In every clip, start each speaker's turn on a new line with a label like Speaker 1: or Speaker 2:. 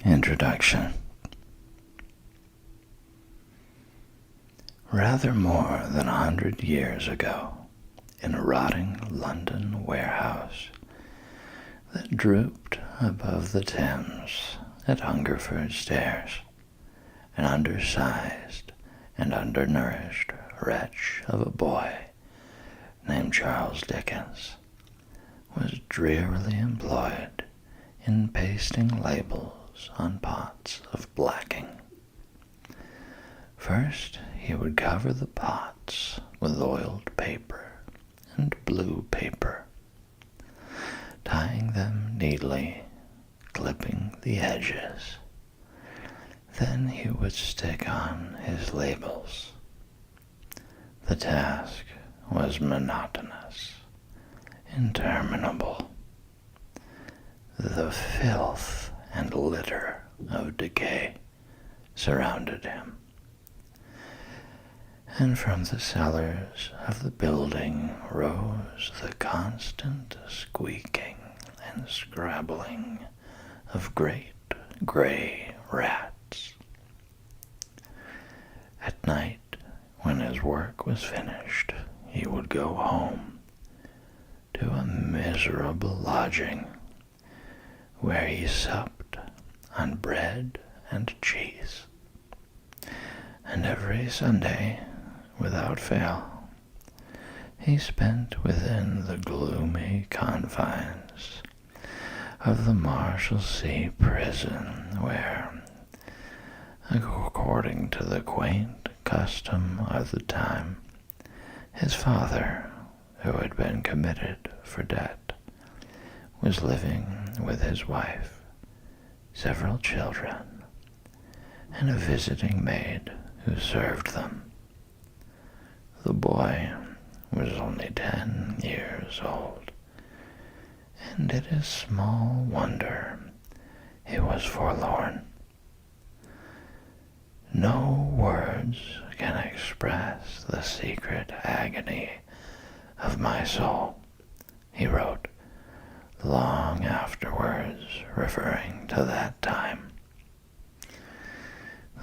Speaker 1: Introduction. Rather more than 100 years ago, in a rotting London warehouse that drooped above the Thames at Hungerford Stairs, an undersized and undernourished wretch of a boy named Charles Dickens was drearily employed in pasting labels on pots of blacking. First, he would cover the pots with oiled paper and blue paper, tying them neatly, clipping the edges. Then he would stick on his labels. The task was monotonous, interminable. The filth and litter of decay surrounded him, and from the cellars of the building rose the constant squeaking and scrabbling of great gray rats. At night, when his work was finished, he would go home to a miserable lodging where he supped on bread and cheese, and every Sunday, without fail, he spent within the gloomy confines of the Marshalsea prison where, according to the quaint custom of the time, his father, who had been committed for debt, was living with his wife, several children, and a visiting maid who served them. The boy was only 10 years old, and it is small wonder he was forlorn. No words can express the secret agony of my soul, he wrote, long afterwards, referring to that time.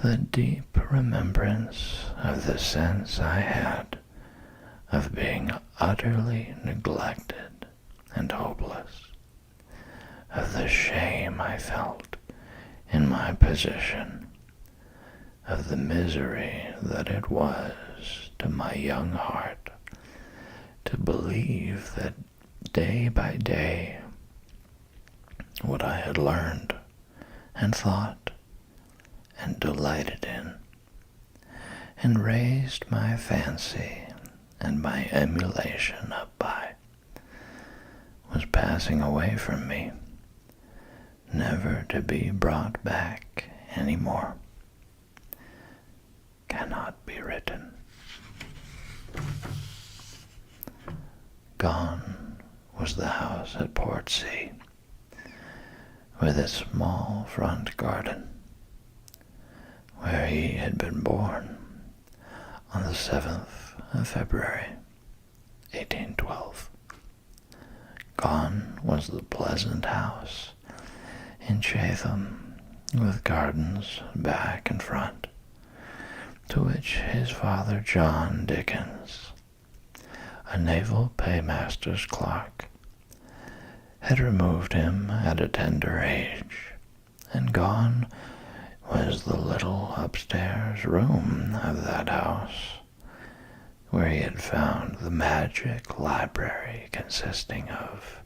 Speaker 1: The deep remembrance of the sense I had of being utterly neglected and hopeless, of the shame I felt in my position, of the misery that it was to my young heart to believe that day by day what I had learned and thought and delighted in, and raised my fancy and my emulation up by, was passing away from me, never to be brought back any more. Cannot be written. Gone was the house at Portsea, with its small front garden, where he had been born on the 7th of February, 1812. Gone was the pleasant house in Chatham, with gardens back and front, to which his father John Dickens, a naval paymaster's clerk, had removed him at a tender age, and gone was the little upstairs room of that house, where he had found the magic library consisting of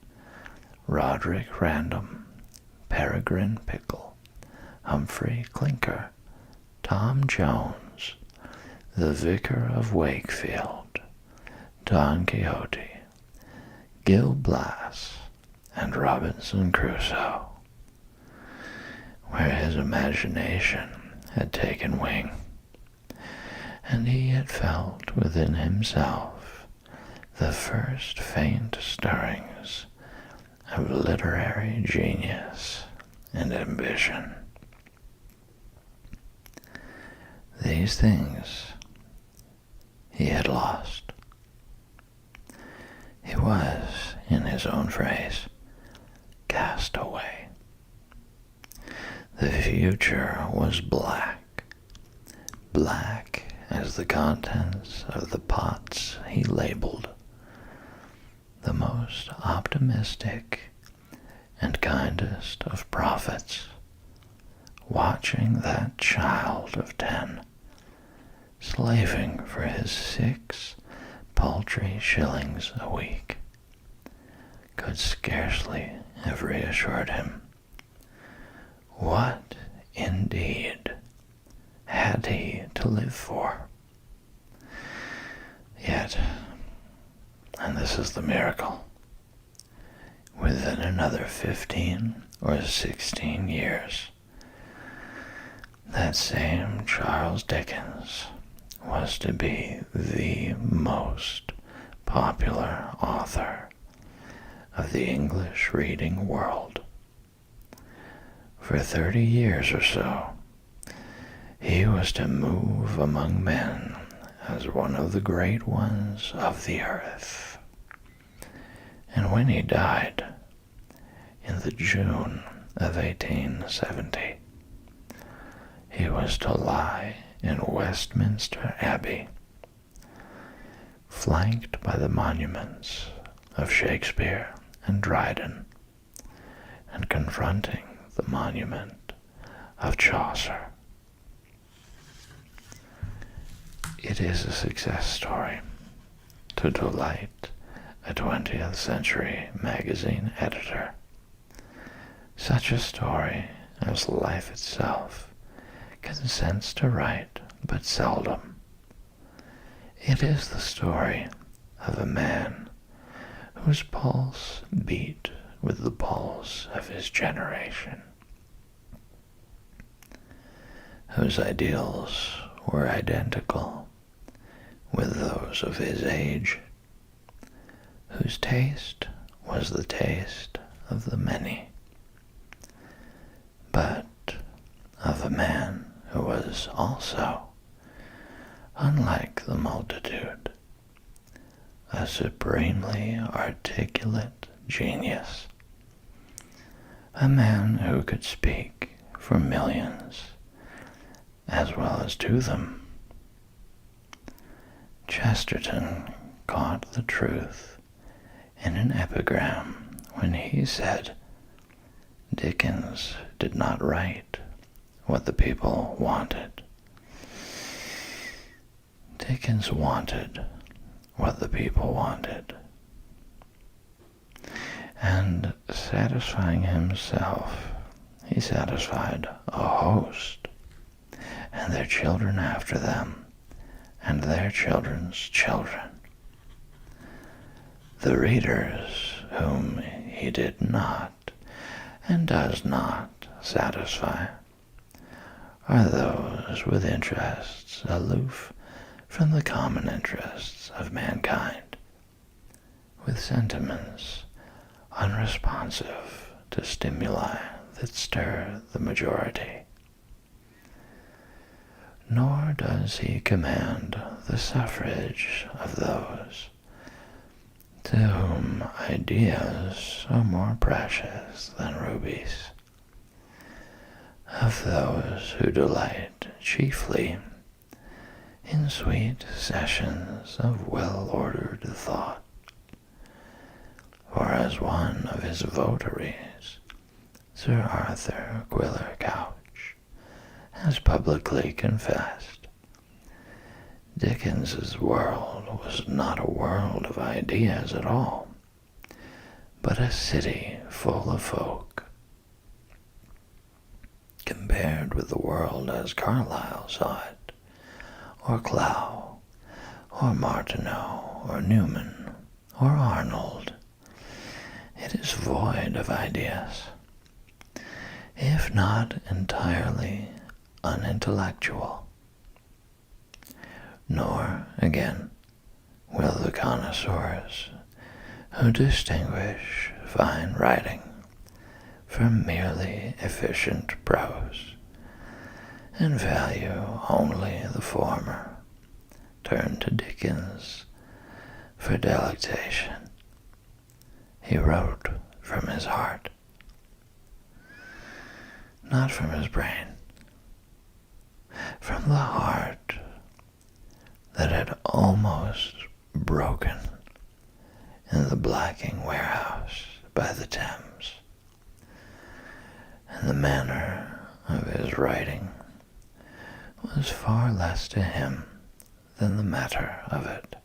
Speaker 1: Roderick Random, Peregrine Pickle, Humphrey Clinker, Tom Jones, the Vicar of Wakefield, Don Quixote, Gil Blas, and Robinson Crusoe, where his imagination had taken wing, and he had felt within himself the first faint stirrings of literary genius and ambition. These things he had lost. He was, in his own phrase, cast away. The future was black, black as the contents of the pots he labeled. The most optimistic and kindest of prophets, watching that child of 10, slaving for his 6 paltry shillings a week, could scarcely have reassured him. What, indeed, had he to live for? Yet, and this is the miracle, within another 15 or 16 years, that same Charles Dickens was to be the most popular author of the English reading world. For 30 years or so, he was to move among men as one of the great ones of the earth. And when he died, in the June of 1870, he was to lie in Westminster Abbey, flanked by the monuments of Shakespeare and Dryden, and confronting the monument of Chaucer. It is a success story to delight a 20th century magazine editor. Such a story as life itself consents to write but seldom. It is the story of a man whose pulse beat with the pulse of his generation, whose ideals were identical with those of his age, whose taste was the taste of the many, but of a man who was also, unlike the multitude, a supremely articulate genius, a man who could speak for millions as well as to them. Chesterton caught the truth in an epigram when he said, Dickens did not write what the people wanted. Dickens wanted what the people wanted. And satisfying himself, he satisfied a host, and their children after them, and their children's children. The readers whom he did not and does not satisfy are those with interests aloof from the common interests of mankind, with sentiments unresponsive to stimuli that stir the majority. Nor does he command the suffrage of those to whom ideas are more precious than rubies, of those who delight chiefly in sweet sessions of well-ordered thought. For as one of his votaries, Sir Arthur Quiller Couch, has publicly confessed, Dickens's world was not a world of ideas at all, but a city full of folk. Compared with the world as Carlyle saw it, or Clough, or Martineau, or Newman, or Arnold, it is void of ideas, if not entirely unintellectual. Nor, again, will the connoisseurs who distinguish fine writing from merely efficient prose, and value only the former, turn to Dickens for delectation. He wrote from his heart. not from his brain, from the heart that had almost broken in the blacking warehouse by the Thames. And the manner of his writing was far less to him than the matter of it,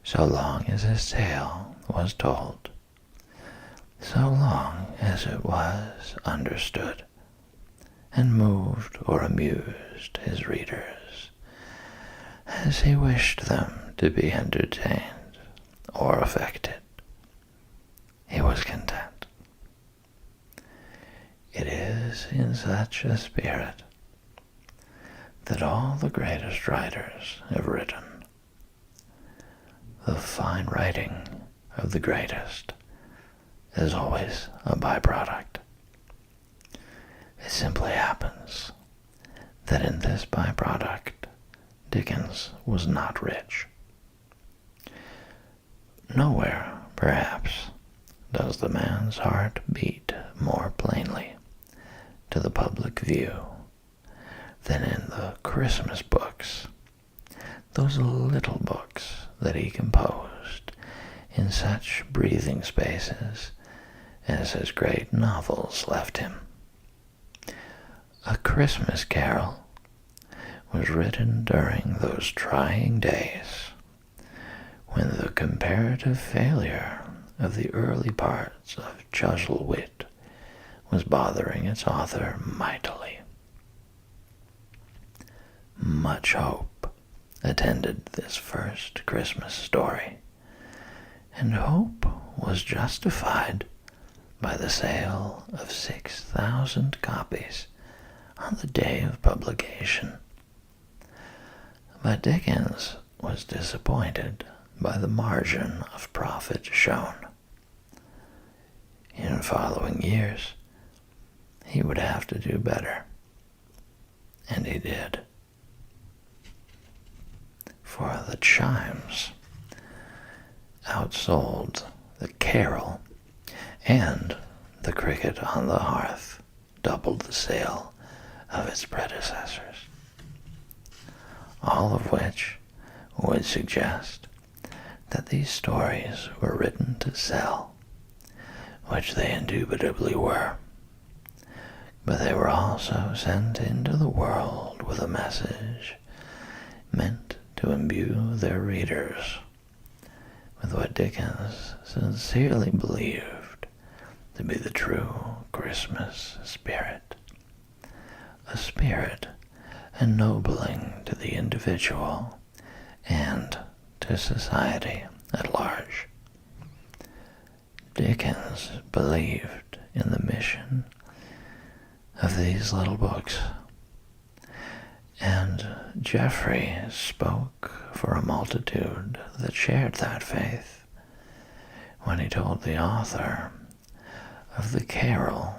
Speaker 1: so long as his tale was told, so long as it was understood, and moved or amused his readers, as he wished them to be entertained or affected, he was content. It is in such a spirit that all the greatest writers have written. The fine writing of the greatest is always a byproduct. It simply happens that in this byproduct, Dickens was not rich. Nowhere, perhaps, does the man's heart beat more plainly to the public view than in the Christmas books, those little books that he composed in such breathing spaces as his great novels left him. A Christmas Carol was written during those trying days when the comparative failure of the early parts of Chuzzlewit was bothering its author mightily. Much hope attended this first Christmas story, and hope was justified by the sale of 6,000 copies on the day of publication. But Dickens was disappointed by the margin of profit shown. In following years, he would have to do better, and he did. For the Chimes outsold the Carol, and the Cricket on the Hearth doubled the sale of its predecessors, all of which would suggest that these stories were written to sell, which they indubitably were, but they were also sent into the world with a message meant to imbue their readers with what Dickens sincerely believed to be the true Christmas spirit, a spirit ennobling to the individual and to society at large. Dickens believed in the mission of these little books, and Geoffrey spoke for a multitude that shared that faith when he told the author of the carol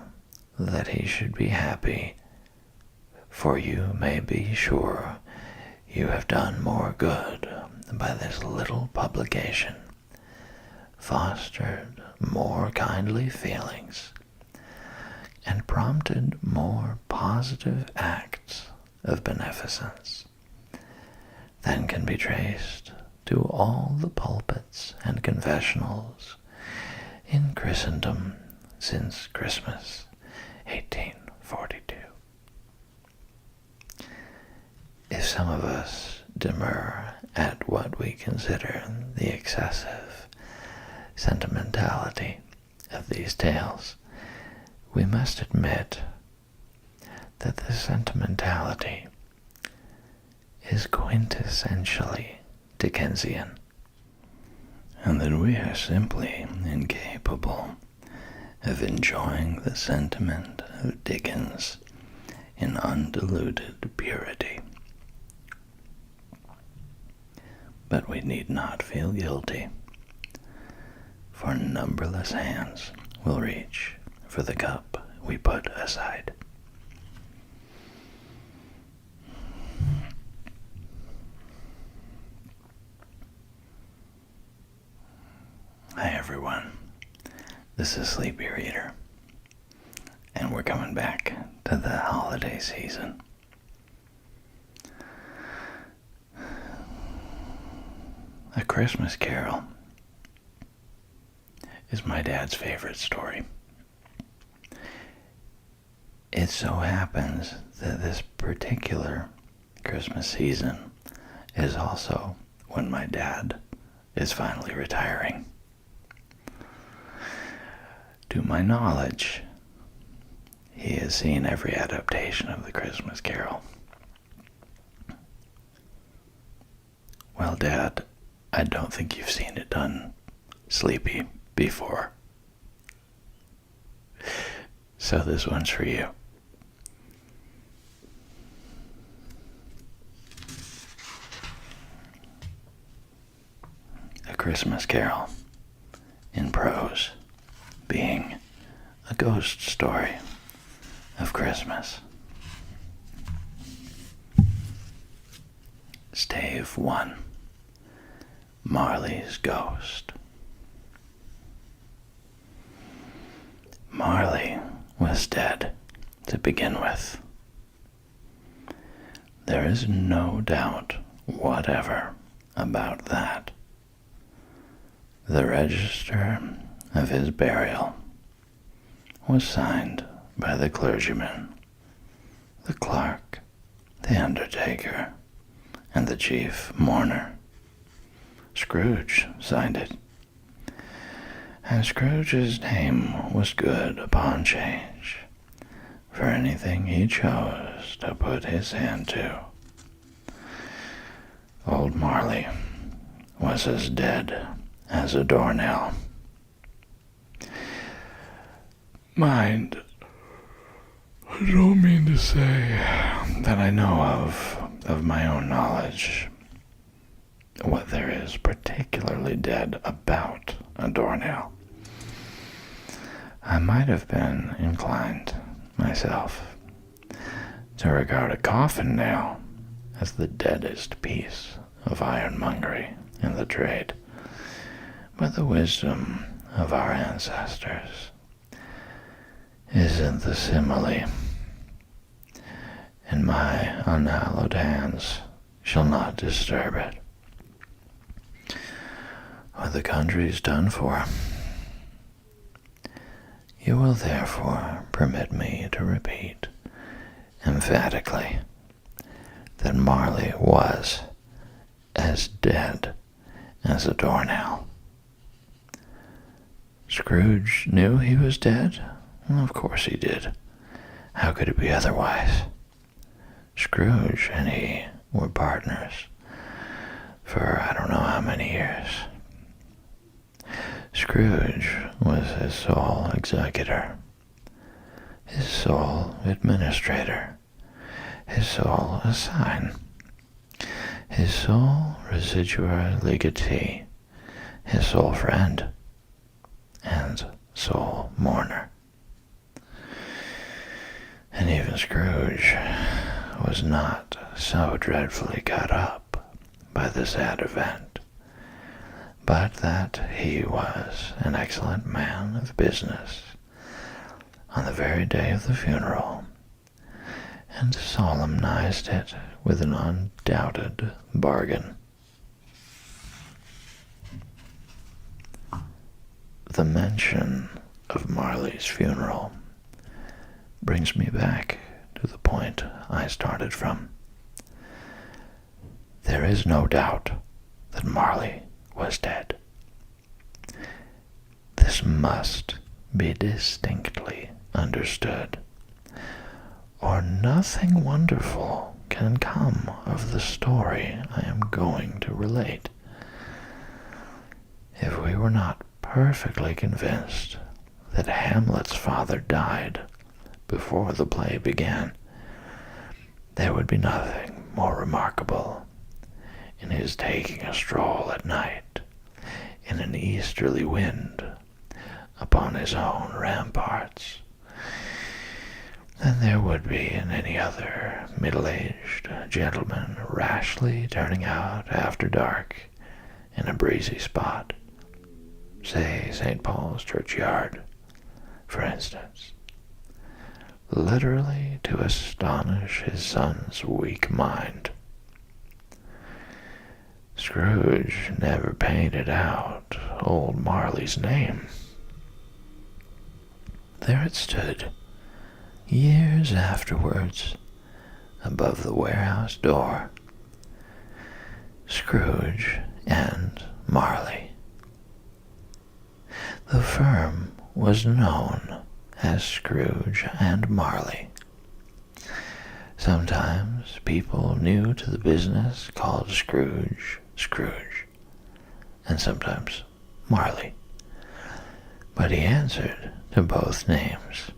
Speaker 1: that he should be happy, for you may be sure you have done more good by this little publication, fostered more kindly feelings, and prompted more positive acts of beneficence than can be traced to all the pulpits and confessionals in Christendom since Christmas 1842. If some of us demur at what we consider the excessive sentimentality of these tales, we must admit that the sentimentality is quintessentially Dickensian, and that we are simply incapable of enjoying the sentiment of Dickens in undiluted purity. But we need not feel guilty, for numberless hands will reach for the cup we put aside. Hi everyone, this is Sleepy Reader, And we're coming back to the holiday season. A Christmas Carol is my dad's favorite story. It so happens that this particular Christmas season is also when my dad is finally retiring. To my knowledge, he has seen every adaptation of the Christmas Carol. Well, Dad, I don't think you've seen it done sleepy before. So this one's for you. A Christmas Carol in prose, being a ghost story of Christmas. Stave 1. Marley's Ghost. Marley was dead to begin with. There is no doubt whatever about that. The register of his burial was signed by the clergyman, the clerk, the undertaker, and the chief mourner. Scrooge signed it, and Scrooge's name was good upon change for anything he chose to put his hand to. Old Marley was as dead as a doornail. Mind, I don't mean to say that I know of my own knowledge what there is particularly dead about a doornail. I might have been inclined, myself, to regard a coffin nail as the deadest piece of ironmongery in the trade, but the wisdom of our ancestors is in the simile, and my unhallowed hands shall not disturb it. What the country's done for. You will therefore permit me to repeat emphatically that Marley was as dead as a doornail. Scrooge knew he was dead? Well, of course he did. How could it be otherwise? Scrooge and he were partners for I don't know how many years. Scrooge was his sole executor, his sole administrator, his sole assign, his sole residuary legatee, his sole friend, and sole mourner. And even Scrooge was not so dreadfully cut up by the sad event, but that he was an excellent man of business on the very day of the funeral, and solemnized it with an undoubted bargain. The mention of Marley's funeral brings me back to the point I started from. There is no doubt that Marley was dead. This must be distinctly understood, or nothing wonderful can come of the story I am going to relate. If we were not perfectly convinced that Hamlet's father died before the play began, there would be nothing more remarkable in his taking a stroll at night in an easterly wind upon his own ramparts than there would be in any other middle-aged gentleman rashly turning out after dark in a breezy spot, say St. Paul's churchyard, for instance, literally to astonish his son's weak mind. Scrooge never painted out old Marley's name. There it stood, years afterwards, above the warehouse door. Scrooge and Marley. The firm was known as Scrooge and Marley. Sometimes people new to the business called Scrooge, and sometimes Marley. But he answered to both names.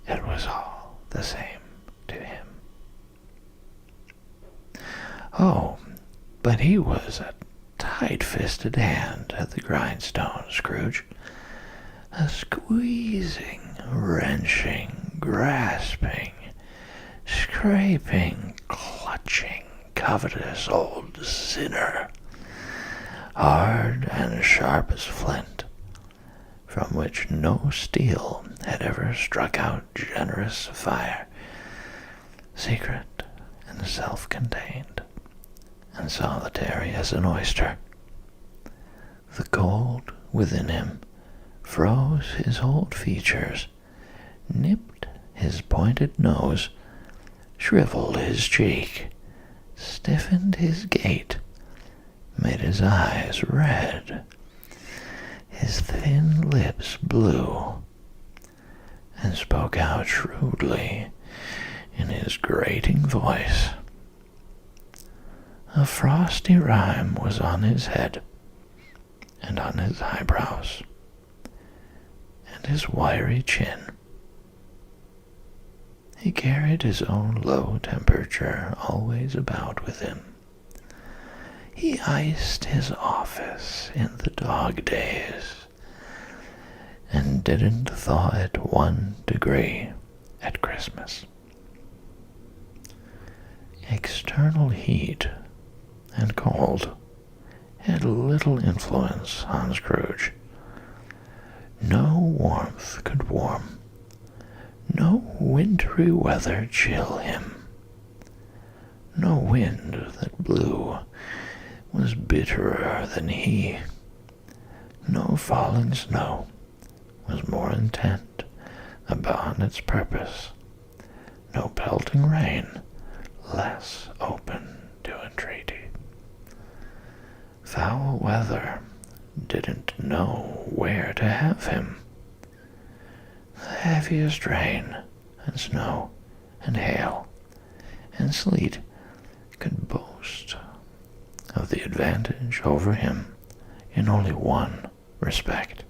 Speaker 1: It was all the same to him. Oh, but he was a tight-fisted hand at the grindstone, Scrooge. A squeezing, wrenching, grasping, scraping, clutching, covetous old sinner, hard and sharp as flint, from which no steel had ever struck out generous fire, secret and self-contained, and solitary as an oyster. The cold within him froze his old features, nipped his pointed nose, shriveled his cheek, stiffened his gait, made his eyes red, his thin lips blue, and spoke out shrewdly in his grating voice. A frosty rime was on his head, and on his eyebrows, and his wiry chin. He carried his own low temperature always about with him. He iced his office in the dog days, and didn't thaw it 1 degree at Christmas. External heat and cold had little influence on Scrooge. No warmth could warm, no wintry weather chill him. No wind that blew was bitterer than he. No falling snow was more intent upon its purpose. No pelting rain less open to entreaty. Foul weather didn't know where to have him. The heaviest rain and snow and hail and sleet could boast of the advantage over him in only one respect.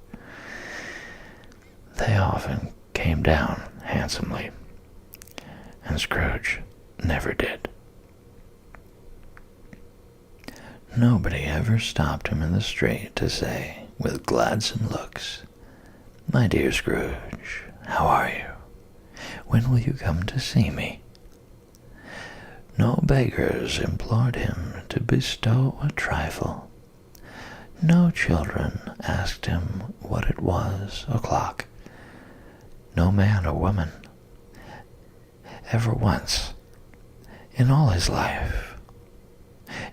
Speaker 1: They often came down handsomely, and Scrooge never did. Nobody ever stopped him in the street to say, with gladsome looks, "My dear Scrooge, how are you? When will you come to see me?" No beggars implored him to bestow a trifle. No children asked him what it was o'clock. No man or woman ever once, in all his life,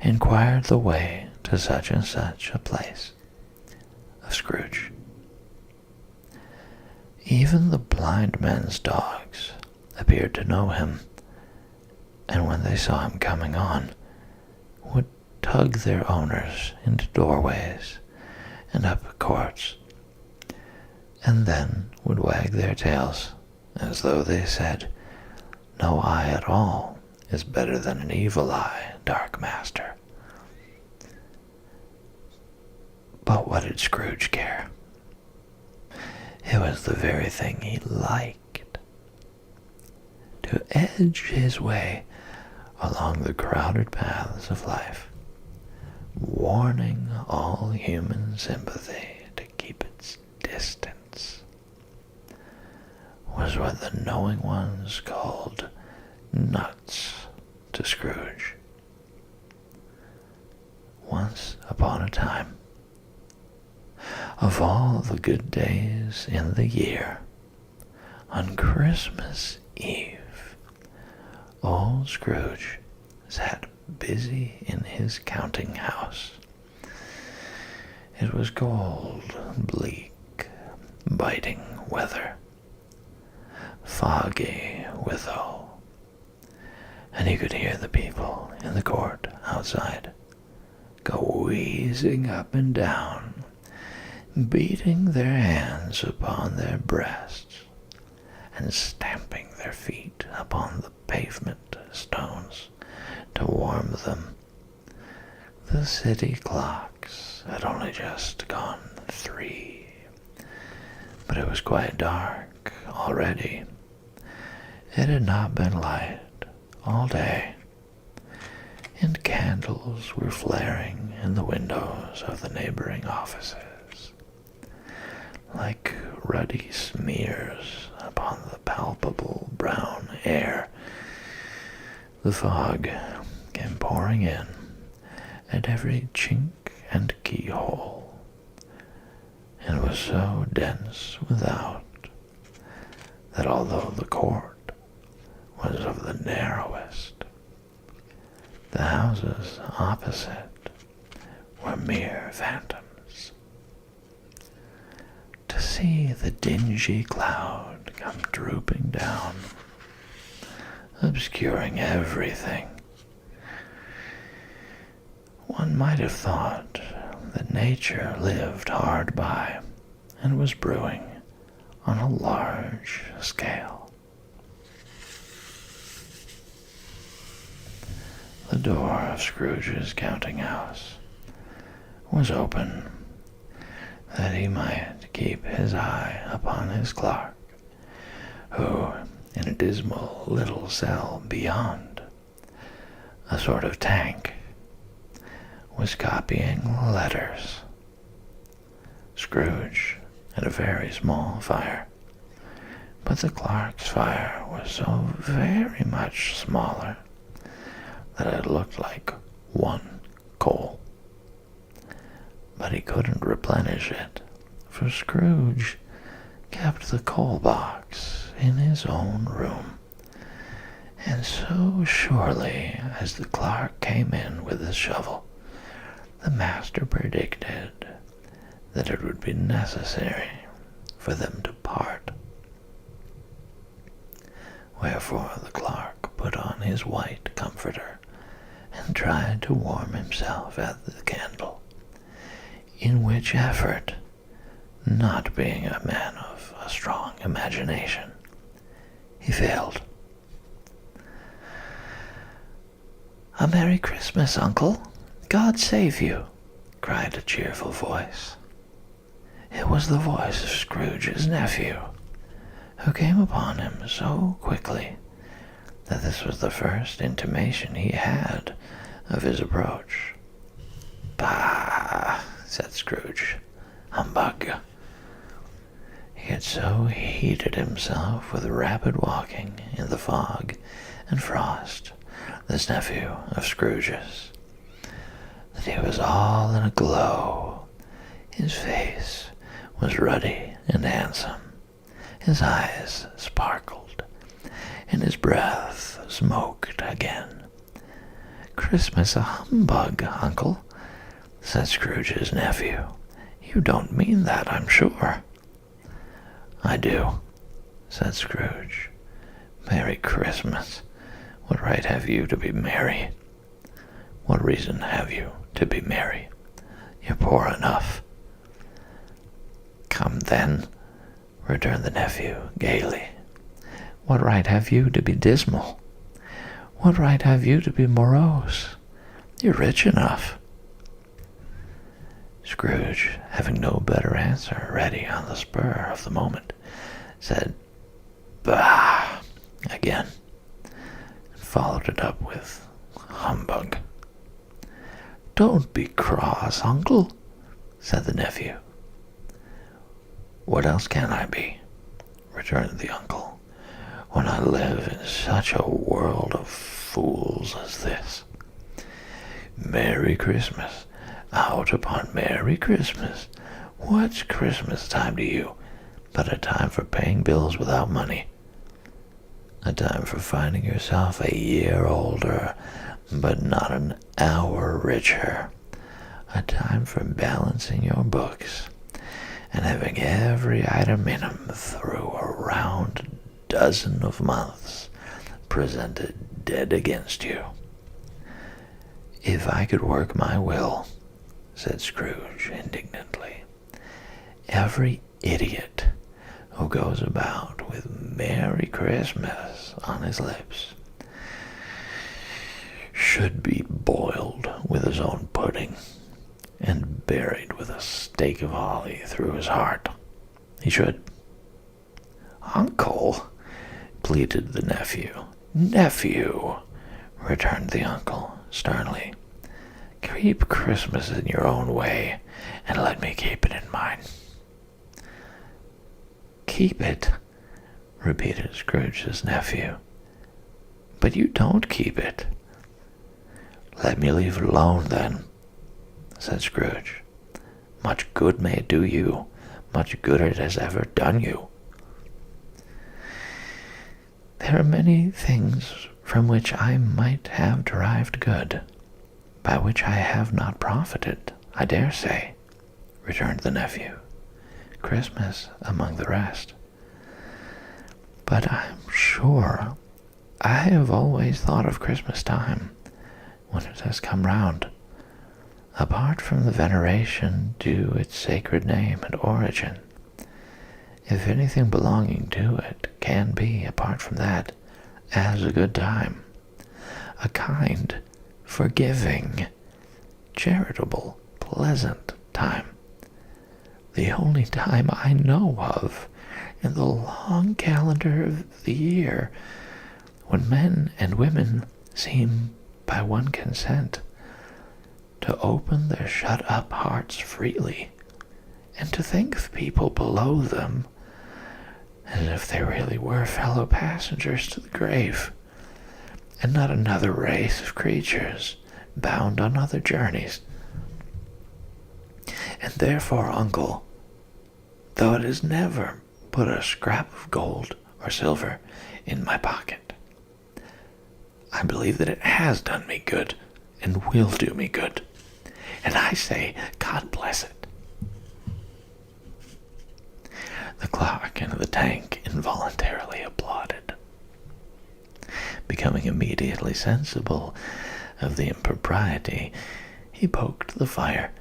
Speaker 1: inquired the way to such and such a place of Scrooge. Even the blind men's dogs appeared to know him, and when they saw him coming on, would tug their owners into doorways and up courts, and then would wag their tails as though they said, "No eye at all is better than an evil eye, dark master." But what did Scrooge care? It was the very thing he liked, to edge his way along the crowded paths of life, warning all human sympathy to keep its distance, was what the knowing ones called nuts to Scrooge. Once upon a time, of all the good days in the year, On Christmas Eve, old Scrooge sat busy in his counting house. It was cold, bleak, biting weather, foggy withal, and he could hear the people in the court outside go wheezing up and down, beating their hands upon their breasts, and stamping their feet upon the pavement stones to warm them. The city clocks had only just gone 3, but it was quite dark already. It had not been light all day, and candles were flaring in the windows of the neighboring offices, like ruddy smears upon the palpable brown air. The fog came pouring in at every chink and keyhole, and was so dense without that although the court was of the narrowest, the houses opposite were mere phantoms. To see the dingy cloud come drooping down, obscuring everything, one might have thought that nature lived hard by and was brewing on a large scale. The door of Scrooge's counting house was open, that he might keep his eye upon his clerk, who, in a dismal little cell beyond, a sort of tank, was copying letters. Scrooge had a very small fire, but the clerk's fire was so very much smaller that it looked like 1 coal. But he couldn't replenish it, for Scrooge kept the coal box in his own room. And so surely as the clerk came in with his shovel, the master predicted that it would be necessary for them to part. Wherefore the clerk put on his white comforter and tried to warm himself at the candle, in which effort, not being a man of a strong imagination, he failed. "A Merry Christmas, Uncle! God save you!" cried a cheerful voice. It was the voice of Scrooge's nephew, who came upon him so quickly that this was the first intimation he had of his approach. "Bah!" said Scrooge. "Humbug!" He had so heated himself with rapid walking in the fog and frost, this nephew of Scrooge's, that he was all in a glow. His face was ruddy and handsome, his eyes sparkled, and his breath smoked again. "Christmas a humbug, Uncle," said Scrooge's nephew. "You don't mean that, I'm sure." "I do," said Scrooge. "Merry Christmas! What right have you to be merry? What reason have you to be merry? You're poor enough." "Come then," returned the nephew gaily. "What right have you to be dismal? What right have you to be morose? You're rich enough." Scrooge, having no better answer ready on the spur of the moment, said "Bah!" again, and followed it up with "Humbug." "Don't be cross, Uncle," said the nephew. "What else can I be?" returned the uncle, "when I live in such a world of fools as this? Merry Christmas! Out upon Merry Christmas! What's Christmas time to you? but a time for paying bills without money. A time for finding yourself a year older, but not an hour richer. A time for balancing your books and having every item in them through a round dozen of months presented dead against you. If I could work my will, said Scrooge indignantly, every idiot who goes about with Merry Christmas on his lips should be boiled with his own pudding and buried with a stake of holly through his heart. He should. Uncle, pleaded the nephew. Nephew, returned the uncle sternly. Keep Christmas in your own way, and let me keep it in mine. Keep it, repeated Scrooge's nephew. But you don't keep it. Let me leave it alone, then, said Scrooge. Much good may it do you, much good it has ever done you. There are many things from which I might have derived good, by which I have not profited, I dare say, returned the nephew. Christmas among the rest. But I'm sure I have always thought of Christmas time, when it has come round, apart from the veneration due its sacred name and origin. If anything belonging to it can be, apart from that, as a good time, a kind, forgiving, charitable, pleasant time, the only time I know of in the long calendar of the year, when men and women seem, by one consent, to open their shut-up hearts freely, and to think of people below them as if they really were fellow passengers to the grave, and not another race of creatures bound on other journeys. And therefore, uncle, though it has never put a scrap of gold or silver in my pocket, I believe that it has done me good, and will do me good. And I say, God bless it. The clerk in the tank involuntarily applauded. Becoming immediately sensible of the impropriety, he poked the fire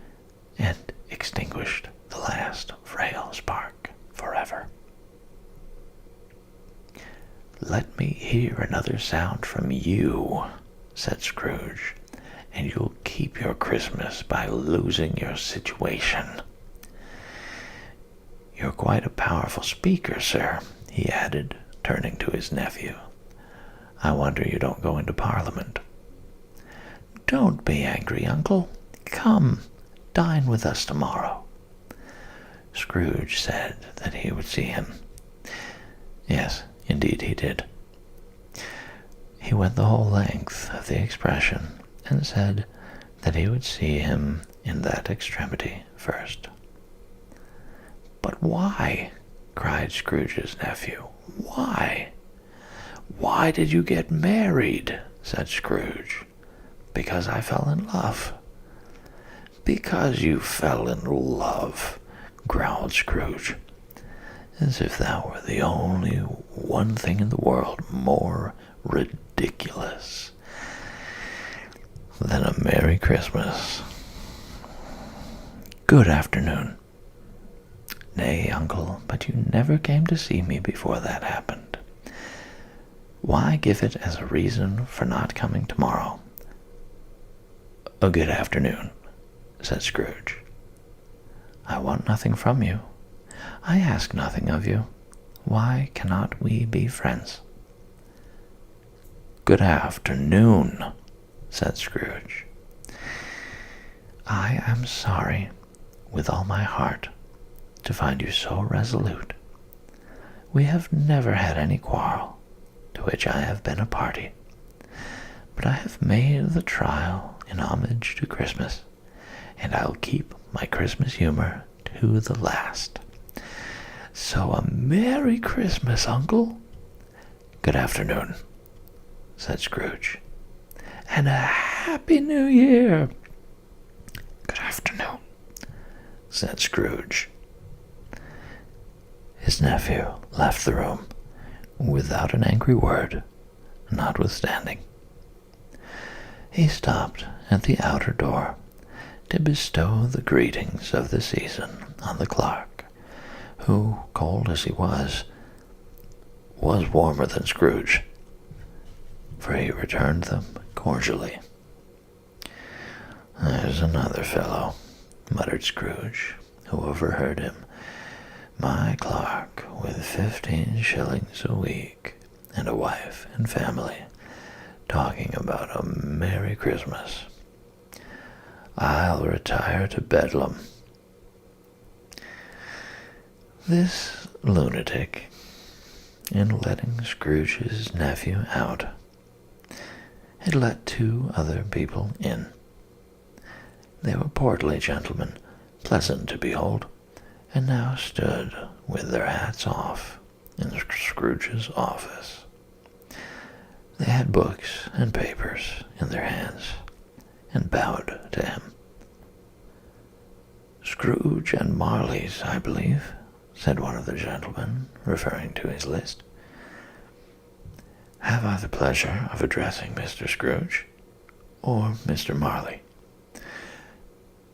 Speaker 1: and extinguished the last frail spark forever. Let me hear another sound from you, said Scrooge, and you'll keep your Christmas by losing your situation. You're quite a powerful speaker, sir, he added, turning to his nephew. I wonder you don't go into Parliament. Don't be angry, uncle. Come, dine with us tomorrow. Scrooge said that he would see him. Yes, indeed he did. He went the whole length of the expression, and said that he would see him in that extremity first. But why? Cried Scrooge's nephew. Why? Why did you get married? Said Scrooge. Because I fell in love. Because you fell in love, growled Scrooge, as if that were the only one thing in the world more ridiculous than a Merry Christmas. Good afternoon. Nay, uncle, but you never came to see me before that happened. Why give it as a reason for not coming tomorrow? A good afternoon, said Scrooge. I want nothing from you. I ask nothing of you. Why cannot we be friends? Good afternoon, said Scrooge. I am sorry, with all my heart, to find you so resolute. We have never had any quarrel, to which I have been a party, but I have made the trial in homage to Christmas, and I'll keep my Christmas humor to the last. So a Merry Christmas, Uncle. Good afternoon, said Scrooge. And a Happy New Year. Good afternoon, said Scrooge. His nephew left the room without an angry word, notwithstanding. He stopped at the outer door to bestow the greetings of the season on the clerk, who, cold as he was warmer than Scrooge, for he returned them cordially. There's another fellow, muttered Scrooge, who overheard him. My clerk, with 15 shillings a week, and a wife and family, talking about a Merry Christmas. I'll retire to Bedlam. This lunatic, in letting Scrooge's nephew out, had let 2 other people in. They were portly gentlemen, pleasant to behold, and now stood with their hats off in Scrooge's office. They had books and papers in their hands, and bowed to him. Scrooge and Marley's, I believe, said one of the gentlemen, referring to his list. Have I the pleasure of addressing Mr. Scrooge, or Mr. Marley?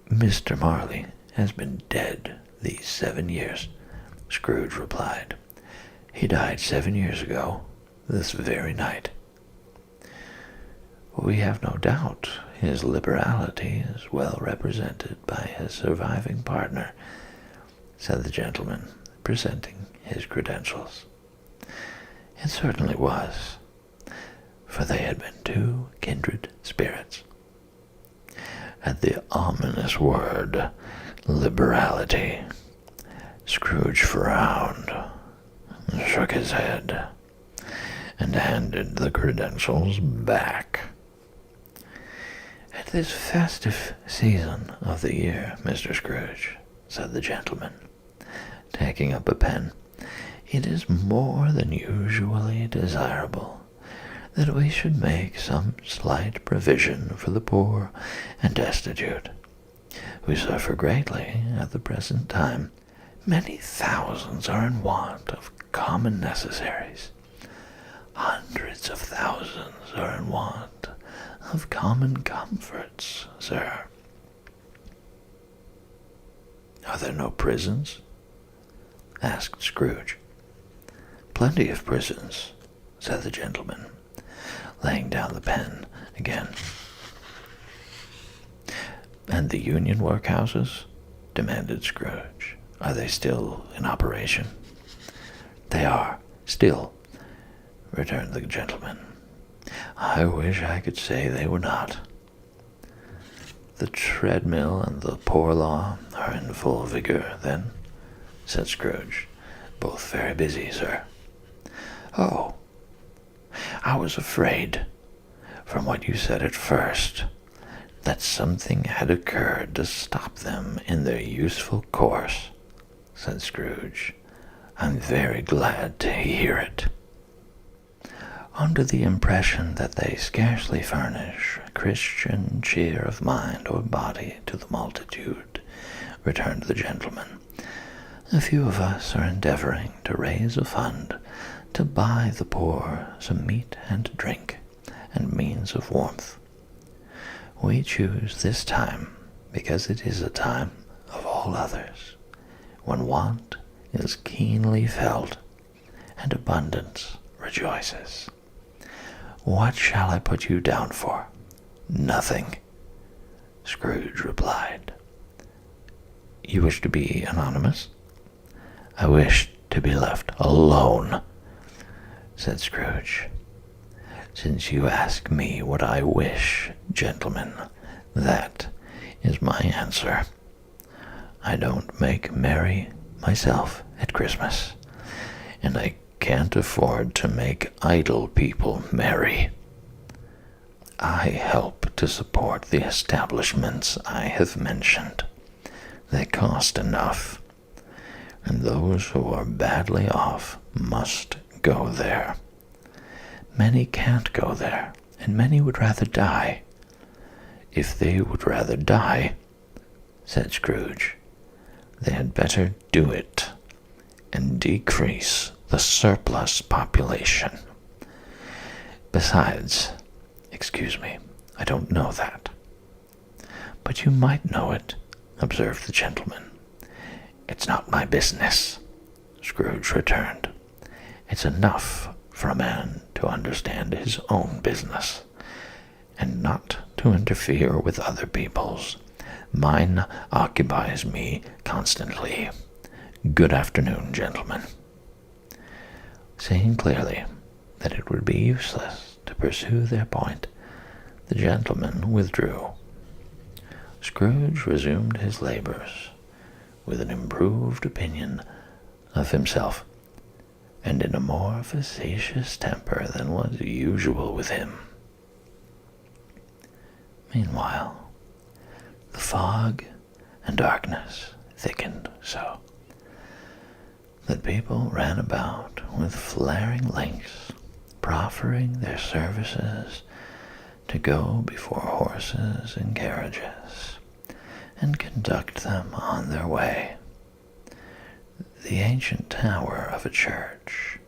Speaker 1: Mr. Marley has been dead these 7 years, Scrooge replied. He died 7 years ago, this very night. We have no doubt his liberality is well represented by his surviving partner, said the gentleman, presenting his credentials. It certainly was, for they had been 2 kindred spirits. At the ominous word, liberality, Scrooge frowned, shook his head, and handed the credentials back. At this festive season of the year, Mr. Scrooge, said the gentleman, taking up a pen, it is more than usually desirable that we should make some slight provision for the poor and destitute, who suffer greatly at the present time. Many thousands are in want of common necessaries. Hundreds of thousands are in want of common comforts, sir. Are there no prisons? Asked Scrooge. Plenty of prisons, said the gentleman, laying down the pen again. And the union workhouses? Demanded Scrooge. Are they still in operation? They are, still, returned the gentleman. I wish I could say they were not. The treadmill and the poor law are in full vigor, then, said Scrooge. Both very busy, sir. Oh, I was afraid, from what you said at first, that something had occurred to stop them in their useful course, said Scrooge. I'm very glad to hear it. Under the impression that they scarcely furnish Christian cheer of mind or body to the multitude, returned the gentleman, a few of us are endeavoring to raise a fund to buy the poor some meat and drink and means of warmth. We choose this time because it is a time of all others, when want is keenly felt and abundance rejoices. What shall I put you down for? Nothing, Scrooge replied. You wish to be anonymous? I wish to be left alone, said Scrooge. Since you ask me what I wish, gentlemen, that is my answer. I don't make merry myself at Christmas, and I can't afford to make idle people merry. I help to support the establishments I have mentioned. They cost enough. and those who are badly off must go there. Many can't go there, and many would rather die. If they would rather die, said Scrooge, they had better do it and decrease the surplus population. Besides, excuse me, I don't know that. But you might know it, observed the gentleman. It's not my business, Scrooge returned. It's enough for a man to understand his own business, and not to interfere with other people's. Mine occupies me constantly. Good afternoon, gentlemen. Seeing clearly that it would be useless to pursue their point, the gentlemen withdrew. Scrooge resumed his labors with an improved opinion of himself, and in a more facetious temper than was usual with him. Meanwhile, the fog and darkness thickened so that people ran about with flaring links, proffering their services to go before horses and carriages, and conduct them on their way. The ancient tower of a church,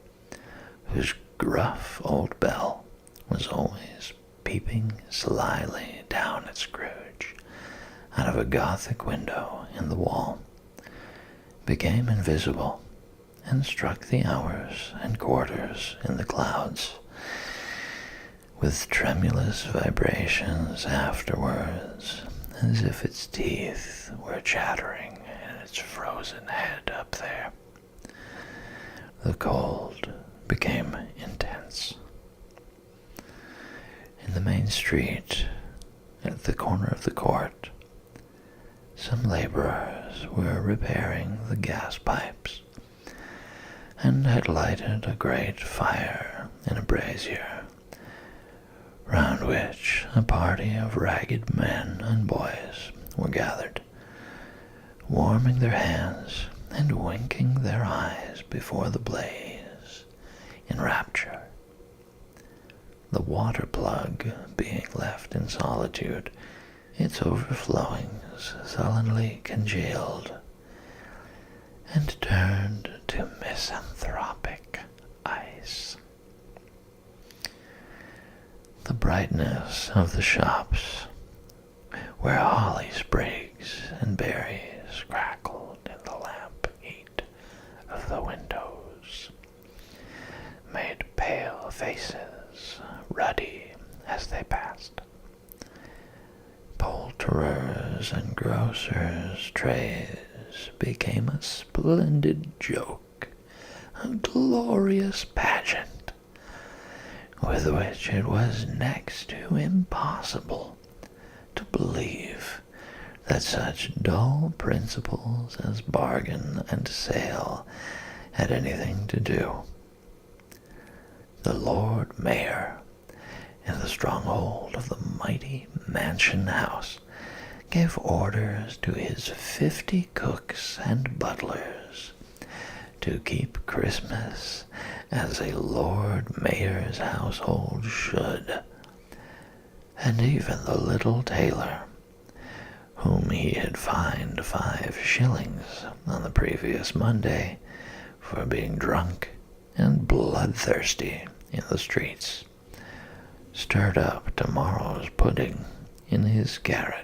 Speaker 1: whose gruff old bell was always peeping slyly down at Scrooge out of a Gothic window in the wall, became invisible and struck the hours and quarters in the clouds with tremulous vibrations afterwards, as if its teeth were chattering in its frozen head up there. The cold became intense. In the main street, at the corner of the court, some laborers were repairing the gas pipes, and had lighted a great fire in a brazier, round which a party of ragged men and boys were gathered, warming their hands and winking their eyes before the blaze in rapture. The water plug being left in solitude, its overflowings sullenly congealed and turned to misanthropic ice. The brightness of the shops, where holly sprigs and berries crackled in the lamp heat of the windows, made pale faces ruddy as they passed. Poulterers' and grocers' trays became a splendid joke, a glorious pageant, with which it was next to impossible to believe that such dull principles as bargain and sale had anything to do. The Lord Mayor, in the stronghold of the mighty mansion house, gave orders to his 50 cooks and butlers to keep Christmas as a Lord Mayor's household should, and even the little tailor, whom he had fined 5 shillings on the previous Monday for being drunk and bloodthirsty in the streets, stirred up tomorrow's pudding in his garret,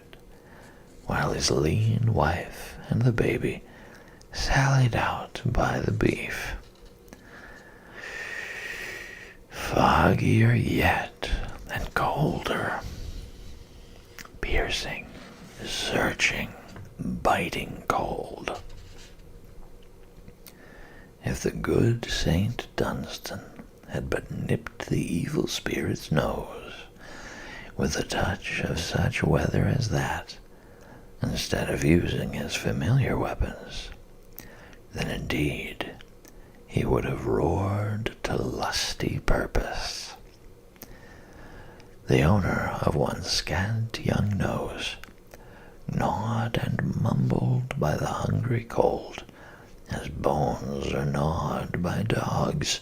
Speaker 1: while his lean wife and the baby sallied out to buy the beef. Foggier yet, and colder, piercing, searching, biting cold. If the good Saint Dunstan had but nipped the evil spirit's nose with a touch of such weather as that, instead of using his familiar weapons, then indeed he would have roared to lusty purpose. The owner of one scant young nose, gnawed and mumbled by the hungry cold, as bones are gnawed by dogs,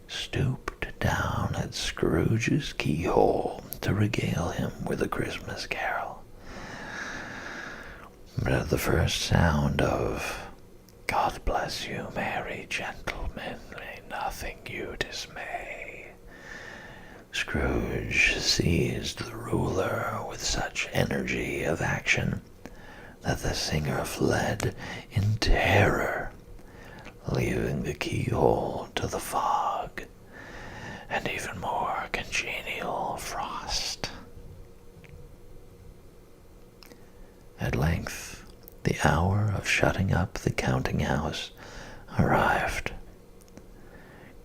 Speaker 1: stooped down at Scrooge's keyhole to regale him with a Christmas carol. But at the first sound of "God bless you, merry gentlemen, may nothing you dismay," Scrooge seized the ruler with such energy of action that the singer fled in terror, leaving the keyhole to the fog and even more congenial frost. At length, the hour of shutting up the counting-house arrived.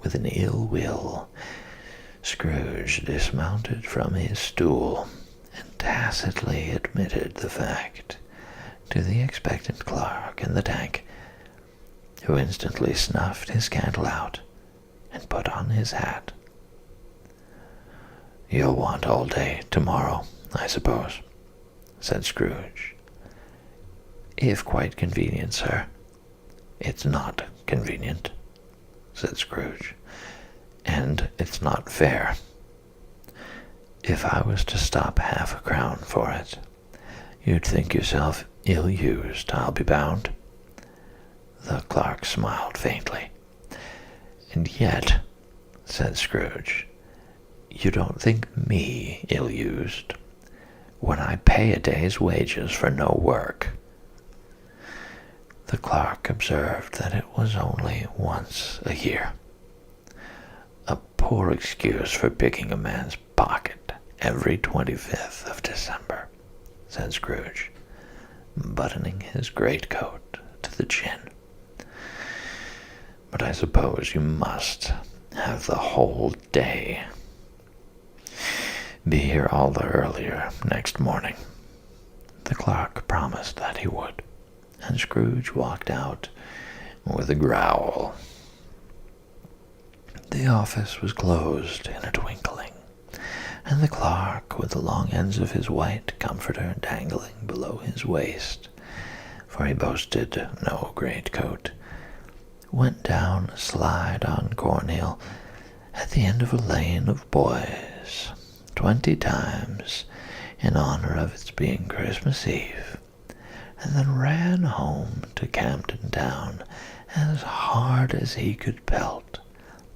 Speaker 1: With an ill will, Scrooge dismounted from his stool and tacitly admitted the fact to the expectant clerk in the tank, who instantly snuffed his candle out and put on his hat. "You'll want all day tomorrow, I suppose," said Scrooge. "If quite convenient, sir." "It's not convenient," said Scrooge, "and it's not fair. If I was to stop half a crown for it, you'd think yourself ill-used, I'll be bound." The clerk smiled faintly. "And yet," said Scrooge, "you don't think me ill-used, when I pay a day's wages for no work." The clerk observed that it was only once a year. "A poor excuse for picking a man's pocket every 25th of December," said Scrooge, buttoning his greatcoat to the chin. "But I suppose you must have the whole day. Be here all the earlier next morning." The clerk promised that he would, and Scrooge walked out with a growl. The office was closed in a twinkling, and the clerk, with the long ends of his white comforter dangling below his waist, for he boasted no greatcoat, went down a slide on Cornhill at the end of a lane of boys 20 times in honor of its being Christmas Eve, and then ran home to Camden Town as hard as he could pelt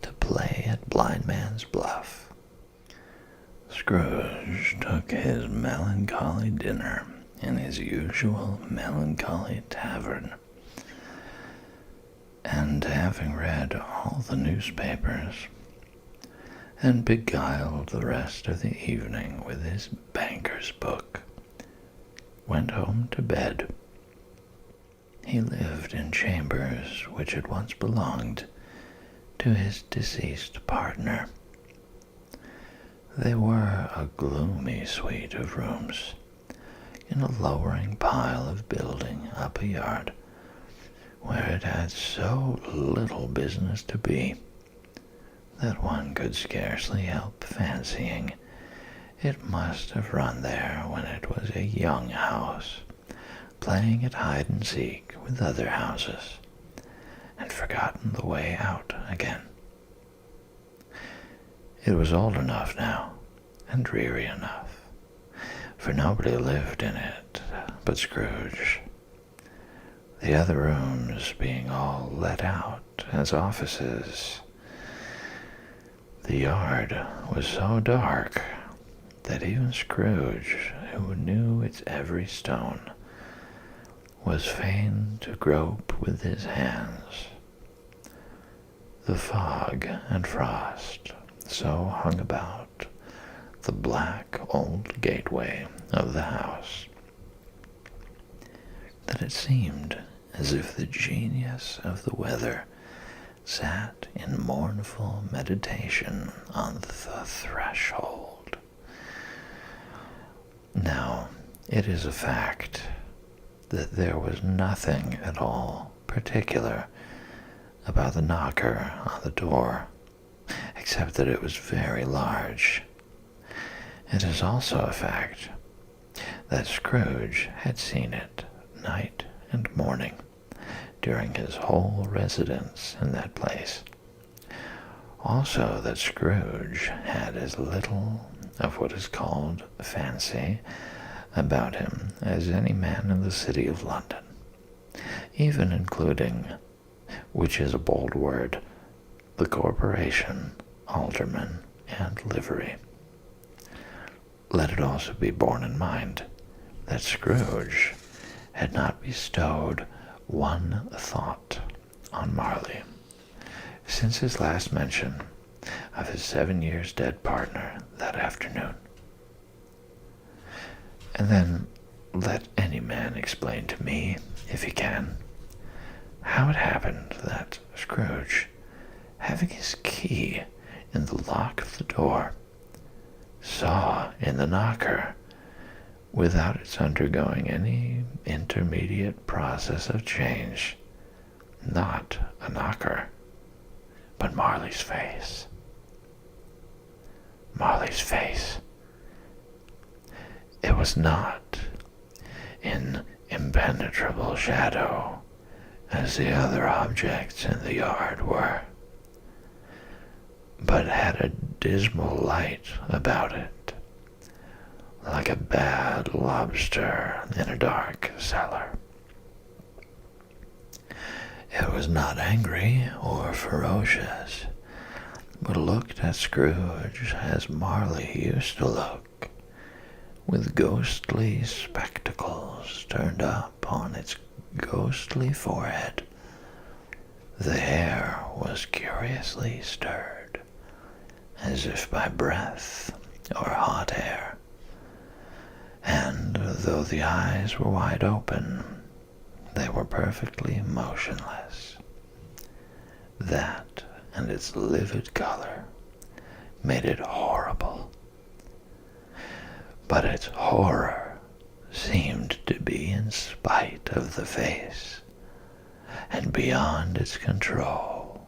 Speaker 1: to play at Blind Man's Bluff. Scrooge took his melancholy dinner in his usual melancholy tavern, and having read all the newspapers, and beguiled the rest of the evening with his banker's book, went home to bed. He lived in chambers which had once belonged to his deceased partner. They were a gloomy suite of rooms in a lowering pile of building up a yard, where it had so little business to be that one could scarcely help fancying it must have run there when it was a young house, playing at hide-and-seek with other houses, and forgotten the way out again. It was old enough now, and dreary enough, for nobody lived in it but Scrooge, the other rooms being all let out as offices. The yard was so dark that even Scrooge, who knew its every stone, was fain to grope with his hands. The fog and frost so hung about the black old gateway of the house that it seemed as if the genius of the weather sat in mournful meditation on the threshold. Now, it is a fact that there was nothing at all particular about the knocker on the door, except that it was very large. It is also a fact that Scrooge had seen it night and morning, during his whole residence in that place. Also that Scrooge had as little of what is called fancy about him as any man in the city of London, even including, which is a bold word, the corporation, alderman, and livery. Let it also be borne in mind that Scrooge had not bestowed one thought on Marley since his last mention of his 7 years dead partner that afternoon. And then let any man explain to me, if he can, how it happened that Scrooge, having his key in the lock of the door, saw in the knocker, without its undergoing any intermediate process of change, not a knocker, but Marley's face. Marley's face. It was not in impenetrable shadow as the other objects in the yard were, but had a dismal light about it, like a bad lobster in a dark cellar. It was not angry or ferocious, but looked at Scrooge as Marley used to look, with ghostly spectacles turned up on its ghostly forehead. The hair was curiously stirred, as if by breath or hot air, and though the eyes were wide open, they were perfectly motionless. That and its livid color made it horrible. But its horror seemed to be in spite of the face, and beyond its control,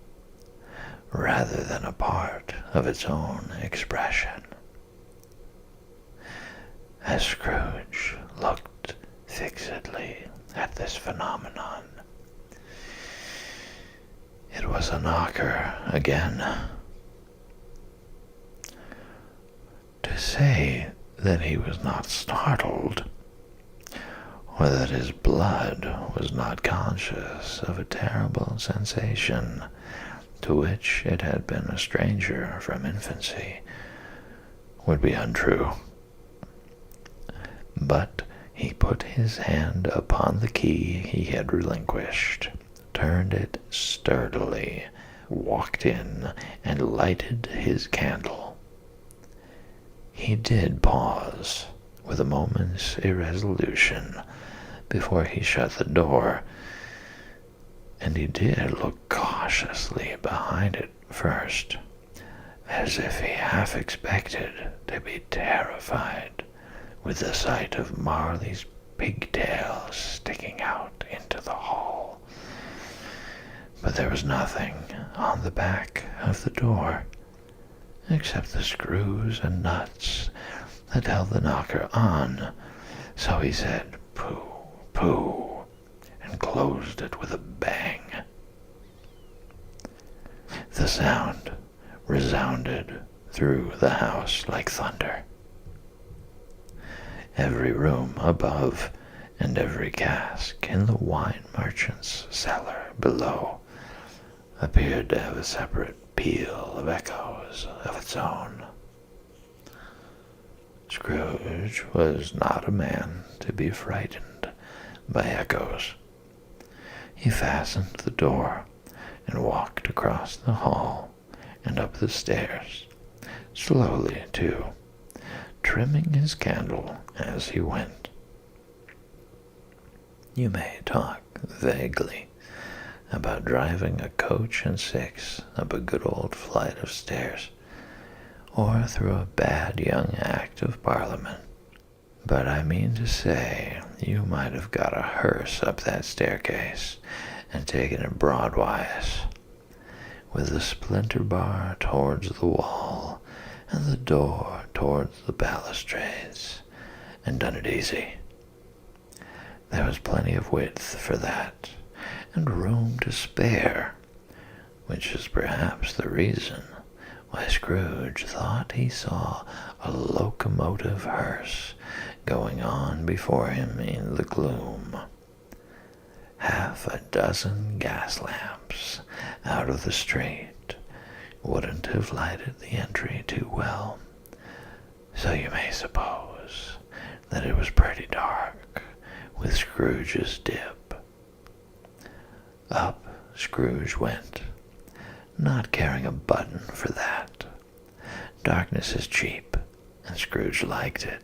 Speaker 1: rather than a part of its own expression. As Scrooge looked fixedly at this phenomenon, it was a knocker again. To say that he was not startled, or that his blood was not conscious of a terrible sensation to which it had been a stranger from infancy, would be untrue. But he put his hand upon the key he had relinquished, turned it sturdily, walked in, and lighted his candle. He did pause, with a moment's irresolution, before he shut the door, and he did look cautiously behind it first, as if he half expected to be terrified with the sight of Marley's pigtails sticking out into the hall. But there was nothing on the back of the door, except the screws and nuts that held the knocker on, so he said, "Pooh, pooh," and closed it with a bang. The sound resounded through the house like thunder. Every room above and every cask in the wine merchant's cellar below appeared to have a separate peal of echoes of its own. Scrooge was not a man to be frightened by echoes. He fastened the door and walked across the hall and up the stairs, slowly too, trimming his candle as he went. You may talk vaguely about driving a coach and six up a good old flight of stairs, or through a bad young Act of Parliament, but I mean to say you might have got a hearse up that staircase and taken it broadwise, with the splinter bar towards the wall and the door towards the balustrades, and done it easy. There was plenty of width for that, and room to spare, which is perhaps the reason why Scrooge thought he saw a locomotive hearse going on before him in the gloom. Half a dozen gas lamps out of the street wouldn't have lighted the entry too well, so you may suppose that it was pretty dark with Scrooge's dip. Up Scrooge went, not caring a button for that. Darkness is cheap, and Scrooge liked it.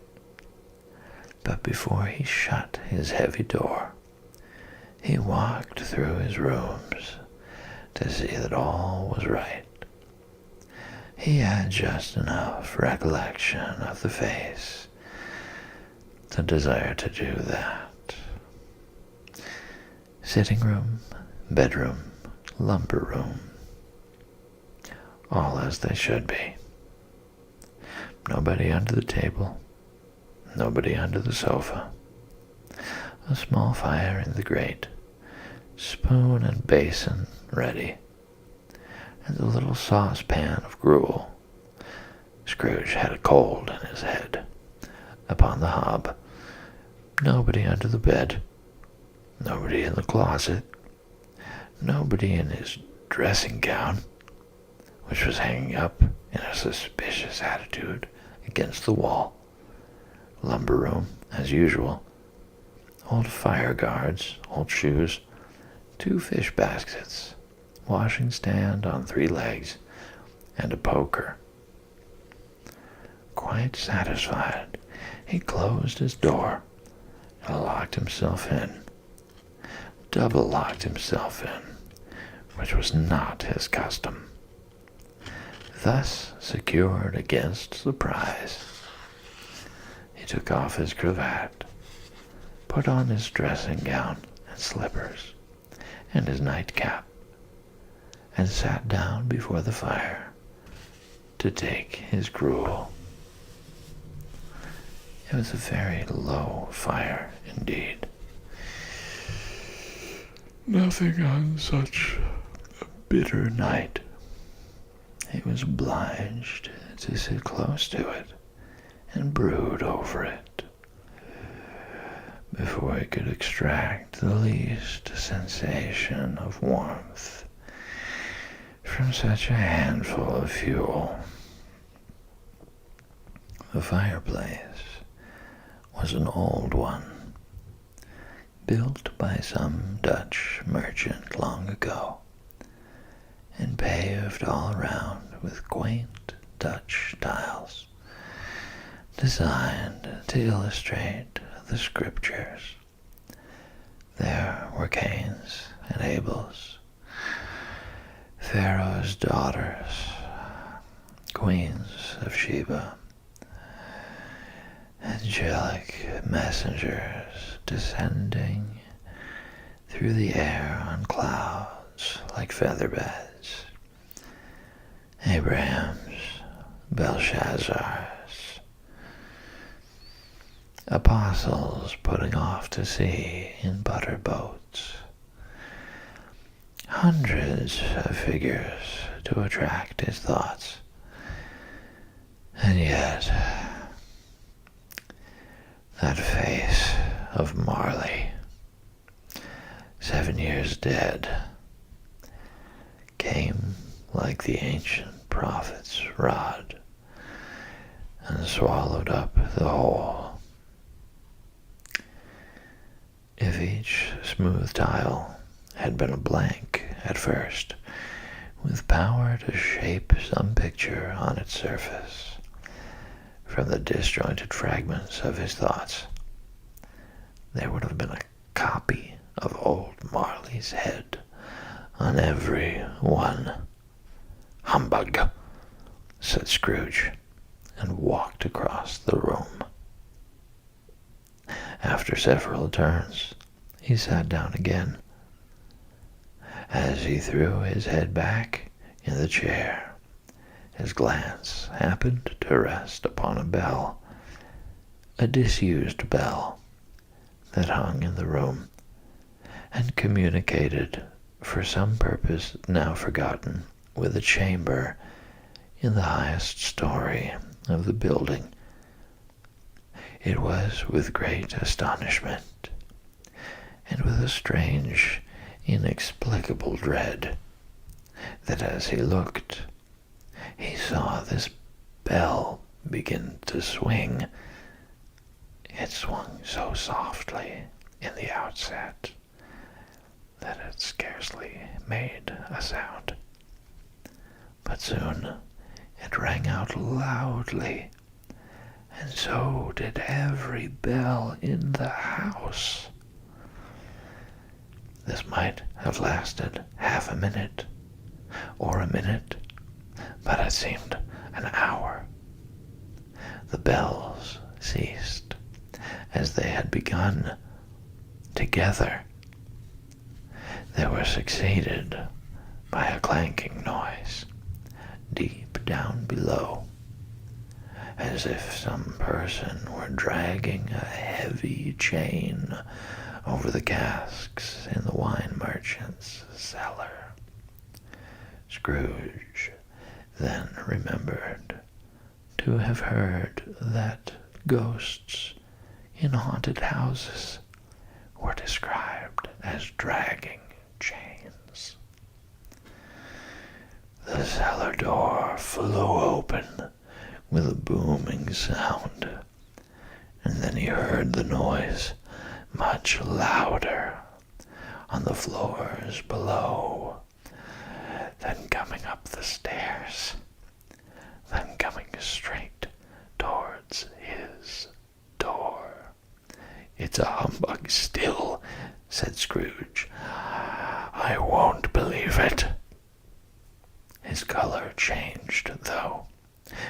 Speaker 1: But before he shut his heavy door, he walked through his rooms to see that all was right. He had just enough recollection of the face to desire to do that. Sitting room, bedroom, lumber room, all as they should be. Nobody under the table, nobody under the sofa. A small fire in the grate, spoon and basin ready, and a little saucepan of gruel. Scrooge had a cold in his head. Upon the hob, nobody under the bed, nobody in the closet, nobody in his dressing gown, which was hanging up in a suspicious attitude against the wall. Lumber room, as usual. Old fire guards, old shoes, 2 fish baskets, washing stand on 3 legs, and a poker. Quite satisfied, he closed his door and locked himself in. Double locked himself in, which was not his custom. Thus secured against surprise, he took off his cravat, put on his dressing gown and slippers, and his nightcap, and sat down before the fire to take his gruel. It was a very low fire indeed. Nothing on such a bitter night. He was obliged to sit close to it and brood over it before he could extract the least sensation of warmth from such a handful of fuel. The fireplace was an old one, built by some Dutch merchant long ago, and paved all around with quaint Dutch tiles, designed to illustrate the scriptures. There were Cain's and Abel's, Pharaoh's daughters, queens of Sheba, angelic messengers descending through the air on clouds like feather beds, Abraham's, Belshazzar's, apostles putting off to sea in butter boats, hundreds of figures to attract his thoughts, and yet that face of Marley, 7 years dead, came like the ancient prophet's rod and swallowed up the whole. If each smooth tile had been a blank at first, with power to shape some picture on its surface from the disjointed fragments of his thoughts, there would have been a copy of old Marley's head on every one. "Humbug," said Scrooge, and walked across the room. After several turns, he sat down again. As he threw his head back in the chair, his glance happened to rest upon a bell, a disused bell that hung in the room, and communicated, for some purpose now forgotten, with a chamber in the highest story of the building. It was with great astonishment, and with a strange, inexplicable dread, that as he looked, he saw this bell begin to swing. It swung so softly in the outset that it scarcely made a sound. But soon it rang out loudly, and so did every bell in the house. This might have lasted half a minute, or a minute, but it seemed an hour. The bells ceased as they had begun, together. They were succeeded by a clanking noise, deep down below, as if some person were dragging a heavy chain over the casks in the wine merchant's cellar. Scrooge then remembered to have heard that ghosts in haunted houses were described as dragging chains. The cellar door flew open with a booming sound, and then he heard the noise much louder on the floors below, then coming up the stairs, then coming straight towards his door. "It's a humbug still," said Scrooge. "I won't believe it." His color changed, though,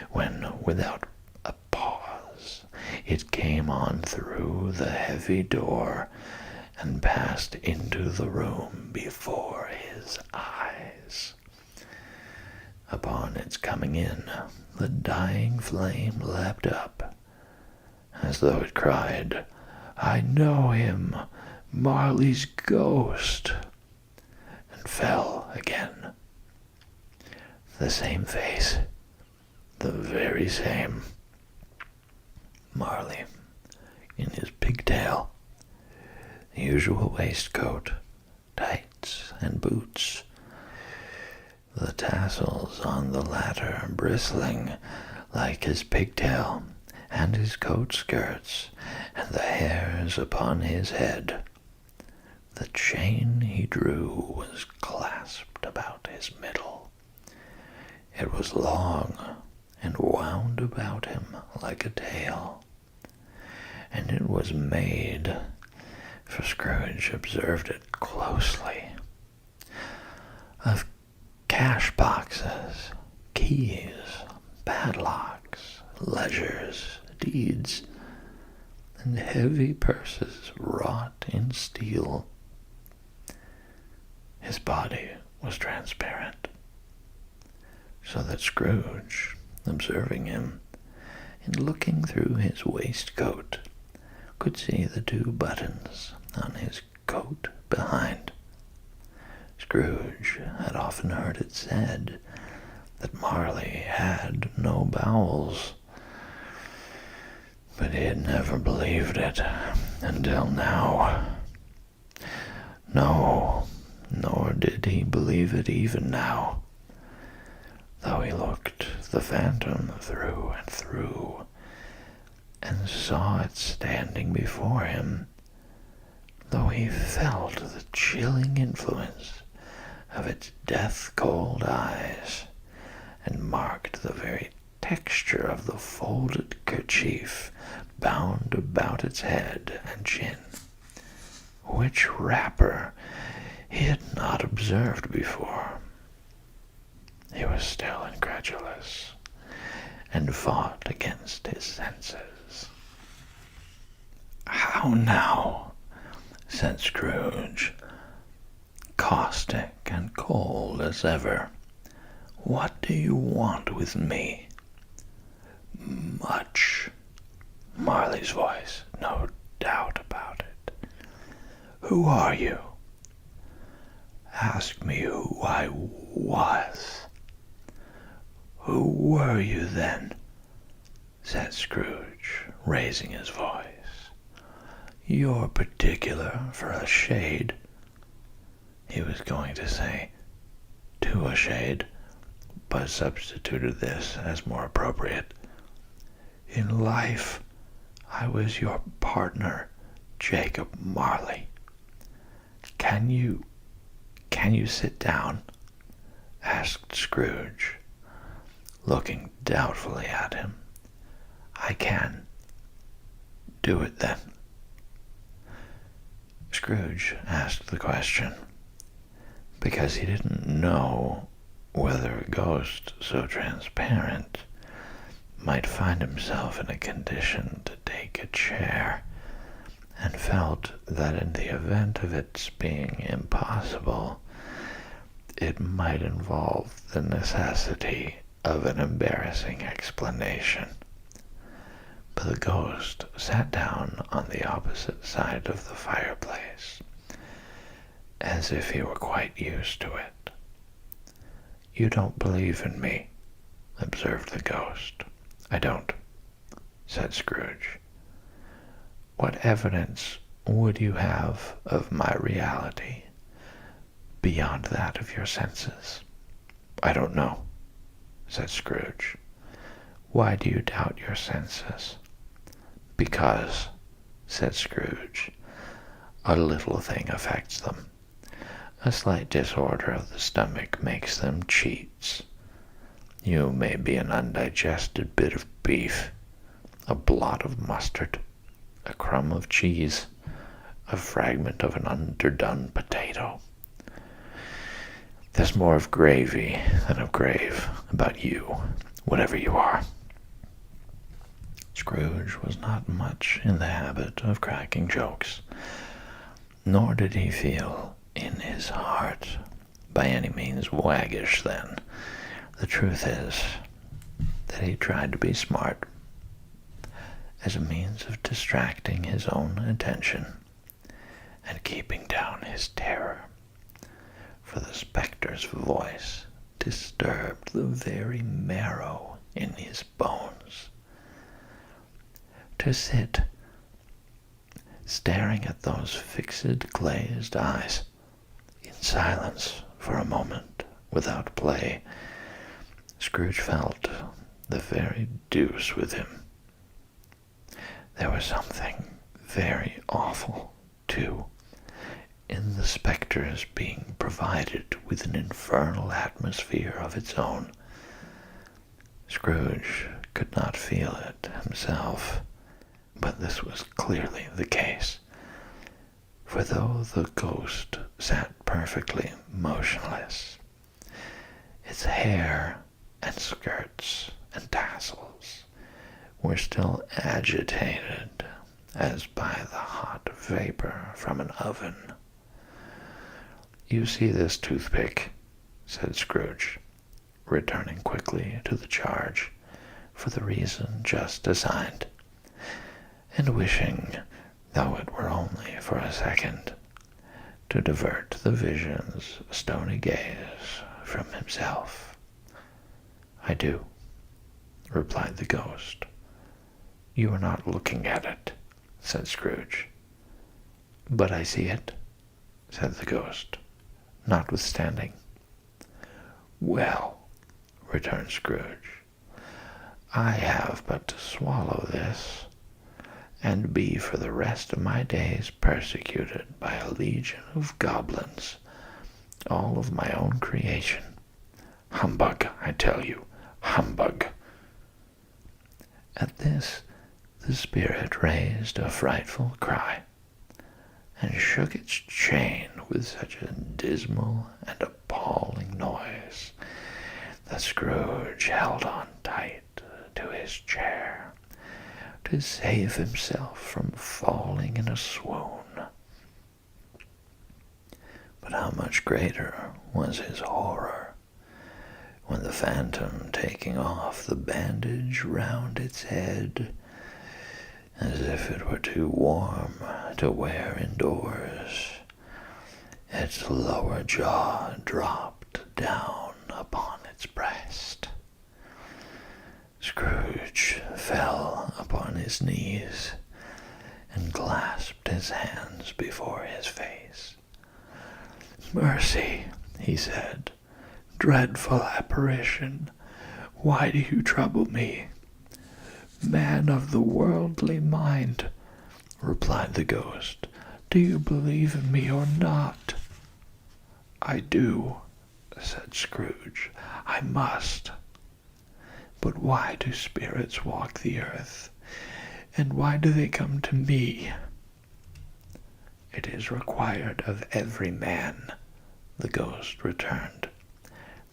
Speaker 1: when, without a pause, it came on through the heavy door and passed into the room before his eyes. Upon its coming in, the dying flame leapt up, as though it cried, "I know him, Marley's ghost," and fell again. The same face, the very same. Marley, in his pigtail, the usual waistcoat, tights, and boots, the tassels on the latter bristling like his pigtail and his coat skirts, and the hairs upon his head. The chain he drew was clasped about his middle. It was long and wound about him like a tail, and it was made, for Scrooge observed it closely, of cash boxes, keys, padlocks, ledgers, deeds, and heavy purses wrought in steel. His body was transparent, so that Scrooge, observing him, and looking through his waistcoat, could see the 2 buttons on his coat behind. Scrooge had often heard it said that Marley had no bowels, but he had never believed it until now. No, nor did he believe it even now, though he looked the phantom through and through, and saw it standing before him, though he felt the chilling influence of its death-cold eyes, and marked the very texture of the folded kerchief bound about its head and chin, which wrapper he had not observed before. He was still incredulous, and fought against his senses. "How now?" said Scrooge, caustic and cold as ever. "What do you want with me?" "Much." Marley's voice, no doubt about it. "Who are you?" Ask me who I was. Who were you then? Said Scrooge, raising his voice. You're particular for a shade. He was going to say, to a shade, but substituted this as more appropriate. In life, I was your partner, Jacob Marley. Can you sit down? Asked Scrooge, looking doubtfully at him. I can. Do it then. Scrooge asked the question because he didn't know whether a ghost so transparent might find himself in a condition to take a chair, and felt that in the event of its being impossible, it might involve the necessity of an embarrassing explanation. But the ghost sat down on the opposite side of the fireplace, as if he were quite used to it. You don't believe in me, observed the ghost. I don't, said Scrooge. What evidence would you have of my reality beyond that of your senses? I don't know, said Scrooge. Why do you doubt your senses? Because, said Scrooge, a little thing affects them. A slight disorder of the stomach makes them cheats. You may be an undigested bit of beef, a blot of mustard, a crumb of cheese, a fragment of an underdone potato. There's more of gravy than of grave about you, whatever you are. Scrooge was not much in the habit of cracking jokes, nor did he feel in his heart by any means waggish then. The truth is that he tried to be smart as a means of distracting his own attention and keeping down his terror, for the spectre's voice disturbed the very marrow in his bones. To sit staring at those fixed, glazed eyes in silence for a moment without play, Scrooge felt the very deuce with him. There was something very awful, too, in the spectre's being provided with an infernal atmosphere of its own. Scrooge could not feel it himself, but this was clearly the case, for though the ghost sat perfectly motionless, its hair and skirts and tassels were still agitated as by the hot vapor from an oven. You see this toothpick, said Scrooge, returning quickly to the charge for the reason just assigned, and wishing, though it were only for a second, to divert the vision's stony gaze from himself. I do, replied the ghost. You are not looking at it, said Scrooge. But I see it, said the ghost, notwithstanding. Well, returned Scrooge, I have but to swallow this, and be for the rest of my days persecuted by a legion of goblins, all of my own creation. Humbug, I tell you, humbug. At this, the spirit raised a frightful cry, and shook its chain with such a dismal and appalling noise that Scrooge held on tight to his chair to save himself from falling in a swoon. But how much greater was his horror when the phantom, taking off the bandage round its head, as if it were too warm to wear indoors, Its lower jaw dropped down upon its breast. Scrooge fell upon his knees and clasped his hands before his face. "Mercy," he said, "dreadful apparition, why do you trouble me?" "Man of the worldly mind," replied the ghost, "do you believe in me or not?" "I do," said Scrooge. "I must." "But why do spirits walk the earth? And why do they come to me?" "It is required of every man," the ghost returned,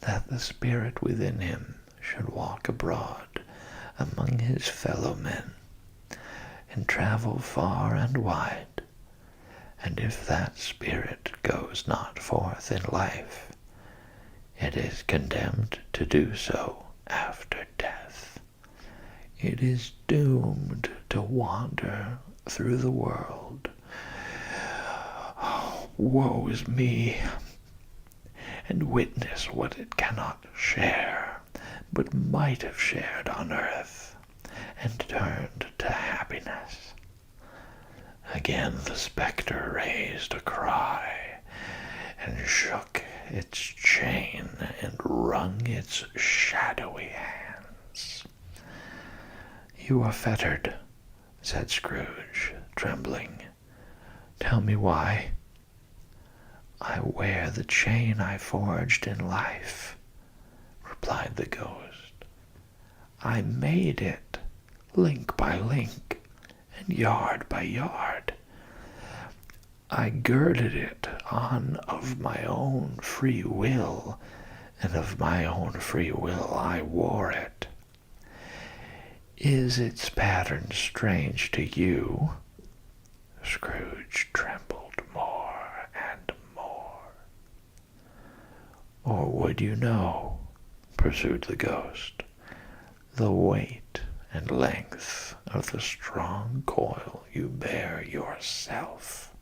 Speaker 1: "that the spirit within him should walk abroad among his fellow men, and travel far and wide, and if that spirit goes not forth in life, it is condemned to do so after death. It is doomed to wander through the world. Woe is me, and witness what it cannot share, but might have shared on earth, and turned to happiness." Again the spectre raised a cry, and shook its chain, and wrung its shadowy hands. "You are fettered," said Scrooge, trembling. "Tell me why." "I wear the chain I forged in life," replied the ghost. "I made it, link by link, and yard by yard. I girded it on of my own free will, and of my own free will I wore it. Is its pattern strange to you?" Scrooge trembled more and more. "Or would you know," pursued the ghost, "the weight and length of the strong coil you bear yourself?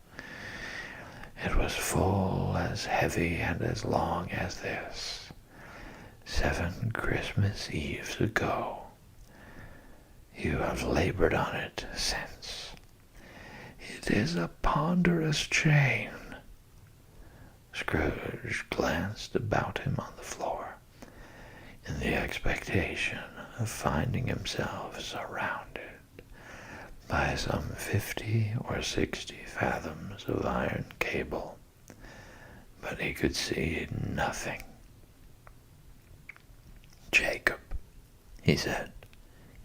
Speaker 1: It was full as heavy and as long as this, 7 Christmas Eves ago. You have labored on it since. It is a ponderous chain." Scrooge glanced about him on the floor, in the expectation of finding himself surrounded by some 50 or 60 fathoms of iron cable, but he could see nothing. "Jacob," he said,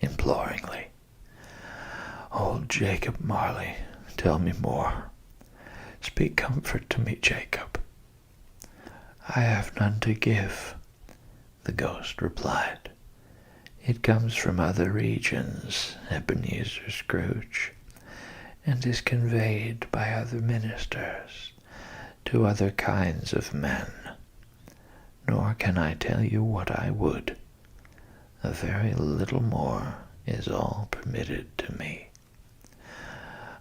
Speaker 1: imploringly. "Old Jacob Marley, tell me more. Speak comfort to me, Jacob." "I have none to give," the ghost replied. "It comes from other regions, Ebenezer Scrooge, and is conveyed by other ministers to other kinds of men. Nor can I tell you what I would. A very little more is all permitted to me.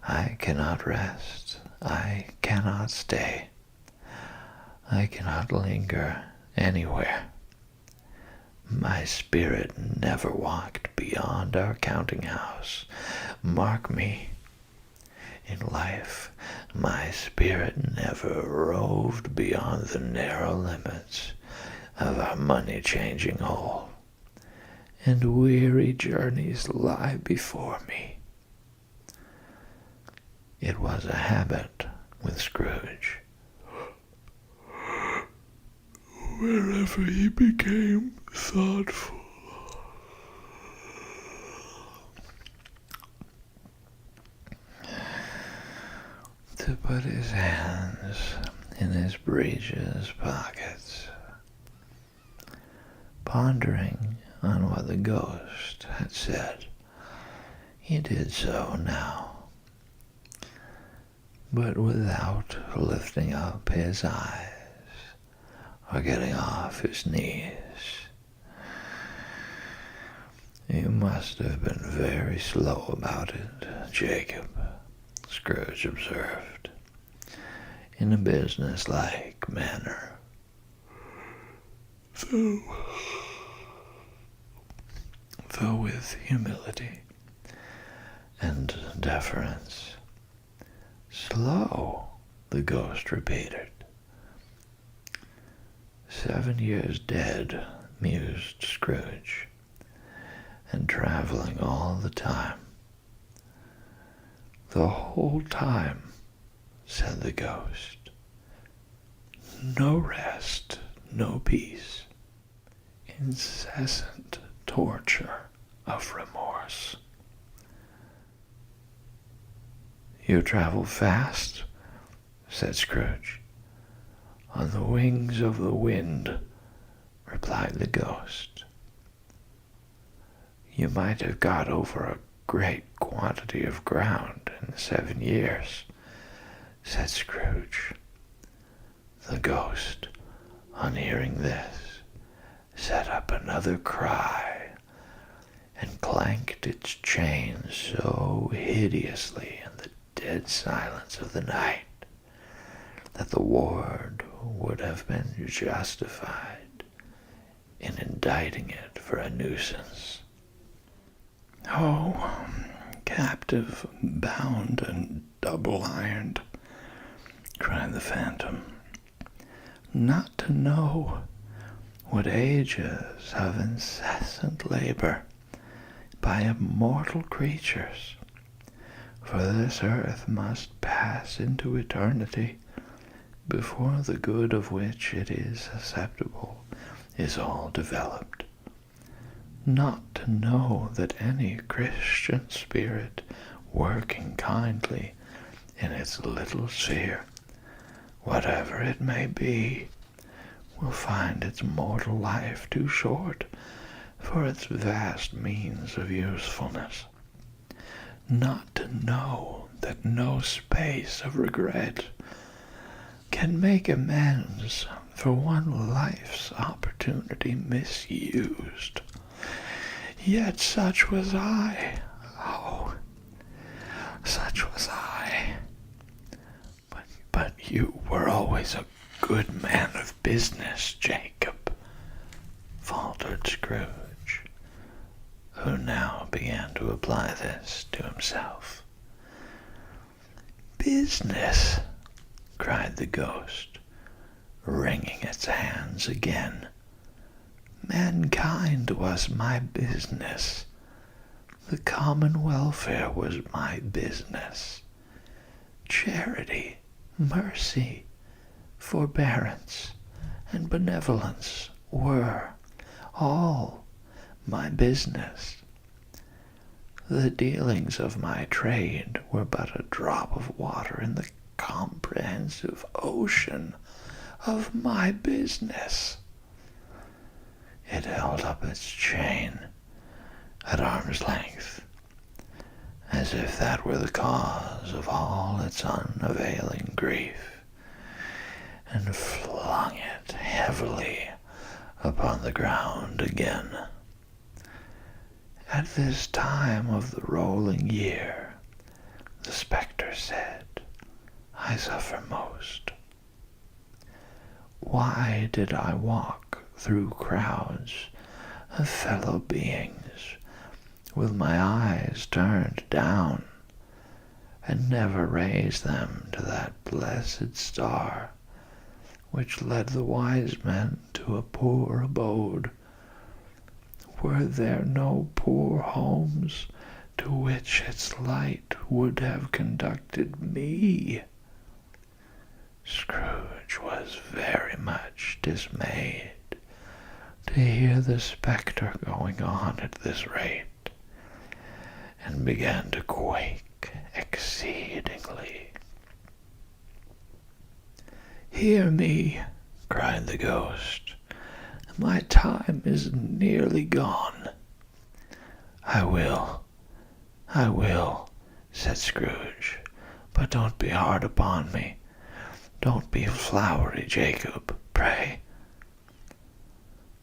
Speaker 1: I cannot rest. I cannot stay. I cannot linger anywhere. My spirit never walked beyond our counting-house. Mark me. In life, my spirit never roved beyond the narrow limits of our money-changing hole, and weary journeys lie before me." It was a habit with Scrooge, wherever he became thoughtful, to put his hands in his breeches pockets, pondering on what the ghost had said. He did so now, but without lifting up his eyes or getting off his knees. "You must have been very slow about it, Jacob," Scrooge observed. in a business-like manner. Though with humility and deference. "Slow," the ghost repeated. "7 years dead," mused Scrooge, "and traveling all the time." "The whole time," said the ghost. "No rest, no peace. Incessant torture of remorse." "You travel fast," said Scrooge. "On the wings of the wind," replied the ghost. "You might have got over a great quantity of ground in 7 years," said Scrooge. The ghost, on hearing this, set up another cry, and clanked its chain so hideously in the dead silence of the night that the ward would have been justified in indicting it for a nuisance. "Oh, captive, bound, and double-ironed," cried the phantom, "not to know what ages of incessant labor by immortal creatures, for this earth must pass into eternity before the good of which it is susceptible is all developed. Not to know that any Christian spirit working kindly in its little sphere, whatever it may be, will find its mortal life too short for its vast means of usefulness. Not to know that no space of regret can make amends for one life's opportunity misused. Yet such was I. Oh, such was I. But you were always a good man of business, Jacob," faltered Scrooge, who now began to apply this to himself. "Business!" cried the ghost, wringing its hands again. "Mankind was my business. The common welfare was my business. Charity, mercy, forbearance, and benevolence were all my business. The dealings of my trade were but a drop of water in the comprehensive ocean of my business." It held up its chain at arm's length, as if that were the cause of all its unavailing grief, and flung it heavily upon the ground again. "At this time of the rolling year," the spectre said, "I suffer most. Why did I walk through crowds of fellow beings with my eyes turned down, and never raise them to that blessed star which led the wise men to a poor abode? Were there no poor homes to which its light would have conducted me?" Scrooge was very much dismayed to hear the spectre going on at this rate, and began to quake exceedingly. "Hear me," cried the ghost. "My time is nearly gone." I will," said Scrooge, "but don't be hard upon me. Don't be flowery, Jacob, pray.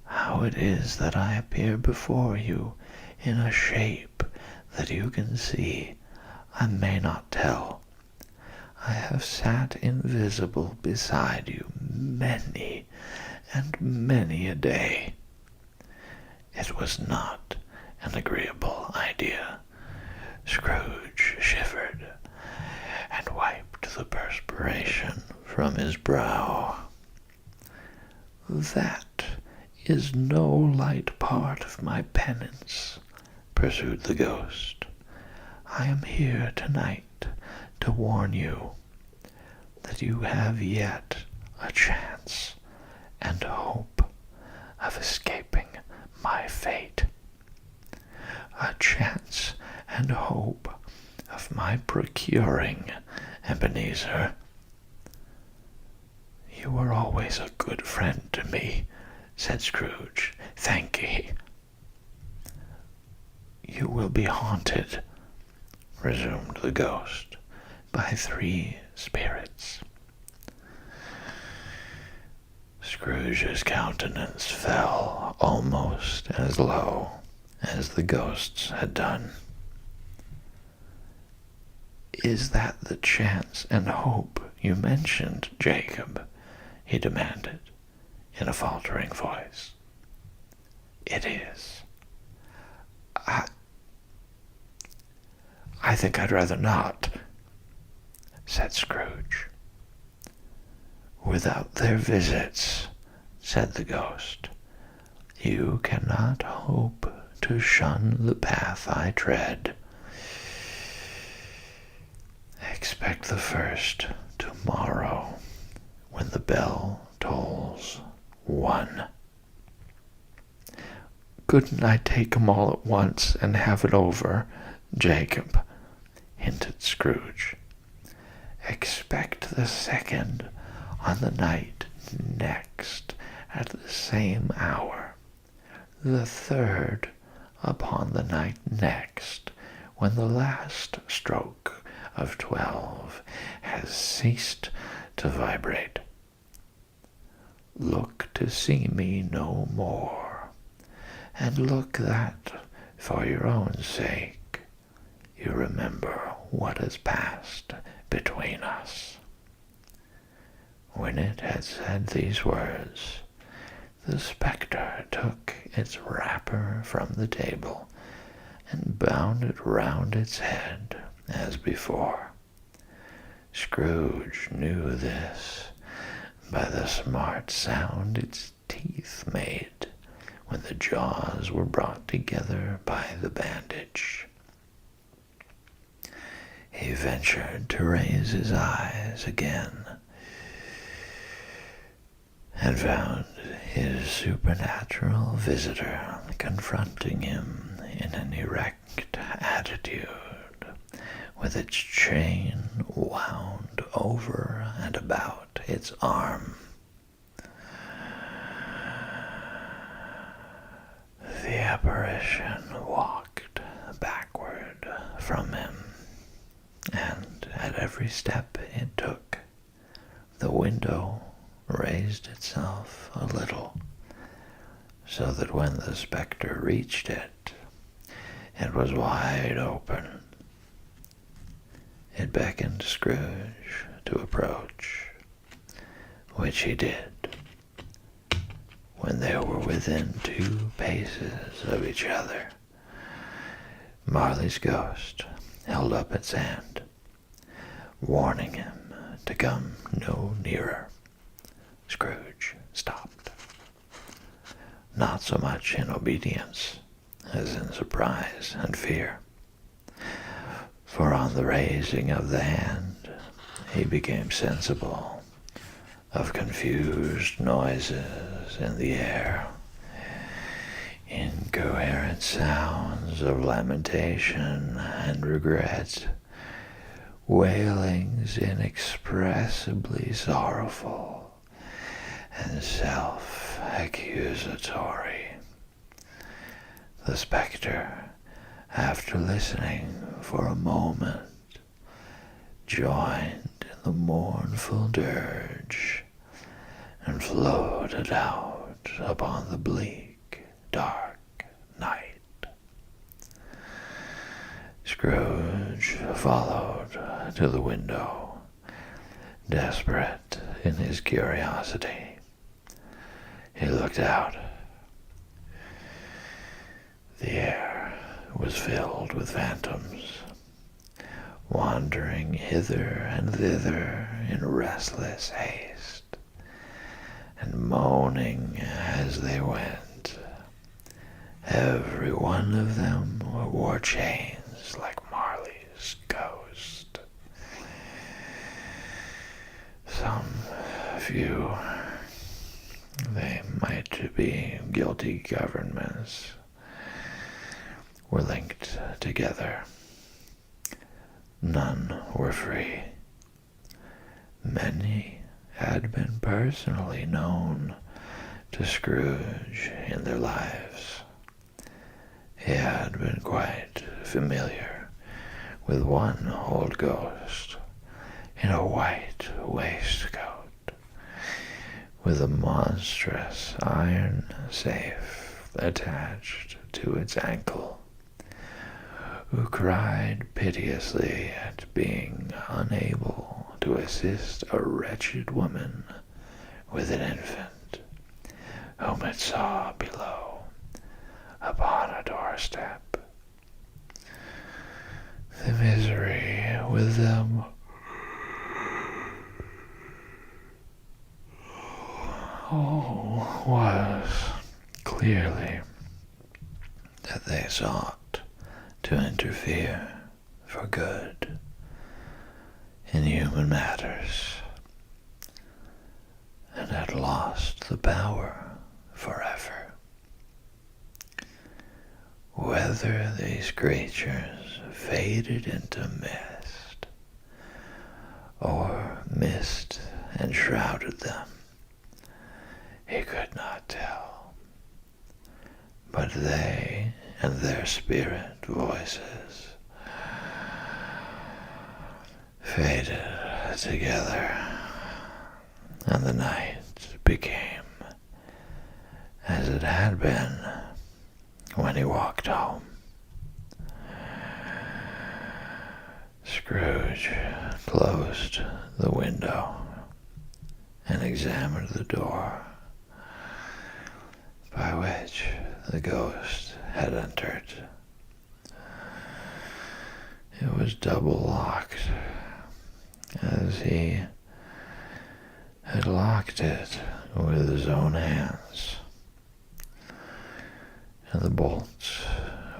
Speaker 1: How it is that I appear before you in a shape that you can see, I may not tell. I have sat invisible beside you many and many a day. It was not an agreeable idea. Scrooge shivered and wiped the perspiration from his brow. "That is no light part of my penance," pursued the ghost. "I am here tonight to warn you that you have yet a chance and hope of escaping my fate. A chance and hope of my procuring Ebenezer. You were always a good friend to me," said Scrooge. "Thank'ee." "You will be haunted," resumed the ghost, "by 3 spirits." Scrooge's countenance fell almost as low as the ghost's had done. "Is that the chance and hope you mentioned, Jacob?" he demanded, in a faltering voice. "It is." I think I'd rather not," said Scrooge. "Without their visits," said the ghost, "you cannot hope to shun the path I tread. Expect the first tomorrow, when the bell tolls 1. "Couldn't I take 'em all at once and have it over, Jacob?" hinted Scrooge. "Expect the second on the night next at the same hour, the third upon the night next, when the last stroke of 12 has ceased to vibrate. Look to see me no more, and look that, for your own sake, you remember what has passed between us." When it had said these words, the spectre took its wrapper from the table and bound it round its head as before. Scrooge knew this by the smart sound its teeth made when the jaws were brought together by the bandage. He ventured to raise his eyes again, and found his supernatural visitor confronting him in an erect attitude, with its chain wound over and about its arm. The apparition walked backward from him, and at every step it took, the window raised itself a little, so that when the spectre reached it, it was wide open. It beckoned Scrooge to approach, which he did. When they were within 2 paces of each other, Marley's ghost held up its hand, warning him to come no nearer. Scrooge stopped, not so much in obedience as in surprise and fear, for on the raising of the hand he became sensible of confused noises in the air, incoherent sounds of lamentation and regret, wailings inexpressibly sorrowful and self-accusatory. The spectre, after listening for a moment, joined in the mournful dirge and floated out upon the bleak, dark night. Scrooge followed to the window Desperate in his curiosity, he looked out. The air was filled with phantoms, wandering hither and thither in restless haste, and moaning as they went. Every one of them wore chains like Marley's ghost. Some few, they might be guilty governments, were linked together. None were free. Many had been personally known to Scrooge in their lives. He had been quite familiar with one old ghost in a white waistcoat, with a monstrous iron safe attached to its ankle, who cried piteously at being unable to assist a wretched woman with an infant, whom it saw below upon a doorstep. The misery with them was clearly that they sought to interfere for good in human matters, and had lost the power forever. Whether these creatures faded into mist, or mist enshrouded them, he could not tell. But they and their spirit voices faded together, and the night became as it had been when he walked home. Scrooge closed the window and examined the door by which the ghost had entered. It was double locked, as he had locked it with his own hands, and the bolts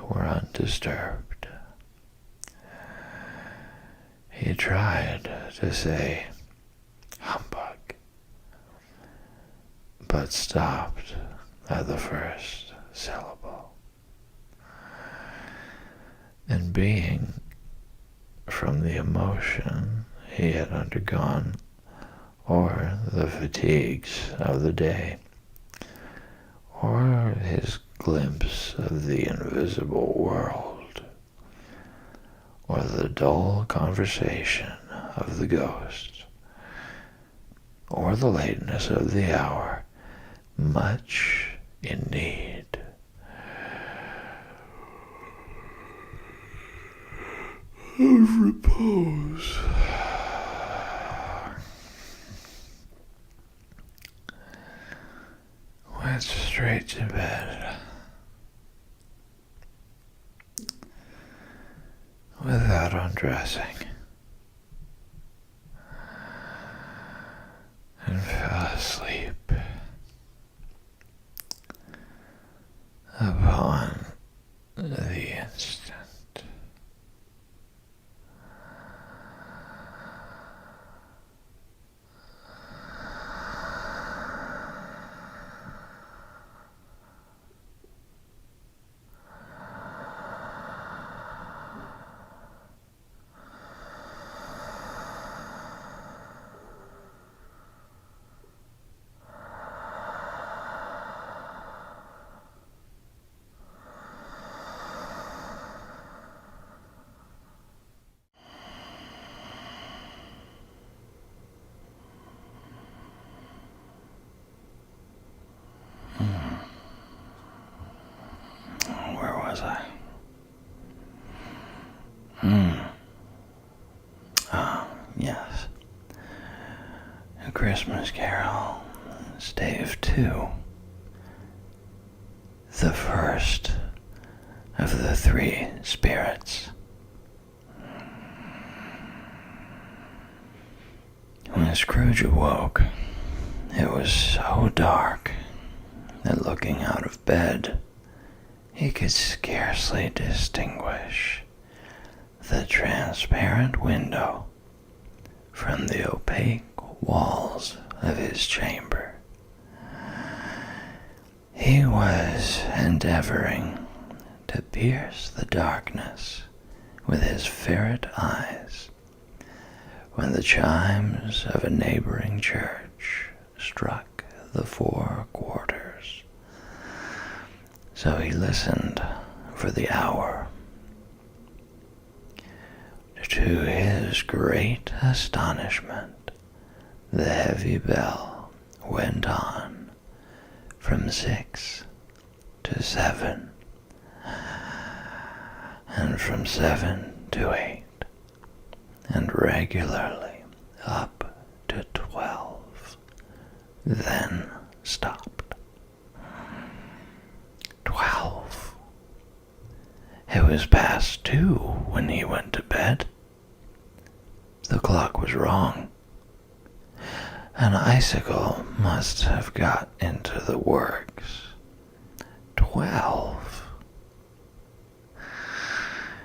Speaker 1: were undisturbed. He tried to say humbug, but stopped at the first syllable. And being, from the emotion he had undergone, or the fatigues of the day, or his glimpse of the invisible world, or the dull conversation of the ghost, or the lateness of the hour, much in need of repose, went straight to bed without undressing, and fell asleep upon the instant. Where was I? Yes. Christmas Carol, Stave 2, the first of the three spirits. When Scrooge awoke, it was so dark that looking out of bed, he could scarcely distinguish the transparent window from the opaque walls of his chamber. He was endeavoring to pierce the darkness with his ferret eyes when the chimes of a neighboring church struck the 4 quarters. So he listened for the hour. To his great astonishment, the heavy bell went on from 6 to 7, and from 7 to 8, and regularly up to 12, then stopped. 12. It was past 2 when he went to bed. The clock was wrong. An icicle must have got into the works. 12.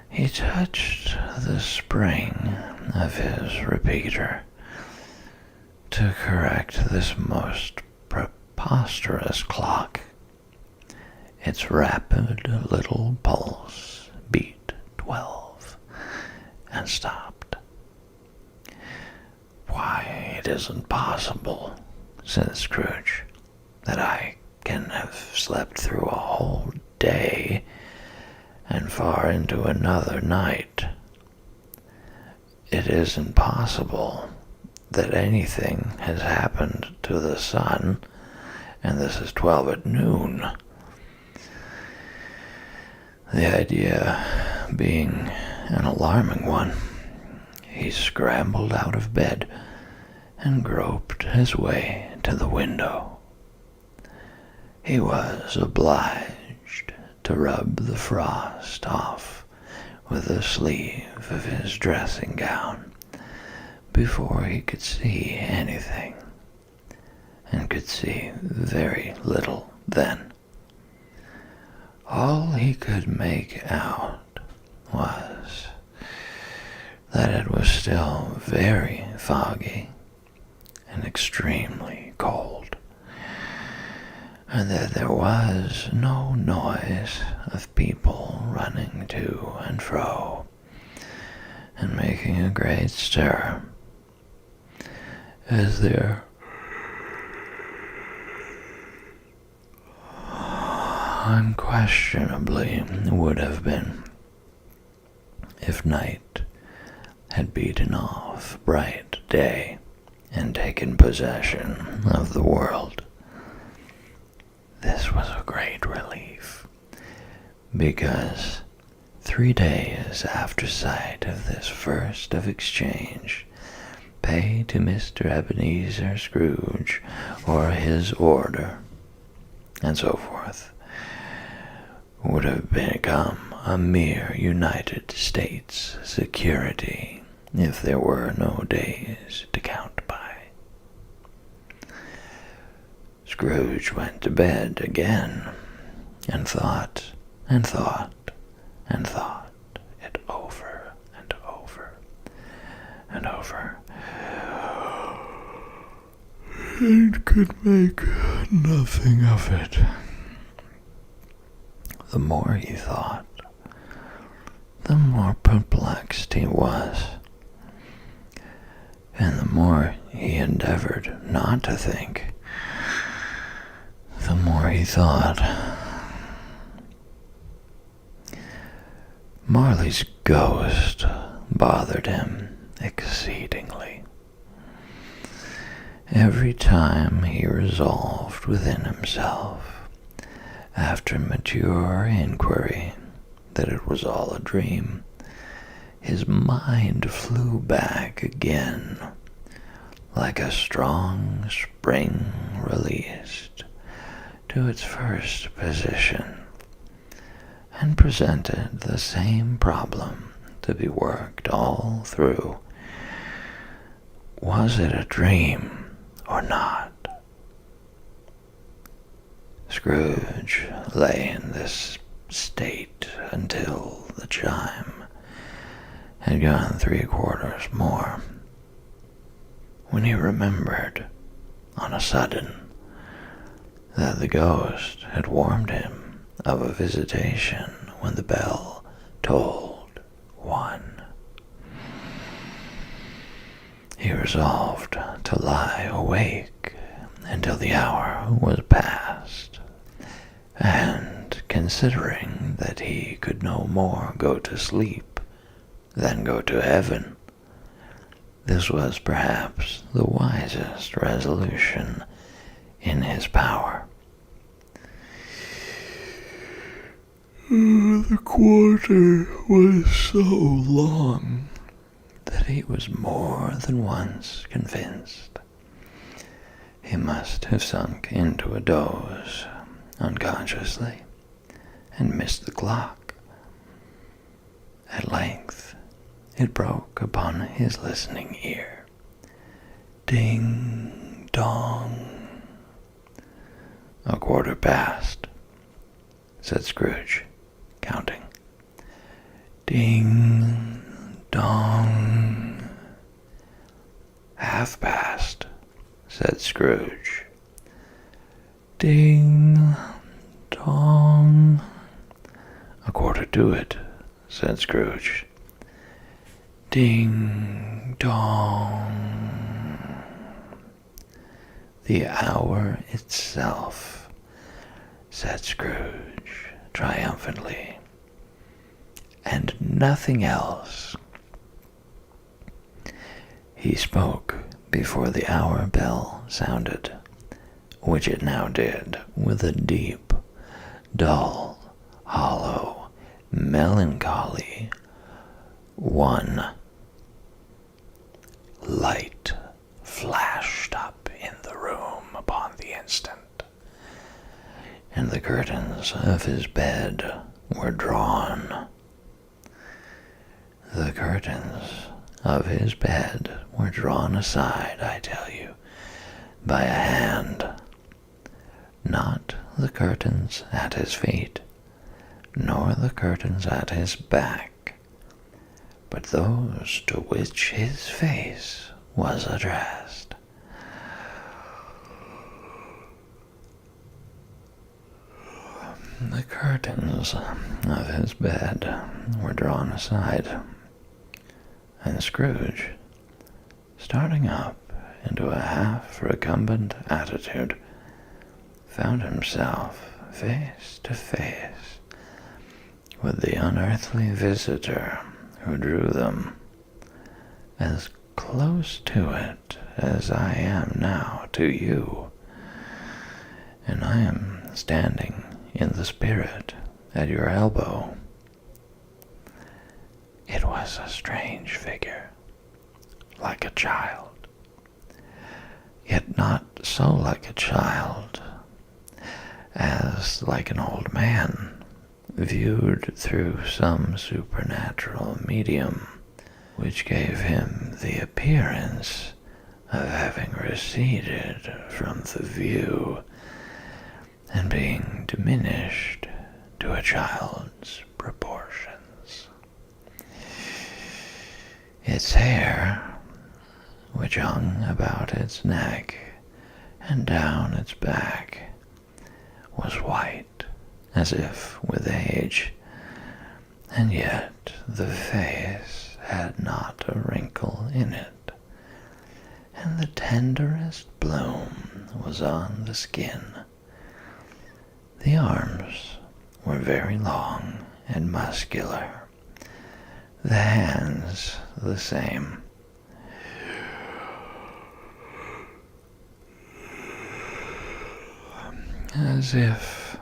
Speaker 1: He touched the spring of his repeater to correct this most preposterous clock. Its rapid little pulse beat 12 and stopped. "Why, it isn't possible," said Scrooge, "that I can have slept through a whole day and far into another night. It isn't possible that anything has happened to the sun, and this is 12 at noon." The idea being an alarming one, he scrambled out of bed and groped his way to the window. He was obliged to rub the frost off with the sleeve of his dressing gown before he could see anything, and could see very little then. All he could make out was that it was still very foggy and extremely cold, and that there was no noise of people running to and fro and making a great stir, as there unquestionably would have been if night had beaten off bright day and taken possession of the world. This was a great relief, because 3 days after sight of this first of exchange, pay to Mr. Ebenezer Scrooge or his order, and so forth, would have become a mere United States security if there were no days to count by. Scrooge went to bed again, and thought and thought and thought it over and over and over, and could make nothing of it. The more he thought, the more perplexed he was, and the more he endeavored not to think, the more he thought. Marley's ghost bothered him exceedingly. Every time he resolved within himself, after mature inquiry, that it was all a dream, his mind flew back again like a strong spring released to its first position, and presented the same problem to be worked all through. Was it a dream or not? Scrooge lay in this state until the chime had gone 3/4 more, when he remembered, on a sudden, that the ghost had warned him of a visitation when the bell tolled 1. He resolved to lie awake until the hour was past, and considering that he could no more go to sleep than go to heaven, this was perhaps the wisest resolution in his power. The quarter was so long that he was more than once convinced he must have sunk into a doze unconsciously and missed the clock. At length it broke upon his listening ear. Ding dong. 1/4 past, said Scrooge, counting. Ding dong. 1/2 past, said Scrooge. Ding dong. 1/4 to it, said Scrooge. Ding dong. The hour itself, said Scrooge triumphantly, and nothing else. He spoke before the hour bell sounded, which it now did with a deep, dull, hollow, melancholy 1. Light flashed up in the room upon the instant, and the curtains of his bed were drawn. The curtains of his bed were drawn aside, I tell you, by a hand. Not the curtains at his feet, nor the curtains at his back, but those to which his face was addressed. The curtains of his bed were drawn aside, and Scrooge, starting up into a half-recumbent attitude, found himself face to face with the unearthly visitor who drew them, as close to it as I am now to you, and I am standing in the spirit at your elbow. It was a strange figure, like a child, yet not so like a child as like an old man, viewed through some supernatural medium, which gave him the appearance of having receded from the view and being diminished to a child's proportions. Its hair, which hung about its neck and down its back, was white as if with age, and yet the face had not a wrinkle in it, and the tenderest bloom was on the skin. The arms were very long and muscular, the hands the same. As if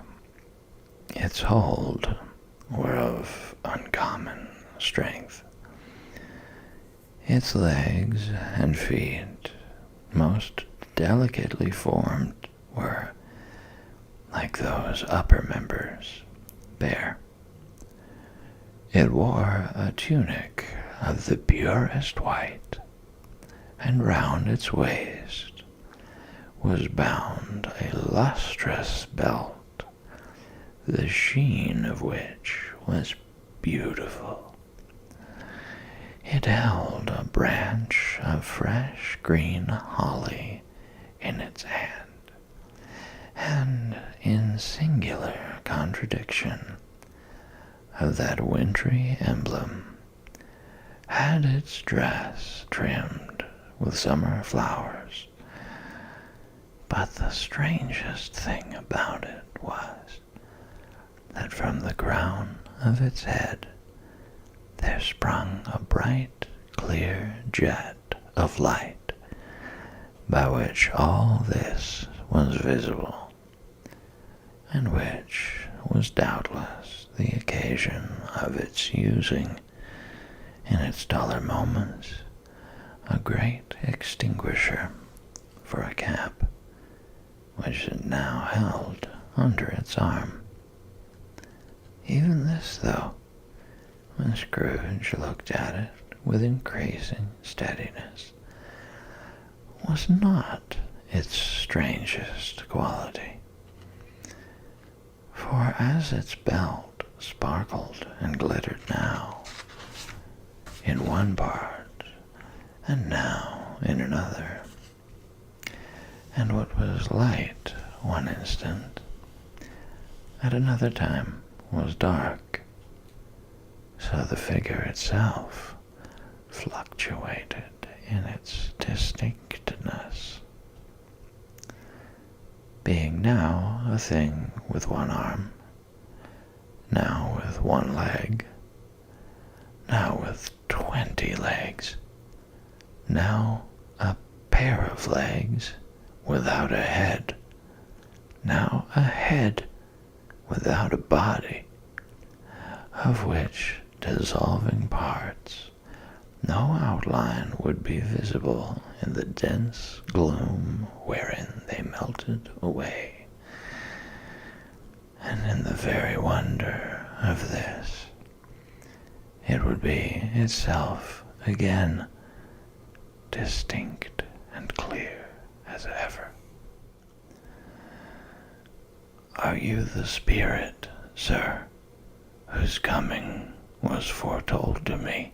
Speaker 1: its hold were of uncommon strength. Its legs and feet most delicately formed, were, like those upper members, bare. It wore a tunic of the purest white, and round its waist was bound a lustrous belt, the sheen of which was beautiful. It held a branch of fresh green holly in its hand, and in singular contradiction of that wintry emblem, had its dress trimmed with summer flowers. But the strangest thing about it was that from the crown of its head there sprung a bright, clear jet of light, by which all this was visible, and which was doubtless the occasion of its using, in its duller moments, a great extinguisher for a cap, which it now held under its arm. Even this, though, when Scrooge looked at it with increasing steadiness, was not its strangest quality. For as its belt sparkled and glittered now in one part, and now in another, and what was light one instant, at another time was dark, so the figure itself fluctuated in its distinctness, being now a thing with one arm, now with one leg, now with 20 legs, now a pair of legs without a head, now a head without a body, of which dissolving parts no outline would be visible in the dense gloom wherein they melted away. And in the very wonder of this, it would be itself again distinct and clear as ever. "Are you the spirit, sir, whose coming was foretold to me?"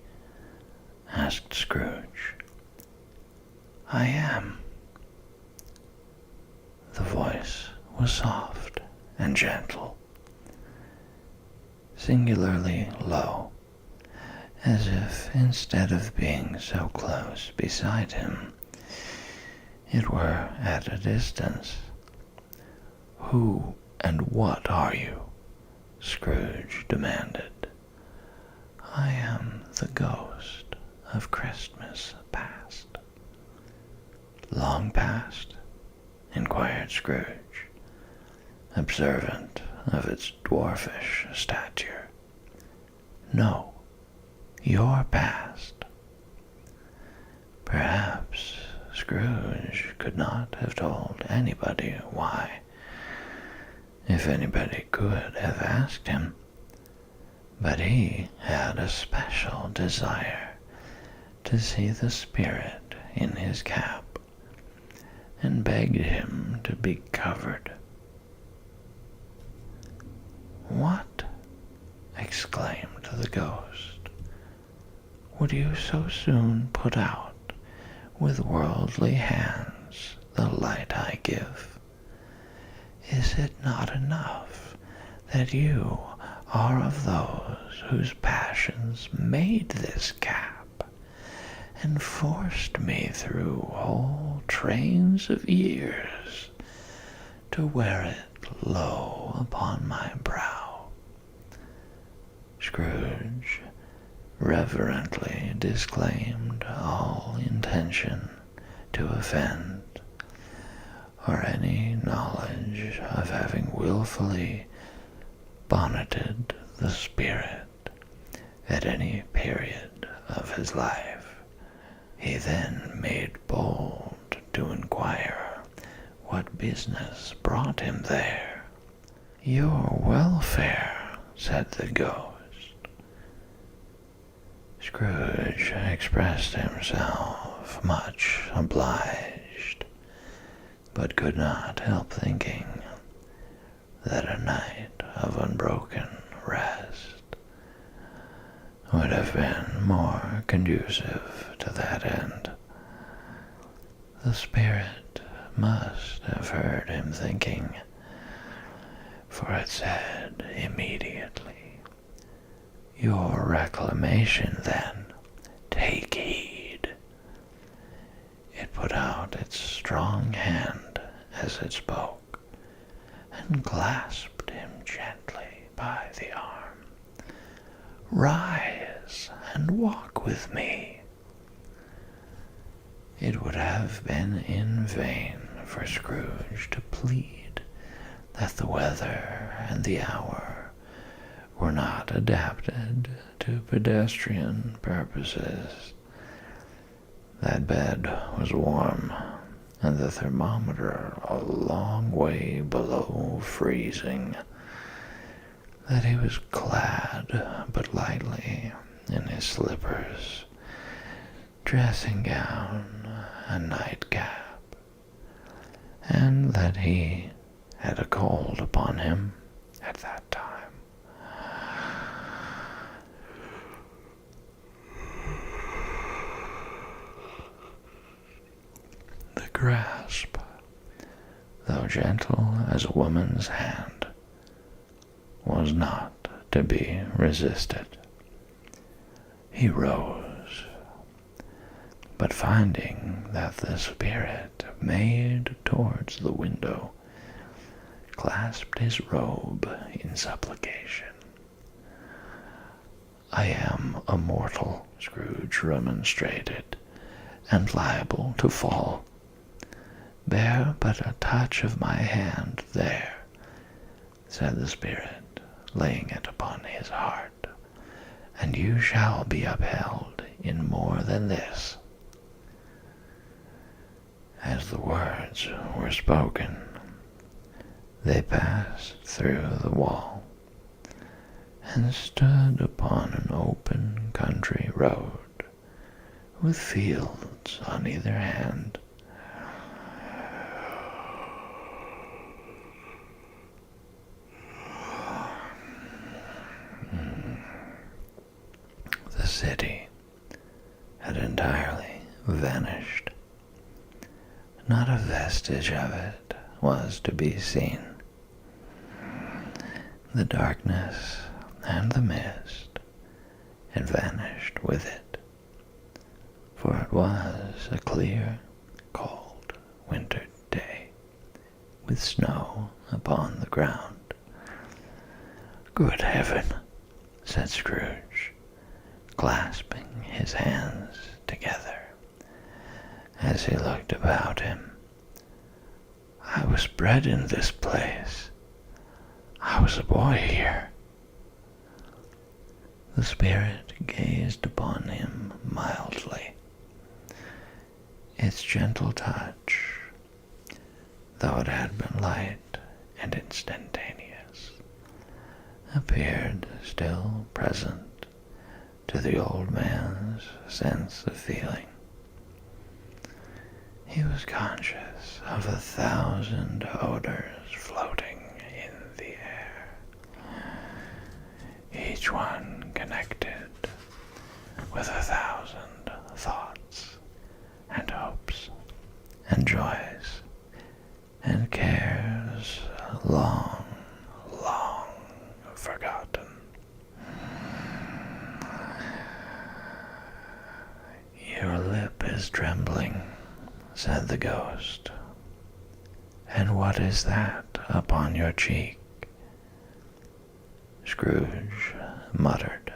Speaker 1: asked Scrooge. "I am." The voice was soft and gentle, singularly low, as if instead of being so close beside him, it were at a distance. "Who and what are you?" Scrooge demanded. "I am the ghost of Christmas past." "Long past?" inquired Scrooge, observant of its dwarfish stature. "No, your past." Perhaps Scrooge could not have told anybody why, if anybody could have asked him, but he had a special desire to see the spirit in his cap, and begged him to be covered. "What!" exclaimed the ghost. "Would you so soon put out with worldly hands the light I give? Is it not enough that you are of those whose passions made this cap, and forced me through whole trains of years to wear it low upon my brow?" Scrooge reverently disclaimed all intention to offend, or any knowledge of having wilfully bonneted the spirit at any period of his life. He then made bold to inquire what business brought him there. "Your welfare," said the ghost. Scrooge expressed himself much obliged, but could not help thinking that a night of unbroken rest would have been more conducive to that end. The spirit must have heard him thinking, for it said immediately, "Your reclamation, then, take heed." It put out its strong hand as it spoke, and clasped him gently by the arm. "Rise and walk with me." It would have been in vain for Scrooge to plead that the weather and the hour were not adapted to pedestrian purposes. That bed was warm, and the thermometer a long way below freezing, that he was clad but lightly in his slippers, dressing gown, and nightcap, and that he had a cold upon him at that time. The grasp, though gentle as a woman's hand, was not to be resisted. He rose, but finding that the spirit made towards the window, clasped his robe in supplication. "I am a mortal," Scrooge remonstrated, "and liable to fall. Bear but a touch of my hand there," said the spirit, laying it upon his heart, "and you shall be upheld in more than this." As the words were spoken, they passed through the wall, and stood upon an open country road, with fields on either hand. The city had entirely vanished. Not a vestige of it was to be seen. The darkness and the mist had vanished with it, for it was a clear, cold winter day, with snow upon the ground. "Good heaven!" said Scrooge, clasping his hands together as he looked about him. "I was bred in this place. I was a boy here." The spirit gazed upon him mildly. Its gentle touch, though it had been light and instantaneous, appeared still present to the old man's sense of feeling. He was conscious of 1,000 odors floating in the air, each one connected with 1,000 thoughts and hopes and joys and cares long, long forgotten. "Your lip is trembling," said the ghost. "And what is that upon your cheek?" Scrooge muttered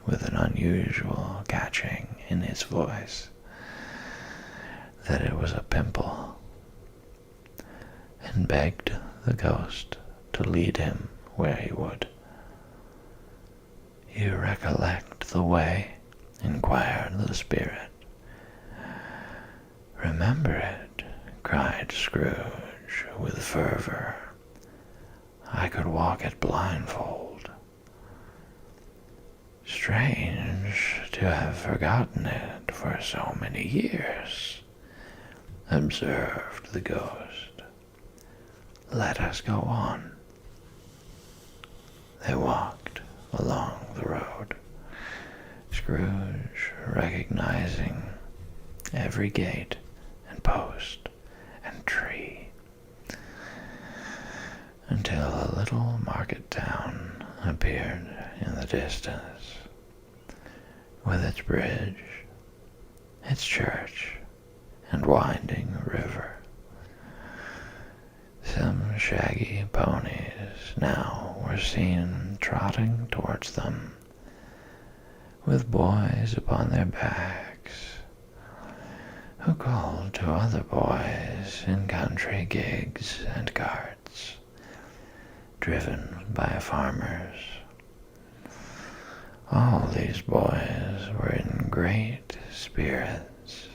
Speaker 1: with an unusual catching in his voice that it was a pimple, and begged the ghost to lead him where he would. "You recollect the way?" inquired the spirit. "Remember it?" cried Scrooge with fervor. "I could walk it blindfold." "Strange to have forgotten it for so many years," observed the ghost. "Let us go on." They walked along the road, Scrooge recognizing every gate and post and tree, until a little market town appeared in the distance, with its bridge, its church, and winding river. Some shaggy ponies now were seen trotting towards them, with boys upon their backs, who called to other boys in country gigs and carts, driven by farmers. All these boys were in great spirits,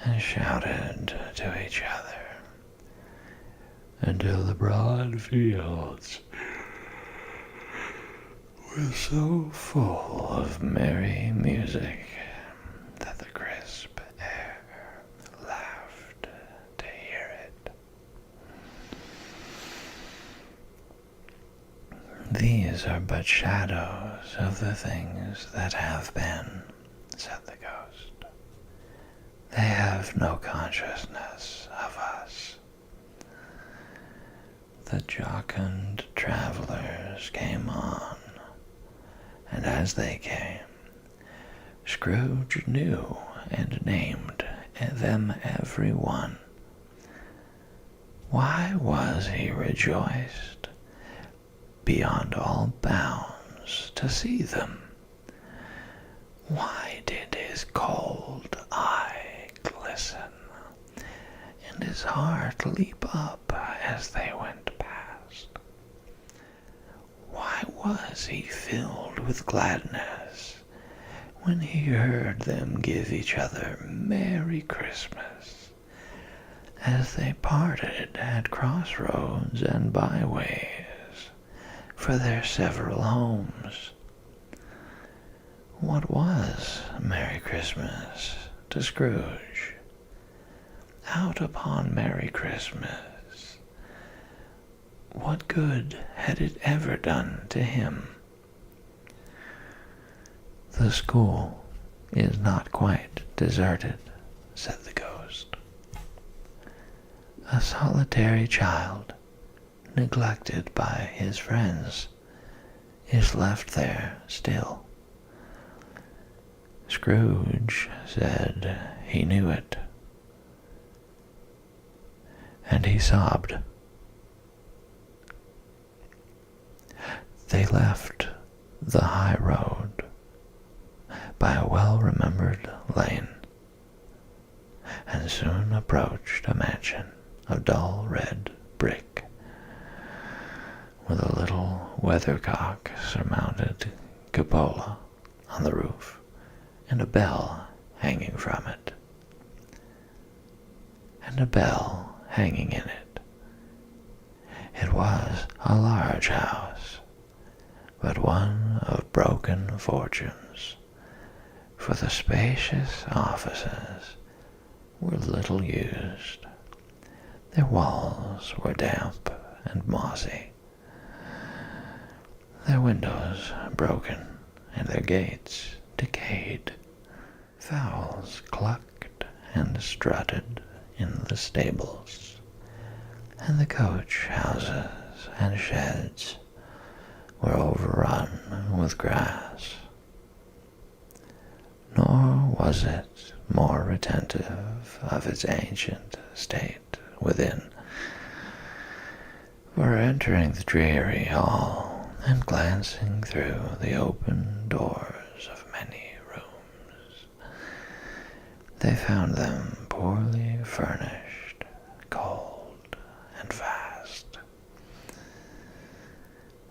Speaker 1: and shouted to each other, until the broad fields were so full of merry music that the crisp air laughed to hear it. "These are but shadows of the things that have been," said the ghost. "They have no consciousness of us." The jocund travelers came on, and as they came, Scrooge knew and named them every one. Why was he rejoiced beyond all bounds to see them? Why did his cold eye glisten, and his heart leap up as they went past? Why was he filled with gladness when he heard them give each other Merry Christmas as they parted at crossroads and byways for their several homes? What was Merry Christmas to Scrooge? Out upon Merry Christmas, what good had it ever done to him? "The school is not quite deserted," said the ghost. "A solitary child, neglected by his friends, is left there still." Scrooge said he knew it, and he sobbed. They left the high road by a well-remembered lane, and soon approached a mansion of dull red brick, with a little weathercock-surmounted cupola on the roof, and a bell hanging from it, and a bell hanging in it. It was a large house, but one of broken fortunes, for the spacious offices were little used. Their walls were damp and mossy, their windows broken, and their gates decayed. Fowls clucked and strutted in the stables, and the coach houses and sheds were overrun with grass. Nor was it more retentive of its ancient state within, for entering the dreary hall and glancing through the open doors of many rooms, they found them poorly furnished, cold, and vast.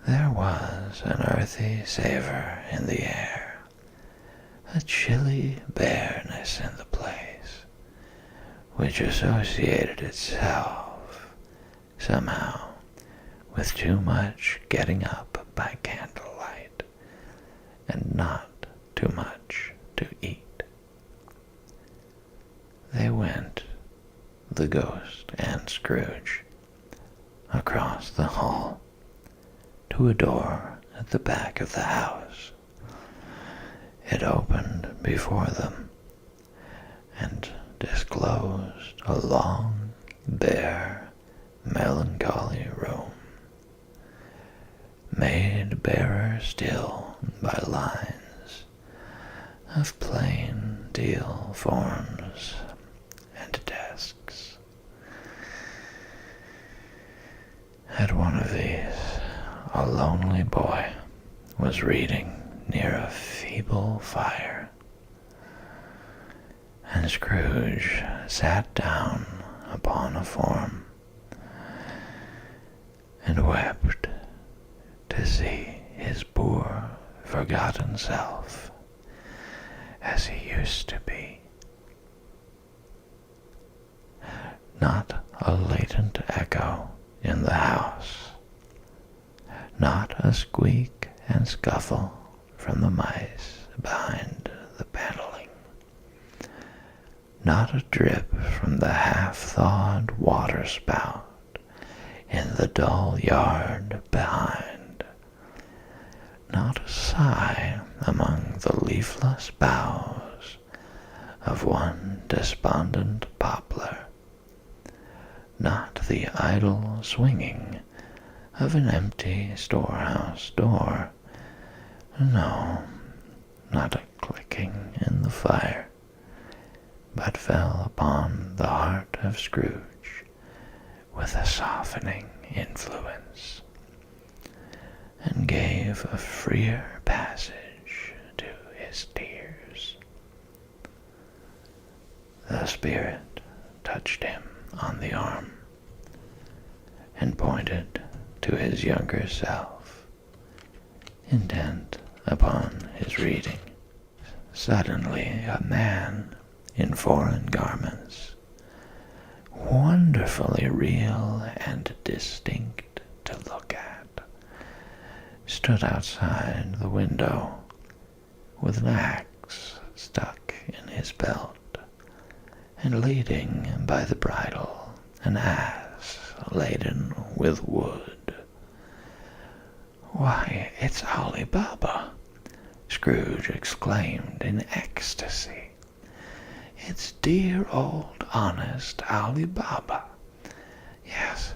Speaker 1: There was an earthy savor in the air, a chilly bareness in the place, which associated itself somehow with too much getting up by candlelight and not too much to eat. They went, the ghost and Scrooge, across the hall to a door at the back of the house. It opened before them and disclosed a long, bare, melancholy room, made barer still by lines of plain deal forms and desks. At one of these, a lonely boy was reading near a feeble fire, and Scrooge sat down upon a form and wept to see his poor, forgotten self as he used to be. Not a latent echo in the house, not a squeak and scuffle from the mice behind the paneling, not a drip from the half-thawed water-spout in the dull yard behind, not a sigh among the leafless boughs of one despondent poplar, not the idle swinging of an empty storehouse door, no, not a clicking in the fire, but fell upon the heart of Scrooge with a softening influence, and gave a freer passage to his tears. The spirit touched him on the arm and pointed to his younger self, intent upon his reading. Suddenly a man in foreign garments, wonderfully real and distinct to look at, stood outside the window with an axe stuck in his belt, and leading by the bridle an ass laden with wood. "Why, it's Ali Baba!" Scrooge exclaimed in ecstasy. "It's dear old honest Ali Baba. Yes,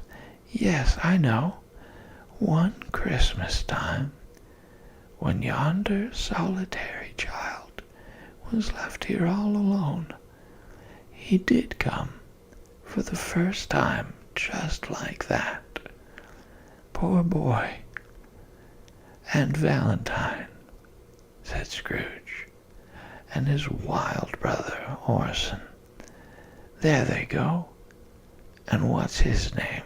Speaker 1: yes, I know. One Christmas time, when yonder solitary child was left here all alone, he did come, for the first time, just like that. Poor boy. And Valentine," said Scrooge, "and his wild brother Orson. There they go. And what's his name,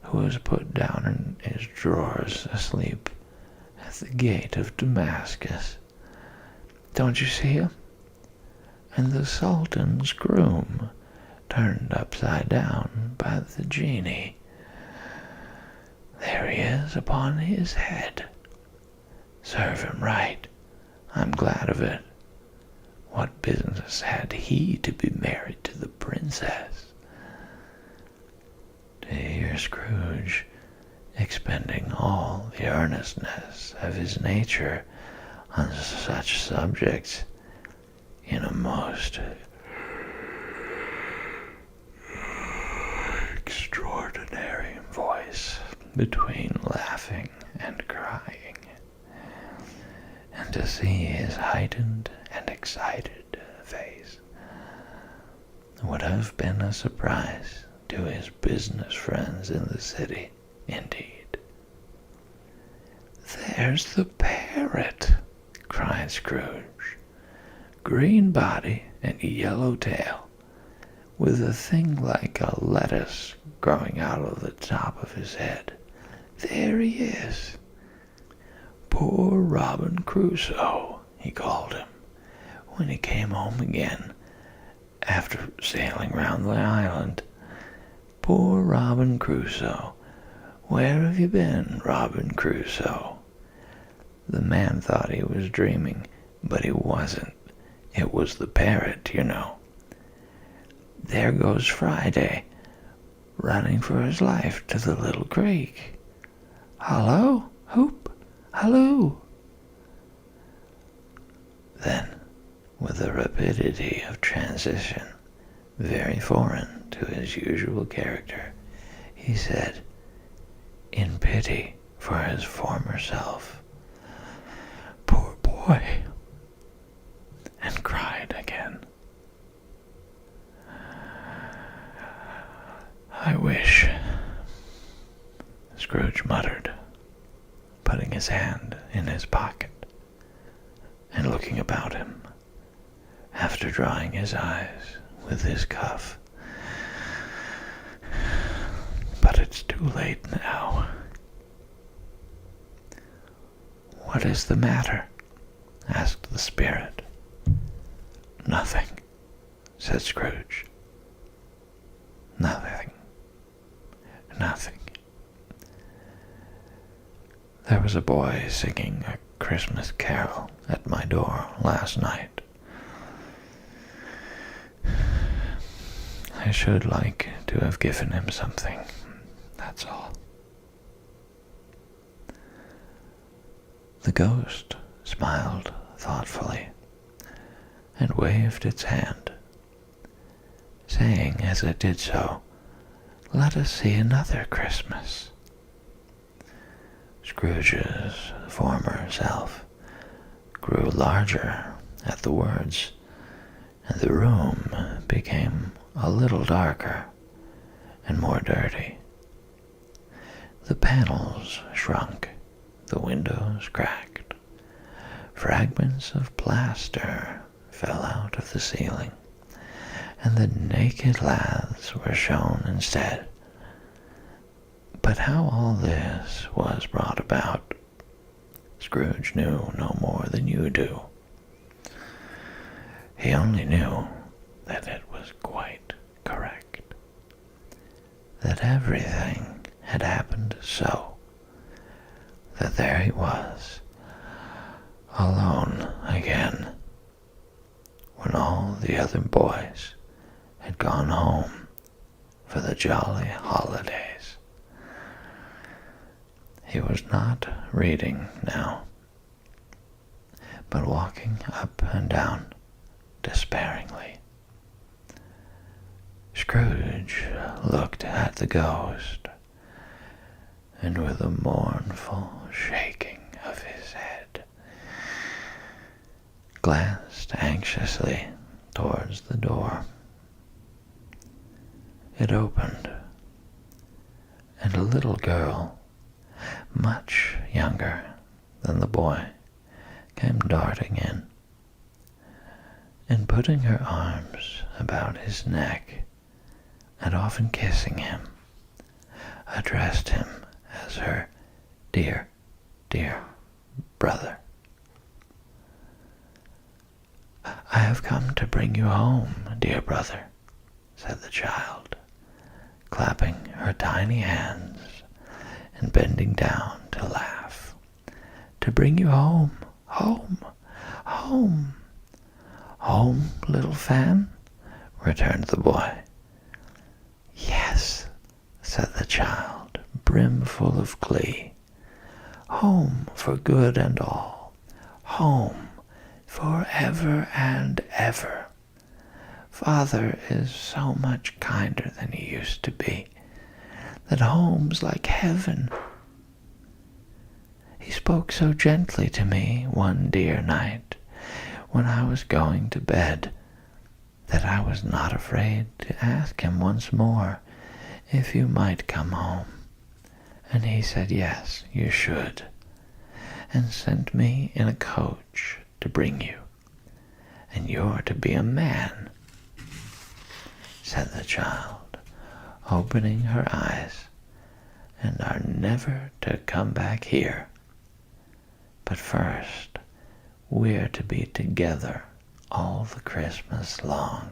Speaker 1: who was put down in his drawers asleep at the gate of Damascus? Don't you see him? And the Sultan's groom, turned upside down by the genie. There he is upon his head. Serve him right. I'm glad of it. What business had he to be married to the princess?" To hear Scrooge expending all the earnestness of his nature on such subjects in a most extraordinary voice, between laughing and crying, and to see his heightened and excited face, would have been a surprise to his business friends in the city, indeed. "There's the parrot!" cried Scrooge. "Green body and yellow tail, with a thing like a lettuce growing out of the top of his head. There he is. Poor Robin Crusoe, he called him, when he came home again after sailing round the island. Poor Robin Crusoe! Where have you been, Robin Crusoe?" The man thought he was dreaming, but he wasn't. It was the parrot, you know. "There goes Friday, running for his life to the little creek. Hallo, hoop, halloo!" Then, with a rapidity of transition very foreign to his usual character, he said, in pity for his former self, "Poor boy," and cried again. "I wish," Scrooge muttered, putting his hand in his pocket and looking about him, after drying his eyes with his cuff. "But it's too late now." "What is the matter?" asked the spirit. "Nothing," said Scrooge. "Nothing. Nothing. There was a boy singing a Christmas carol at my door last night. I should like to have given him something, that's all." The ghost smiled thoughtfully and waved its hand, saying as it did so, "Let us see another Christmas." Scrooge's former self grew larger at the words, and the room became a little darker and more dirty. The panels shrunk, the windows cracked, fragments of plaster fell out of the ceiling, and the naked laths were shown instead. But how all this was brought about, Scrooge knew no more than you do. He only knew that it was quite correct, that everything had happened so, that there he was, alone again, when all the other boys had gone home for the jolly holidays. He was not reading now, but walking up and down despairingly. Scrooge looked at the ghost, and with a mournful shaking of his head, glanced anxiously towards the door. It opened, and a little girl, much younger than the boy, came darting in, and putting her arms about his neck, and often kissing him, addressed him as her dear, dear brother. "I have come to bring you home, dear brother," said the child, clapping her tiny hands and bending down to laugh. "To bring you home, home, home." "Home, little Fan?" returned the boy. "Yes," said the child, brimful of glee. "Home for good and all. Home for ever and ever. Father is so much kinder than he used to be, that home's like heaven. He spoke so gently to me one dear night when I was going to bed, that I was not afraid to ask him once more if you might come home. And he said yes, you should, and sent me in a coach to bring you. And you're to be a man," said the child, opening her eyes, "and are never to come back here. But first, we're to be together all the Christmas long,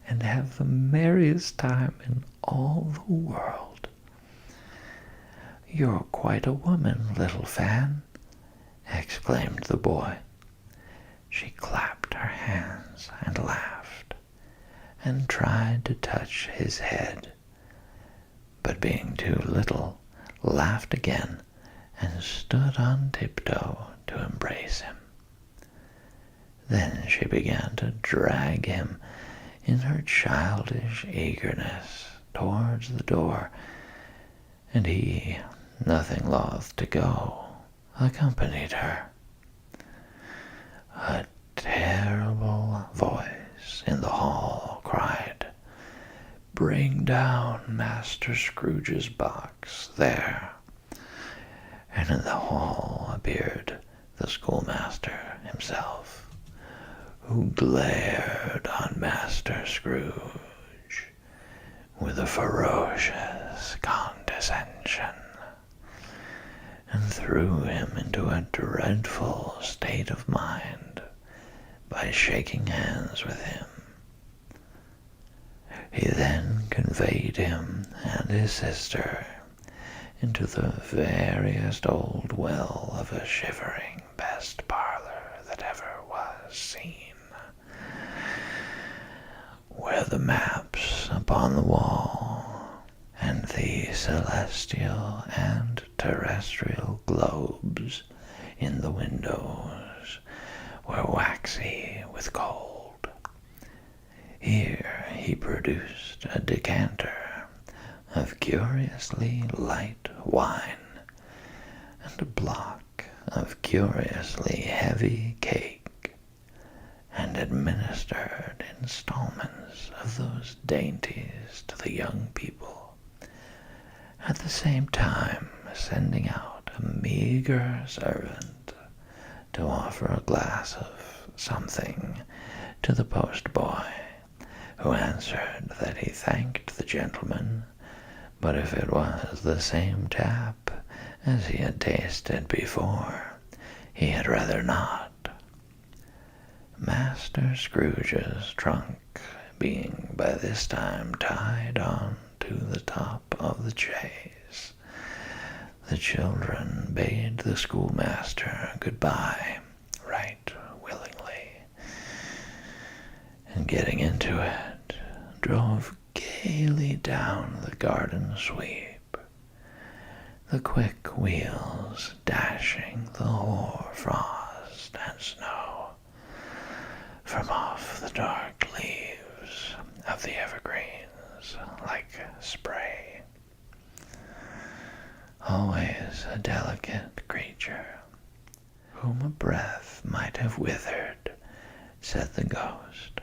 Speaker 1: and have the merriest time in all the world. You're quite a woman, little Fan, exclaimed the boy. She clapped her hands and laughed, and tried to touch his head, but being too little, laughed again and stood on tiptoe to embrace him. Then she began to drag him in her childish eagerness towards the door, and he, nothing loth to go, accompanied her. A terrible voice in the hall cried, "Bring down Master Scrooge's box there." And in the hall appeared the schoolmaster himself, who glared on Master Scrooge with a ferocious condescension, and threw him into a dreadful state of mind by shaking hands with him. He then conveyed him and his sister into the veriest old well of a shivering best parlor that ever was seen, where the maps upon the wall and the celestial and terrestrial globes in the windows were waxy with cold. Here he produced a decanter of curiously light wine, and a block of curiously heavy cake, and administered installments of those dainties to the young people, at the same time sending out a meager servant to offer a glass of something to the post-boy, who answered that he thanked the gentleman, but if it was the same tap as he had tasted before, he had rather not. Master Scrooge's trunk being by this time tied on to the top of the chaise, the children bade the schoolmaster good-bye right willingly, and getting into it, drove gaily down the garden sweep, the quick wheels dashing the hoar frost and snow from off the dark leaves of the evergreens like spray. Always a delicate creature, whom a breath might have withered, said the ghost,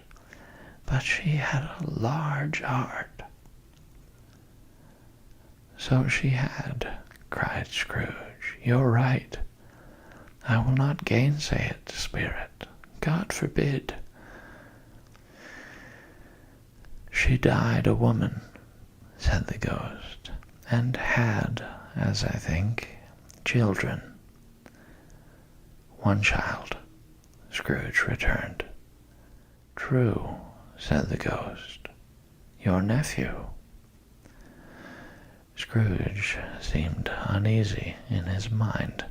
Speaker 1: but she had a large heart. So she had, cried Scrooge. You're right. I will not gainsay it, spirit. God forbid. She died a woman, said the ghost, and had, as I think, children. One child, Scrooge returned. True, said the ghost. Your nephew. Scrooge seemed uneasy in his mind,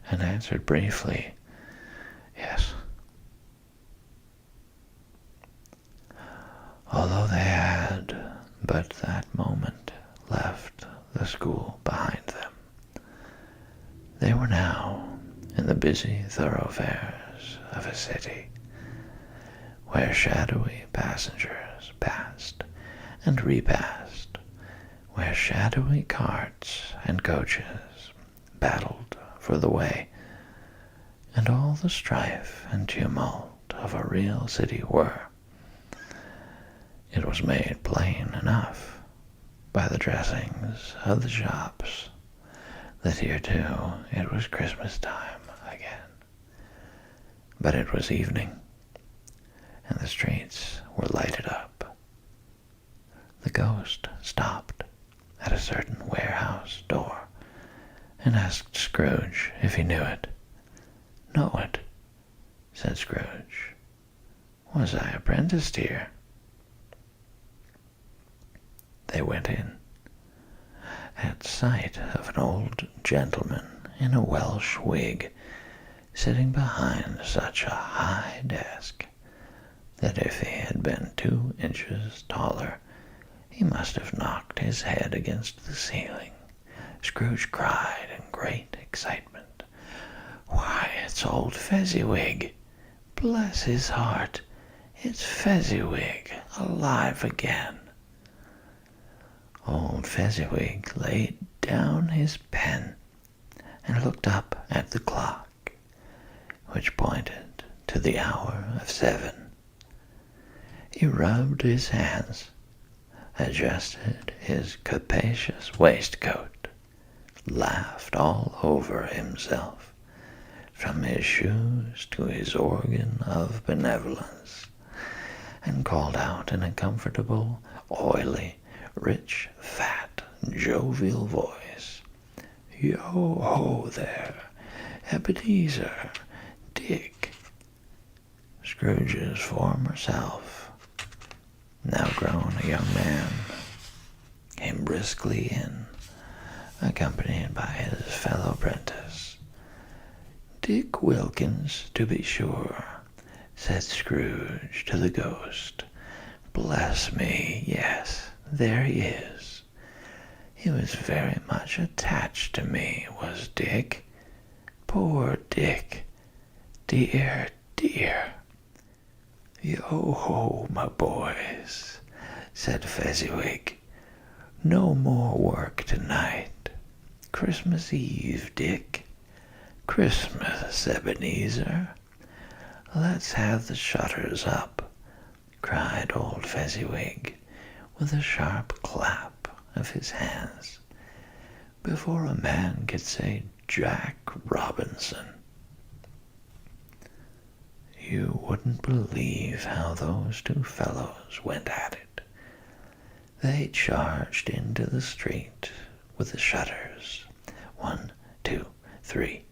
Speaker 1: and answered briefly, yes. Although they had but that moment left the school behind them, they were now in the busy thoroughfares of a city, where shadowy passengers passed and repassed, where shadowy carts and coaches battled for the way, and all the strife and tumult of a real city were. It was made plain enough by the dressings of the shops that here too it was Christmas time again. But it was evening, and the streets were lighted up. The ghost stopped at a certain warehouse door and asked Scrooge if he knew it. Know it, said Scrooge. Was I apprenticed here? they went in. At sight of an old gentleman in a Welsh wig sitting behind such a high desk that if he had been 2 inches taller, he must have knocked his head against the ceiling, Scrooge cried in great excitement, "Why, it's old Fezziwig! Bless his heart, it's Fezziwig alive again!" Old Fezziwig laid down his pen and looked up at the clock, which pointed to the hour of 7. He rubbed his hands, adjusted his capacious waistcoat, laughed all over himself, from his shoes to his organ of benevolence, and called out in a comfortable, oily, rich, fat, jovial voice, "Yo-ho there, Ebenezer, Dick." Scrooge's former self, now grown a young man, came briskly in, accompanied by his fellow apprentice. "Dick Wilkins, to be sure," said Scrooge to the ghost. "Bless me, yes, there he is. He was very much attached to me, was Dick. Poor Dick. Dear, dear." "Yo-ho, my boys," said Fezziwig. "No more work tonight. Christmas Eve, Dick. Christmas, Ebenezer. Let's have the shutters up," cried old Fezziwig, with a sharp clap of his hands, before a man could say Jack Robinson. You wouldn't believe how those 2 fellows went at it. They charged into the street with the shutters. 1, 2, 3.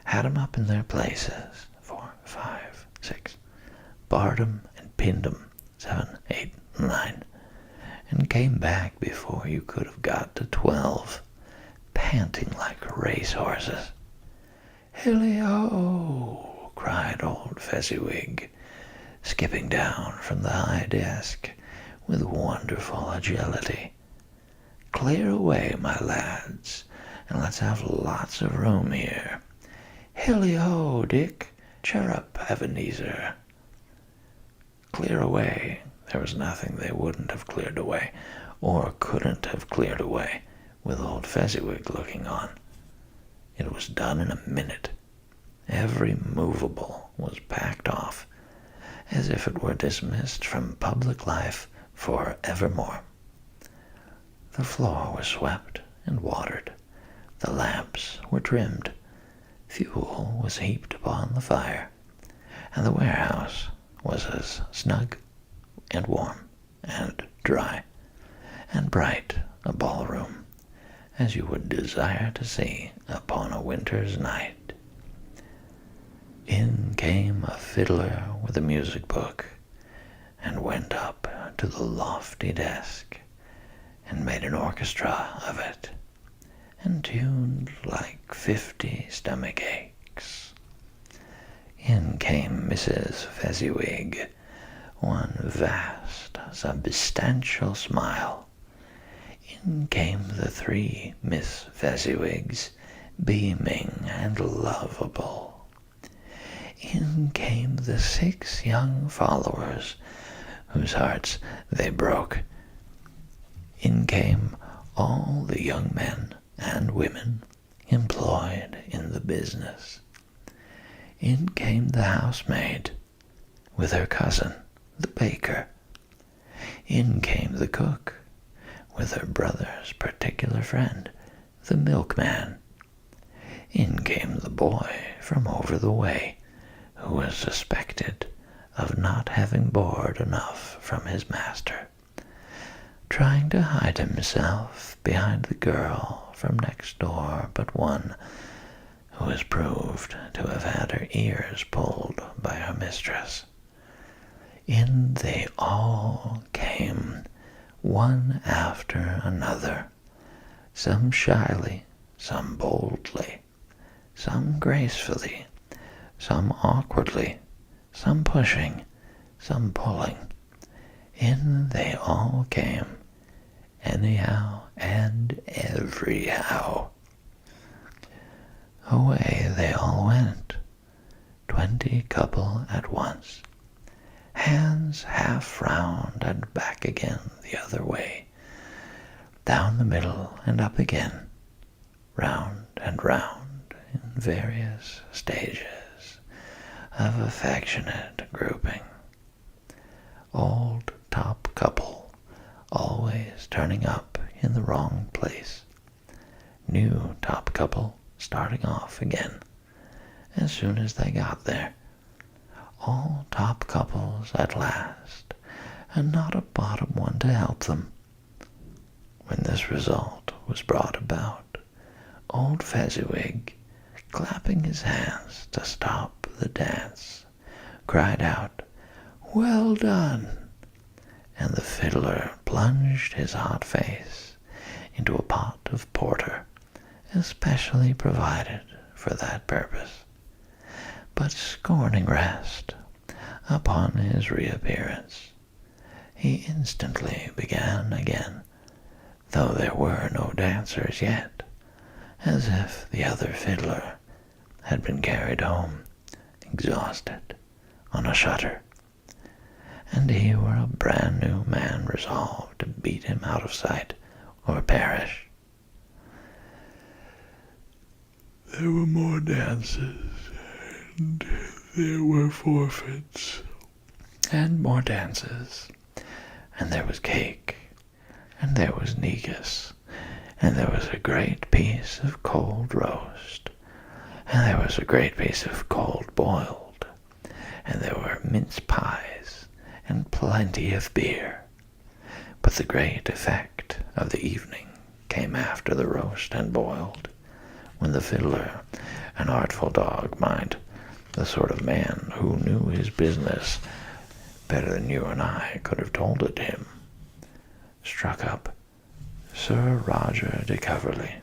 Speaker 1: Had 'em up in their places. 4, 5, 6. Barred 'em and pinned 'em. 7, 8, 9. And came back before you could have got to 12, panting like racehorses. "Hilly-ho!" cried old Fezziwig, skipping down from the high desk with wonderful agility. "Clear away, my lads, and let's have lots of room here. Hilly-ho, Dick! Chirrup, Ebenezer!" Clear away. There was nothing they wouldn't have cleared away, or couldn't have cleared away, with old Fezziwig looking on. It was done in a minute. Every movable was packed off, as if it were dismissed from public life for evermore. The floor was swept and watered. The lamps were trimmed. Fuel was heaped upon the fire, and the warehouse was as snug and warm and dry and bright a ballroom as you would desire to see upon a winter's night. In came a fiddler with a music book, and went up to the lofty desk, and made an orchestra of it, and tuned like 50 stomach aches. In came Mrs. Fezziwig, one vast, substantial smile. In came the 3 Miss Fezziwigs, beaming and lovable. In came the 6 young followers, whose hearts they broke. In came all the young men and women employed in the business. In came the housemaid, with her cousin, the baker. In came the cook, with her brother's particular friend, the milkman. In came the boy from over the way, who was suspected of not having board enough from his master, trying to hide himself behind the girl from next door but one, who was proved to have had her ears pulled by her mistress. In they all came, one after another, some shyly, some boldly, some gracefully, some awkwardly, some pushing, some pulling. In they all came, anyhow and everyhow. Away they all went, 20 couple at once, hands half round and back again the other way, down the middle and up again, round and round in various stages of affectionate grouping. Old top couple always turning up in the wrong place. New top couple starting off again as soon as they got there. All top couples at last, and not a bottom one to help them. When this result was brought about, old Fezziwig, clapping his hands to stop the dance, cried out, "Well done!" and the fiddler plunged his hot face into a pot of porter, especially provided for that purpose. But scorning rest, upon his reappearance, he instantly began again, though there were no dancers yet, as if the other fiddler had been carried home, exhausted, on a shutter, and he were a brand new man resolved to beat him out of sight or perish. There were more dances, and there were forfeits, and more dances, and there was cake, and there was negus, and there was a great piece of cold roast, and there was a great piece of cold boiled, and there were mince pies, and plenty of beer. But the great effect of the evening came after the roast and boiled, when the fiddler, an artful dog, mind, the sort of man who knew his business better than you and I could have told it him, struck up Sir Roger de Coverley.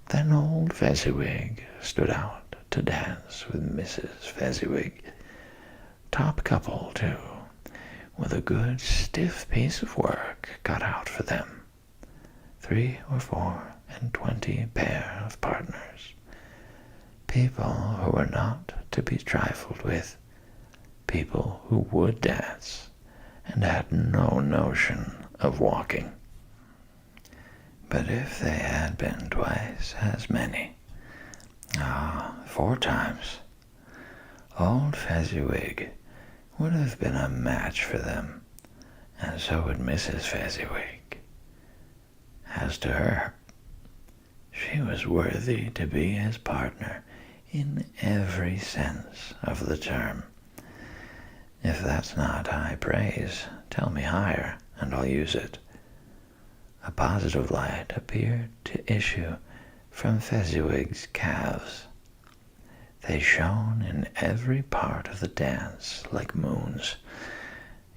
Speaker 1: Then old Fezziwig stood out to dance with Mrs. Fezziwig, top couple too, with a good stiff piece of work cut out for them, 3 or 4 and 20 pair of partners, people who were not to be trifled with, people who would dance and had no notion of walking. But if they had been twice as many, 4 times, old Fezziwig would have been a match for them, and so would Mrs. Fezziwig. As to her, she was worthy to be his partner in every sense of the term. If that's not high praise, tell me higher, and I'll use it. A positive light appeared to issue from Fezziwig's calves. They shone in every part of the dance like moons.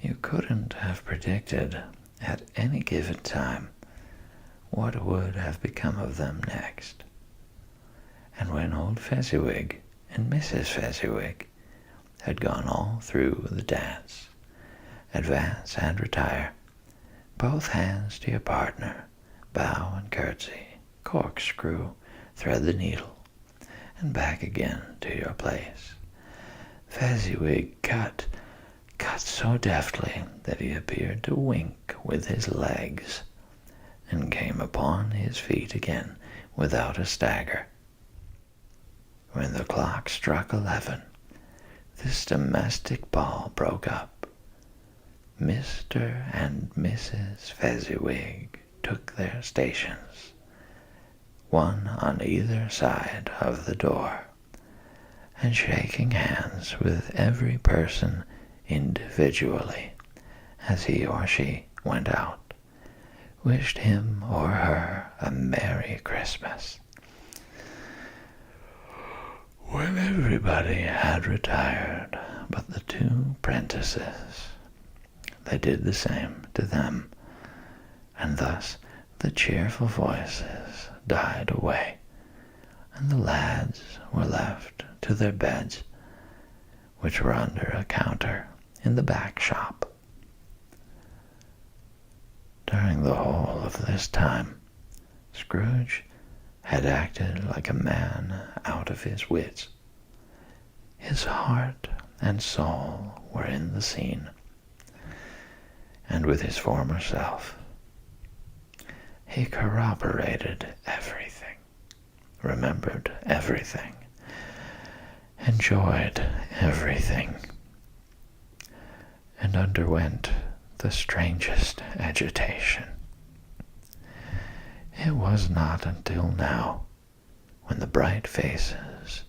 Speaker 1: You couldn't have predicted at any given time what would have become of them next. And when old Fezziwig and Mrs. Fezziwig had gone all through the dance, advance and retire, both hands to your partner, bow and curtsy, corkscrew, thread the needle, and back again to your place. Fezziwig cut so deftly that he appeared to wink with his legs, and came upon his feet again without a stagger. When the clock struck 11, this domestic ball broke up. Mr. and Mrs. Fezziwig took their stations, one on either side of the door, and shaking hands with every person individually as he or she went out, wished him or her a Merry Christmas. When everybody had retired but the 2 prentices, they did the same to them, and thus the cheerful voices died away, and the lads were left to their beds, which were under a counter in the back shop. During the whole of this time, Scrooge had acted like a man out of his wits. His heart and soul were in the scene, and with his former self. He corroborated everything, remembered everything, enjoyed everything, and underwent the strangest agitation. It was not until now, when the bright faces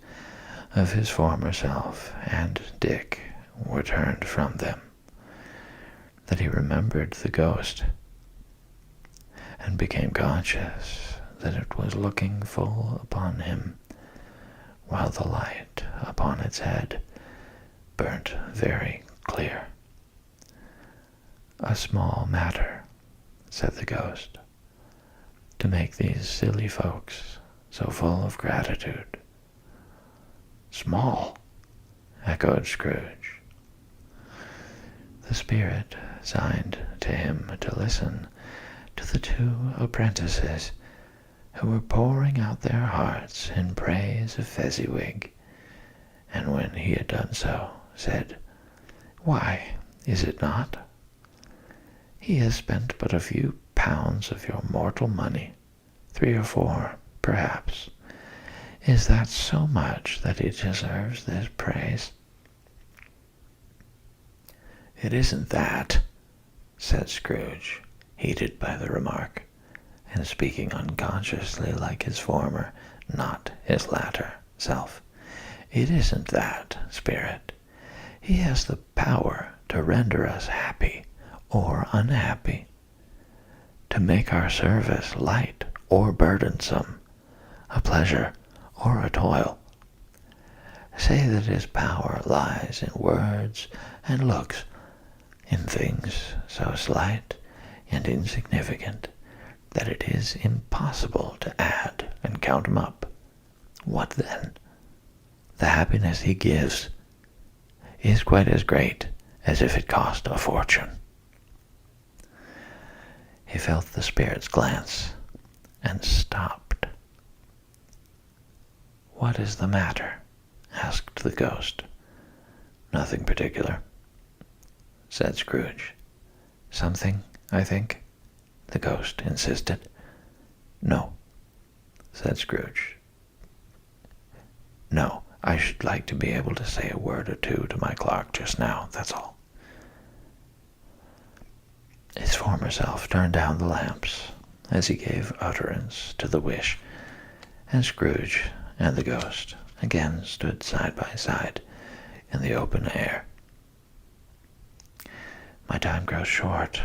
Speaker 1: of his former self and Dick were turned from them, that he remembered the ghost, and became conscious that it was looking full upon him, while the light upon its head burnt very clear. "A small matter," said the ghost, "to make these silly folks so full of gratitude." "Small," echoed Scrooge. The spirit signed to him to listen to the two apprentices who were pouring out their hearts in praise of Fezziwig, and when he had done so, said, "Why, is it not? He has spent but a few pounds of your mortal money, 3 or 4, perhaps. Is that so much that he deserves this praise?" "It isn't that," said Scrooge, heated by the remark, and speaking unconsciously like his former, not his latter, self. "It isn't that, Spirit. He has the power to render us happy or unhappy, to make our service light or burdensome, a pleasure or a toil. Say that his power lies in words and looks, in things so slight and insignificant that it is impossible to add and count 'em up. What then? The happiness he gives is quite as great as if it cost a fortune." He felt the spirit's glance and stopped. "What is the matter?" asked the ghost. "Nothing particular," said Scrooge. "Something, I think?" the ghost insisted. "No," said Scrooge. "No, I should like to be able to say a word or two to my clerk just now, that's all." His former self turned down the lamps as he gave utterance to the wish, and Scrooge and the ghost again stood side by side in the open air. "My time grows short,"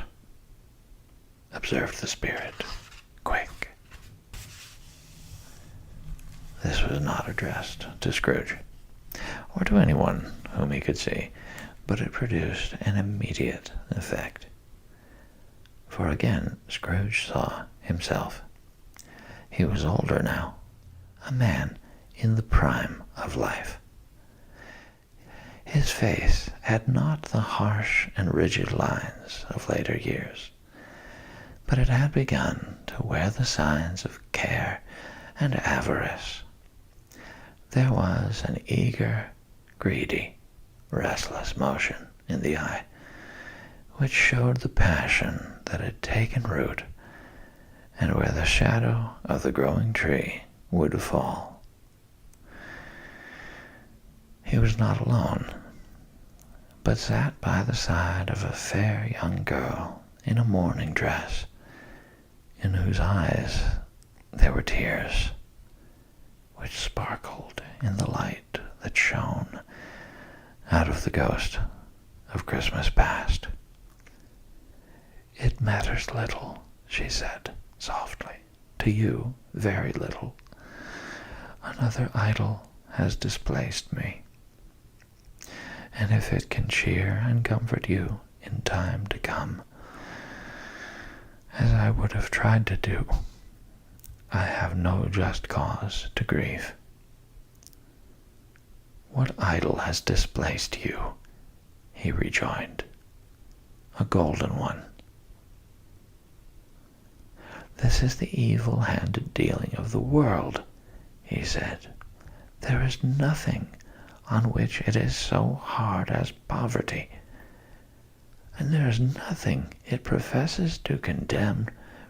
Speaker 1: observed the spirit. "Quick." This was not addressed to Scrooge, or to anyone whom he could see, but it produced an immediate effect. For again Scrooge saw himself. He was older now, a man in the prime of life. His face had not the harsh and rigid lines of later years, but it had begun to wear the signs of care and avarice. There was an eager, greedy, restless motion in the eye, which showed the passion that had taken root, and where the shadow of the growing tree would fall. He was not alone, but sat by the side of a fair young girl in a mourning dress, in whose eyes there were tears, which sparkled in the light that shone out of the ghost of Christmas past. "It matters little," she said softly, "to you very little. Another idol has displaced me, and if it can cheer and comfort you, in time to come, as I would have tried to do, I have no just cause to grieve. What idol has displaced you? He rejoined. A golden one. This is the evil-handed dealing of the world, he said. There is nothing on which it is so hard as poverty, and there is nothing it professes to condemn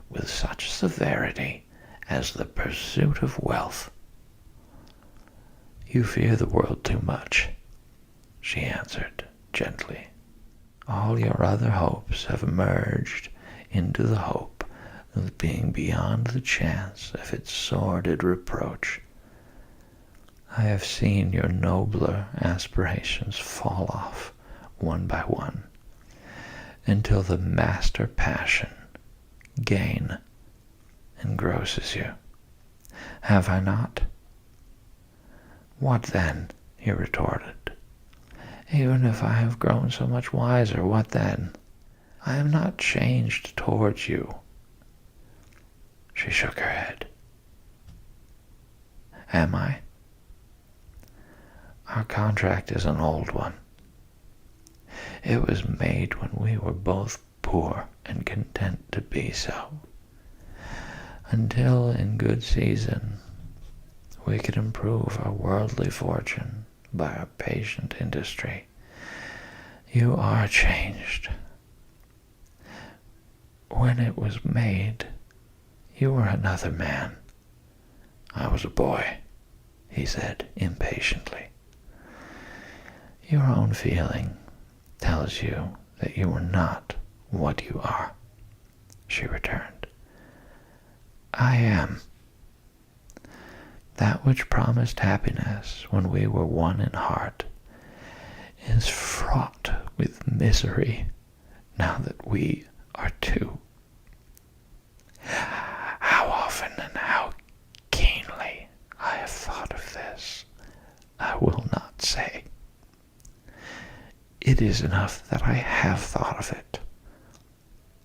Speaker 1: with such severity as the pursuit of wealth. You fear the world too much, she answered gently. All your other hopes have merged into the hope of being beyond the chance of its sordid reproach. I have seen your nobler aspirations fall off one by one, until the master passion, gain, engrosses you. Have I not? What then? He retorted. Even if I have grown so much wiser, what then? I am not changed towards you. She shook her head. Am I? Our contract is an old one. It was made when we were both poor and content to be so, until in good season we could improve our worldly fortune by our patient industry. You are changed. When it was made, you were another man. I was a boy, he said impatiently. Your own feeling tells you that you are not what you are, she returned. I am. That which promised happiness when we were one in heart is fraught with misery now that we are two. How often and how keenly I have thought of this, I will not say. It is enough that I have thought of it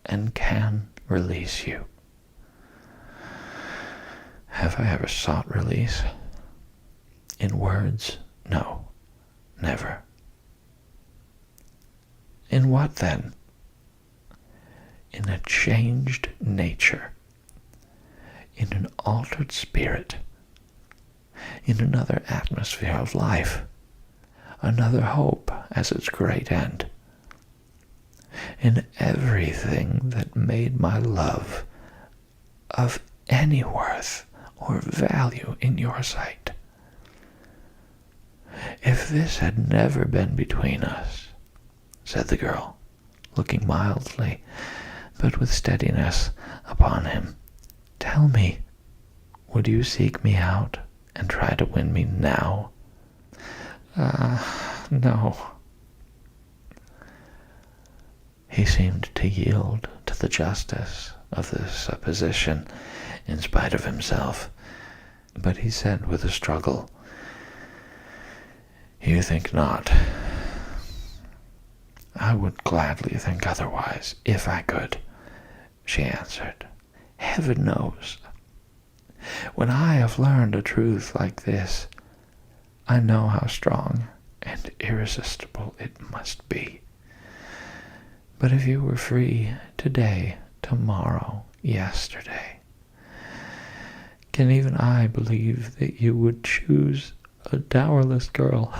Speaker 1: and can release you. Have I ever sought release? In words, no, never. In what then? In a changed nature, in an altered spirit, in another atmosphere of life, another hope as its great end, in everything that made my love of any worth or value in your sight. If this had never been between us, said the girl, looking mildly, but with steadiness, upon him, tell me, would you seek me out and try to win me now? No. He seemed to yield to the justice of this supposition in spite of himself, but he said with a struggle, You think not. I would gladly think otherwise, if I could, she answered. Heaven knows. When I have learned a truth like this, I know how strong and irresistible it must be. But if you were free today, tomorrow, yesterday, can even I believe that you would choose a dowerless girl?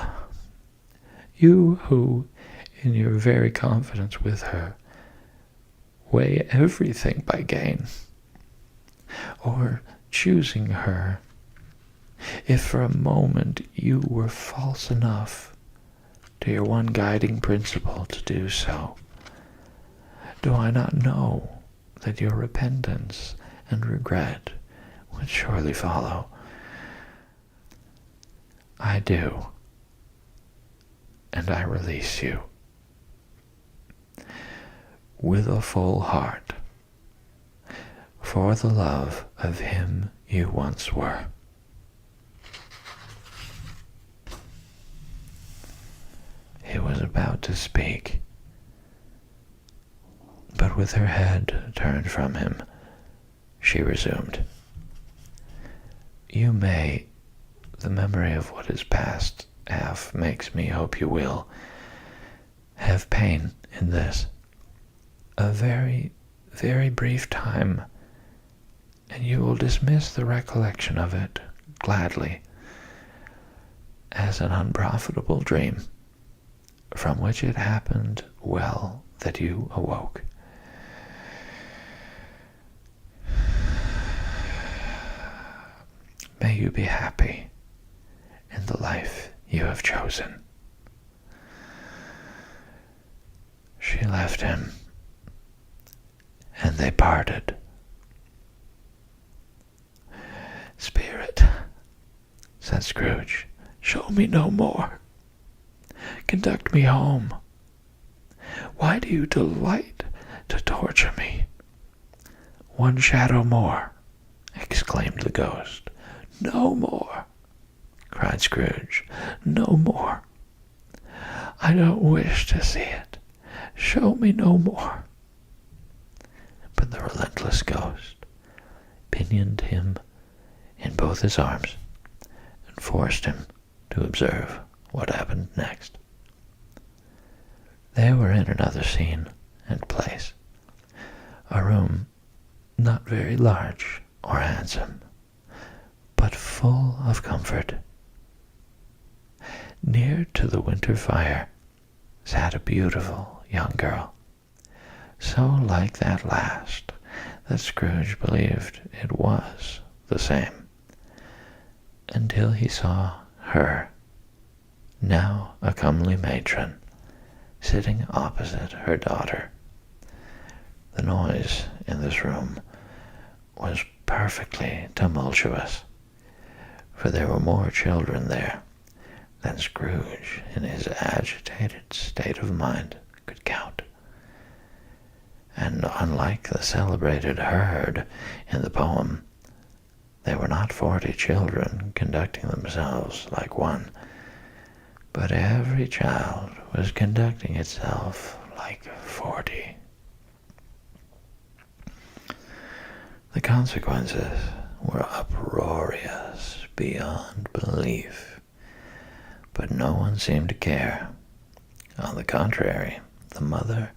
Speaker 1: You who, in your very confidence with her, weigh everything by gain. Or choosing her, if for a moment you were false enough to your one guiding principle to do so, do I not know that your repentance and regret would surely follow? I do, and I release you with a full heart for the love of him you once were. He was about to speak but with her head turned from him, she resumed. You may, the memory of what is past half makes me hope you will, have pain in this. A very, very brief time, and you will dismiss the recollection of it gladly as an unprofitable dream from which it happened well that you awoke. May you be happy in the life you have chosen. She left him, and they parted. Spirit, said Scrooge, show me no more. Conduct me home. Why do you delight to torture me? One shadow more, exclaimed the ghost. No more, cried Scrooge. No more. I don't wish to see it. Show me no more. But the relentless ghost pinioned him in both his arms and forced him to observe what happened next. They were in another scene and place, a room not very large or handsome, but full of comfort. Near to the winter fire sat a beautiful young girl, so like that last that Scrooge believed it was the same, until he saw her, now a comely matron, sitting opposite her daughter. The noise in this room was perfectly tumultuous, for there were more children there than Scrooge, in his agitated state of mind, could count. And unlike the celebrated herd in the poem, they were not 40 children conducting themselves like one, but every child was conducting itself like 40. The consequences were uproarious beyond belief, but no one seemed to care. On the contrary, the mother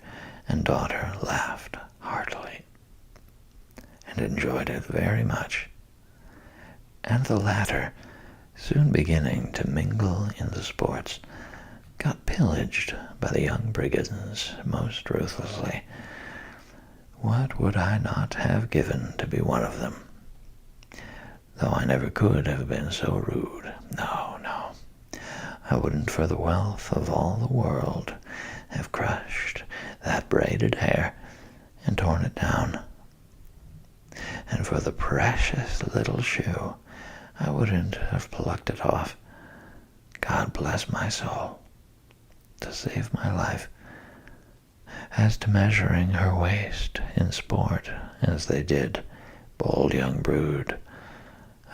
Speaker 1: and daughter laughed heartily and enjoyed it very much, and the latter, soon beginning to mingle in the sports, got pillaged by the young brigands most ruthlessly. What would I not have given to be one of them? Though I never could have been so rude. No, no. I wouldn't for the wealth of all the world have crushed that braided hair and torn it down. And for the precious little shoe, I wouldn't have plucked it off. God bless my soul. To save my life. As to measuring her waist in sport, as they did, bold young brood,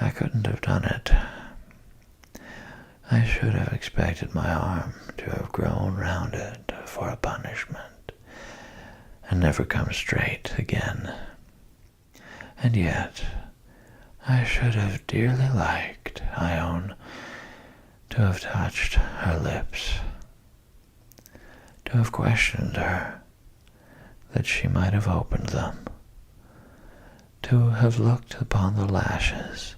Speaker 1: I couldn't have done it. I should have expected my arm to have grown round it for a punishment, and never come straight again. And yet, I should have dearly liked, I own, to have touched her lips, to have questioned her, that she might have opened them, to have looked upon the lashes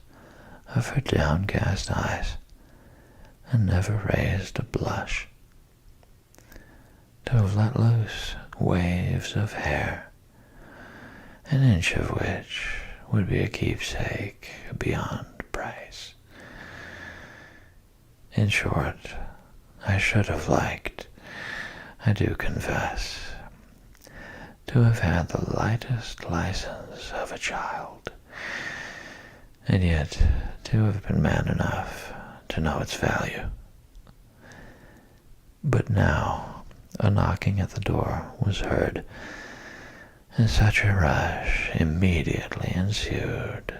Speaker 1: of her downcast eyes, and never raised a blush, to have let loose waves of hair, an inch of which would be a keepsake beyond price. In short, I should have liked, I do confess, to have had the lightest license of a child, and yet to have been man enough to know its value. But now a knocking at the door was heard, and such a rush immediately ensued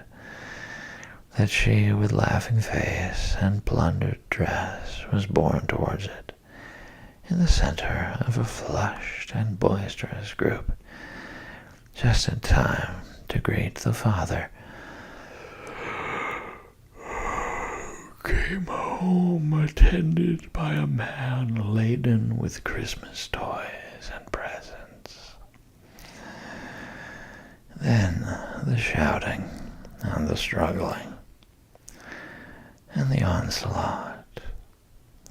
Speaker 1: that she, with laughing face and plundered dress, was borne towards it, in the center of a flushed and boisterous group, just in time to greet the father. Came home attended by a man laden with Christmas toys and presents. Then the shouting and the struggling and the onslaught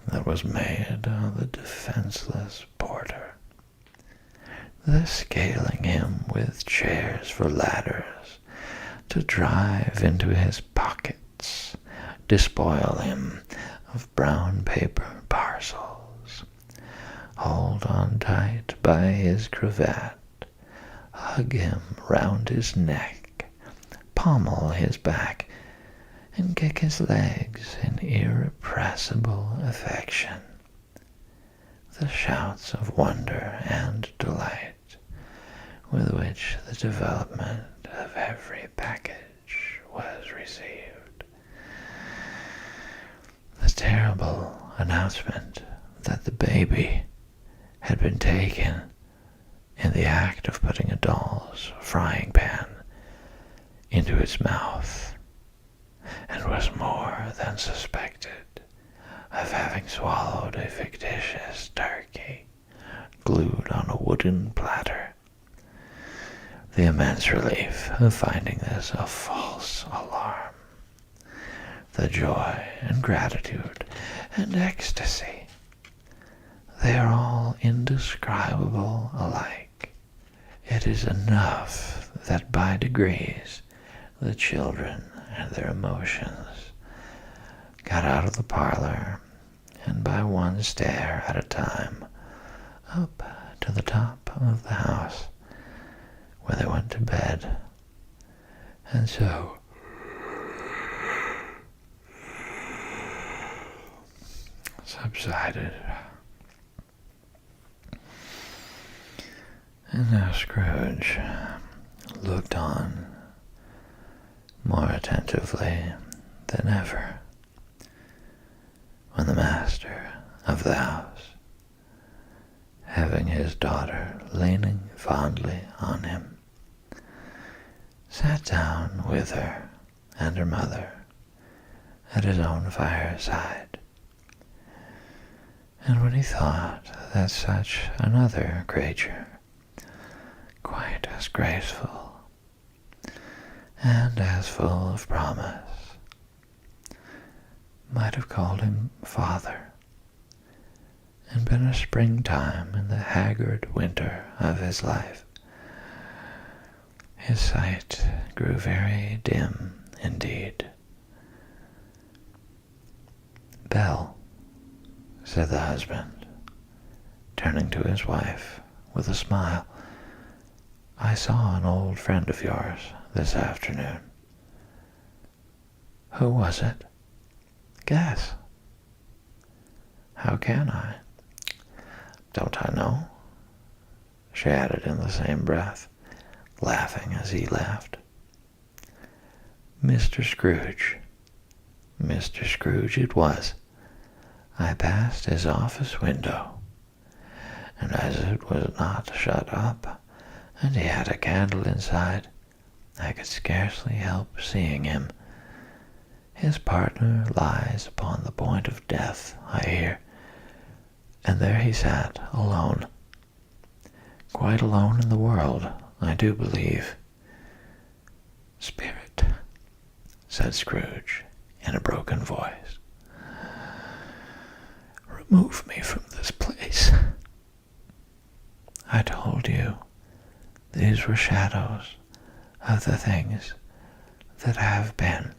Speaker 1: that was made on the defenseless porter, the scaling him with chairs for ladders to drive into his pockets, despoil him of brown paper parcels, hold on tight by his cravat, hug him round his neck, pommel his back, and kick his legs in irrepressible affection. The shouts of wonder and delight with which the development of every package was received. The terrible announcement that the baby had been taken in the act of putting a doll's frying pan into its mouth, and was more than suspected of having swallowed a fictitious turkey glued on a wooden platter. The immense relief of finding this a false alarm, the joy and gratitude and ecstasy, they are all indescribable alike. It is enough that by degrees the children and their emotions got out of the parlor, and by one stair at a time, up to the top of the house, where they went to bed, and so subsided. And now Scrooge looked on more attentively than ever when the master of the house, having his daughter leaning fondly on him, sat down with her and her mother at his own fireside. And when he thought that such another creature, quite as graceful and as full of promise, might have called him father, and been a springtime in the haggard winter of his life, his sight grew very dim indeed. "Belle," said the husband, turning to his wife with a smile, "I saw an old friend of yours this afternoon." "Who was it?" "Guess." "How can I?" "Don't I know?" she added in the same breath, laughing as he laughed. "Mr. Scrooge. Mr. Scrooge it was. I passed his office window, and as it was not shut up, and he had a candle inside, I could scarcely help seeing him. His partner lies upon the point of death, I hear, and there he sat alone. Quite alone in the world, I do believe." "Spirit," said Scrooge in a broken voice, "remove me from this place. I told you these were shadows of the things that have been,"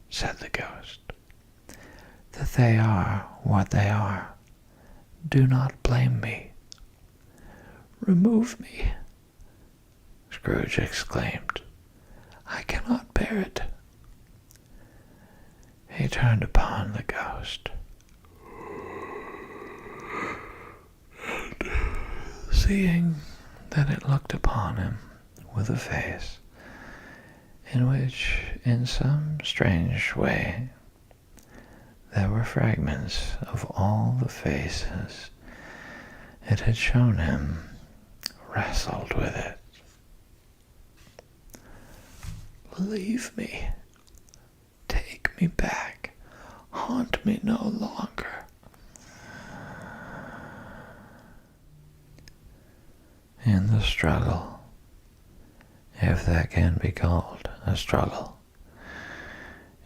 Speaker 1: said the ghost. "That they are what they are. Do not blame me." "Remove me," Scrooge exclaimed. "I cannot bear it." He turned upon the ghost, and seeing that it looked upon him with a face in which, in some strange way, there were fragments of all the faces it had shown him, wrestled with it, Leave me. Take me back. Haunt me no longer. In the struggle, if that can be called a struggle,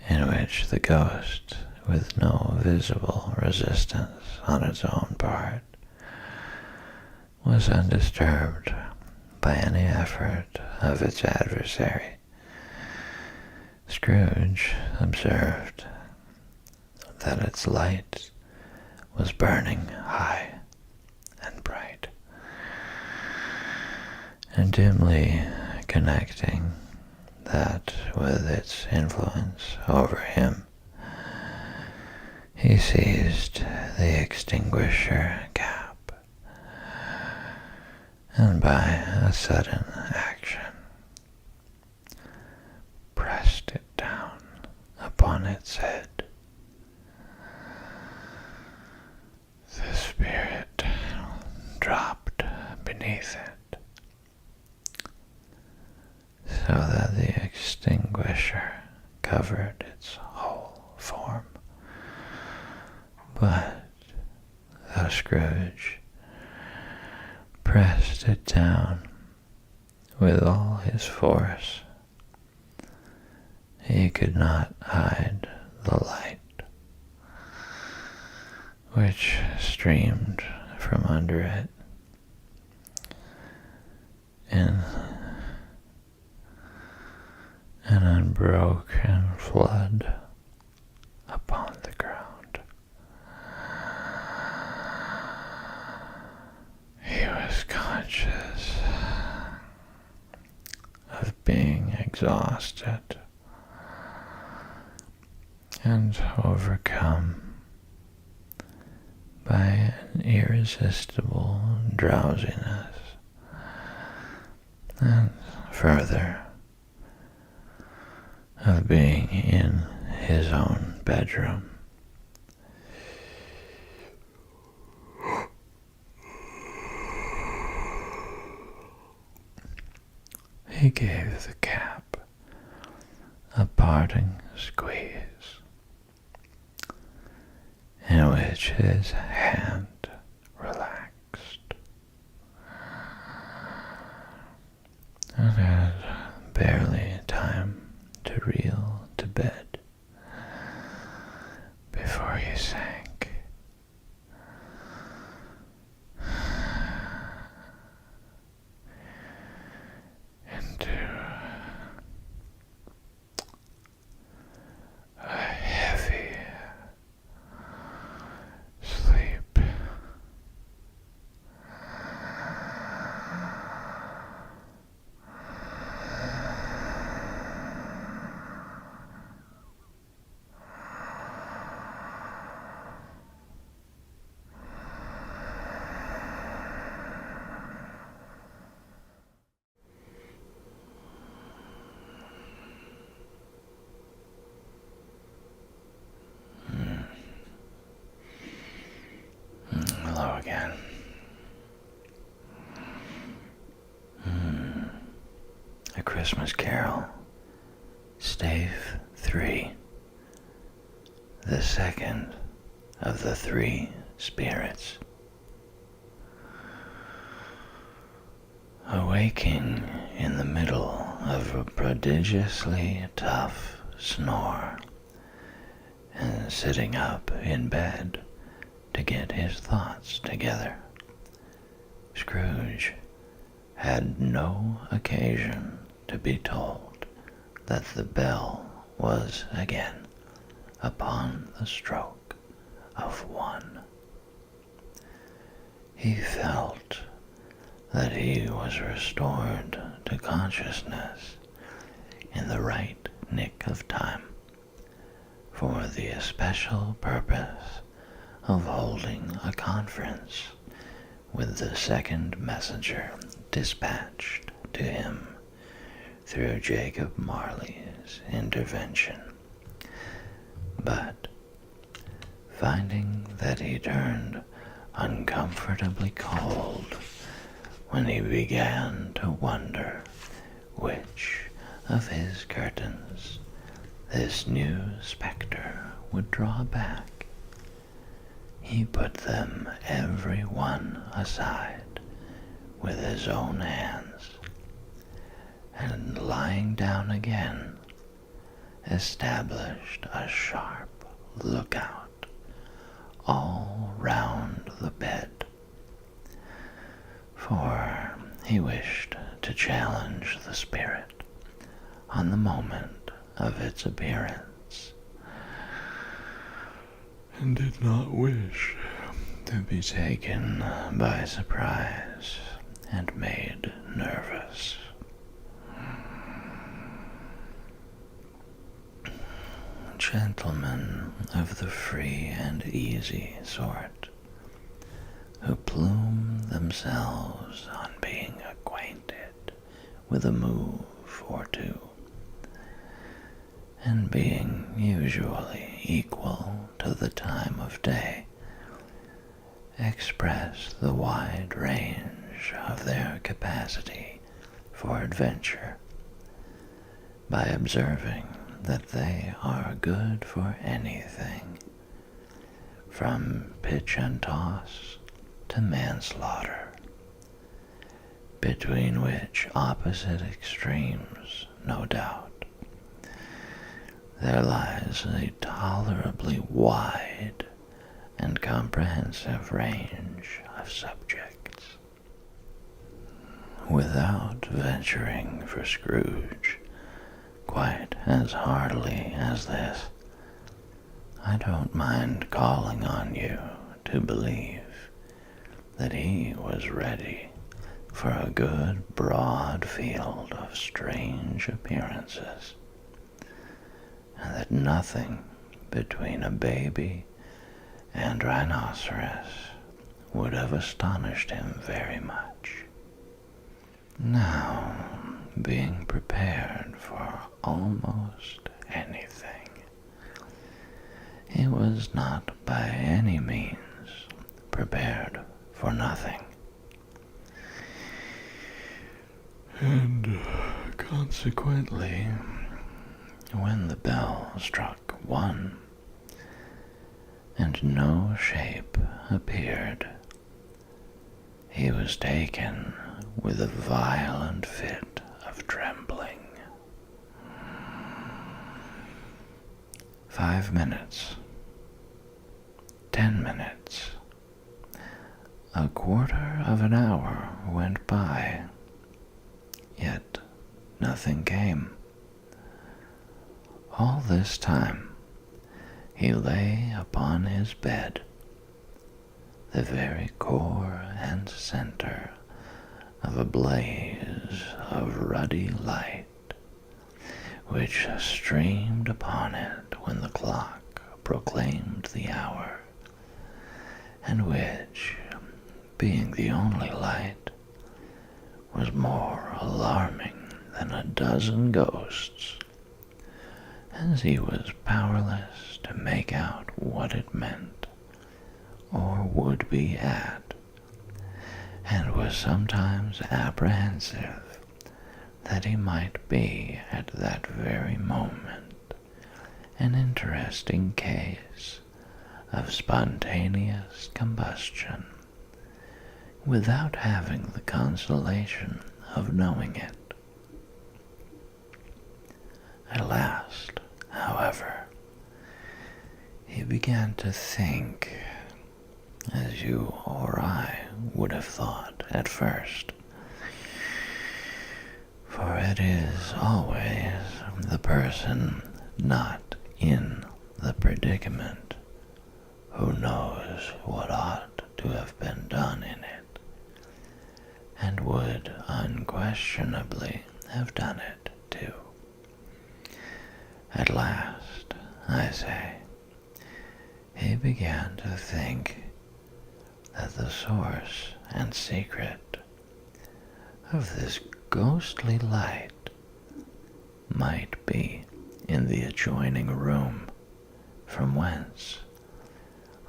Speaker 1: in which the ghost, with no visible resistance on its own part, was undisturbed by any effort of its adversary, Scrooge observed that its light was burning high and bright, and dimly connecting that with its influence over him, he seized the extinguisher cap, and by a sudden action pressed it down upon its head. The spirit dropped beneath it, so that the extinguisher covered its whole form. But though Scrooge pressed it down with all his force, he could not hide the light which streamed from under it in an unbroken flood upon the ground. He was conscious of being exhausted and overcome by an irresistible drowsiness, and further, of being in his own bedroom. He gave the cap a parting squeeze, in which his hand relaxed, and had barely time to reel to bed before he sank into a heavy sleep. Hello again. A Christmas Carol, Stave 3, the second of the three spirits. Awaking in the middle of a prodigiously tough snore, and sitting up in bed to get his thoughts together, Scrooge had no occasion to be told that the bell was again upon the stroke of 1. He felt that he was restored to consciousness in the right nick of time for the especial purpose of holding a conference with the second messenger dispatched to him through Jacob Marley's intervention. But finding that he turned uncomfortably cold when he began to wonder which of his curtains this new spectre would draw back, he put them every one aside with his own hands, and lying down again, established a sharp lookout all round the bed, for he wished to challenge the spirit on the moment of its appearance, and did not wish to be taken by surprise and made nervous. Gentlemen of the free and easy sort, who plume themselves on being acquainted with a move or two, and being usually equal to the time of day, express the wide range of their capacity for adventure by observing that they are good for anything, from pitch and toss to manslaughter, between which opposite extremes, no doubt, there lies a tolerably wide and comprehensive range of subjects. Without venturing for Scrooge quite as heartily as this, I don't mind calling on you to believe that he was ready for a good broad field of strange appearances, and that nothing between a baby and rhinoceros would have astonished him very much. Now, being prepared for almost anything, he was not by any means prepared for nothing, and consequently, when the bell struck 1, and no shape appeared, he was taken with a violent fit of trembling. 5 minutes, 10 minutes, a quarter of an hour went by, yet nothing came. All this time he lay upon his bed, the very core and center of a blaze of ruddy light, which streamed upon it when the clock proclaimed the hour, and which, being the only light, was more alarming than a dozen ghosts, as he was powerless to make out what it meant, or would be at, and was sometimes apprehensive that he might be at that very moment an interesting case of spontaneous combustion, without having the consolation of knowing it. At last, however, he began to think, as you or I would have thought at first, for it is always the person not in the predicament who knows what ought to have been done in it, and would unquestionably have done it too. At last, I say, he began to think that the source and secret of this ghostly light might be in the adjoining room, from whence,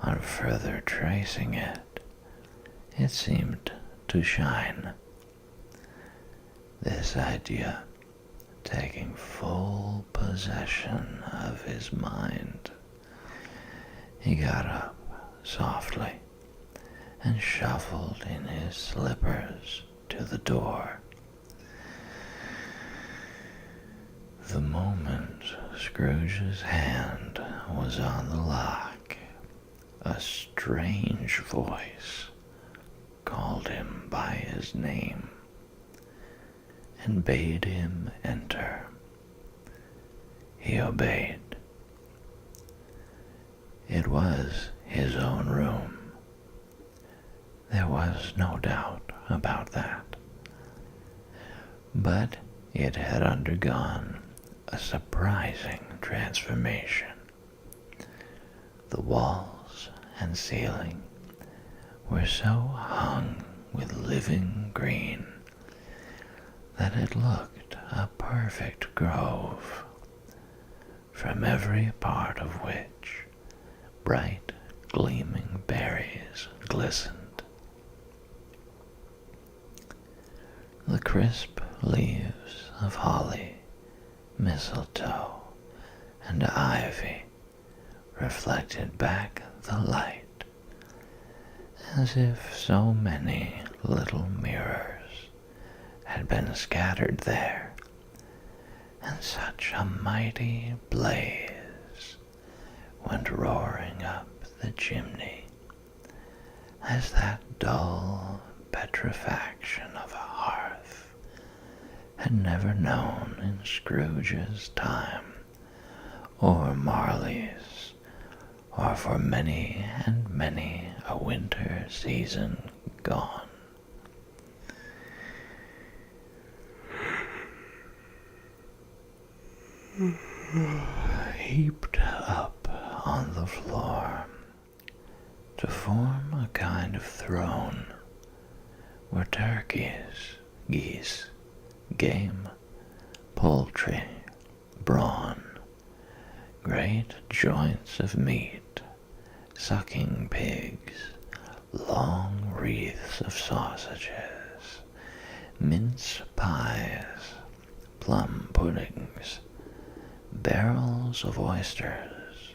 Speaker 1: on further tracing it, it seemed to shine. This idea taking full possession of his mind. He got up softly and shuffled in his slippers to the door. The moment Scrooge's hand was on the lock, a strange voice called him by his name and bade him enter. He obeyed. It was his own room. There was no doubt about that. But it had undergone a surprising transformation. The walls and ceiling were so hung with living green that it looked a perfect grove, from every part of which bright gleaming berries glistened. The crisp leaves of holly, mistletoe, and ivy reflected back the light as if so many little mirrors had been scattered there, and such a mighty blaze went roaring up the chimney as that dull petrifaction of a hearth had never known in Scrooge's time, or Marley's, or for many and many a winter season gone. Heaped up on the floor to form a kind of throne were turkeys, geese, game, poultry, brawn, great joints of meat, sucking pigs, long wreaths of sausages, mince pies, plum puddings, barrels of oysters,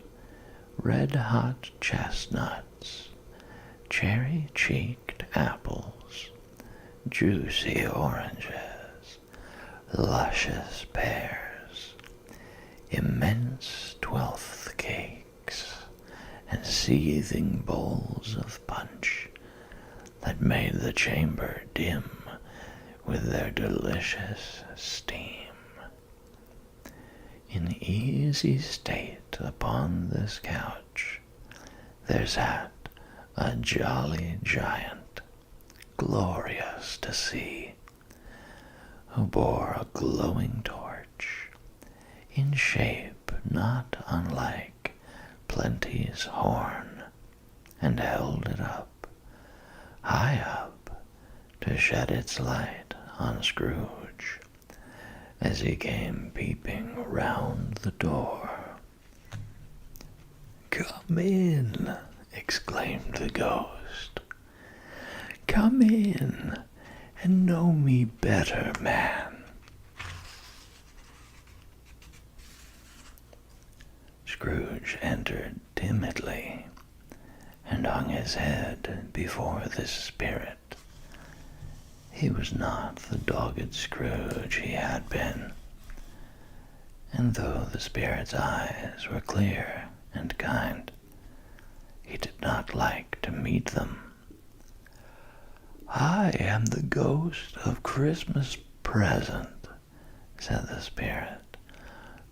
Speaker 1: red-hot chestnuts, cherry-cheeked apples, juicy oranges, luscious pears, immense 12th cakes, and seething bowls of punch that made the chamber dim with their delicious steam. In easy state upon this couch there sat a jolly giant, glorious to see, who bore a glowing torch, in shape not unlike Plenty's horn, and held it up, high up, to shed its light on Scrooge as he came peeping round the door. "Come in," exclaimed the ghost. "Come in and know me better, man." Scrooge entered timidly and hung his head before this spirit. He was not the dogged Scrooge he had been, and though the spirit's eyes were clear and kind, he did not like to meet them. "I am the ghost of Christmas Present," said the spirit.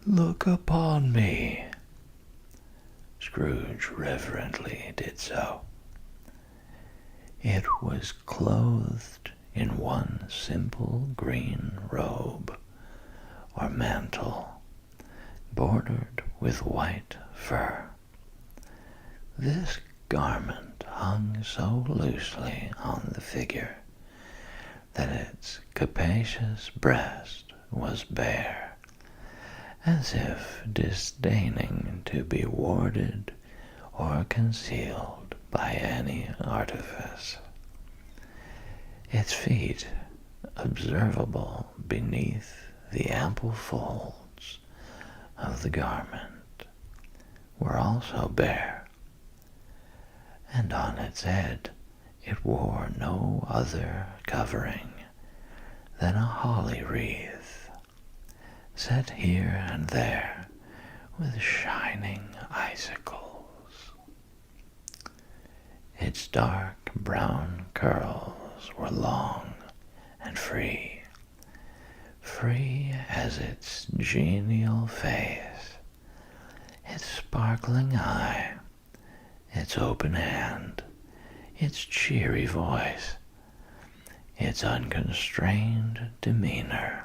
Speaker 1: "Look upon me." Scrooge reverently did so. It was clothed in one simple green robe, or mantle, bordered with white fur. This garment hung so loosely on the figure that its capacious breast was bare, as if disdaining to be warded or concealed by any artifice. Its feet, observable beneath the ample folds of the garment were also bare, and on its head it wore no other covering than a holly wreath, set here and there with shining icicles. Its dark brown curls were long and free, free as its genial face, its sparkling eye, its open hand, its cheery voice, its unconstrained demeanor,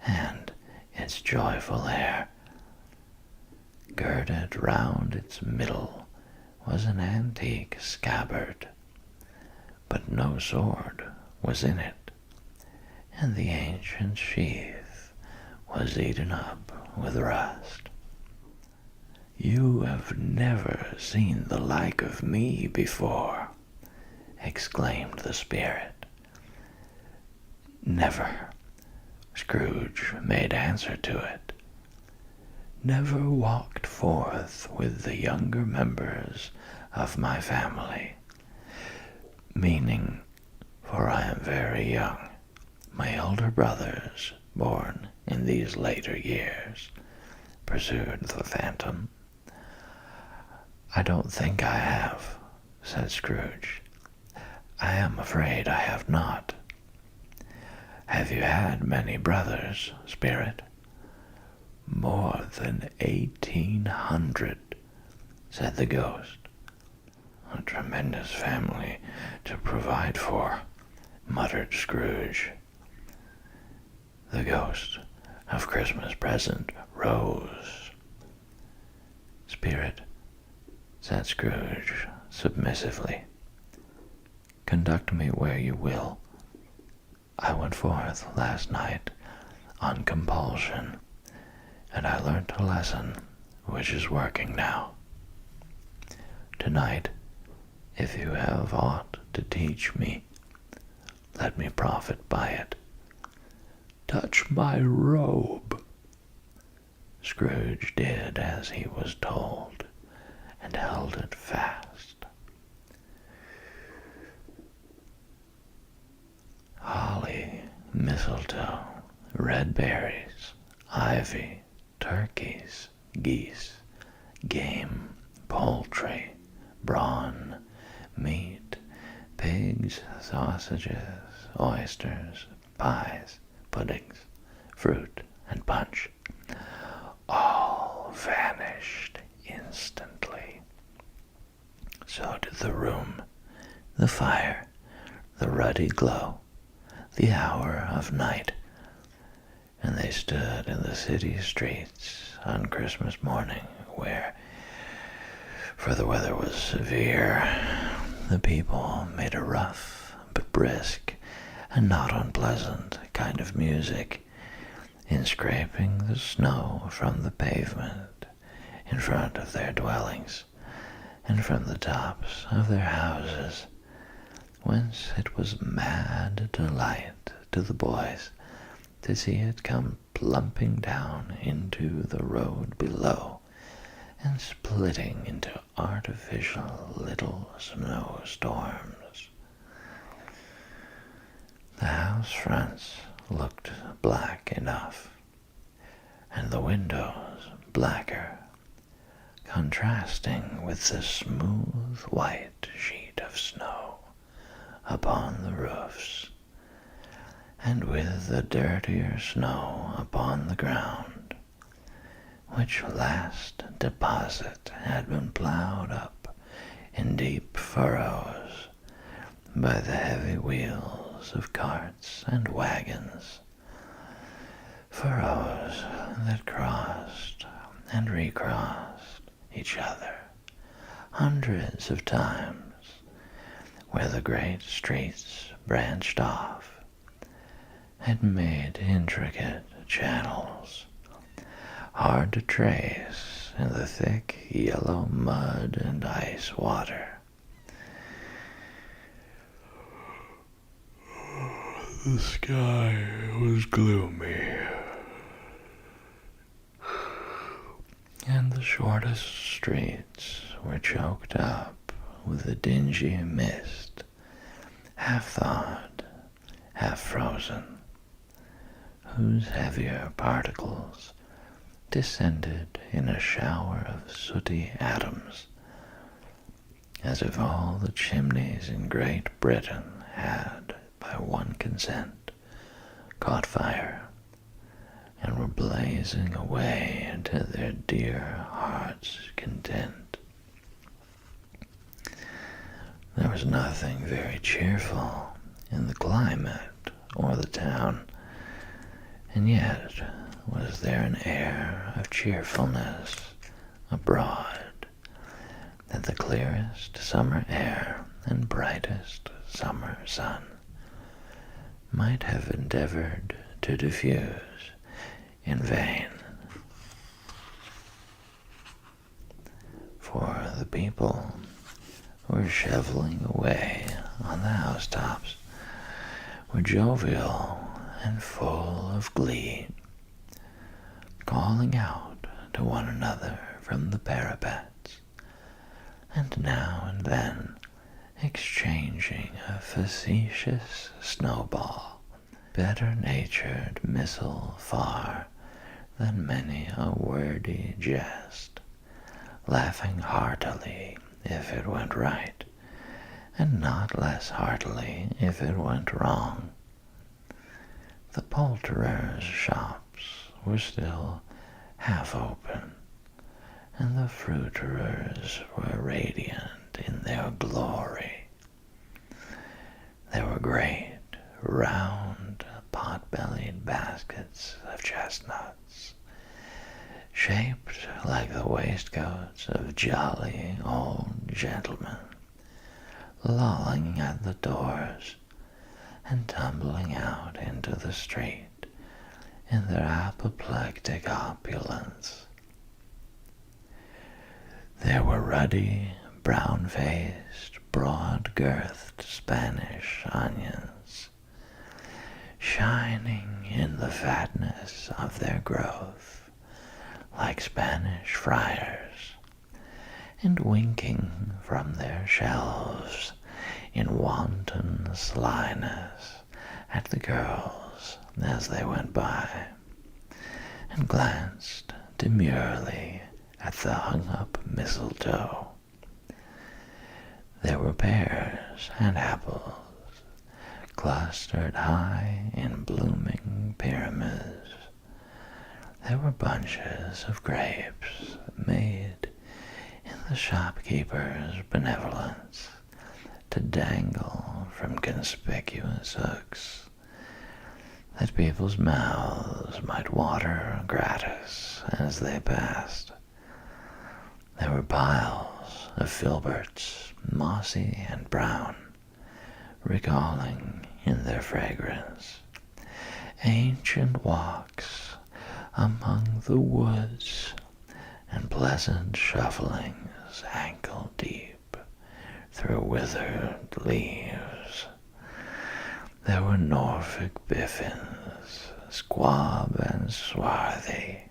Speaker 1: and its joyful air. Girded round its middle was an antique scabbard, but no sword was in it, and the ancient sheath was eaten up with rust. "You have never seen the like of me before," exclaimed the spirit. "Never," Scrooge made answer to it. "Never walked forth with the younger members of my family, meaning, for I am very young, my elder brothers born in these later years," pursued the phantom. "I don't think I have," said Scrooge. "I am afraid I have not." "Have you had many brothers, Spirit?" "More than 1,800, said the ghost. "A tremendous family to provide for," muttered Scrooge. The ghost of Christmas Present rose. "Spirit," said Scrooge submissively, "conduct me where you will. I went forth last night on compulsion, and I learnt a lesson which is working now. Tonight, if you have aught to teach me, let me profit by it. Touch my robe." Scrooge did as he was told, and held it fast. Holly, mistletoe, red berries, ivy, turkeys, geese, game, poultry, brawn, meat, pigs, sausages, oysters, pies, puddings, fruit, and punch, all vanished instantly. So did the room, the fire, the ruddy glow, the hour of night, and they stood in the city streets on Christmas morning, where, for the weather was severe, the people made a rough but brisk and not unpleasant kind of music in scraping the snow from the pavement in front of their dwellings and from the tops of their houses, whence it was mad delight to the boys to see it come plumping down into the road below and splitting into artificial little snowstorms. The house fronts looked black enough, and the windows blacker, contrasting with the smooth white sheet of snow upon the roofs, and with the dirtier snow upon the ground, which last deposit had been plowed up in deep furrows by the heavy wheels of carts and wagons, furrows that crossed and recrossed each other hundreds of times, where the great streets branched off and made intricate channels, hard to trace in the thick yellow mud and ice water. The sky was gloomy shortest streets were choked up with a dingy mist, half thawed, half frozen, whose heavier particles descended in a shower of sooty atoms, as if all the chimneys in Great Britain had, by one consent, caught fire, and were blazing away to their dear hearts' content. There was nothing very cheerful in the climate or the town, and yet was there an air of cheerfulness abroad that the clearest summer air and brightest summer sun might have endeavored to diffuse in vain. For the people were shoveling away on the housetops, were jovial and full of glee, calling out to one another from the parapets, and now and then exchanging a facetious snowball, better-natured missile far than many a wordy jest, laughing heartily if it went right, and not less heartily if it went wrong. The poulterers' shops were still half open, and the fruiterers were radiant in their glory. There were great, round, pot-bellied baskets of chestnuts, shaped like the waistcoats of jolly old gentlemen, lolling at the doors and tumbling out into the street in their apoplectic opulence. There were ruddy, brown-faced, broad-girthed Spanish onions, shining in the fatness of their growth, like Spanish friars, and winking from their shelves in wanton slyness at the girls as they went by, and glanced demurely at the hung-up mistletoe. There were pears and apples, clustered high in blooming pyramids. There were bunches of grapes made in the shopkeeper's benevolence to dangle from conspicuous hooks, that people's mouths might water gratis as they passed. There were piles of filberts, mossy and brown, recalling in their fragrance ancient walks among the woods and pleasant shufflings ankle deep through withered leaves. There were Norfolk biffins, squab and swarthy,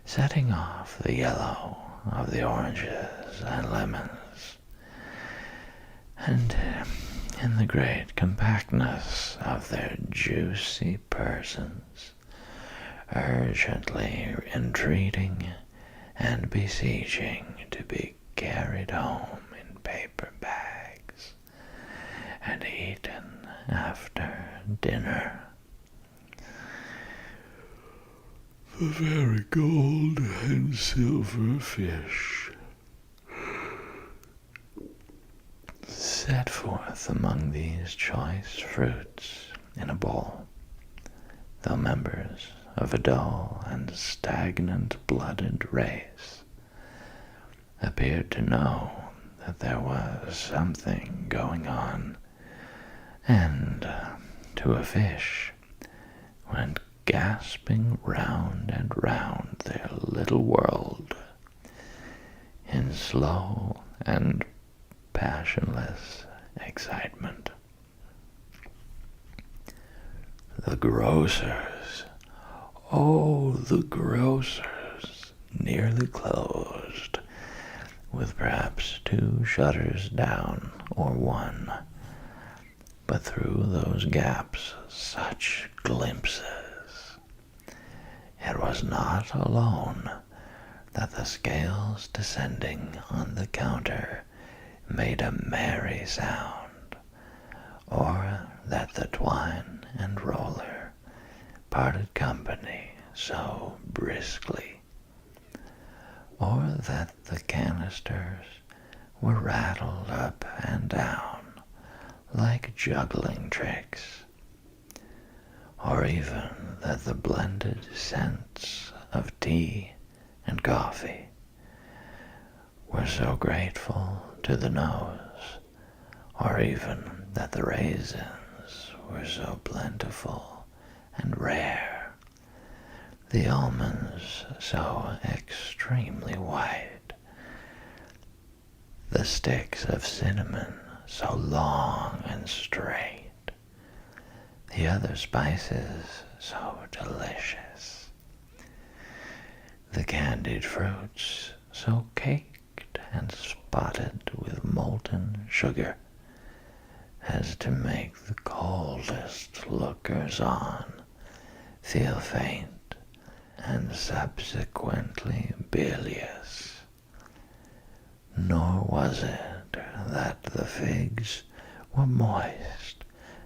Speaker 1: setting off the yellow of the oranges and lemons, and in the great compactness of their juicy persons, urgently entreating and beseeching to be carried home in paper bags and eaten after dinner. The very gold and silver fish set forth among these choice fruits in a bowl, though members of a dull and stagnant-blooded race, appeared to know that there was something going on, and to a fish went gasping round and round their little world in slow and passionless excitement. The grocers, oh, the grocers, nearly closed, with perhaps 2 shutters down or 1. But through those gaps, such glimpses! It was not alone that the scales descending on the counter made a merry sound, or that the twine and roller parted company so briskly, or that the canisters were rattled up and down like juggling tricks, or even that the blended scents of tea and coffee were so grateful to the nose, or even that the raisins were so plentiful and rare, the almonds so extremely white, the sticks of cinnamon so long and straight, the other spices so delicious, the candied fruits so caked and spotted with molten sugar as to make the coldest lookers-on feel faint and subsequently bilious. Nor was it that the figs were moist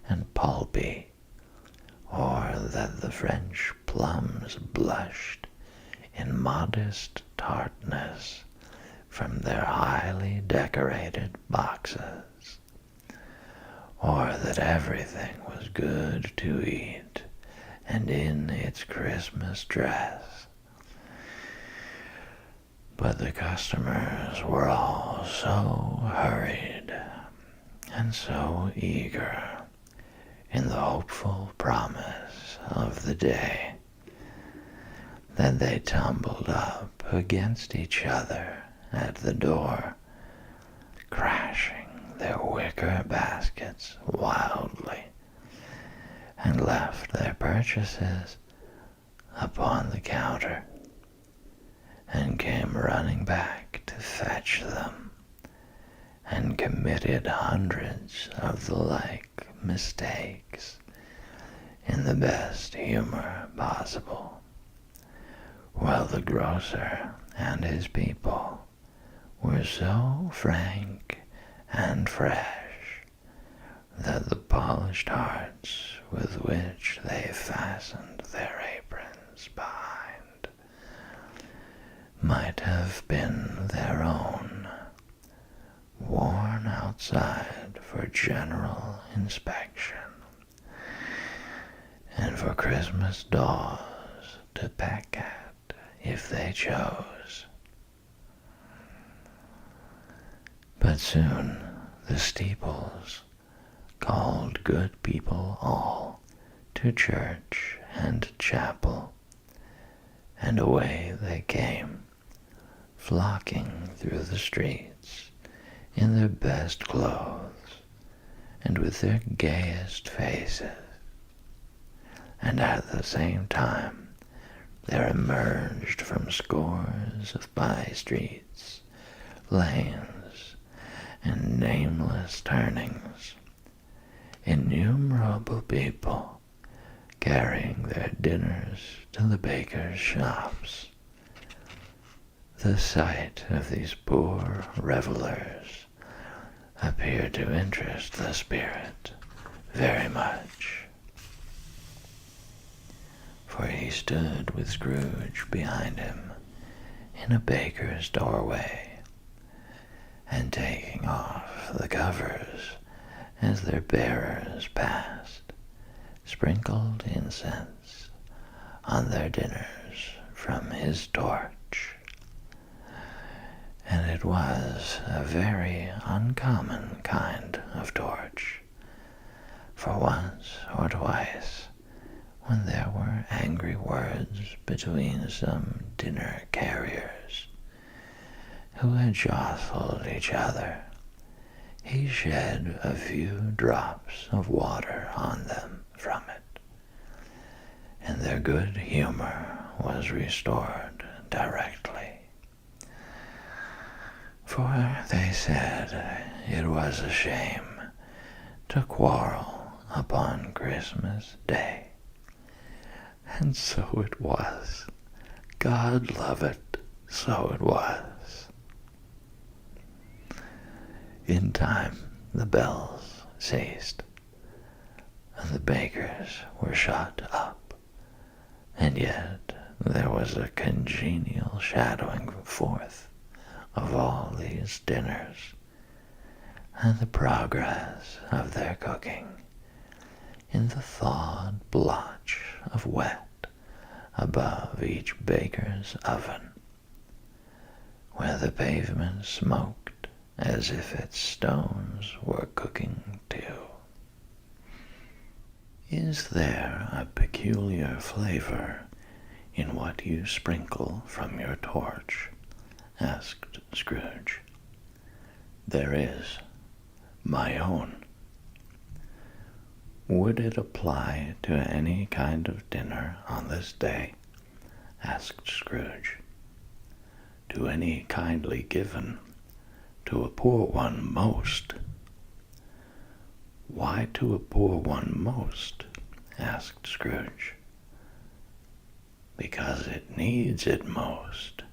Speaker 1: and pulpy, or that the French plums blushed in modest tartness from their highly decorated boxes, or that everything was good to eat and in its Christmas dress. But the customers were all so hurried and so eager in the hopeful promise of the day that they tumbled up against each other at the door, crashing their wicker baskets wildly, and left their purchases upon the counter, and came running back to fetch them, and committed hundreds of the like mistakes in the best humor possible, while the grocer and his people were so frank and fresh that the polished hearts with which they fastened their aprons behind might have been their own, worn outside for general inspection, and for Christmas daws to peck at if they chose. But soon the steeples called good people all to church and chapel, and away they came, flocking through the streets in their best clothes and with their gayest faces, and at the same time there emerged from scores of by-streets, lanes, and nameless turnings innumerable people carrying their dinners to the bakers' shops. The sight of these poor revelers appeared to interest the spirit very much, for he stood with Scrooge behind him in a baker's doorway, and taking off the covers as their bearers passed, sprinkled incense on their dinners from his torch. And it was a very uncommon kind of torch, for once or twice, when there were angry words between some dinner carriers who had jostled each other, he shed a few drops of water on them from it, and their good humor was restored directly. For they said it was a shame to quarrel upon Christmas Day. And so it was. God love it, so it was. In time, the bells ceased, and the bakers were shut up, and yet there was a congenial shadowing forth of all these dinners, and the progress of their cooking in the thawed blotch of wet above each baker's oven, where the pavement smoked as if its stones were cooking too. Is there a peculiar flavor in what you sprinkle from your torch? Asked Scrooge. There is. My own. Would it apply to any kind of dinner on this day? Asked Scrooge. To any kindly given, to a poor one most. Why to a poor one most? Asked Scrooge. Because it needs it most.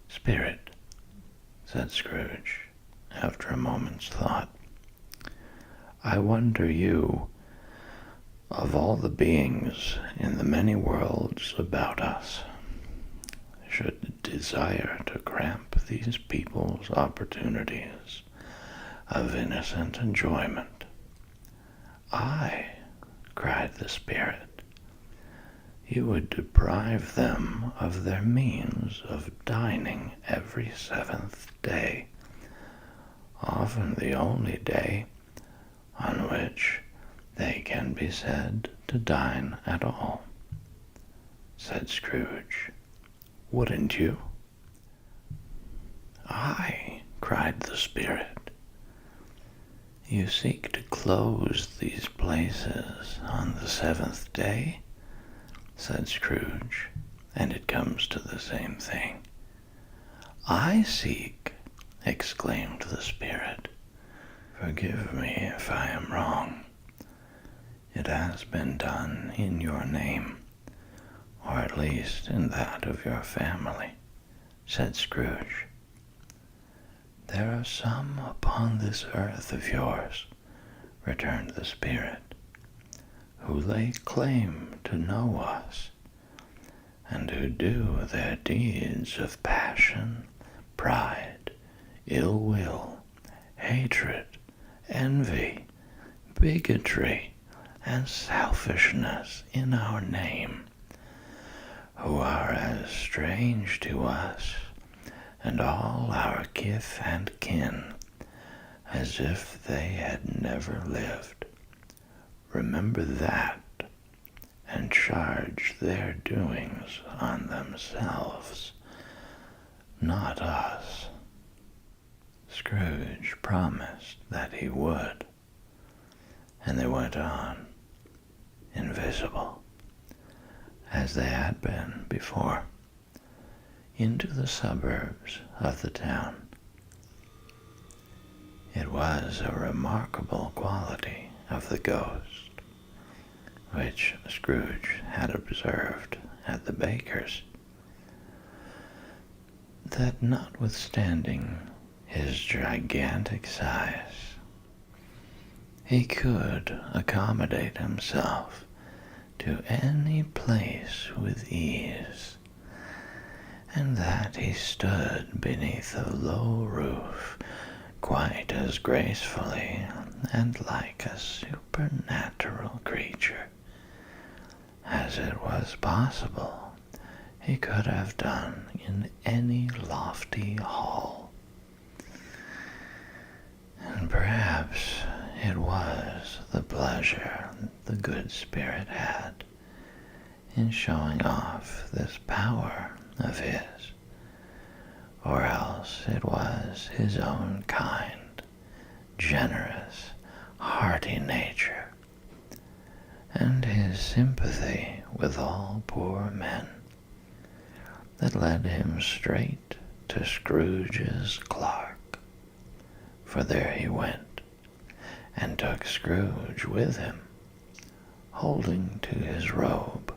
Speaker 1: Spirit, said Scrooge, after a moment's thought, I wonder you, of all the beings in the many worlds about us, should desire to cramp these people's opportunities of innocent enjoyment. Aye, cried the Spirit, you would deprive them of their means of dining every seventh day, often the only day on which they can be said to dine at all, said Scrooge. Wouldn't you? Aye, cried the Spirit. You seek to close these places on the seventh day, said Scrooge, and it comes to the same thing. I seek, exclaimed the Spirit. Forgive me if I am wrong. It has been done in your name, or at least in that of your family, said Scrooge. There are some upon this earth of yours, returned the Spirit, who lay claim to know us, and who do their deeds of passion, pride, ill will, hatred, envy, bigotry, and selfishness in our name, who are as strange to us and all our kith and kin as if they had never lived. Remember that, and charge their doings on themselves, not us. Scrooge promised that he would, and they went on, invisible, as they had been before, into the suburbs of the town. It was a remarkable quality of the ghost, which Scrooge had observed at the baker's, that notwithstanding his gigantic size, he could accommodate himself to any place with ease, and that he stood beneath a low roof quite as gracefully and like a supernatural creature as it was possible he could have done in any lofty hall. And perhaps it was the pleasure the good Spirit had in showing off this power of his, or else it was his own kind, generous, hearty nature, and his sympathy with all poor men, that led him straight to Scrooge's clerk, for there he went, and took Scrooge with him, holding to his robe.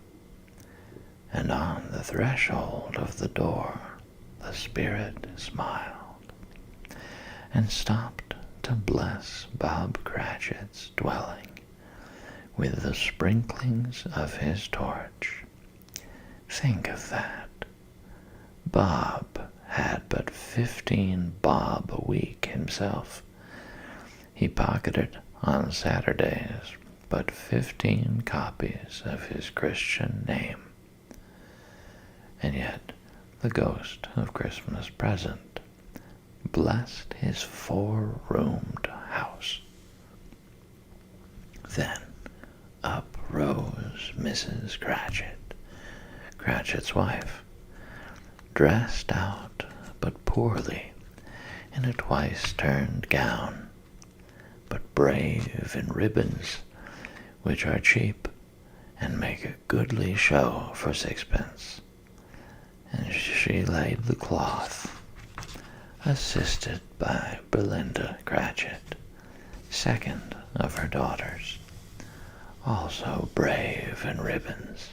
Speaker 1: And on the threshold of the door the spirit smiled, and stopped to bless Bob Cratchit's dwelling with the sprinklings of his torch. Think of that. Bob had but 15 bob a week himself. He pocketed on Saturdays but 15 copies of his Christian name. And yet the ghost of Christmas Present blessed his 4-roomed house. Then up rose Mrs. Cratchit, Cratchit's wife, dressed out but poorly in a twice-turned gown, but brave in ribbons, which are cheap and make a goodly show for sixpence. And she laid the cloth, assisted by Belinda Cratchit, second of her daughters, also brave in ribbons,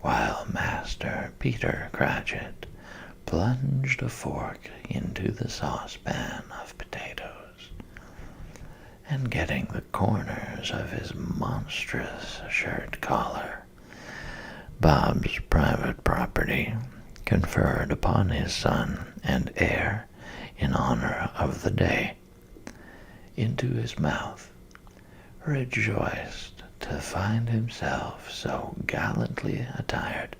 Speaker 1: while Master Peter Cratchit plunged a fork into the saucepan of potatoes, and getting the corners of his monstrous shirt collar, Bob's private property, conferred upon his son and heir in honor of the day, into his mouth, rejoiced to find himself so gallantly attired,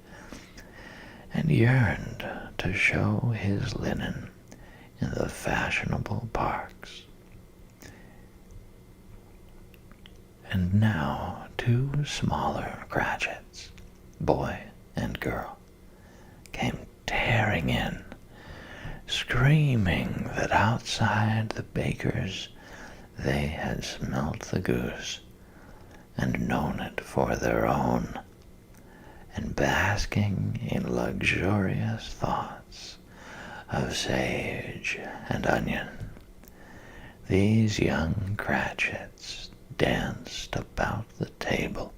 Speaker 1: and yearned to show his linen in the fashionable parks. And now 2 smaller Cratchits, boy and girl, came tearing in, screaming that outside the baker's they had smelt the goose, and known it for their own, and basking in luxurious thoughts of sage and onion, these young Cratchits danced about the table,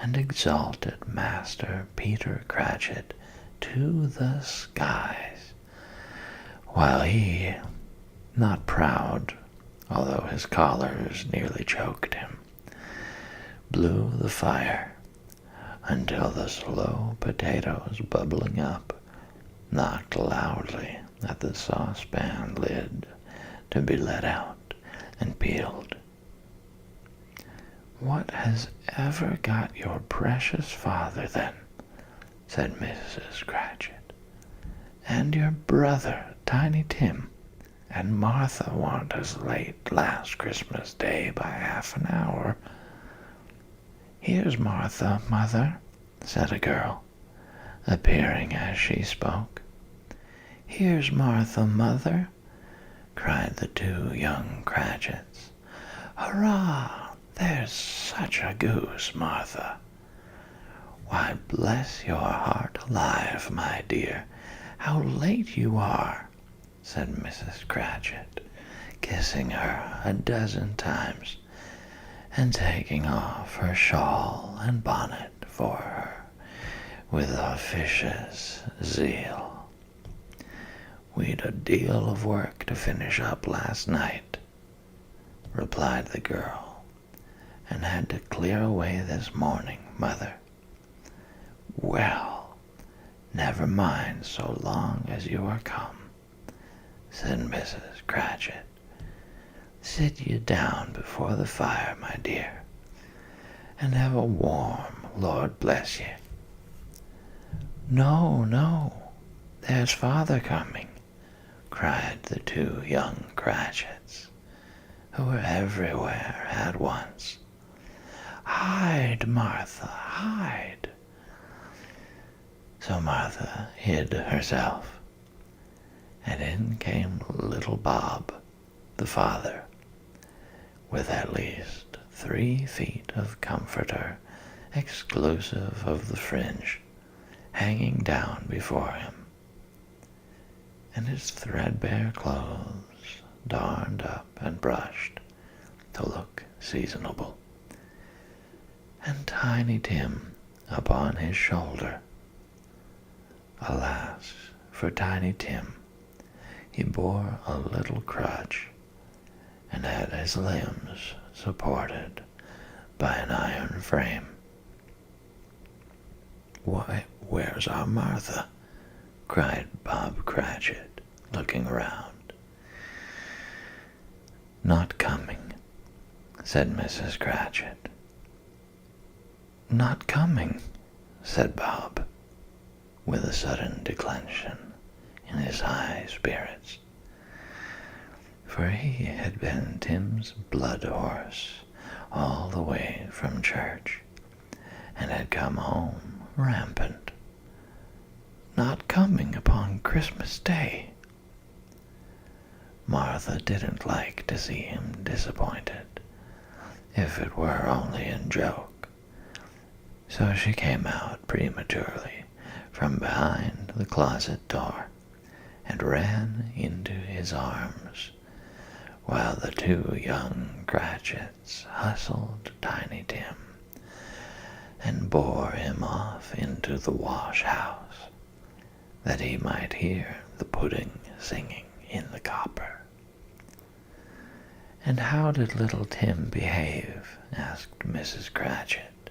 Speaker 1: and exalted Master Peter Cratchit to the skies, while he, not proud, although his collars nearly choked him, blew the fire until the slow potatoes bubbling up knocked loudly at the saucepan lid to be let out and peeled. "What has ever got your precious father, then?" said Mrs. Cratchit. "And your brother, Tiny Tim, and Martha weren't as late last Christmas Day by half an hour." "Here's Martha, mother," said a girl, appearing as she spoke. "Here's Martha, mother," cried the 2 young Cratchits. "Hurrah! There's such a goose, Martha." "Why, bless your heart alive, my dear, how late you are," said Mrs. Cratchit, kissing her a dozen times, and taking off her shawl and bonnet for her with officious zeal. "We'd a deal of work to finish up last night," replied the girl, "and had to clear away this morning, mother." "Well, never mind so long as you are come," said Mrs. Cratchit. "Sit ye down before the fire, my dear, and have a warm, Lord bless ye." "No, no, there's father coming," cried the 2 young Cratchits, who were everywhere at once. "Hide, Martha, hide." So Martha hid herself, and in came little Bob, the father, with at least 3 feet of comforter, exclusive of the fringe, hanging down before him. and his threadbare clothes darned up and brushed to look seasonable, and Tiny Tim upon his shoulder. Alas for Tiny Tim, he bore a little crutch, and had his limbs supported by an iron frame. "Why, where's our Martha?" cried Bob Cratchit, looking around. "Not coming," said Mrs. Cratchit. "Not coming," said Bob, with a sudden declension in his high spirits, for he had been Tim's blood horse all the way from church, and had come home rampant. "Not coming upon Christmas Day." Martha didn't like to see him disappointed, if it were only in joke, so she came out prematurely from behind the closet door and ran into his arms, while the two young Cratchits hustled Tiny Tim and bore him off into the wash-house, that he might hear the pudding singing in the copper. "And how did little Tim behave?" asked Mrs. Cratchit,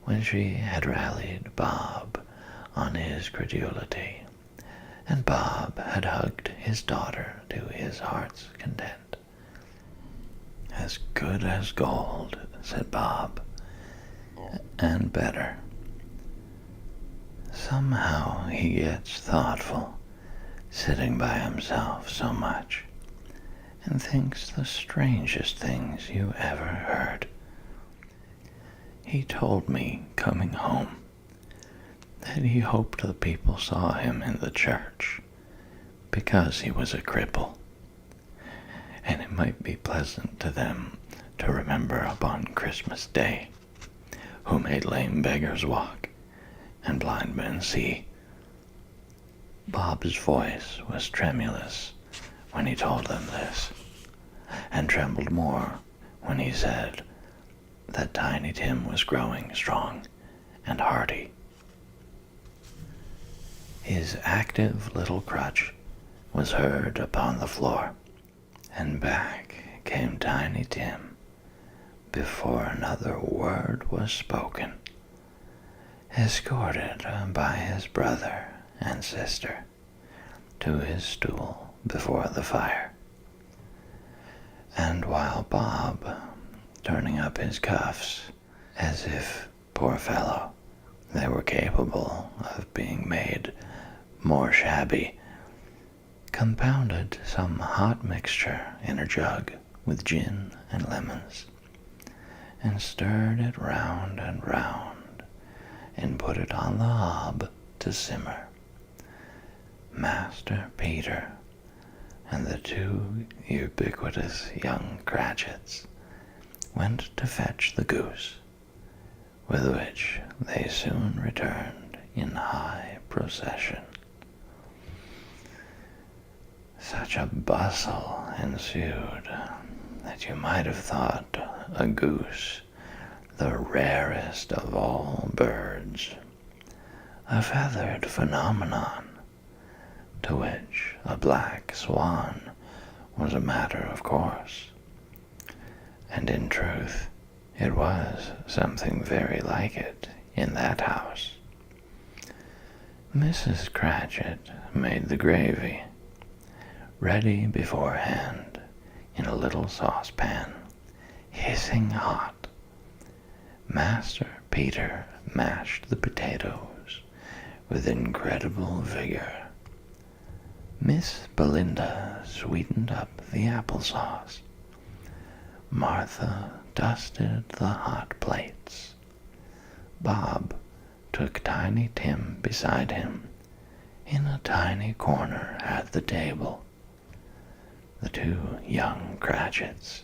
Speaker 1: when she had rallied Bob on his credulity, and Bob had hugged his daughter to his heart's content. "As good as gold," said Bob, "and better. Somehow he gets thoughtful, sitting by himself so much, and thinks the strangest things you ever heard. He told me, coming home, that he hoped the people saw him in the church, because he was a cripple, and it might be pleasant to them to remember upon Christmas Day, who made lame beggars walk and blind men see." Bob's voice was tremulous when he told them this, and trembled more when he said that Tiny Tim was growing strong and hearty. His active little crutch was heard upon the floor, and back came Tiny Tim before another word was spoken, escorted by his brother and sister to his stool before the fire. And while Bob, turning up his cuffs, as if, poor fellow, they were capable of being made more shabby, compounded some hot mixture in a jug with gin and lemons, and stirred it round and round, and put it on the hob to simmer, Master Peter and the two ubiquitous young Cratchits went to fetch the goose, with which they soon returned in high procession. Such a bustle ensued that you might have thought a goose the rarest of all birds, a feathered phenomenon, to which a black swan was a matter of course. And in truth, it was something very like it in that house. Mrs. Cratchit made the gravy, ready beforehand in a little saucepan, hissing hot. Master Peter mashed the potatoes with incredible vigor. Miss Belinda sweetened up the applesauce. Martha dusted the hot plates. Bob took Tiny Tim beside him in a tiny corner at the table. The two young Cratchits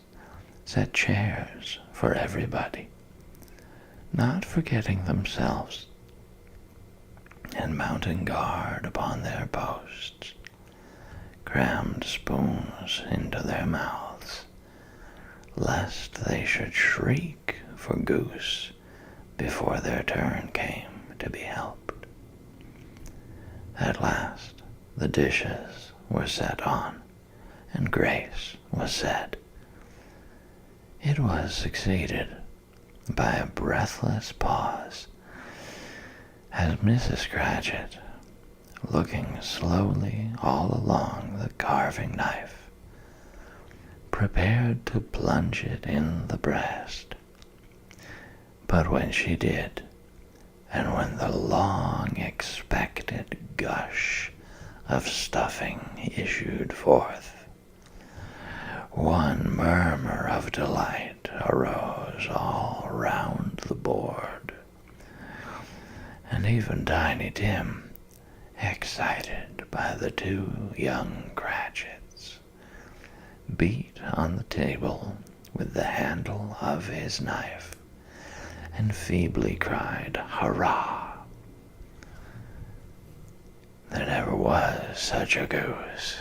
Speaker 1: set chairs for everybody, not forgetting themselves, and mounting guard upon their posts, crammed spoons into their mouths, lest they should shriek for goose before their turn came to be helped. At last the dishes were set on, and grace was said. It was succeeded by a breathless pause as Mrs. Cratchit, looking slowly all along the carving knife, prepared to plunge it in the breast. But when she did, and when the long-expected gush of stuffing issued forth, one murmur of delight arose all round the board, and even Tiny Tim, excited by the two young Cratchits, beat on the table with the handle of his knife, and feebly cried, "Hurrah! There never was such a goose."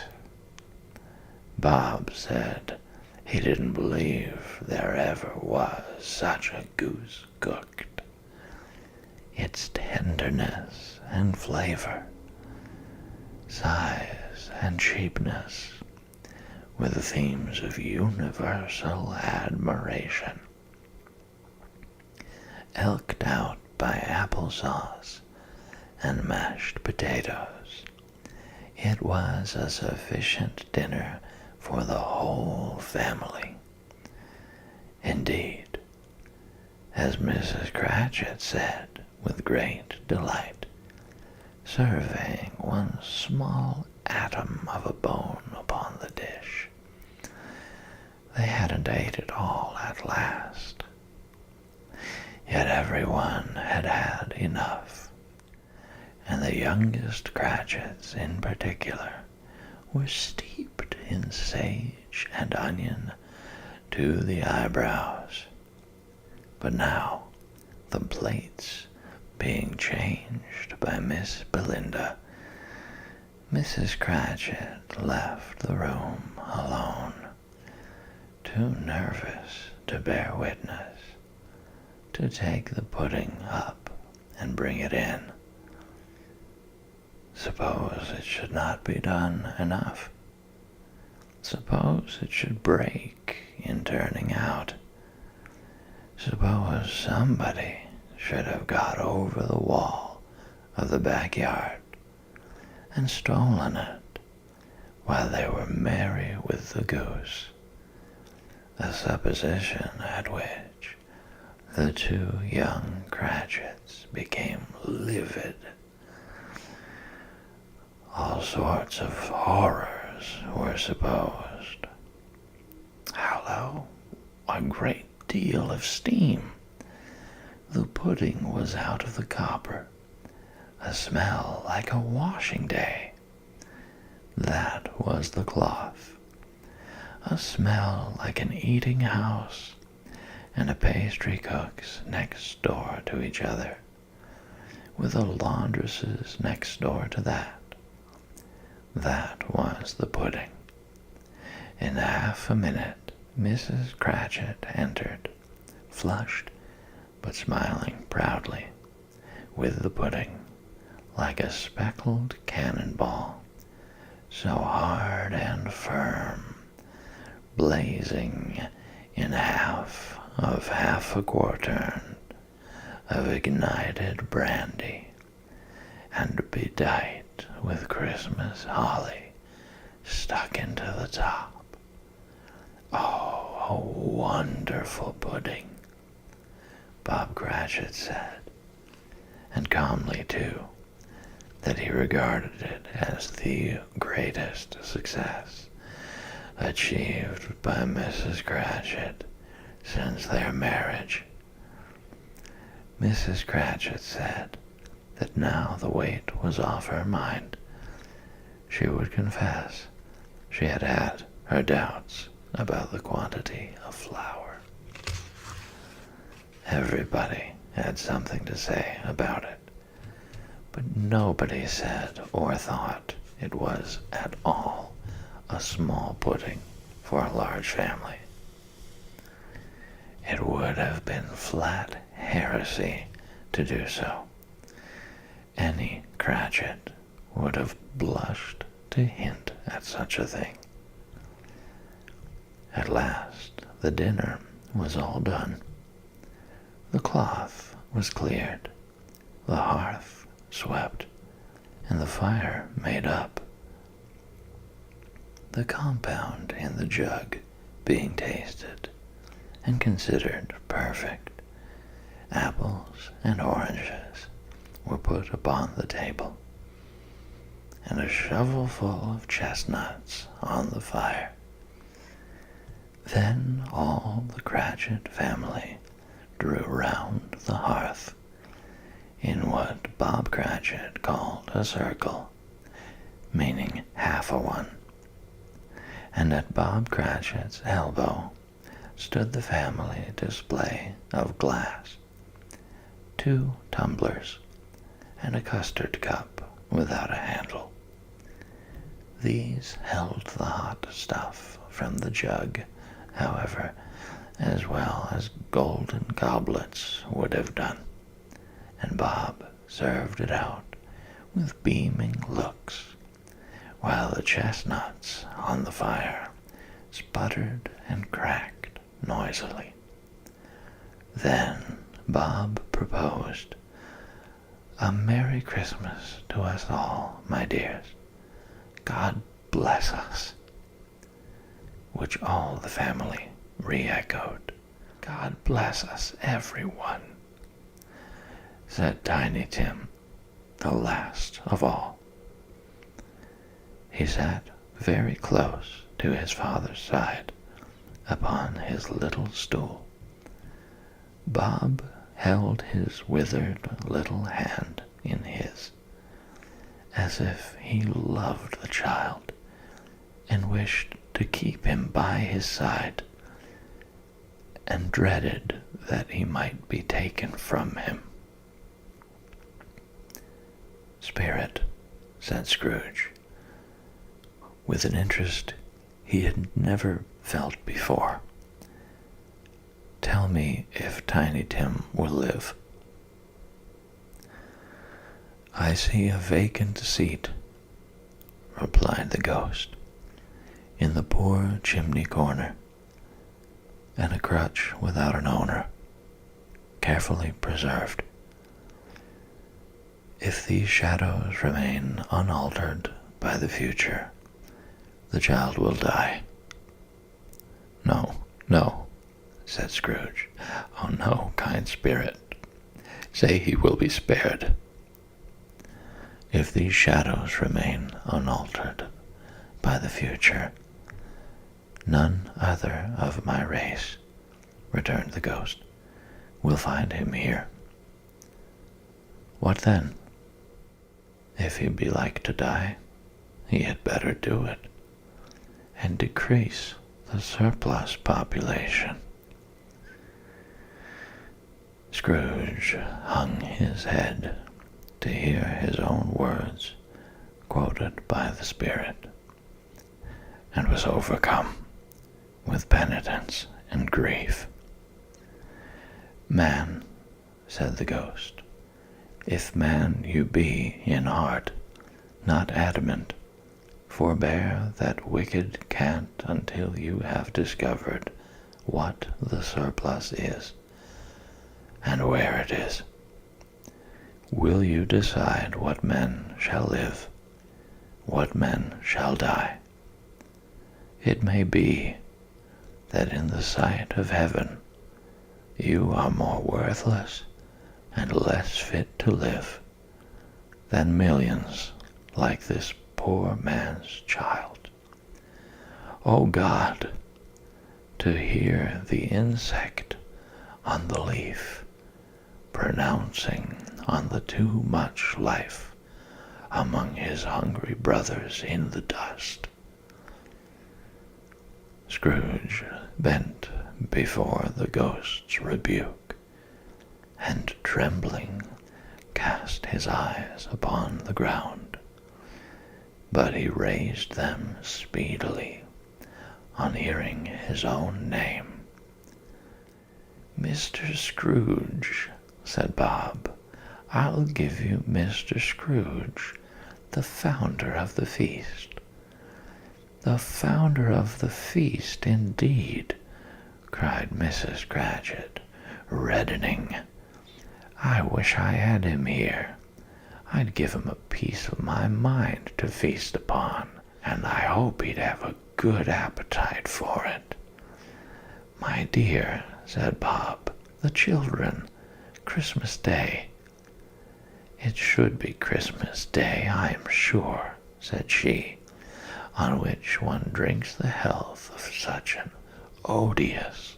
Speaker 1: Bob said he didn't believe there ever was such a goose cooked. Its tenderness and flavor, size and cheapness, were the themes of universal admiration. Elked out by applesauce and mashed potatoes, it was a sufficient dinner for the whole family. Indeed, as Mrs. Cratchit said with great delight, surveying one small atom of a bone upon the dish, they hadn't ate it all at last. Yet everyone had had enough, and the youngest Cratchits in particular were steeped in sage and onion to the eyebrows. But now, the plates being changed by Miss Belinda, Mrs. Cratchit left the room alone, too nervous to bear witness, to take the pudding up and bring it in. Suppose it should not be done enough? Suppose it should break in turning out? Suppose somebody should have got over the wall of the backyard and stolen it while they were merry with the goose, a supposition at which the two young Cratchits became livid. All sorts of horrors were supposed. Hallo! A great deal of steam. The pudding was out of the copper. A smell like a washing day. That was the cloth. A smell like an eating house, and a pastry cook's next door to each other, with a laundress's next door to that. That was the pudding. In half a minute, Mrs. Cratchit entered, flushed, but smiling proudly, with the pudding, like a speckled cannonball, so hard and firm, blazing in half a quartern of ignited brandy, and bedight with Christmas holly stuck into the top. Oh, a wonderful pudding, Bob Cratchit said, and calmly too, that he regarded it as the greatest success achieved by Mrs. Cratchit since their marriage. Mrs. Cratchit said that now the weight was off her mind, she would confess she had had her doubts about the quantity of flour. Everybody had something to say about it, but nobody said or thought it was at all a small pudding for a large family. It would have been flat heresy to do so. Any Cratchit would have blushed to hint at such a thing. At last the dinner was all done. The cloth was cleared, the hearth swept, and the fire made up. The compound in the jug being tasted and considered perfect, apples and oranges were put upon the table, and a shovelful of chestnuts on the fire. Then all the Cratchit family drew round the hearth in what Bob Cratchit called a circle, meaning half a one, and at Bob Cratchit's elbow stood the family display of glass, 2 tumblers, and a custard cup without a handle. These held the hot stuff from the jug, however, as well as golden goblets would have done, and Bob served it out with beaming looks, while the chestnuts on the fire sputtered and cracked noisily. Then Bob proposed, "A Merry Christmas to us all, my dears. God bless us," which all the family re-echoed. "God bless us, everyone," said Tiny Tim, the last of all. He sat very close to his father's side upon his little stool. Bob held his withered little hand in his, as if he loved the child and wished to keep him by his side, and dreaded that he might be taken from him. "Spirit," said Scrooge, with an interest he had never felt before, "tell me if Tiny Tim will live." "I see a vacant seat," replied the ghost, "in the poor chimney corner, and a crutch without an owner, carefully preserved. If these shadows remain unaltered by the future, the child will die." "No, no," said Scrooge. "Oh, no, kind spirit. Say he will be spared." "If these shadows remain unaltered by the future, none other of my race," returned the ghost, "will find him here." "What then?" "If he be like to die, he had better do it, and decrease the surplus population." Scrooge hung his head to hear his own words quoted by the spirit, and was overcome with penitence and grief. "Man," said the ghost, "if man you be in heart, not adamant, forbear that wicked cant until you have discovered what the surplus is, and where it is. Will you decide what men shall live, what men shall die? It may be that in the sight of heaven you are more worthless and less fit to live than millions like this poor man's child. O God, to hear the insect on the leaf pronouncing on the too much life among his hungry brothers in the dust." Scrooge bent before the ghost's rebuke, and trembling cast his eyes upon the ground. but he raised them speedily on hearing his own name. "Mr. Scrooge," said Bob. "I'll give you Mr. Scrooge, the founder of the feast." "The founder of the feast, indeed!" cried Mrs. Cratchit, reddening. "I wish I had him here. I'd give him a piece of my mind to feast upon, and I hope he'd have a good appetite for it." "My dear," said Bob, "the children, Christmas Day." "It should be Christmas Day, I am sure," said she, "on which one drinks the health of such an odious,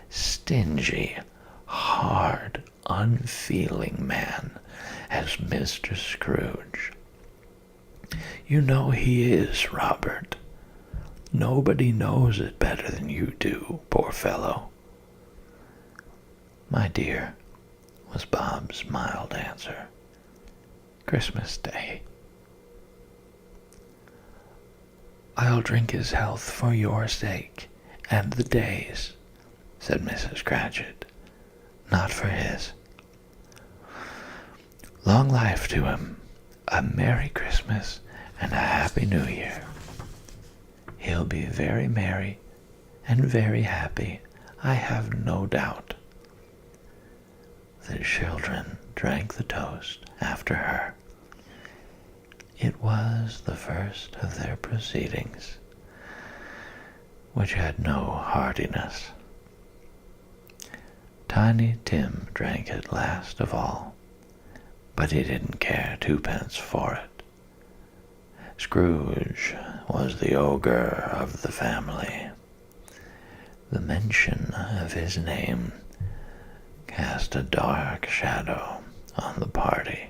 Speaker 1: stingy, hard, unfeeling man as Mr. Scrooge. You know he is, Robert. Nobody knows it better than you do, poor fellow." "My dear," was Bob's mild answer, "Christmas Day." "I'll drink his health for your sake, and the day's," said Mrs. Cratchit, "not for his. Long life to him, a Merry Christmas, and a Happy New Year. He'll be very merry and very happy, I have no doubt." The children drank the toast after her. It was the first of their proceedings, which had no heartiness. Tiny Tim drank it last of all, but he didn't care twopence for it. Scrooge was the ogre of the family. The mention of his name cast a dark shadow on the party,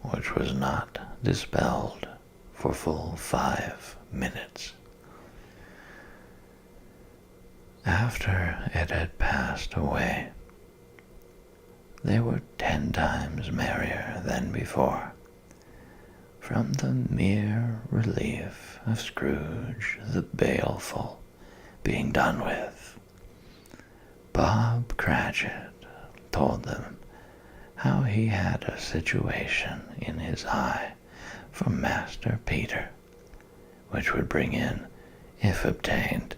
Speaker 1: which was not dispelled for full 5 minutes. After it had passed away, they were 10 times merrier than before, from the mere relief of Scrooge the Baleful being done with. Bob Cratchit told them how he had a situation in his eye for Master Peter, which would bring in, if obtained,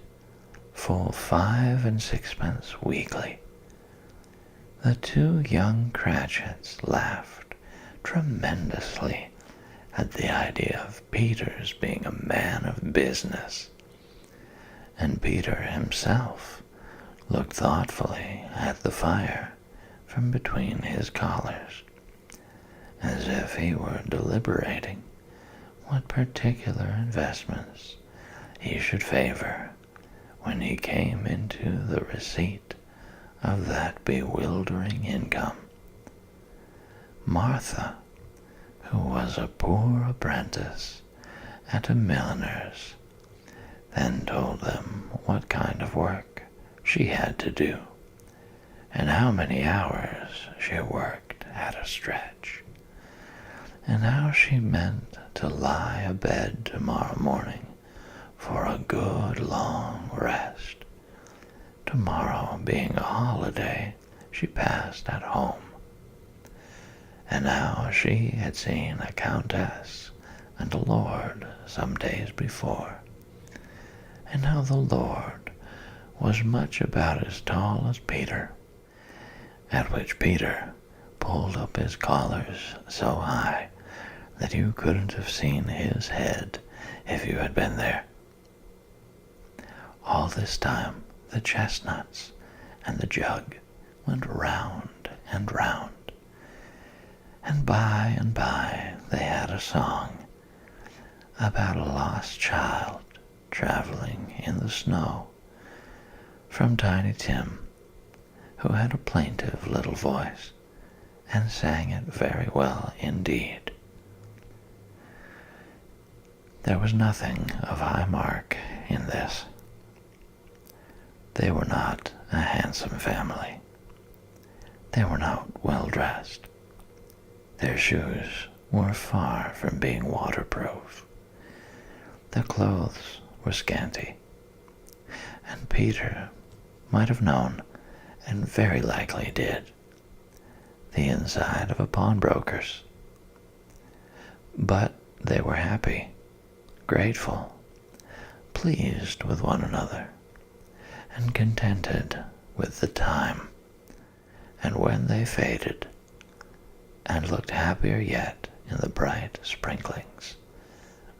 Speaker 1: full 5 and 6pence weekly. The 2 young Cratchits laughed tremendously at the idea of Peter's being a man of business, and Peter himself looked thoughtfully at the fire from between his collars, as if he were deliberating what particular investments he should favor when he came into the receipt of that bewildering income. Martha, who was a poor apprentice at a milliner's, then told them what kind of work she had to do, and how many hours she worked at a stretch, and how she meant to lie abed tomorrow morning for a good long rest. Tomorrow being a holiday she passed at home, and how she had seen a countess and a lord some days before, and how the lord was much about as tall as Peter, at which Peter pulled up his collars so high that you couldn't have seen his head if you had been there. All this time the chestnuts and the jug went round and round, and by they had a song about a lost child traveling in the snow, from Tiny Tim, who had a plaintive little voice and sang it very well indeed. There was nothing of high mark in this. They were not a handsome family. They were not well dressed. Their shoes were far from being waterproof. Their clothes were scanty, and Peter might have known, and very likely did, the inside of a pawnbroker's. But they were happy, grateful, pleased with one another, and contented with the time. And when they faded, and looked happier yet in the bright sprinklings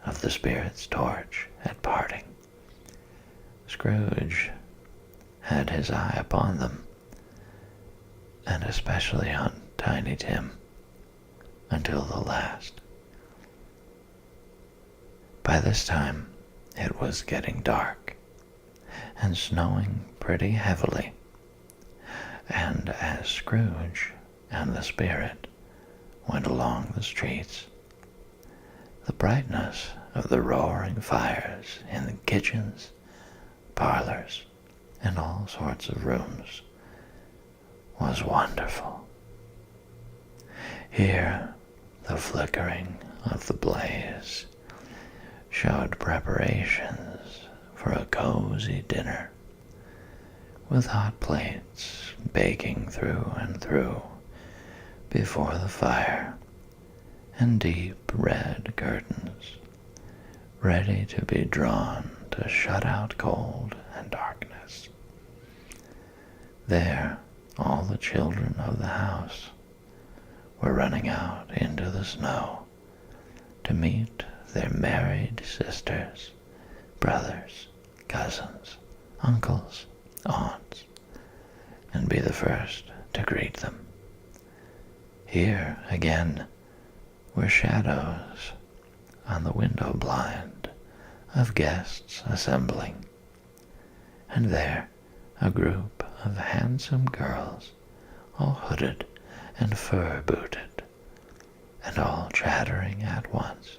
Speaker 1: of the Spirit's torch at parting, Scrooge had his eye upon them, and especially on Tiny Tim, until the last. By this time it was getting dark, and snowing pretty heavily, and as Scrooge and the Spirit went along the streets, the brightness of the roaring fires in the kitchens, parlors, and all sorts of rooms was wonderful. Here the flickering of the blaze showed preparations for a cozy dinner, with hot plates baking through and through before the fire, and deep red curtains ready to be drawn to shut out cold and darkness. There all the children of the house were running out into the snow to meet their married sisters, brothers, cousins, uncles, aunts, and be the first to greet them. Here, again, were shadows on the window blind of guests assembling, and there a group of handsome girls, all hooded and fur-booted, and all chattering at once,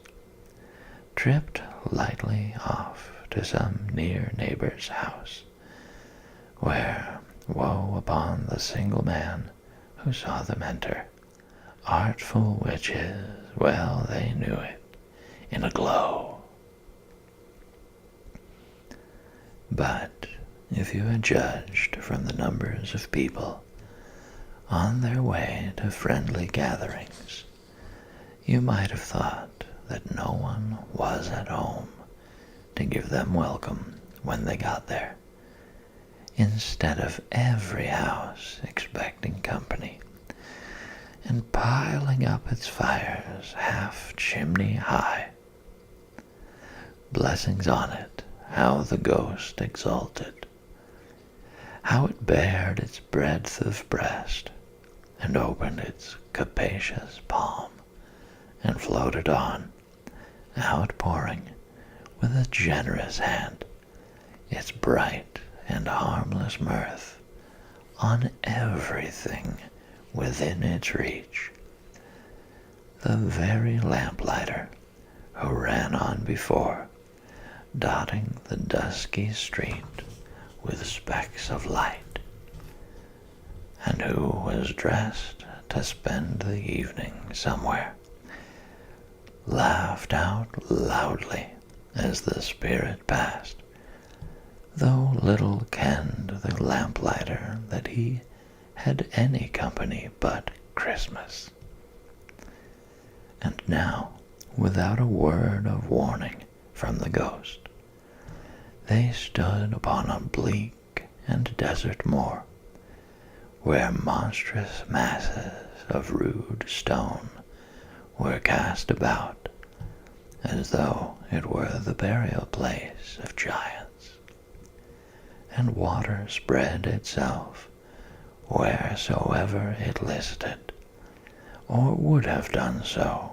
Speaker 1: tripped lightly off to some near neighbor's house, where woe upon the single man who saw them enter. Artful witches, well they knew it, in a glow. But if you had judged from the numbers of people on their way to friendly gatherings, you might have thought that no one was at home to give them welcome when they got there, instead of every house expecting company, and piling up its fires half chimney high. Blessings on it, how the ghost exulted, how it bared its breadth of breast, and opened its capacious palm, and floated on, outpouring with a generous hand its bright and harmless mirth on everything within its reach. The very lamplighter who ran on before, dotting the dusky street with specks of light, and who was dressed to spend the evening somewhere, laughed out loudly as the Spirit passed, though little kenned the lamplighter that he had any company but Christmas. And now, without a word of warning from the ghost, they stood upon a bleak and desert moor, where monstrous masses of rude stone were cast about, as though it were the burial place of giants, and water spread itself wheresoever it listed, or would have done so,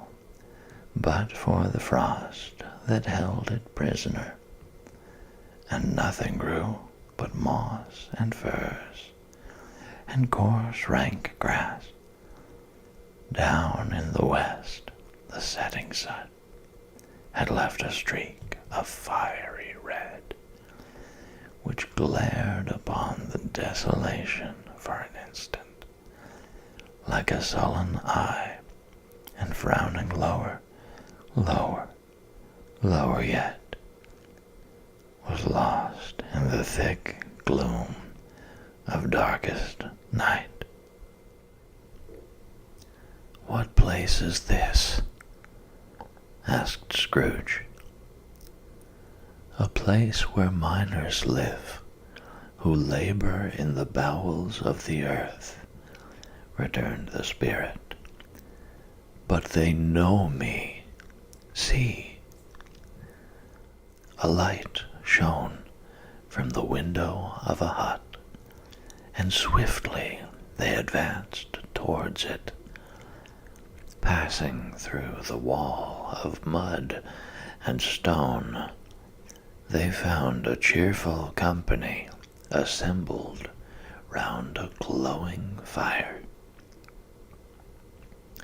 Speaker 1: but for the frost that held it prisoner, and nothing grew but moss and furze, and coarse rank grass. Down in the west the setting sun had left a streak of fiery red, which glared upon the desolation for an instant, like a sullen eye, and frowning lower, lower, lower yet, was lost in the thick gloom of darkest night. "What place is this?" asked Scrooge. "A place where miners live, who labor in the bowels of the earth," returned the spirit. "But they know me. See!" A light shone from the window of a hut, and swiftly they advanced towards it. Passing through the wall of mud and stone, they found a cheerful company assembled round a glowing fire.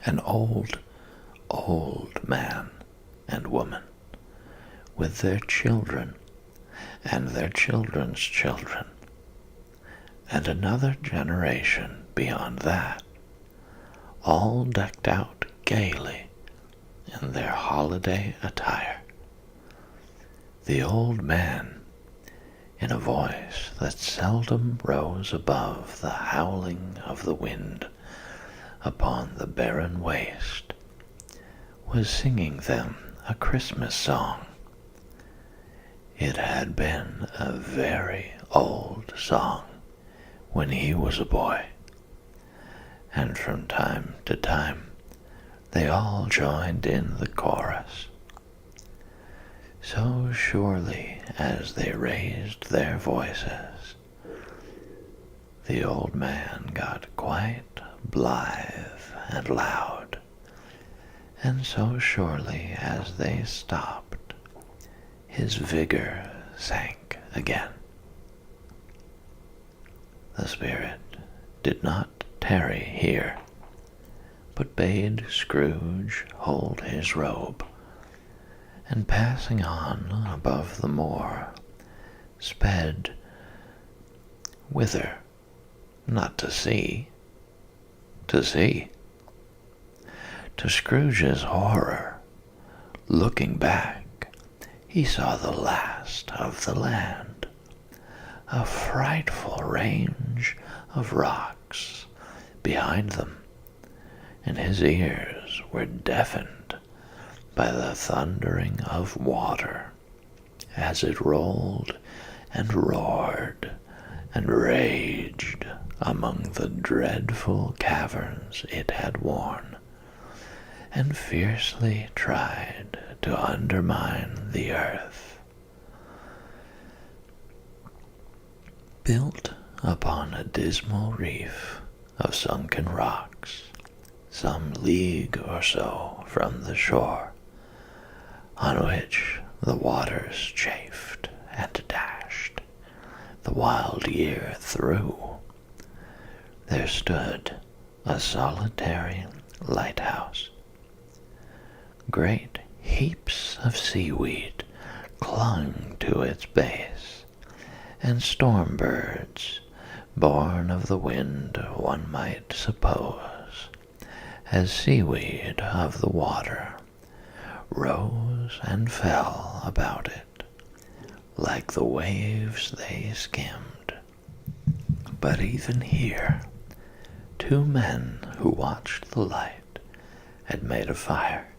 Speaker 1: An old man and woman, with their children and their children's children, and another generation beyond that, all decked out gaily in their holiday attire. The old man, in a voice that seldom rose above the howling of the wind upon the barren waste, was singing them a Christmas song. It had been a very old song when he was a boy, and from time to time they all joined in the chorus. So surely as they raised their voices, the old man got quite blithe and loud, and so surely as they stopped, his vigor sank again. The spirit did not tarry here, but bade Scrooge hold his robe, and passing on above the moor, sped whither? Not to see. To see. To Scrooge's horror, looking back, he saw the last of the land, a frightful range of rocks behind them, and his ears were deafened by the thundering of water as it rolled and roared and raged among the dreadful caverns it had worn, and fiercely tried to undermine the earth. Built upon a dismal reef of sunken rocks, some league or so from the shore, on which the waters chafed and dashed the wild year through, there stood a solitary lighthouse. Great heaps of seaweed clung to its base, and storm birds, born of the wind, one might suppose, as seaweed of the water, rose and fell about it, like the waves they skimmed. But even here, two men who watched the light had made a fire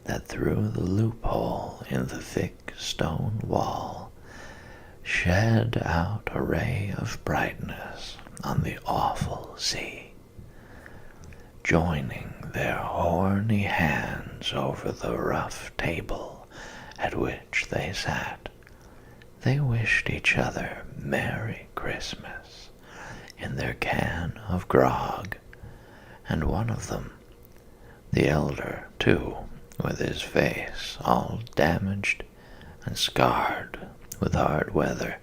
Speaker 1: that through the loophole in the thick stone wall shed out a ray of brightness on the awful sea. Joining their horny hands over the rough table at which they sat, they wished each other Merry Christmas in their can of grog, and one of them, the elder too, with his face all damaged and scarred with hard weather,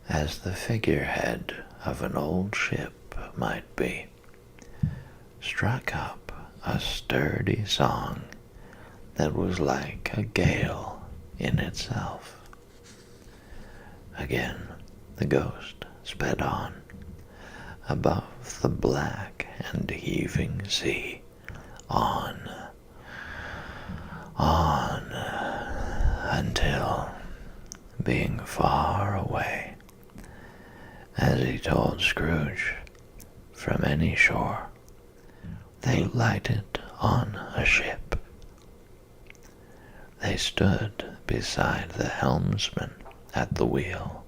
Speaker 1: as the figurehead of an old ship might be, struck up a sturdy song that was like a gale in itself. Again the ghost sped on, above the black and heaving sea, on, until being far away, as he told Scrooge, from any shore. They lighted on a ship. They stood beside the helmsman at the wheel,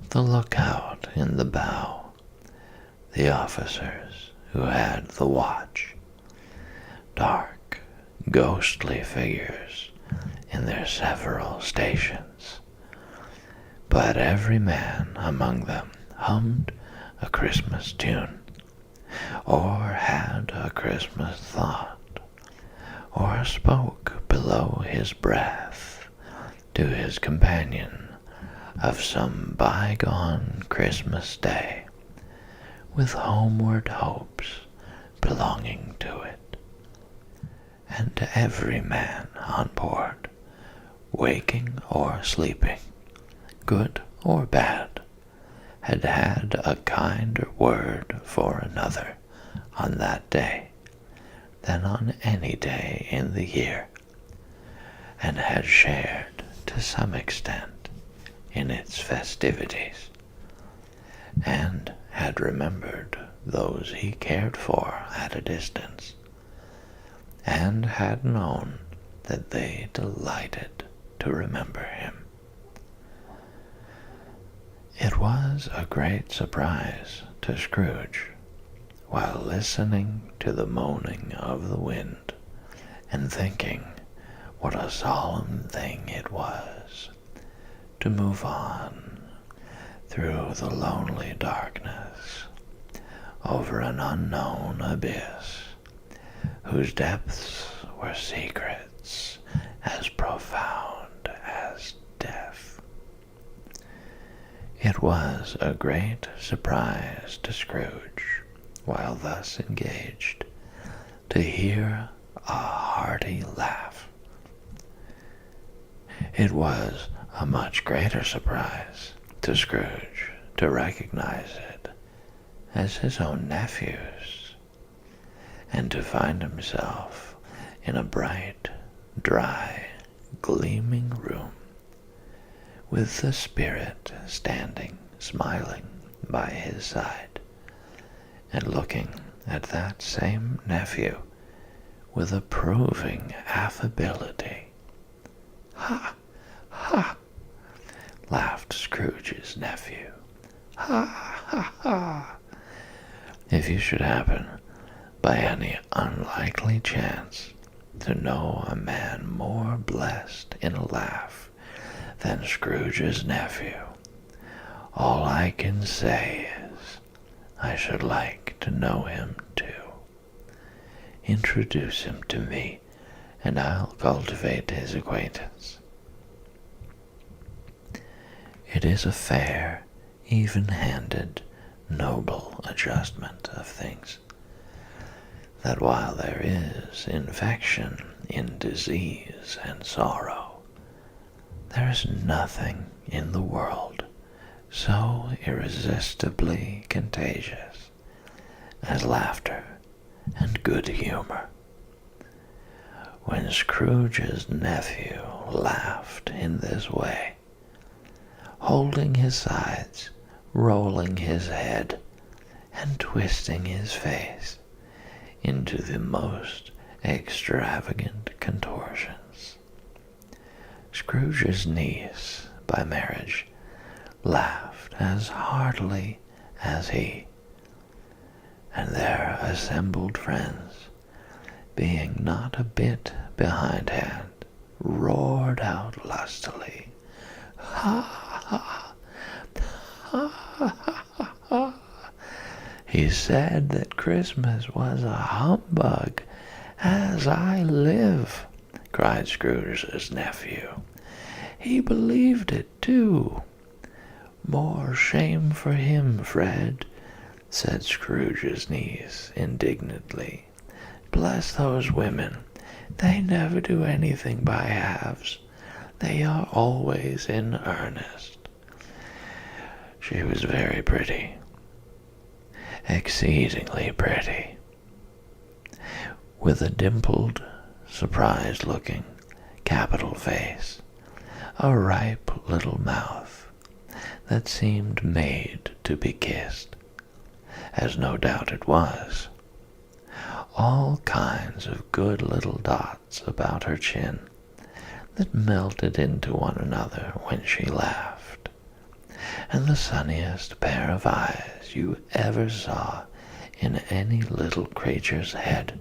Speaker 1: the lookout in the bow, the officers who had the watch, dark, ghostly figures in their several stations. But every man among them hummed a Christmas tune, or had a Christmas thought, or spoke below his breath to his companion of some bygone Christmas day, with homeward hopes belonging to it. And every man on board, waking or sleeping, good or bad, had had a kinder word for another on that day than on any day in the year, and had shared to some extent in its festivities, and had remembered those he cared for at a distance, and had known that they delighted to remember him. It was a great surprise to Scrooge, while listening to the moaning of the wind, and thinking what a solemn thing it was to move on through the lonely darkness over an unknown abyss, whose depths were secrets as profound as death. It was a great surprise to Scrooge, while thus engaged, to hear a hearty laugh. It was a much greater surprise to Scrooge to recognize it as his own nephew's, and to find himself in a bright, dry, gleaming room, with the Spirit standing smiling by his side, and looking at that same nephew with approving affability. "Ha! Ha!" laughed Scrooge's nephew. "Ha! Ha! Ha! If you should happen, by any unlikely chance, to know a man more blessed in a laugh than Scrooge's nephew, all I can say is, I should like to know him too. Introduce him to me, and I'll cultivate his acquaintance." It is a fair, even-handed, noble adjustment of things, that while there is infection in disease and sorrow, there is nothing in the world so irresistibly contagious as laughter and good humor. When Scrooge's nephew laughed in this way, holding his sides, rolling his head, and twisting his face into the most extravagant contortions, Scrooge's niece, by marriage, laughed as heartily as he, and their assembled friends, being not a bit behindhand, roared out lustily, "Ha! Ha! Ha! Ha! Ha! Ha! He said that Christmas was a humbug, as I live," cried Scrooge's nephew. "He believed it, too." "More shame for him, Fred," said Scrooge's niece indignantly. "Bless those women, they never do anything by halves. They are always in earnest." She was very pretty, exceedingly pretty, with a dimpled, surprised-looking, capital face, a ripe little mouth that seemed made to be kissed, as no doubt it was. All kinds of good little dots about her chin that melted into one another when she laughed, and the sunniest pair of eyes you ever saw in any little creature's head.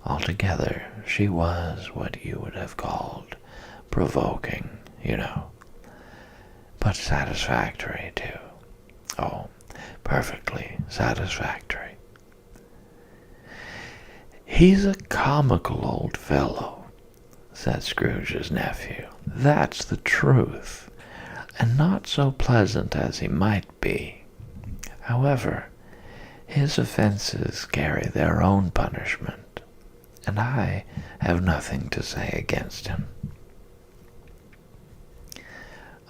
Speaker 1: Altogether, she was what you would have called provoking, you know, but satisfactory, too. Oh, perfectly satisfactory. "He's a comical old fellow," said Scrooge's nephew. "That's the truth, and not so pleasant as he might be. However, his offenses carry their own punishment, and I have nothing to say against him."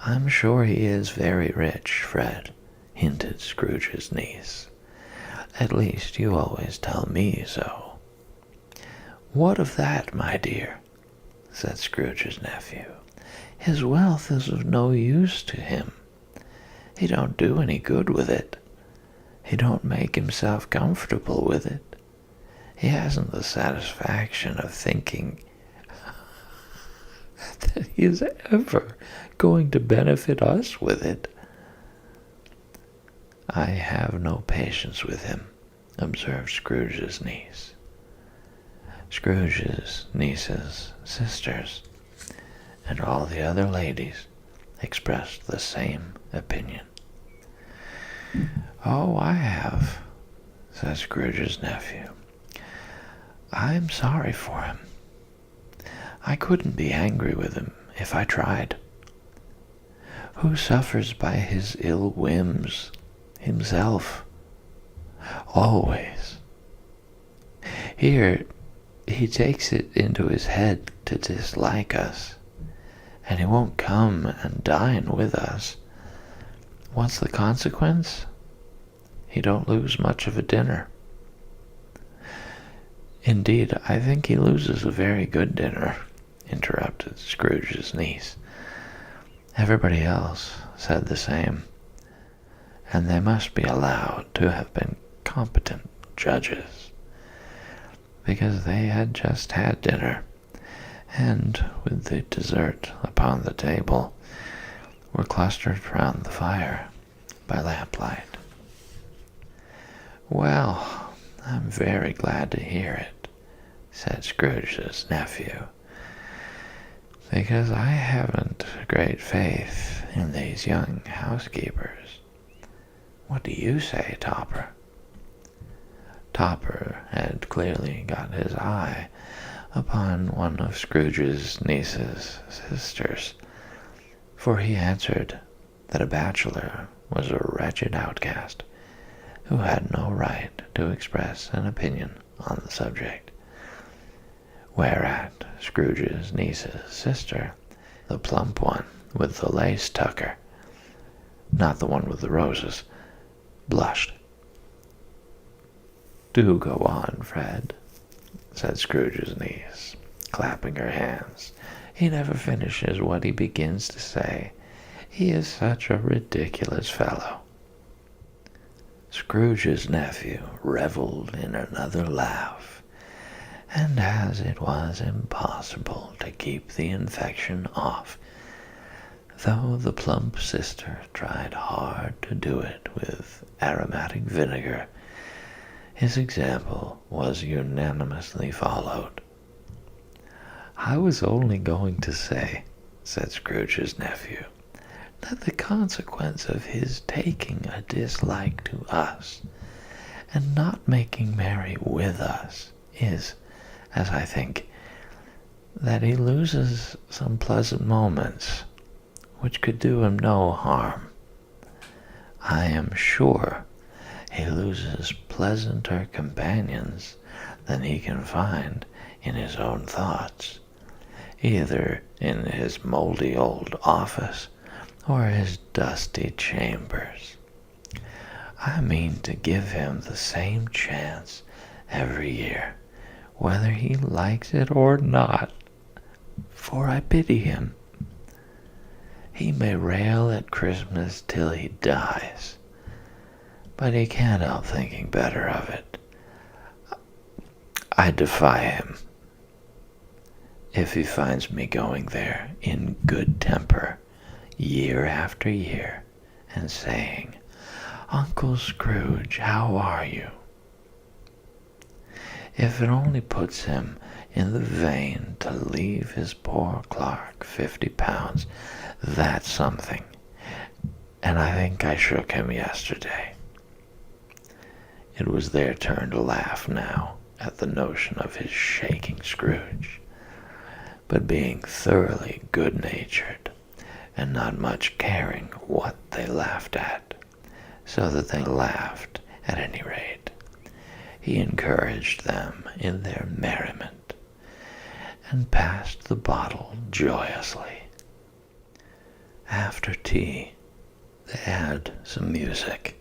Speaker 1: "I'm sure he is very rich, Fred," hinted Scrooge's niece. "At least you always tell me so." "What of that, my dear?" said Scrooge's nephew. "His wealth is of no use to him. He don't do any good with it. He don't make himself comfortable with it. He hasn't the satisfaction of thinking that he is ever going to benefit us with it." "I have no patience with him," observed Scrooge's niece. Scrooge's nieces, sisters, and all the other ladies expressed the same opinion. "Oh, I have," said Scrooge's nephew. "I'm sorry for him. I couldn't be angry with him if I tried. Who suffers by his ill whims? Himself. Always. Here, he takes it into his head to dislike us, and he won't come and dine with us. What's the consequence? He don't lose much of a dinner. Indeed, I think he loses a very good dinner," interrupted Scrooge's niece. Everybody else said the same, and they must be allowed to have been competent judges, because they had just had dinner, and, with the dessert upon the table, were clustered round the fire by lamplight. "Well, I'm very glad to hear it," said Scrooge's nephew, "because I haven't great faith in these young housekeepers. What do you say, Topper?" Topper had clearly got his eye upon one of Scrooge's niece's sisters, for he answered that a bachelor was a wretched outcast who had no right to express an opinion on the subject. Whereat Scrooge's niece's sister, the plump one with the lace tucker, not the one with the roses, blushed. "Do go on, Fred," said Scrooge's niece, clapping her hands. "He never finishes what he begins to say. He is such a ridiculous fellow." Scrooge's nephew revelled in another laugh, and as it was impossible to keep the infection off, though the plump sister tried hard to do it with aromatic vinegar, his example was unanimously followed. "I was only going to say," said Scrooge's nephew, "that the consequence of his taking a dislike to us, and not making merry with us, is, as I think, that he loses some pleasant moments, which could do him no harm. I am sure he loses pleasanter companions than he can find in his own thoughts, either in his mouldy old office or his dusty chambers. I mean to give him the same chance every year, whether he likes it or not, for I pity him. He may rail at Christmas till he dies, but he can't help thinking better of it. I defy him. If he finds me going there in good temper year after year and saying, "Uncle Scrooge, how are you?" If it only puts him in the vein to leave his poor clerk £50, that's something. And I think I shook him yesterday. It was their turn to laugh now at the notion of his shaking Scrooge, but being thoroughly good-natured and not much caring what they laughed at, so that they laughed at any rate, he encouraged them in their merriment, and passed the bottle joyously. After tea, they had some music,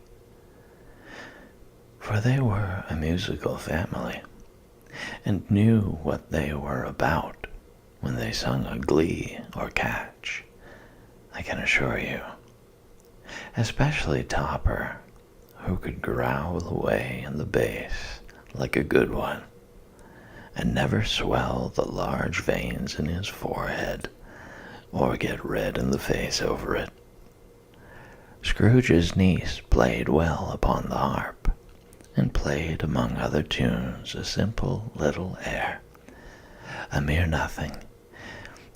Speaker 1: for they were a musical family, and knew what they were about when they sung a glee or catch, I can assure you. Especially Topper, who could growl away in the bass like a good one, and never swell the large veins in his forehead, or get red in the face over it. Scrooge's niece played well upon the harp, and played among other tunes a simple little air, a mere nothing.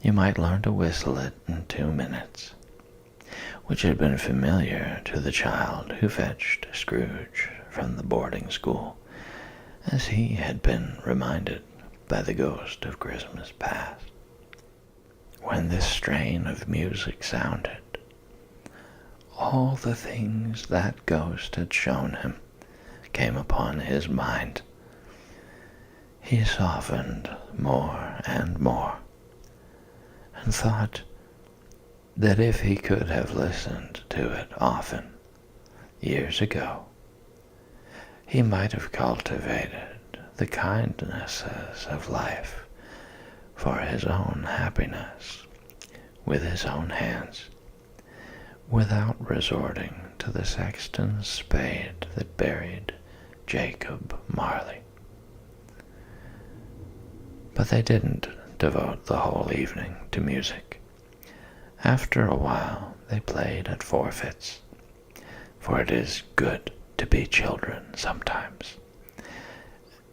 Speaker 1: You might learn to whistle it in 2 minutes, which had been familiar to the child who fetched Scrooge from the boarding school, as he had been reminded by the ghost of Christmas past. When this strain of music sounded, all the things that ghost had shown him came upon his mind. He softened more and more, and thought that if he could have listened to it often, years ago, he might have cultivated the kindnesses of life for his own happiness with his own hands, without resorting to the sexton's spade that buried Jacob Marley. But they didn't devote the whole evening to music. After a while they played at forfeits, for it is good to be children sometimes,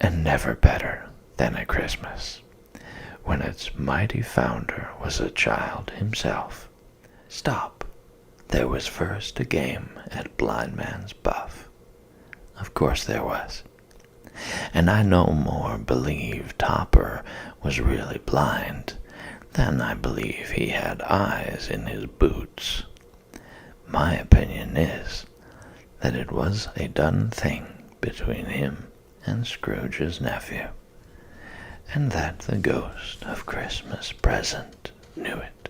Speaker 1: and never better than at Christmas, when its mighty founder was a child himself. Stop! There was first a game at Blind Man's Buff. Of course there was. And I no more believe Topper was really blind than I believe he had eyes in his boots. My opinion is that it was a done thing between him and Scrooge's nephew, and that the ghost of Christmas present knew it.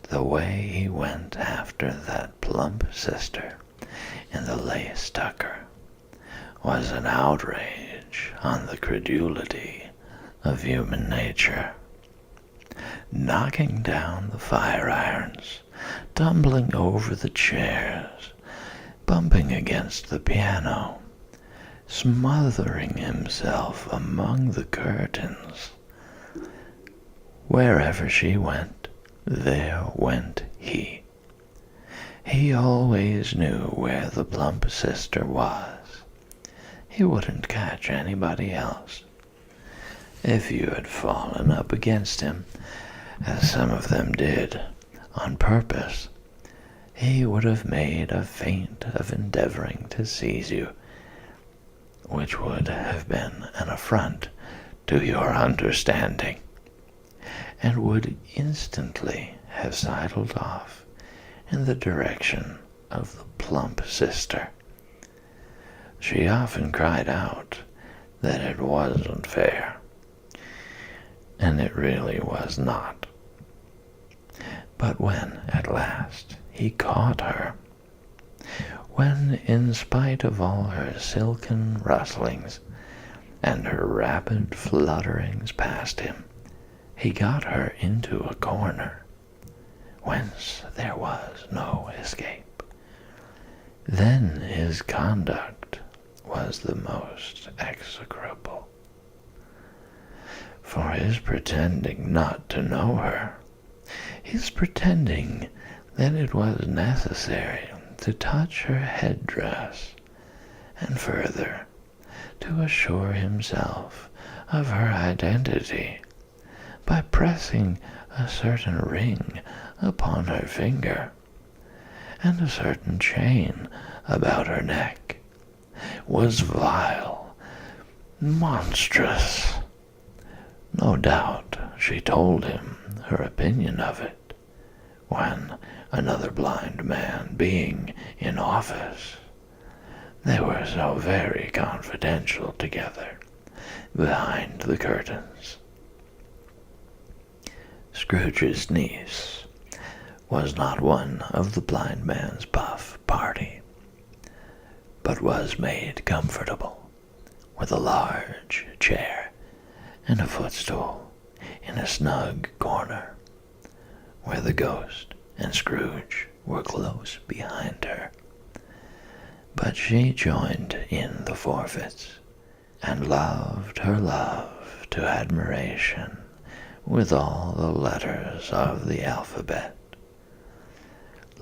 Speaker 1: The way he went after that plump sister in the lace tucker was an outrage on the credulity of human nature. Knocking down the fire irons, tumbling over the chairs, bumping against the piano, smothering himself among the curtains. Wherever she went, there went he. He always knew where the plump sister was. He wouldn't catch anybody else. If you had fallen up against him, as some of them did, on purpose, he would have made a feint of endeavoring to seize you, which would have been an affront to your understanding, and would instantly have sidled off in the direction of the plump sister. She often cried out that it wasn't fair, and it really was not. But when, at last, he caught her, when, in spite of all her silken rustlings and her rapid flutterings past him, he got her into a corner, whence there was no escape. Then his conduct was the most execrable. For his pretending not to know her, his pretending that it was necessary to touch her headdress, and further, to assure himself of her identity by pressing a certain ring upon her finger and a certain chain about her neck, was vile, monstrous. No doubt she told him her opinion of it, when another blind man being in office, they were so very confidential together behind the curtains. Scrooge's niece was not one of the blind man's buff party, but was made comfortable with a large chair and a footstool in a snug corner, where the ghost and Scrooge were close behind her. But she joined in the forfeits, and loved her love to admiration with all the letters of the alphabet.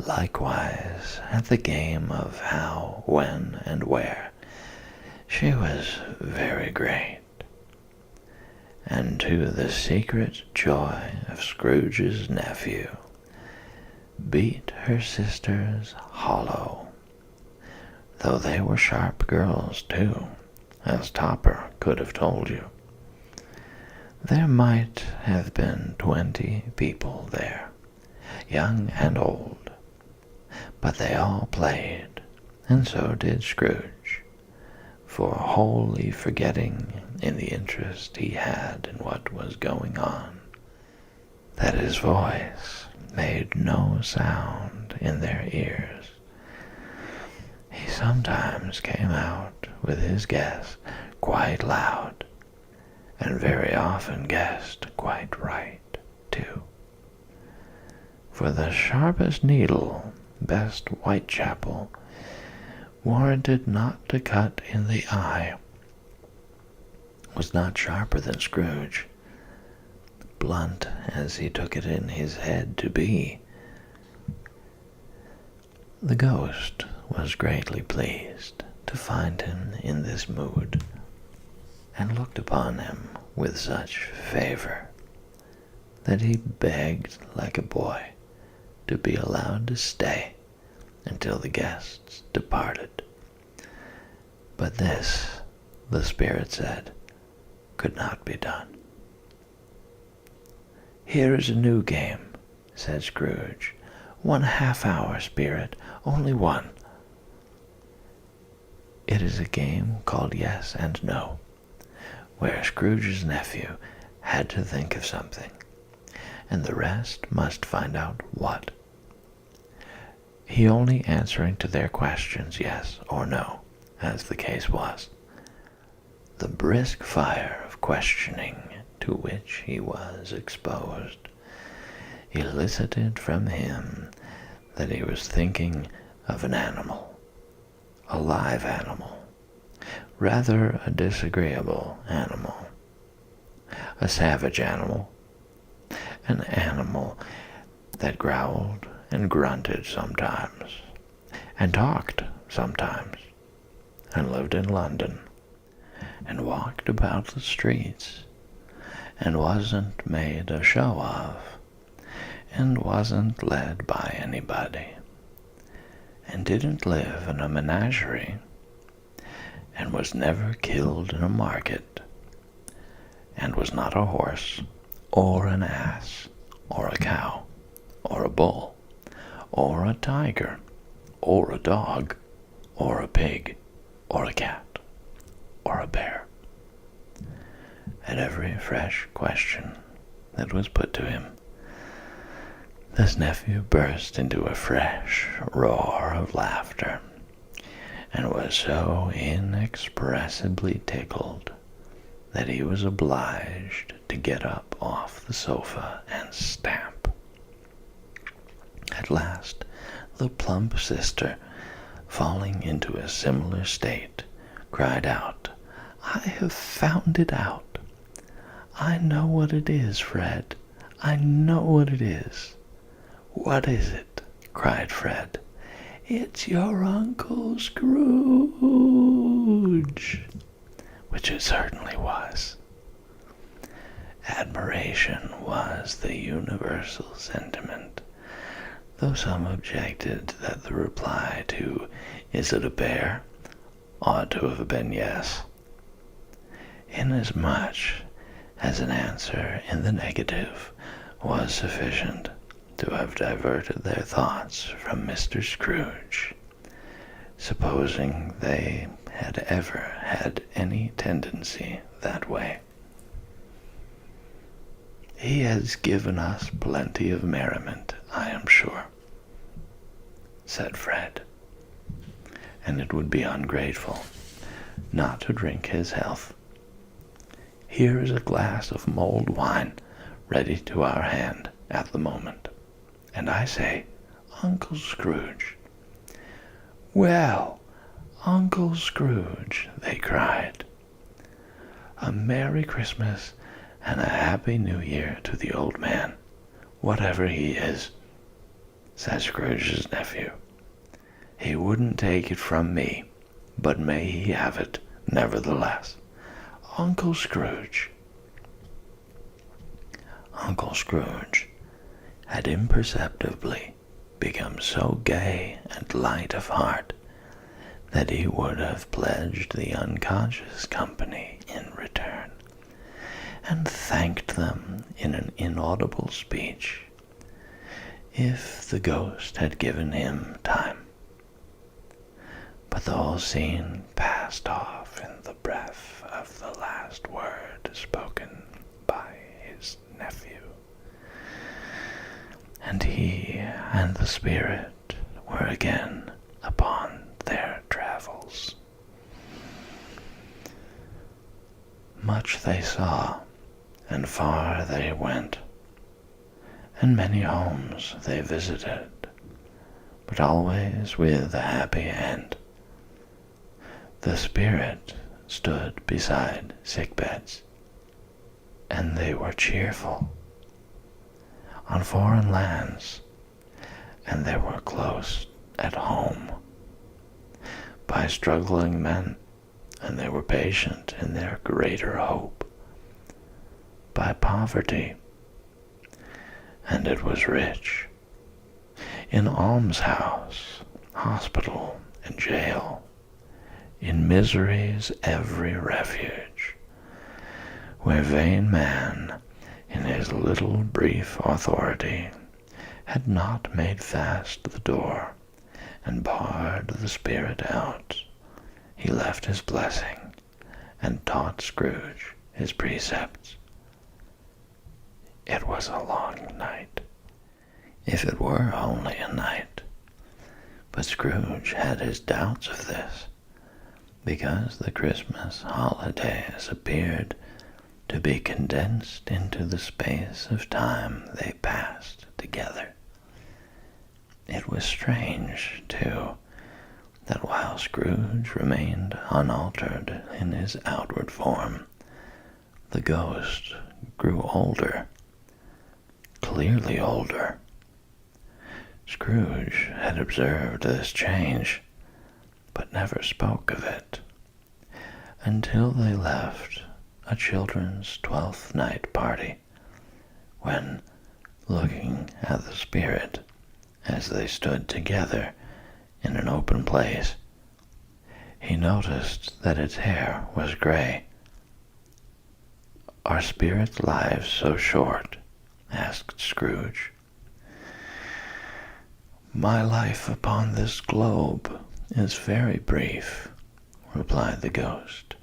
Speaker 1: Likewise, at the game of how, when, and where, she was very great, and to the secret joy of Scrooge's nephew, beat her sisters hollow, though they were sharp girls too, as Topper could have told you. There might have been 20 people there, young and old, but they all played, and so did Scrooge, for wholly forgetting, in the interest he had in what was going on, that his voice made no sound in their ears. He sometimes came out with his guess quite loud, and very often guessed quite right, too. For the sharpest needle, best Whitechapel, warranted not to cut in the eye, was not sharper than Scrooge, blunt as he took it in his head to be. The ghost was greatly pleased to find him in this mood, and looked upon him with such favor that he begged like a boy to be allowed to stay until the guests departed. But this, the spirit said, could not be done. "Here is a new game," said Scrooge. "1 half-hour, spirit, only one. It is a game called Yes and No, where Scrooge's nephew had to think of something, and the rest must find out what. He only answering to their questions yes or no, as the case was. The brisk fire of questioning to which he was exposed elicited from him that he was thinking of an animal, a live animal, rather a disagreeable animal, a savage animal, an animal that growled and grunted sometimes, and talked sometimes, and lived in London, and walked about the streets, and wasn't made a show of, and wasn't led by anybody, and didn't live in a menagerie, and was never killed in a market, and was not a horse, or an ass, or a cow, or a bull, or a tiger, or a dog, or a pig, or a cat, or a bear. At every fresh question that was put to him, this nephew burst into a fresh roar of laughter, and was so inexpressibly tickled that he was obliged to get up off the sofa and stamp. At last, the plump sister, falling into a similar state, cried out, "I have found it out. I know what it is, Fred. I know what it is." "What is it?" cried Fred. "It's your Uncle Scrooge," which it certainly was. Admiration was the universal sentiment, though some objected that the reply to "Is it a bear?" ought to have been yes, inasmuch as an answer in the negative was sufficient to have diverted their thoughts from Mr. Scrooge, supposing they had ever had any tendency that way. "He has given us plenty of merriment, I am sure," said Fred, "and it would be ungrateful not to drink his health. Here is a glass of mulled wine ready to our hand at the moment, and I say, Uncle Scrooge." "Well, Uncle Scrooge," they cried, "a Merry Christmas and a Happy New Year to the old man, whatever he is," said Scrooge's nephew. "He wouldn't take it from me, but may he have it, nevertheless. Uncle Scrooge." Uncle Scrooge had imperceptibly become so gay and light of heart that he would have pledged the unconscious company in return, and thanked them in an inaudible speech, if the ghost had given him time. But the whole scene passed off in the breath of the last word spoken by his nephew, and he and the spirit were again upon their travels. Much they saw, and far they went, and many homes they visited, but always with a happy end. The spirit stood beside sick beds, and they were cheerful. On foreign lands, and they were close at home. By struggling men, and they were patient in their greater hope. By poverty, and it was rich. In almshouse, hospital, and jail. In misery's every refuge, where vain man, in his little brief authority, had not made fast the door and barred the spirit out, he left his blessing and taught Scrooge his precepts. It was a long night, if it were only a night, but Scrooge had his doubts of this, because the Christmas holidays appeared to be condensed into the space of time they passed together. It was strange, too, that while Scrooge remained unaltered in his outward form, the ghost grew older, clearly older. Scrooge had observed this change, but never spoke of it, until they left a children's 12th night party, when, looking at the spirit as they stood together in an open place, he noticed that its hair was gray. "Are spirits' lives so short?" asked Scrooge. "My life upon this globe is very brief," replied the ghost.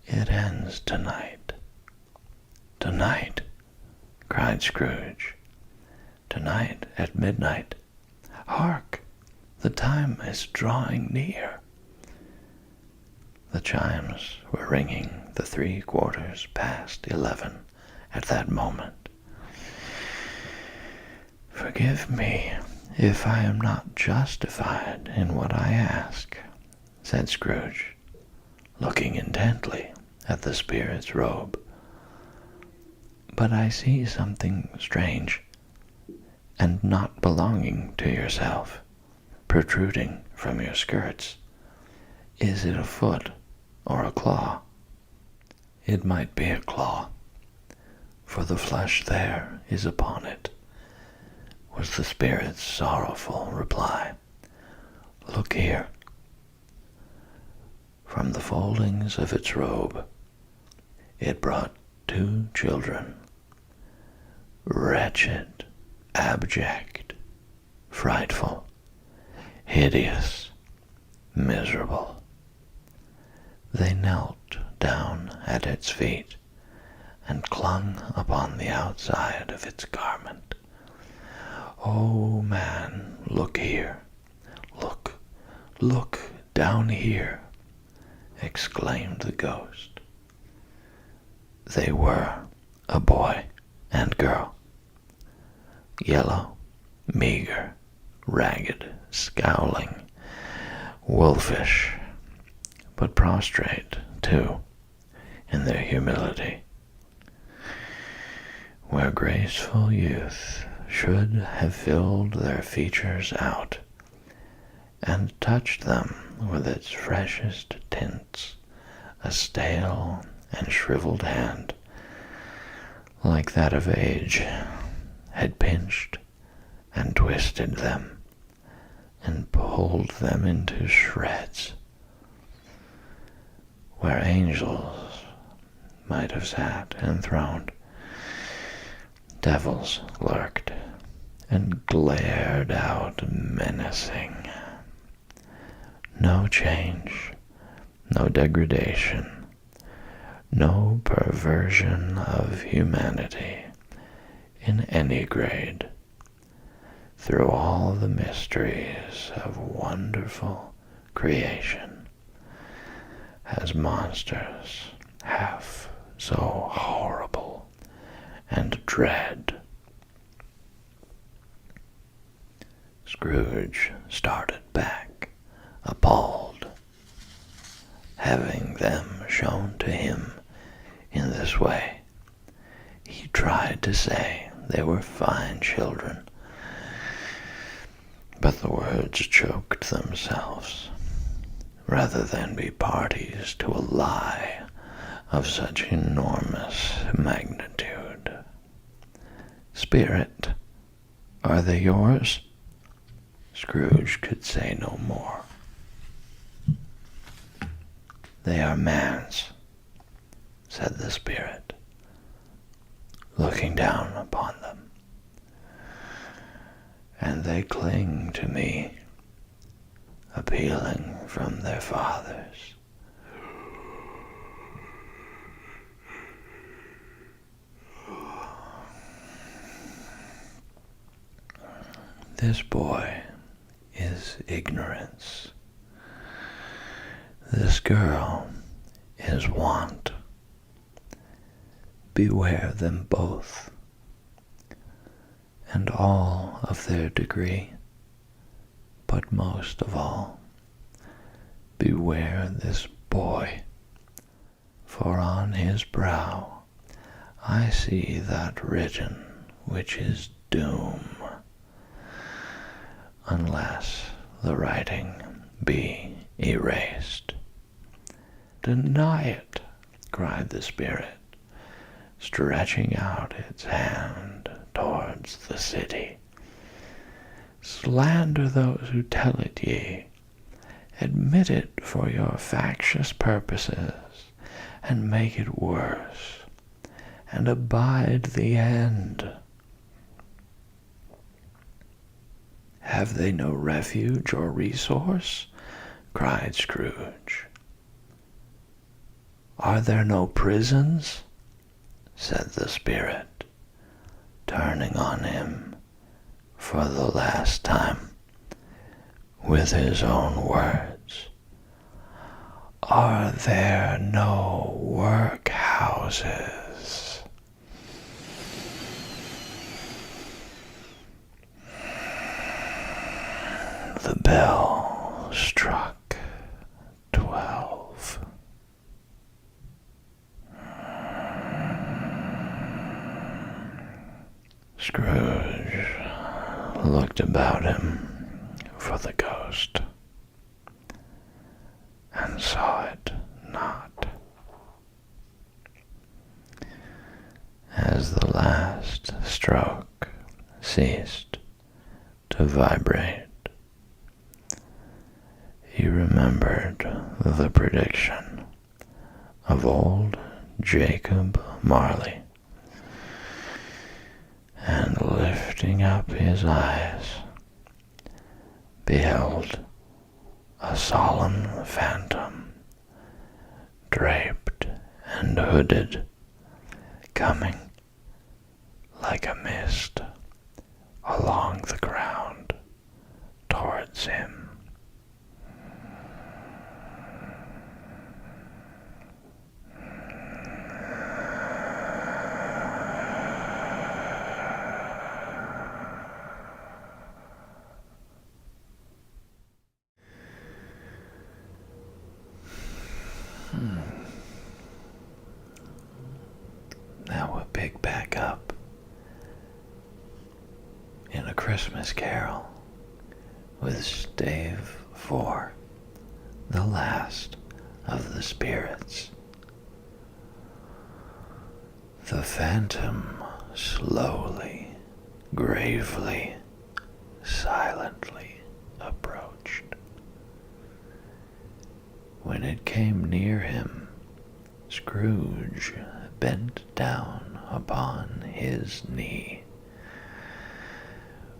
Speaker 1: "It ends tonight." "Tonight?" cried Scrooge. "Tonight at midnight. Hark! The time is drawing near." The chimes were ringing the 3/4 past 11 at that moment. "Forgive me if I am not justified in what I ask," said Scrooge, looking intently at the spirit's robe. "But I see something strange, and not belonging to yourself, protruding from your skirts. Is it a foot or a claw?" "It might be a claw, for the flesh there is upon it," was the spirit's sorrowful reply. "Look here." From the foldings of its robe, it brought 2 children, wretched, abject, frightful, hideous, miserable. They knelt down at its feet and clung upon the outside of its garment. "Oh, man, look here! Look down here!" exclaimed the ghost. They were a boy and girl, yellow, meager, ragged, scowling, wolfish, but prostrate, too, in their humility. Where graceful youth should have filled their features out, and touched them with its freshest tints, a stale and shriveled hand, like that of age, had pinched and twisted them, and pulled them into shreds. Where angels might have sat enthroned, devils lurked and glared out menacing. No change, no degradation, no perversion of humanity in any grade, through all the mysteries of wonderful creation, as monsters half so horrible and dread. Scrooge started back, appalled. Having them shown to him in this way, he tried to say they were fine children, but the words choked themselves, rather than be parties to a lie of such enormous magnitude. "Spirit, are they yours?" Scrooge could say no more. "They are man's," said the spirit, looking down upon them, "and they cling to me, appealing from their fathers. This boy is ignorance. This girl is want. Beware them both, and all of their degree, but most of all, beware this boy, for on his brow I see that written which is doom, unless the writing be erased." "Deny it," cried the spirit, stretching out its hand towards the city. "Slander those who tell it ye. Admit it for your factious purposes, and make it worse, and abide the end." "Have they no refuge or resource?" cried Scrooge. "Are there no prisons?" said the spirit, turning on him for the last time with his own words. "Are there no workhouses?" Scrooge looked about him for the ghost and saw it not. As the last stroke ceased to vibrate, he remembered the prediction of old Jacob Marley, and lifting up his eyes, beheld a solemn phantom, draped and hooded, coming like a mist along the ground towards him. Now we'll pick back up in A Christmas Carol with Stave 4, the last of the spirits. The phantom slowly, gravely, silently approached. When it came near him, Scrooge bent down upon his knee,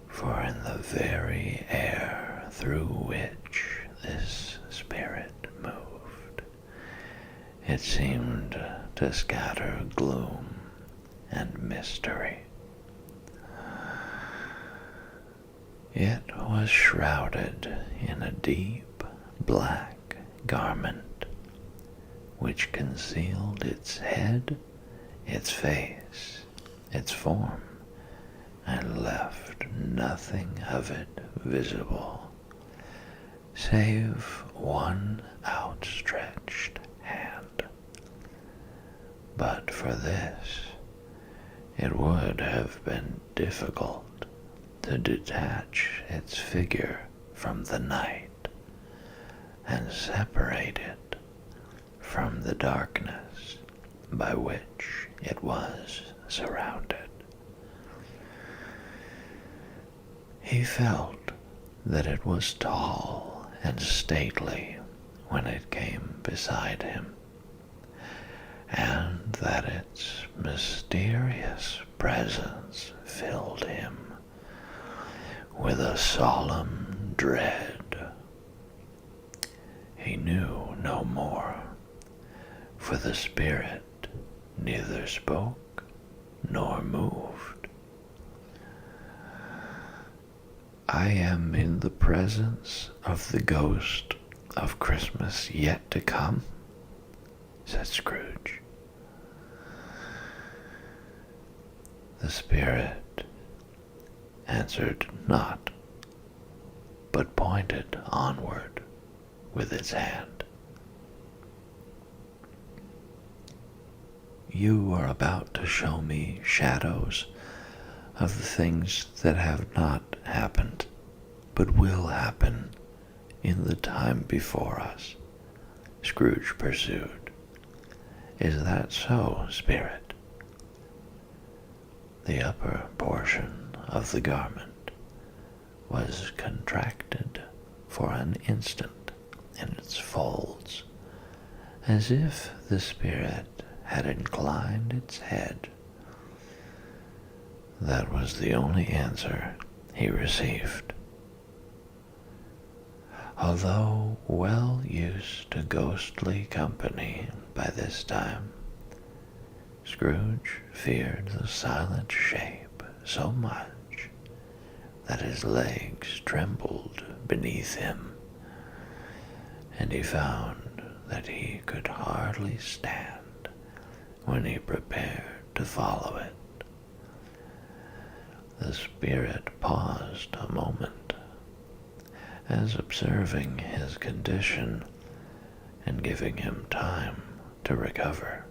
Speaker 1: for in the very air through which this spirit moved, it seemed to scatter gloom and mystery. It was shrouded in a deep black garment, which concealed its head, its face, its form, and left nothing of it visible, save one outstretched hand. But for this, it would have been difficult to detach its figure from the night and separate it from the darkness by which it was surrounded. He felt that it was tall and stately when it came beside him, and that its mysterious presence filled him with a solemn dread. He knew no more, for the spirit neither spoke nor moved. "I am in the presence of the ghost of Christmas yet to come," said Scrooge. The spirit answered not, but pointed onward with its hand. "You are about to show me shadows of the things that have not happened, but will happen in the time before us," Scrooge pursued. "Is that so, spirit?" The upper portion of the garment was contracted for an instant in its folds, as if the spirit had inclined its head. That was the only answer he received. Although well used to ghostly company by this time, Scrooge feared the silent shape so much that his legs trembled beneath him, and he found that he could hardly stand when he prepared to follow it. The spirit paused a moment, as observing his condition and giving him time to recover.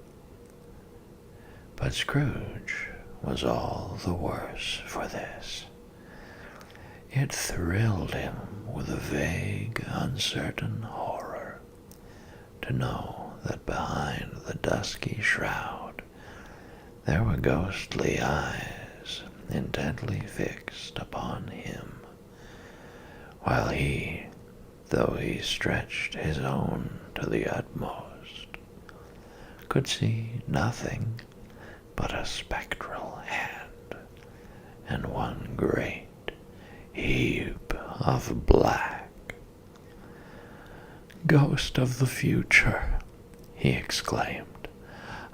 Speaker 1: But Scrooge was all the worse for this. It thrilled him with a vague, uncertain horror to know that behind the dusky shroud there were ghostly eyes intently fixed upon him, while he, though he stretched his own to the utmost, could see nothing but a spectral hand and one great heap of black. "Ghost of the future," he exclaimed,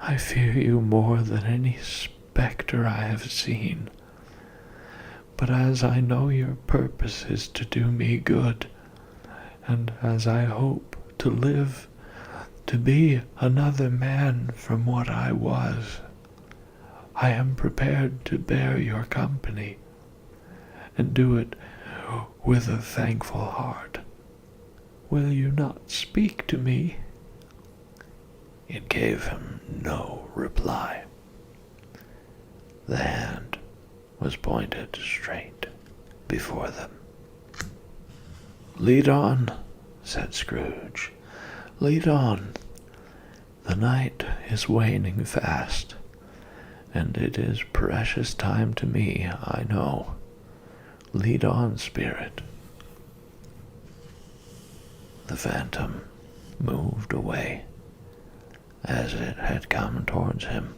Speaker 1: "I fear you more than any spectre I have seen. But as I know your purpose is to do me good, and as I hope to live to be another man from what I was, I am prepared to bear your company, and do it with a thankful heart. Will you not speak to me?" It gave him no reply. The hand was pointed straight before them. "Lead on," said Scrooge. "Lead on. The night is waning fast, and it is precious time to me, I know. Lead on, spirit." The phantom moved away as it had come towards him.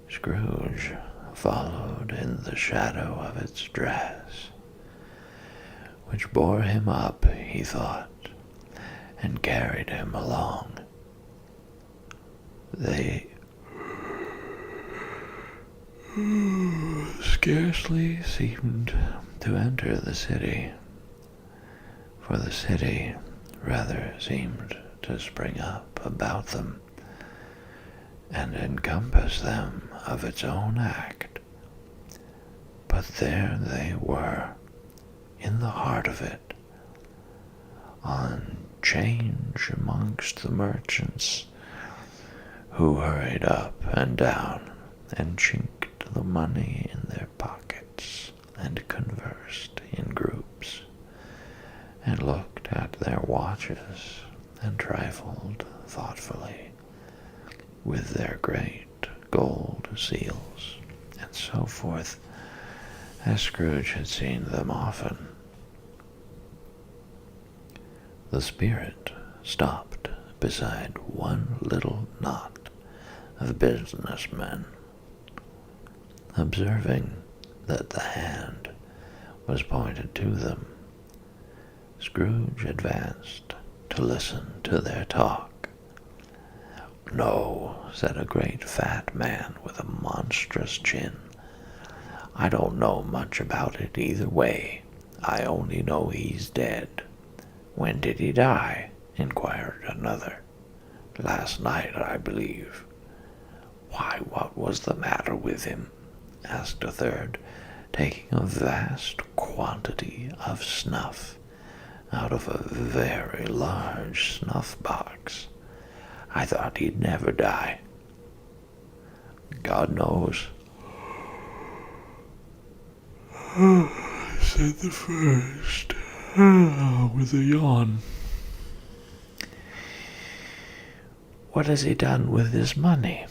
Speaker 1: Scrooge followed in the shadow of its dress, which bore him up, he thought, and carried him along. They scarcely seemed to enter the city, for the city rather seemed to spring up about them and encompass them of its own act. But there they were, in the heart of it, on 'change amongst the merchants, who hurried up and down and chinked the money in their pockets and conversed in groups, and looked at their watches and trifled thoughtfully with their great gold seals, and so forth, as Scrooge had seen them often. The spirit stopped beside one little knot of businessmen. Observing that the hand was pointed to them, Scrooge advanced to listen to their talk. "No," said a great fat man with a monstrous chin. "I don't know much about it either way. I only know he's dead." "When did he die?" inquired another. "Last night, I believe." "Why, what was the matter with him?" asked a third, taking a vast quantity of snuff out of a very large snuff-box. "I thought he'd never die." "God knows," said the first, with a yawn. "What has he done with his money?"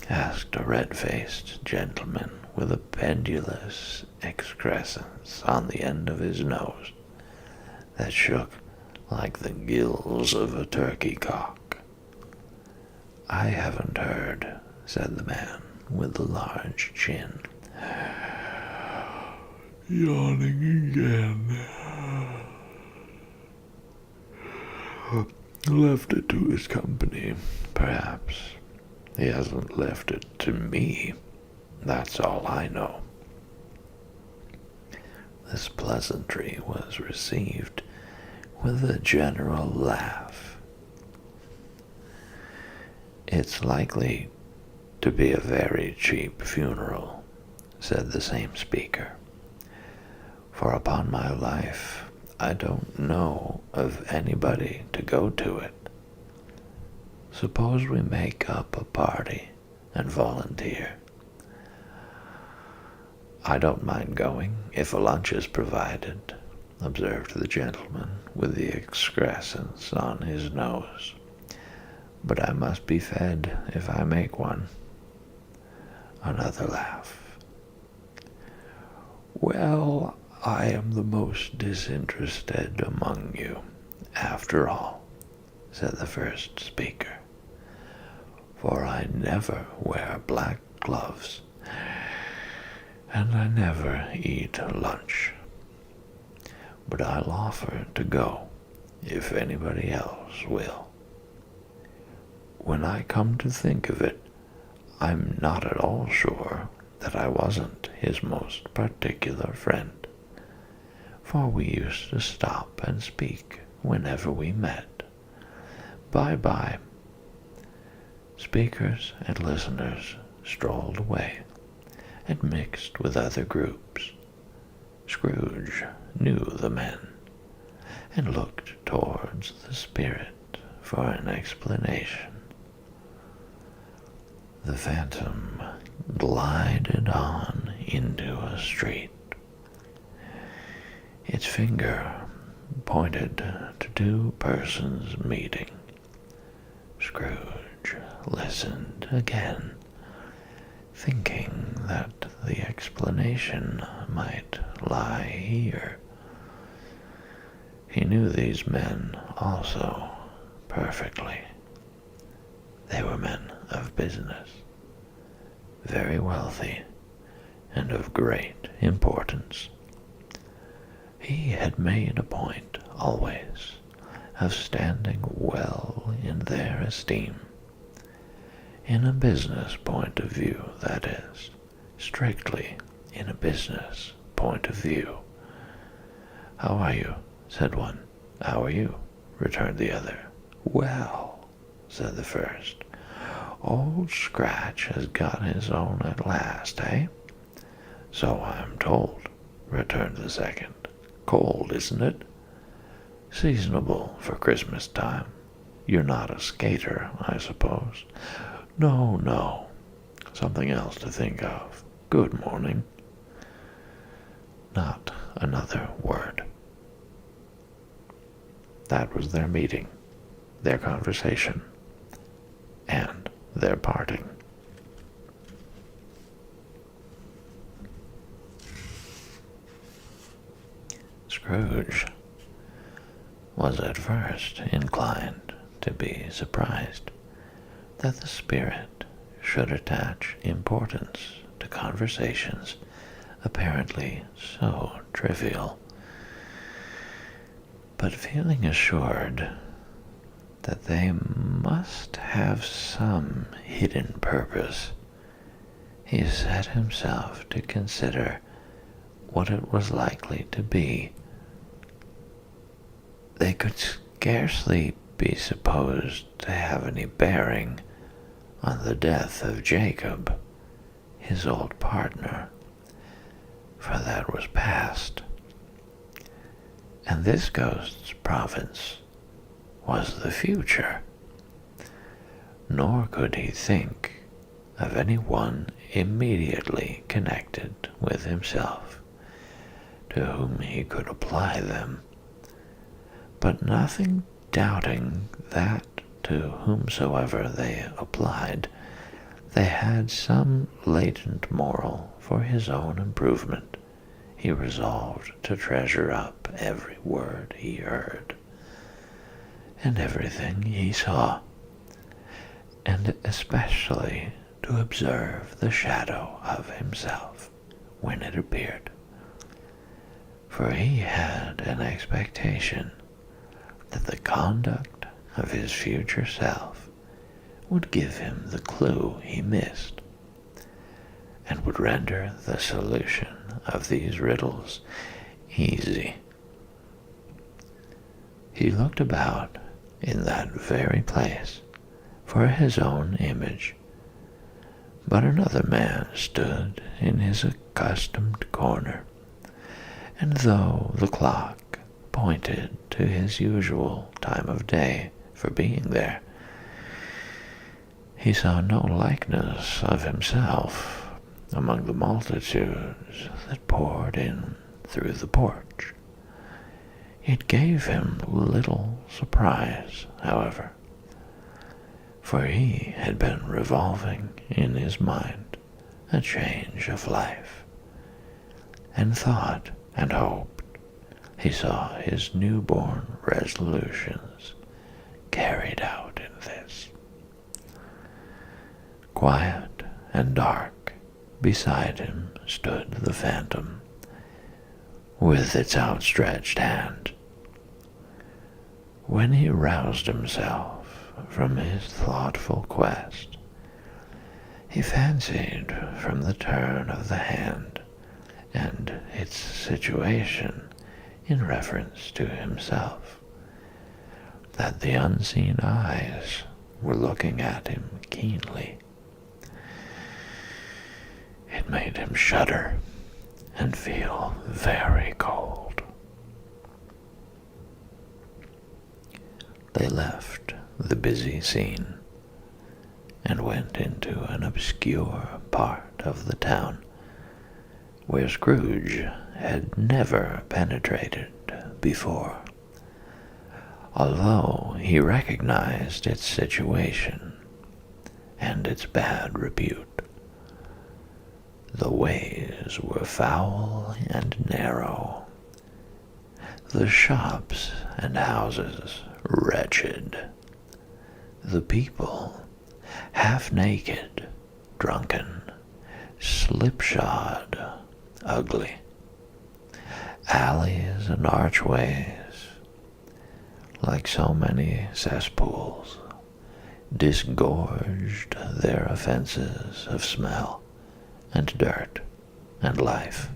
Speaker 1: asked a red-faced gentleman with a pendulous excrescence on the end of his nose that shook like the gills of a turkey-cock. "I haven't heard," said the man with the large chin, yawning again. "Left it to his company, perhaps. He hasn't left it to me. That's all I know." This pleasantry was received with a general laugh. "It's likely to be a very cheap funeral," said the same speaker, "for upon my life I don't know of anybody to go to it. Suppose we make up a party and volunteer. "I don't mind going, if a lunch is provided," observed the gentleman with the excrescence on his nose. "But I must be fed if I make one." Another laugh. "Well, I am the most disinterested among you, after all," said the first speaker, "for I never wear black gloves, and I never eat lunch. But I'll offer to go, if anybody else will. When I come to think of it, I'm not at all sure that I wasn't his most particular friend, for we used to stop and speak whenever we met. Bye-bye." Speakers and listeners strolled away and mixed with other groups. Scrooge knew the men, and looked towards the spirit for an explanation. The phantom glided on into a street. Its finger pointed to two persons meeting. Scrooge listened again, thinking that the explanation might lie here. He knew these men also perfectly. They were men of business, very wealthy, and of great importance. He had made a point always of standing well in their esteem, in a business point of view, that is, strictly in a business point of view. "How are you?" said one. "How are you?" returned the other. "Well," said the first, "Old Scratch has got his own at last, eh?" "So I'm told," returned the second. "Cold, isn't it?" "Seasonable for Christmas time. You're not a skater, I suppose?" "No, no. Something else to think of. Good morning." Not another word. That was their meeting, their conversation, and their parting. Scrooge was at first inclined to be surprised that the spirit should attach importance to conversations apparently so trivial. But feeling assured that they must have some hidden purpose, he set himself to consider what it was likely to be. They could scarcely be supposed to have any bearing on the death of Jacob, his old partner, for that was past, and this ghost's province was the future. Nor could he think of any one immediately connected with himself, to whom he could apply them, but nothing doubting that to whomsoever they applied, they had some latent moral for his own improvement. He resolved to treasure up every word he heard, and everything he saw, and especially to observe the shadow of himself when it appeared, for he had an expectation that the conduct of his future self would give him the clue he missed, and would render the solution of these riddles easy. He looked about in that very place for his own image, but another man stood in his accustomed corner, and though the clock pointed to his usual time of day for being there, he saw no likeness of himself among the multitudes that poured in through the porch. It gave him little surprise, however, for he had been revolving in his mind a change of life, and thought and hoped he saw his newborn resolutions carried out in this. Quiet and dark beside him stood the phantom, with its outstretched hand. When he roused himself from his thoughtful quest, he fancied from the turn of the hand and its situation in reference to himself that the unseen eyes were looking at him keenly. It made him shudder and feel very cold. They left the busy scene and went into an obscure part of the town where Scrooge had never penetrated before, although he recognized its situation and its bad repute. The ways were foul and narrow, the shops and houses wretched, the people half-naked, drunken, slipshod, ugly. Alleys and archways, like so many cesspools, disgorged their offenses of smell and dirt and life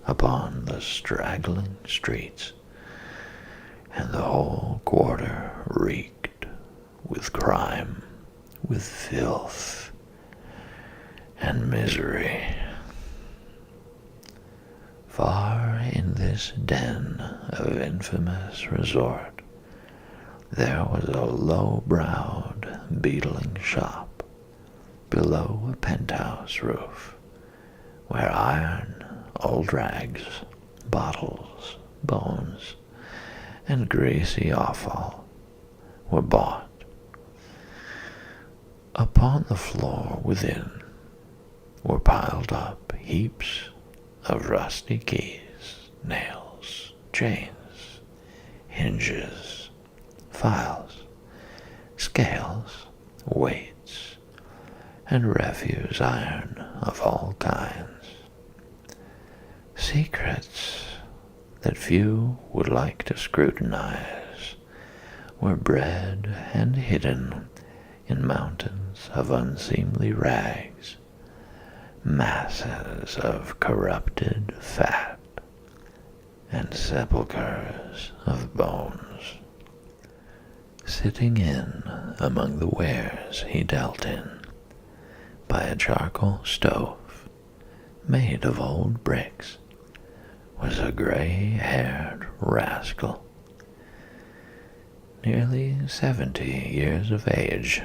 Speaker 1: upon the straggling streets, and the whole quarter reeked with crime, with filth and misery. Far in this den of infamous resort, there was a low-browed, beetling shop below a penthouse roof, where iron, old rags, bottles, bones, and greasy offal were bought. Upon the floor within were piled up heaps of rusty keys, nails, chains, hinges, files, scales, weights, and refuse iron of all kinds. Secrets that few would like to scrutinize were bred and hidden in mountains of unseemly rags, masses of corrupted fat, and sepulchres of bones. Sitting in among the wares he dealt in, by a charcoal stove made of old bricks, was a gray-haired rascal, nearly 70 years of age,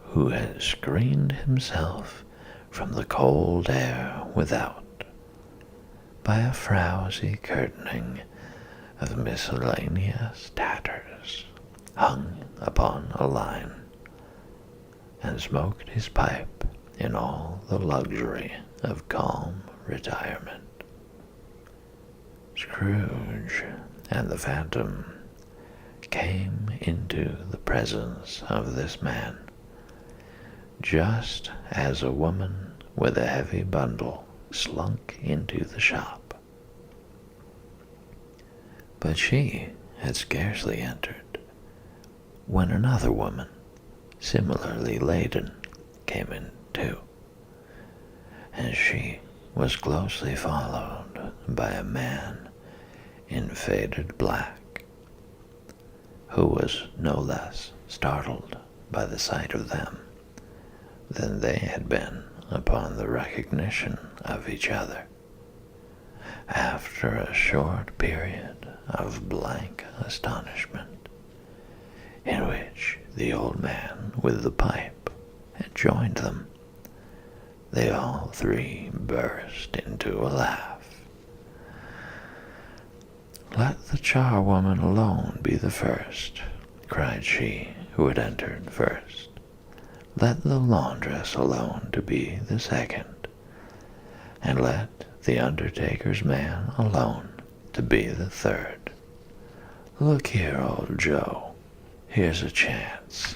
Speaker 1: who had screened himself from the cold air without by a frowsy curtaining of miscellaneous tatters hung upon a line, and smoked his pipe in all the luxury of calm retirement. Scrooge and the Phantom came into the presence of this man, just as a woman with a heavy bundle slunk into the shop. But she had scarcely entered when another woman, similarly laden, came in too, and she was closely followed by a man in faded black, who was no less startled by the sight of them than they had been upon the recognition of each other. After a short period of blank astonishment, in which the old man with the pipe had joined them, They all three burst into a laugh. "Let the charwoman alone be the first," cried she who had entered first. "Let the laundress alone to be the second, and let the undertaker's man alone to be the third. Look here, old Joe, here's a chance.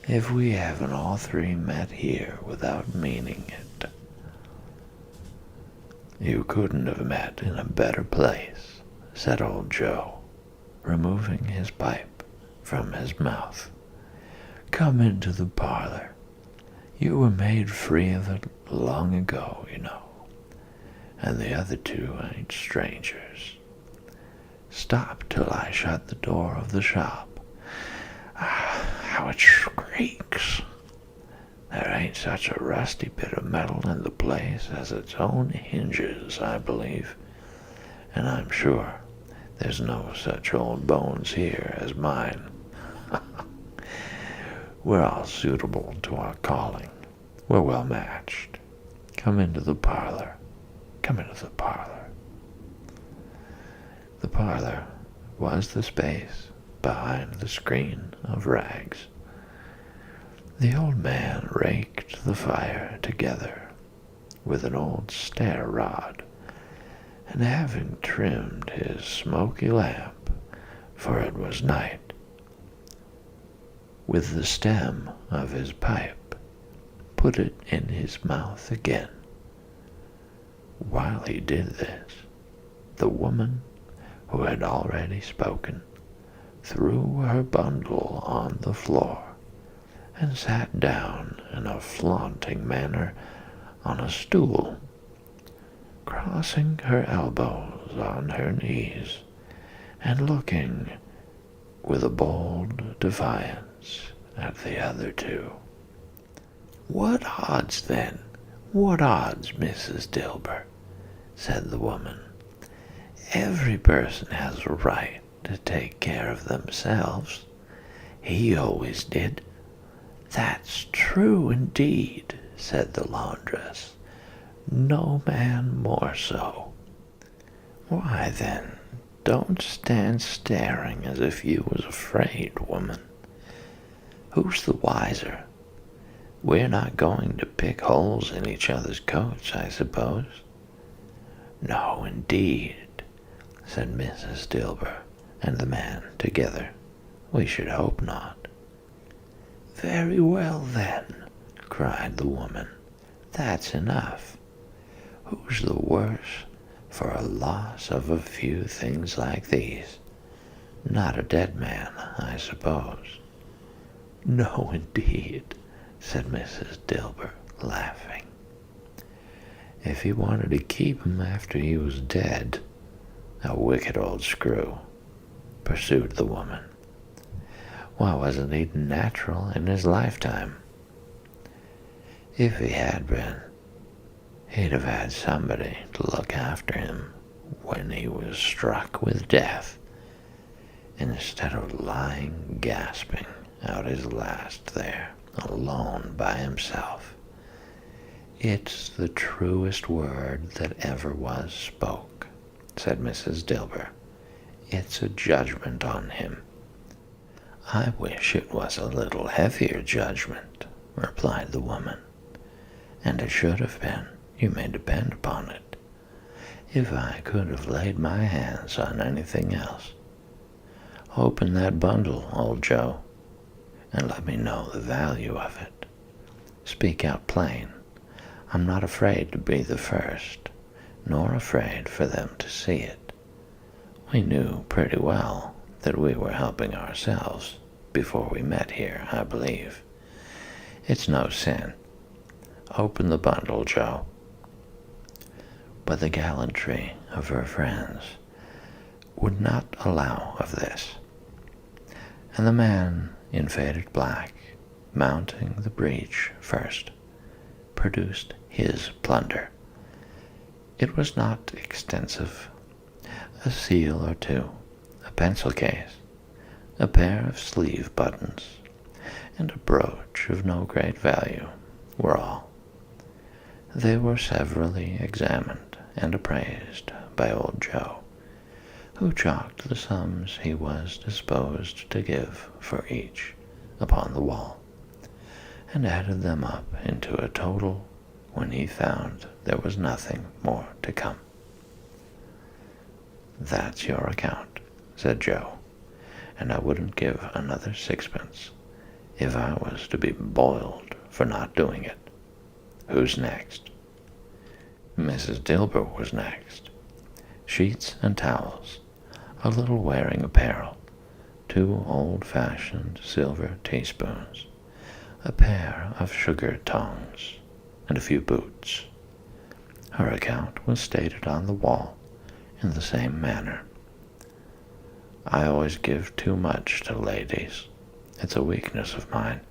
Speaker 1: If we haven't all three met here without meaning it, you couldn't have met in a better place," said old Joe, removing his pipe from his mouth. "Come into the parlor. You were made free of it long ago, you know, and the other two ain't strangers. Stop till I shut the door of the shop. How it shrieks! There ain't such a rusty bit of metal in the place as its own hinges, I believe, and I'm sure there's no such old bones here as mine. We're all suitable to our calling. We're well matched. Come into the parlor. Come into the parlor." The parlor was the space behind the screen of rags. The old man raked the fire together with an old stair rod, and having trimmed his smoky lamp, for it was night, with the stem of his pipe, put it in his mouth again. While he did this, the woman who had already spoken threw her bundle on the floor and sat down in a flaunting manner on a stool, crossing her elbows on her knees and looking with a bold defiance at the other two. "What odds, then? What odds, Mrs. Dilber?" said the woman. "Every person has a right to take care of themselves. He always did." "That's true indeed," said the laundress. "No man more so." "Why, then, don't stand staring as if you was afraid, woman. Who's the wiser? We're not going to pick holes in each other's coats, I suppose?" "No, indeed," said Mrs. Dilber and the man together. "We should hope not." "Very well, then," cried the woman. "That's enough. Who's the worse for a loss of a few things like these? Not a dead man, I suppose?" "No, indeed," said Mrs. Dilber, laughing. "If he wanted to keep him after he was dead, a wicked old screw," pursued the woman. "Why wasn't he natural in his lifetime? If he had been, he'd have had somebody to look after him when he was struck with death, instead of lying gasping out his last there, alone by himself. It's the truest word that ever was spoke," said Mrs. Dilber. "It's a judgment on him." "I wish it was a little heavier judgment," replied the woman. "And it should have been, you may depend upon it, if I could have laid my hands on anything else. Open that bundle, old Joe, and let me know the value of it. Speak out plain. I'm not afraid to be the first, nor afraid for them to see it. We knew pretty well that we were helping ourselves before we met here, I believe. It's no sin. Open the bundle, Joe." But the gallantry of her friends would not allow of this, and the man in faded black, mounting the breach first, produced his plunder. It was not extensive. A seal or two, a pencil case, a pair of sleeve buttons, and a brooch of no great value, were all. They were severally examined and appraised by old Joe, who chalked the sums he was disposed to give for each upon the wall, and added them up into a total when he found there was nothing more to come. "That's your account," said Joe, "and I wouldn't give another sixpence if I was to be boiled for not doing it. Who's next?" Mrs. Dilber was next. Sheets and towels, a little wearing apparel, 2 old-fashioned silver teaspoons, a pair of sugar tongs, and a few boots. Her account was stated on the wall in the same manner. "I always give too much to ladies. It's a weakness of mine,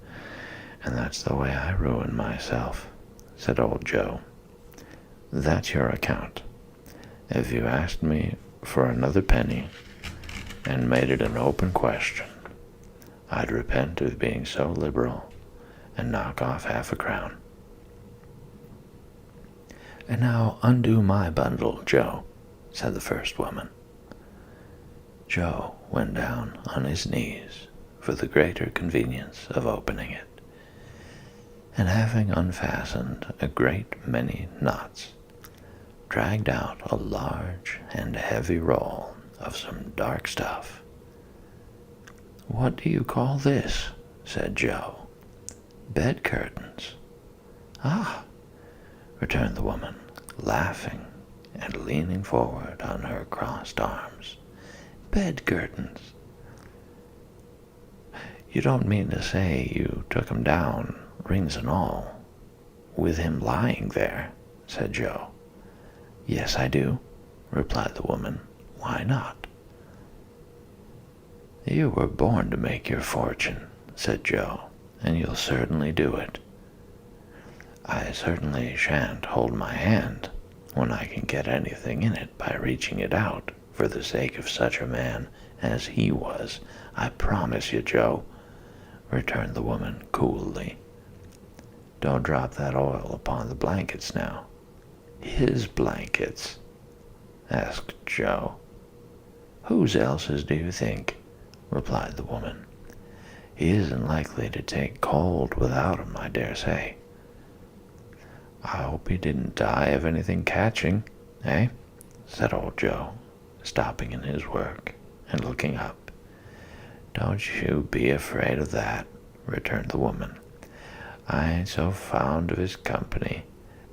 Speaker 1: and that's the way I ruin myself," said old Joe. "That's your account. If you asked me for another penny and made it an open question, I'd repent of being so liberal and knock off half a crown." "And now undo my bundle, Joe," said the first woman. Joe went down on his knees for the greater convenience of opening it, and having unfastened a great many knots, dragged out a large and heavy roll of some dark stuff. "What do you call this?" said Joe. "Bed curtains." "Ah," returned the woman, laughing and leaning forward on her crossed arms. "Bed curtains. You don't mean to say you took 'em down, rings and all, with him lying there?" said Joe. "Yes, I do," replied the woman. "Why not?" "You were born to make your fortune," said Joe, "and you'll certainly do it. I certainly shan't hold my hand when I can get anything in it by reaching it out for the sake of such a man as he was. I promise you, Joe," returned the woman coolly. "Don't drop that oil upon the blankets now." "His blankets?" asked Joe. "Whose else's do you think?" replied the woman. "He isn't likely to take cold without 'em, I dare say." "I hope he didn't die of anything catching, eh?" said old Joe, stopping in his work and looking up. "Don't you be afraid of that," returned the woman. "I ain't so fond of his company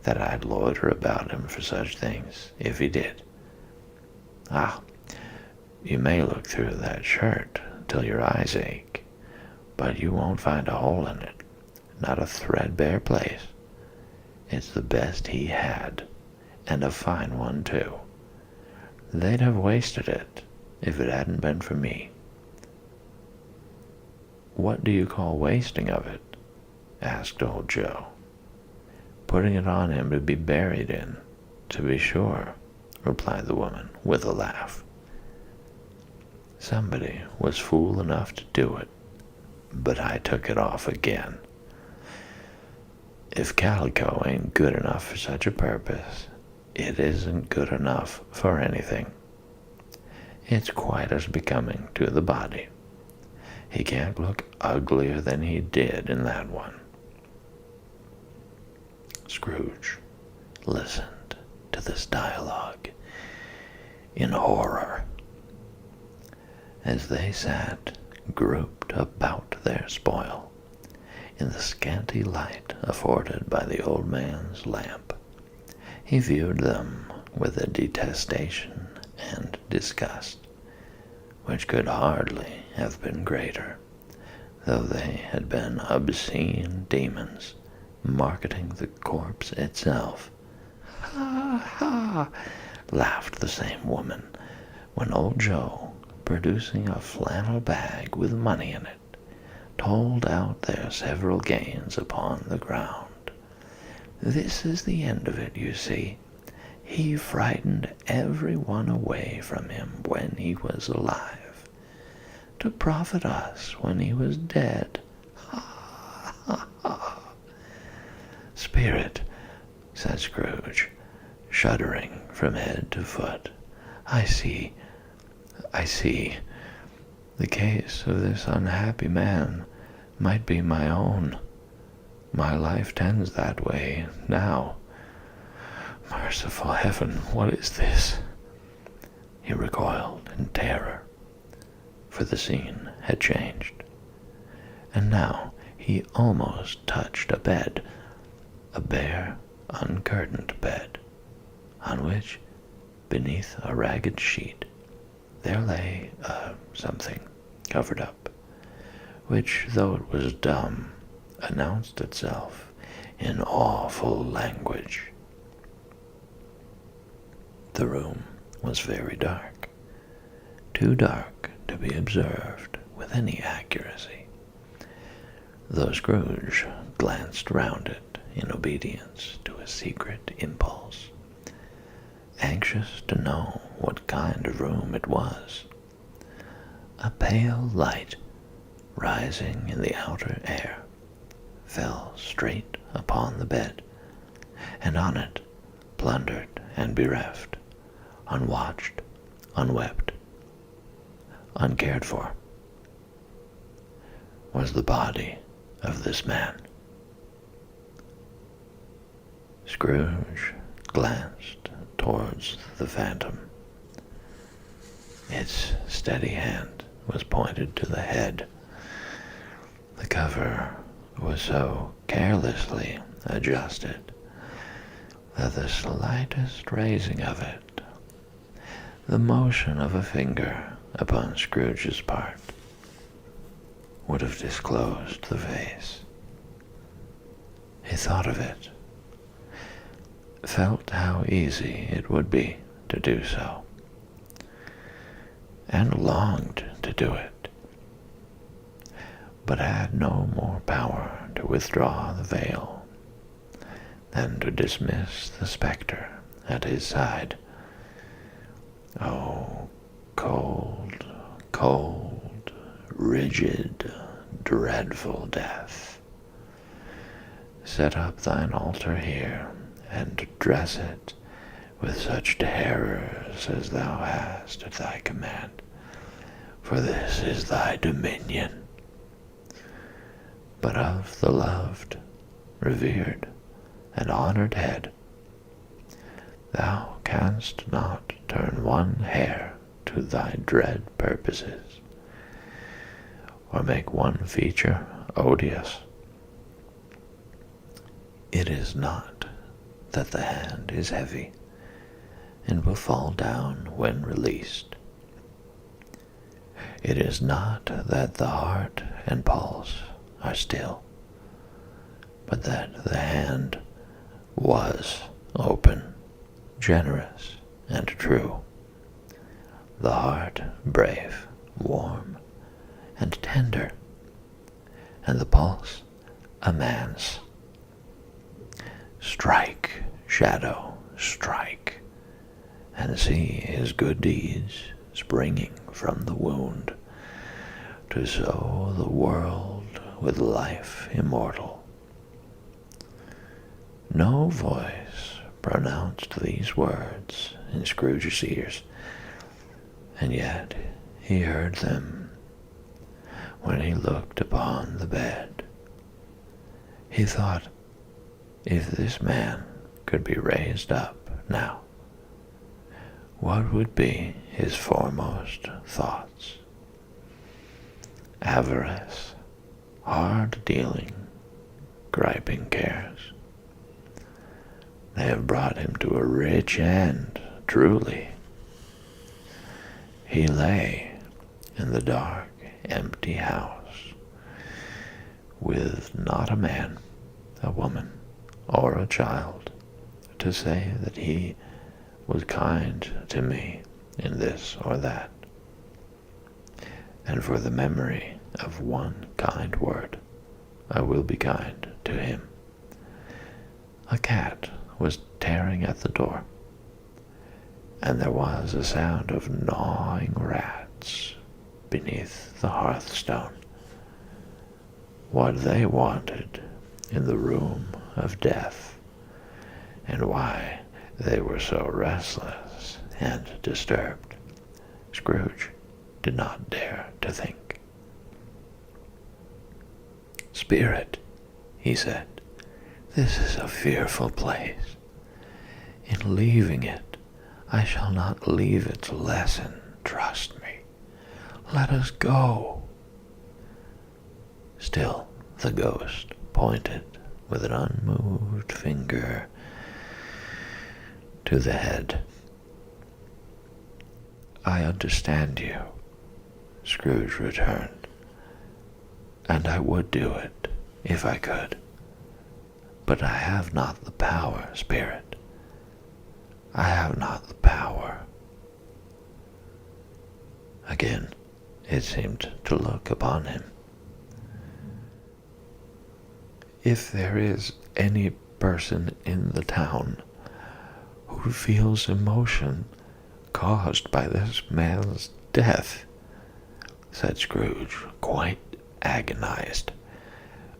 Speaker 1: that I'd loiter about him for such things, if he did. Ah, you may look through that shirt till your eyes ache, but you won't find a hole in it, not a threadbare place. It's the best he had, and a fine one, too. They'd have wasted it if it hadn't been for me." "What do you call wasting of it?" asked old Joe. "Putting it on him to be buried in, to be sure," replied the woman with a laugh. "Somebody was fool enough to do it, but I took it off again. If calico ain't good enough for such a purpose, it isn't good enough for anything. It's quite as becoming to the body. He can't look uglier than he did in that one." Scrooge listened to this dialogue in horror. As they sat grouped about their spoil, in the scanty light afforded by the old man's lamp, he viewed them with a detestation and disgust which could hardly have been greater, though they had been obscene demons marketing the corpse itself. "Ha, ha!" laughed the same woman, when old Joe, producing a flannel bag with money in it, told out their several gains upon the ground. "This is the end of it, you see. He frightened every one away from him when he was alive, to profit us when he was dead. Ha, ha, ha! spirit," said Scrooge, shuddering from head to foot. I see. The case of this unhappy man might be my own. My life tends that way now. Merciful heaven, what is this?" He recoiled in terror, for the scene had changed, and now he almost touched a bed, a bare, uncurtained bed, on which, beneath a ragged sheet, there lay something covered up, which, though it was dumb, announced itself in awful language. The room was very dark, too dark to be observed with any accuracy, though Scrooge glanced round it in obedience to a secret impulse, anxious to know what kind of room it was. A pale light, rising in the outer air, fell straight upon the bed, and on it, plundered and bereft, unwatched, unwept, uncared for, was the body of this man. Scrooge glanced towards the phantom. Its steady hand was pointed to the head. The cover was so carelessly adjusted that the slightest raising of it, the motion of a finger upon Scrooge's part, would have disclosed the face. He thought of it, felt how easy it would be to do so, and longed to do it, but had no more power to withdraw the veil than to dismiss the spectre at his side. Oh, cold, cold, rigid, dreadful death, set up thine altar here, and dress it with such terrors as thou hast at thy command, for this is thy dominion. But of the loved, revered, and honored head, thou canst not turn one hair to thy dread purposes, or make one feature odious. It is not that the hand is heavy, and will fall down when released. It is not that the heart and pulse are still, but that the hand was open, generous, and true, the heart brave, warm, and tender, and the pulse a man's. Strike, shadow, strike, and see his good deeds springing from the wound, to sow the world with life immortal. No voice pronounced these words in Scrooge's ears, and yet he heard them when he looked upon the bed. He thought, if this man could be raised up now, what would be his foremost thoughts? Avarice, hard dealing, griping cares. They have brought him to a rich end, truly. He lay in the dark, empty house, with not a man, a woman, or a child to say that he was kind to me in this or that, and for the memory of one kind word I will be kind to him. A cat was tearing at the door, and there was a sound of gnawing rats beneath the hearthstone. What they wanted in the room of death, and why they were so restless and disturbed, Scrooge did not dare to think. "Spirit," he said, "this is a fearful place. In leaving it, I shall not leave its lesson, trust me. Let us go." Still the ghost pointed with an unmoved finger to the head. "I understand you," Scrooge returned, "and I would do it if I could. But I have not the power, Spirit. I have not the power." Again it seemed to look upon him. "If there is any person in the town who feels emotion caused by this man's death," said Scrooge, quite agonized,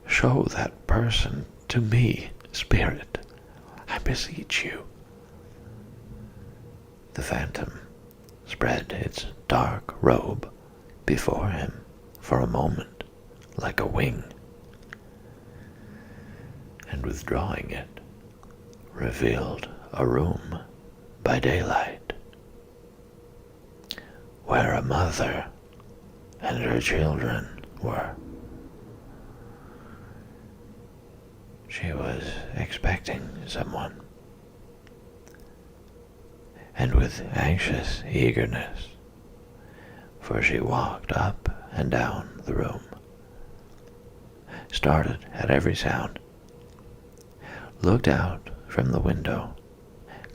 Speaker 1: "show that person to me, Spirit, I beseech you." The phantom spread its dark robe before him for a moment like a wing, and withdrawing it, revealed a room by daylight, where a mother and her children were. She was expecting someone, and with anxious eagerness, for she walked up and down the room, started at every sound, looked out from the window,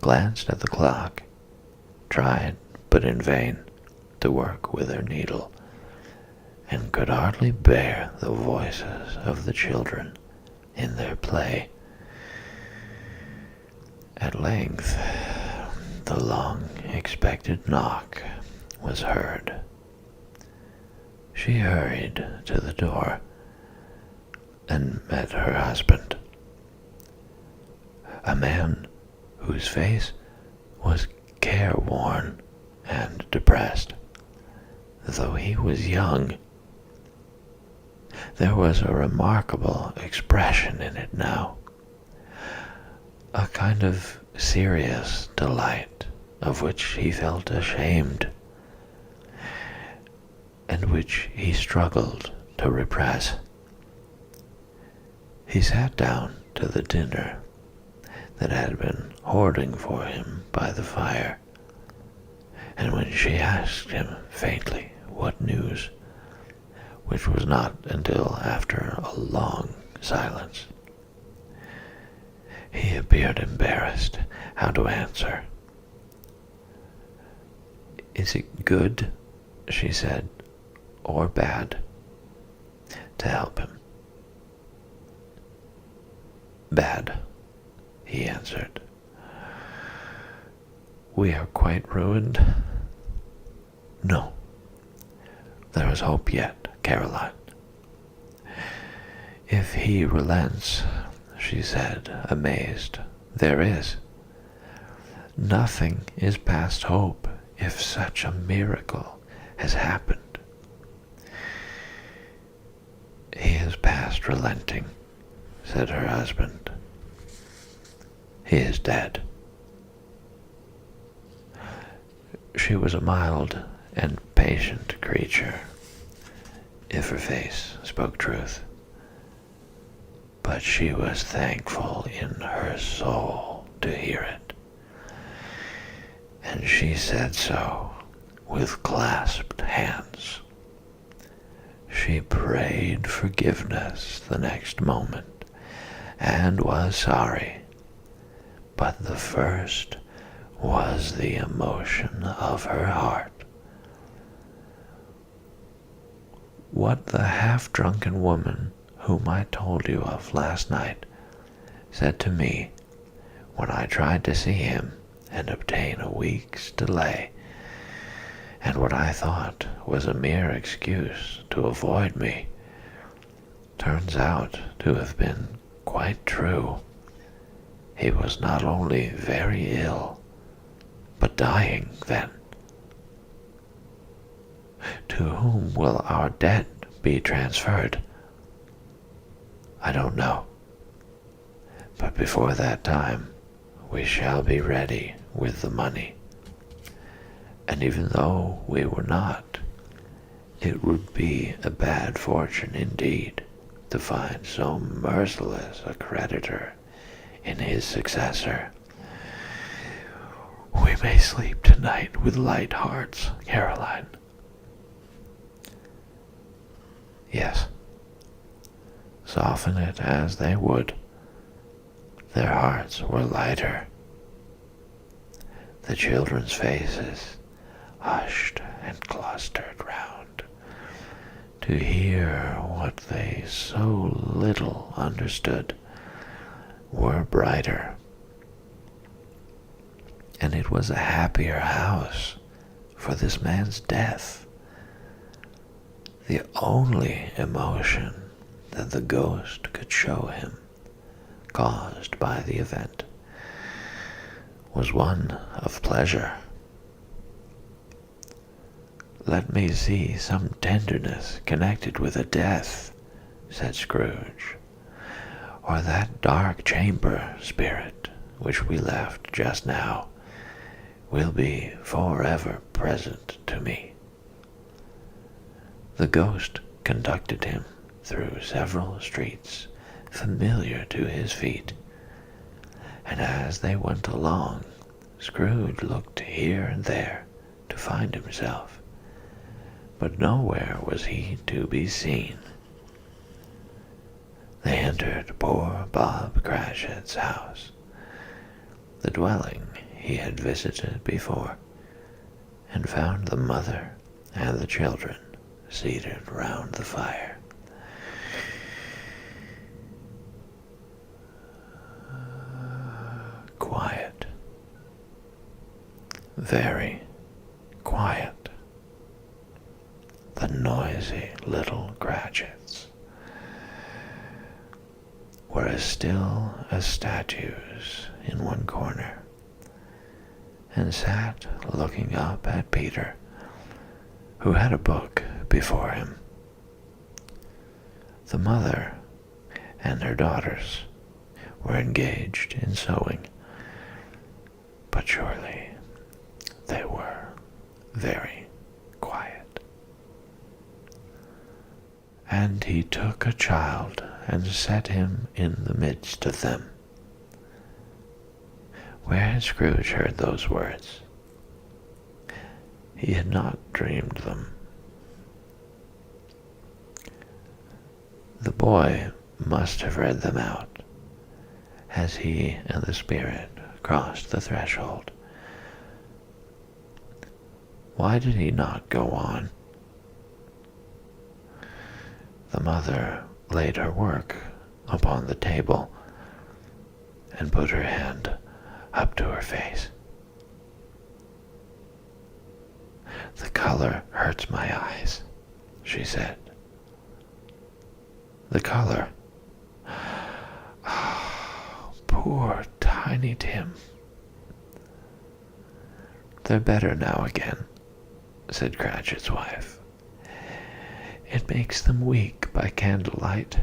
Speaker 1: glanced at the clock, tried, but in vain, to work with her needle, and could hardly bear the voices of the children in their play. At length, the long-expected knock was heard. She hurried to the door and met her husband, a man whose face was careworn and depressed, though he was young. There was a remarkable expression in it now, a kind of serious delight of which he felt ashamed, and which he struggled to repress. He sat down to the dinner that had been hoarding for him by the fire, and when she asked him faintly what news, which was not until after a long silence, he appeared embarrassed how to answer. "Is it good," she said, "or bad?" to help him. "Bad," he answered. "We are quite ruined?" "No. There is hope yet, Caroline." "If he relents," she said, amazed, "there is. Nothing is past hope if such a miracle has happened." "He is past relenting," said her husband. "He is dead." She was a mild and patient creature, if her face spoke truth, but she was thankful in her soul to hear it, and she said so with clasped hands. She prayed forgiveness the next moment, and was sorry, but the first was the emotion of her heart. What the half-drunken woman whom I told you of last night said to me when I tried to see him and obtain a week's delay, and what I thought was a mere excuse to avoid me, turns out to have been quite true. He was not only very ill, but dying then. To whom will our debt be transferred? I don't know. But before that time, we shall be ready with the money. And even though we were not, it would be a bad fortune indeed to find so merciless a creditor in his successor. We may sleep tonight with light hearts, Caroline. Yes, soften it as they would, their hearts were lighter. The children's faces, hushed and clustered round, to hear what they so little understood, were brighter. And it was a happier house for this man's death. The only emotion that the ghost could show him, caused by the event, was one of pleasure. Let me see some tenderness connected with a death, said Scrooge, or that dark chamber spirit which we left just now will be forever present to me. The ghost conducted him through several streets familiar to his feet, and as they went along, Scrooge looked here and there to find himself, but nowhere was he to be seen. They entered poor Bob Cratchit's house, the dwelling he had visited before, and found the mother and the children seated round the fire. Quiet. Very quiet. The noisy little Cratchits were as still as statues in one corner, and sat looking up at Peter, who had a book before him. The mother and her daughters were engaged in sewing, but surely they were very quiet. And he took a child and set him in the midst of them. Where had Scrooge heard those words? He had not dreamed them. The boy must have read them out as he and the spirit crossed the threshold. Why did he not go on? The mother laid her work upon the table and put her hand up to her face. The color hurts my eyes, she said. The color. Oh, poor Tiny Tim. They're better now again, said Cratchit's wife. It makes them weak by candlelight,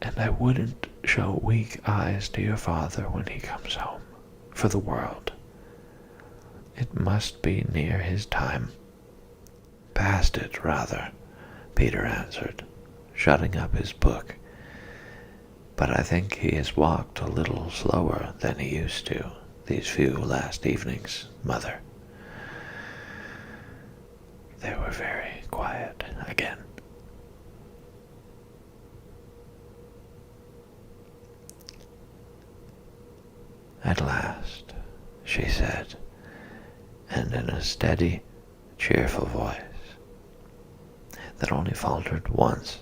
Speaker 1: and I wouldn't show weak eyes to your father when he comes home, for the world. It must be near his time. Past it, rather, Peter answered, shutting up his book. But I think he has walked a little slower than he used to these few last evenings, Mother. They were very quiet again. At last, she said, and in a steady, cheerful voice that only faltered once,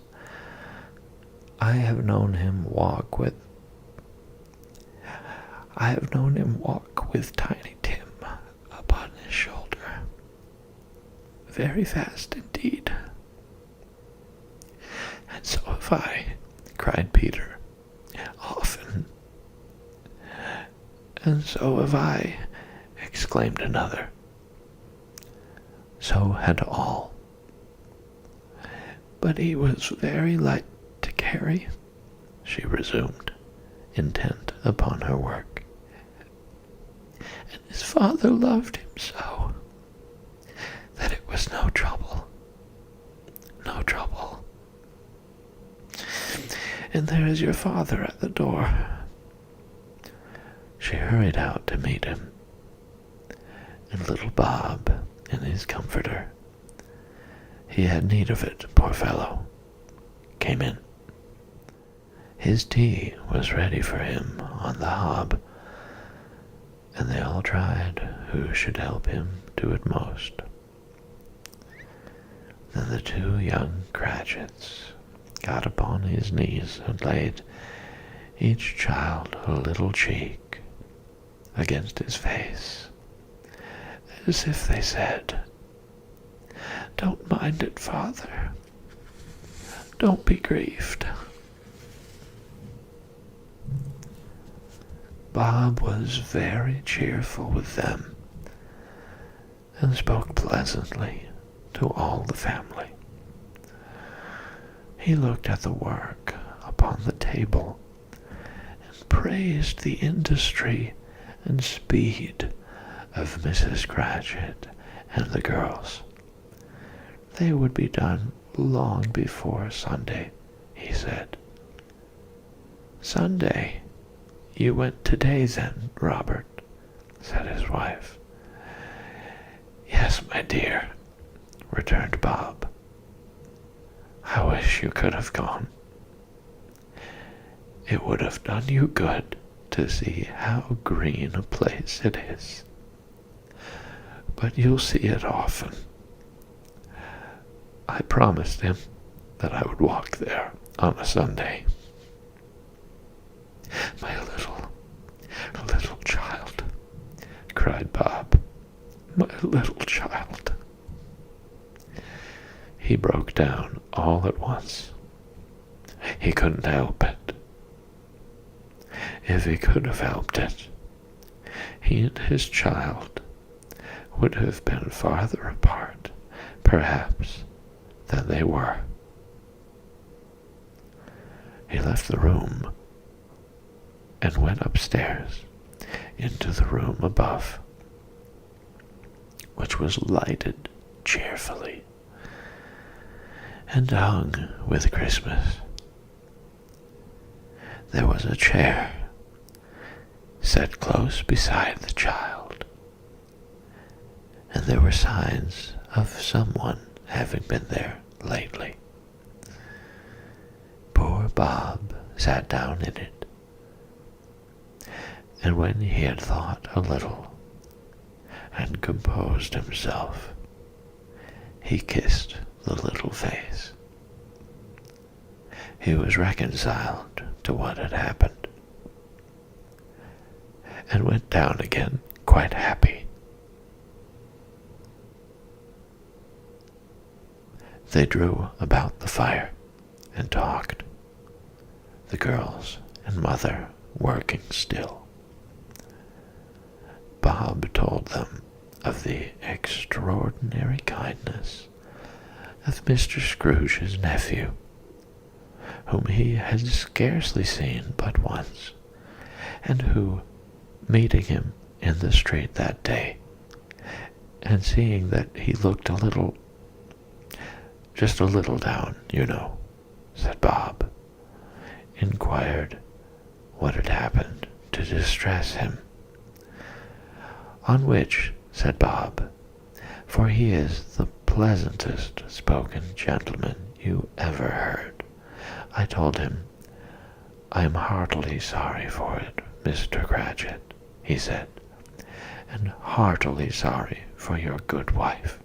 Speaker 1: I have known him walk with Tiny Tim upon his shoulder, very fast indeed. And so have I, cried Peter, often. "And so have I," exclaimed another. So had all. "But he was very light to carry," she resumed, intent upon her work. "And his father loved him so that it was no trouble. No trouble. And there is your father at the door." She hurried out to meet him, and little Bob in his comforter, he had need of it, poor fellow, came in. His tea was ready for him on the hob, and they all tried who should help him do it most. Then the two young Cratchits got upon his knees and laid each child a little cheek against his face, as if they said, "Don't mind it, father. Don't be grieved." Bob was very cheerful with them, and spoke pleasantly to all the family. He looked at the work upon the table, and praised the industry and speed of Mrs. Cratchit and the girls. They would be done long before Sunday, he said. "Sunday? You went today then, Robert?" said his wife. "Yes, my dear," returned Bob. "I wish you could have gone. It would have done you good to see how green a place it is. But you'll see it often. I promised him that I would walk there on a Sunday." "My little child," cried Bob. "My little child." He broke down all at once. He couldn't help it. If he could have helped it, he and his child would have been farther apart, perhaps, than they were. He left the room and went upstairs into the room above, which was lighted cheerfully and hung with Christmas. There was a chair set close beside the child, and there were signs of someone having been there lately. Poor Bob sat down in it, and when he had thought a little and composed himself, he kissed the little face. He was reconciled to what had happened, and went down again quite happy. They drew about the fire and talked, the girls and mother working still. Bob told them of the extraordinary kindness of Mr. Scrooge's nephew, whom he had scarcely seen but once, and who, meeting him in the street that day, and seeing that he looked just a little down, you know, said Bob, inquired what had happened to distress him. On which, said Bob, for he is the pleasantest spoken gentleman you ever heard, I told him, "I am heartily sorry for it, Mr. Cratchit," he said, "and heartily sorry for your good wife.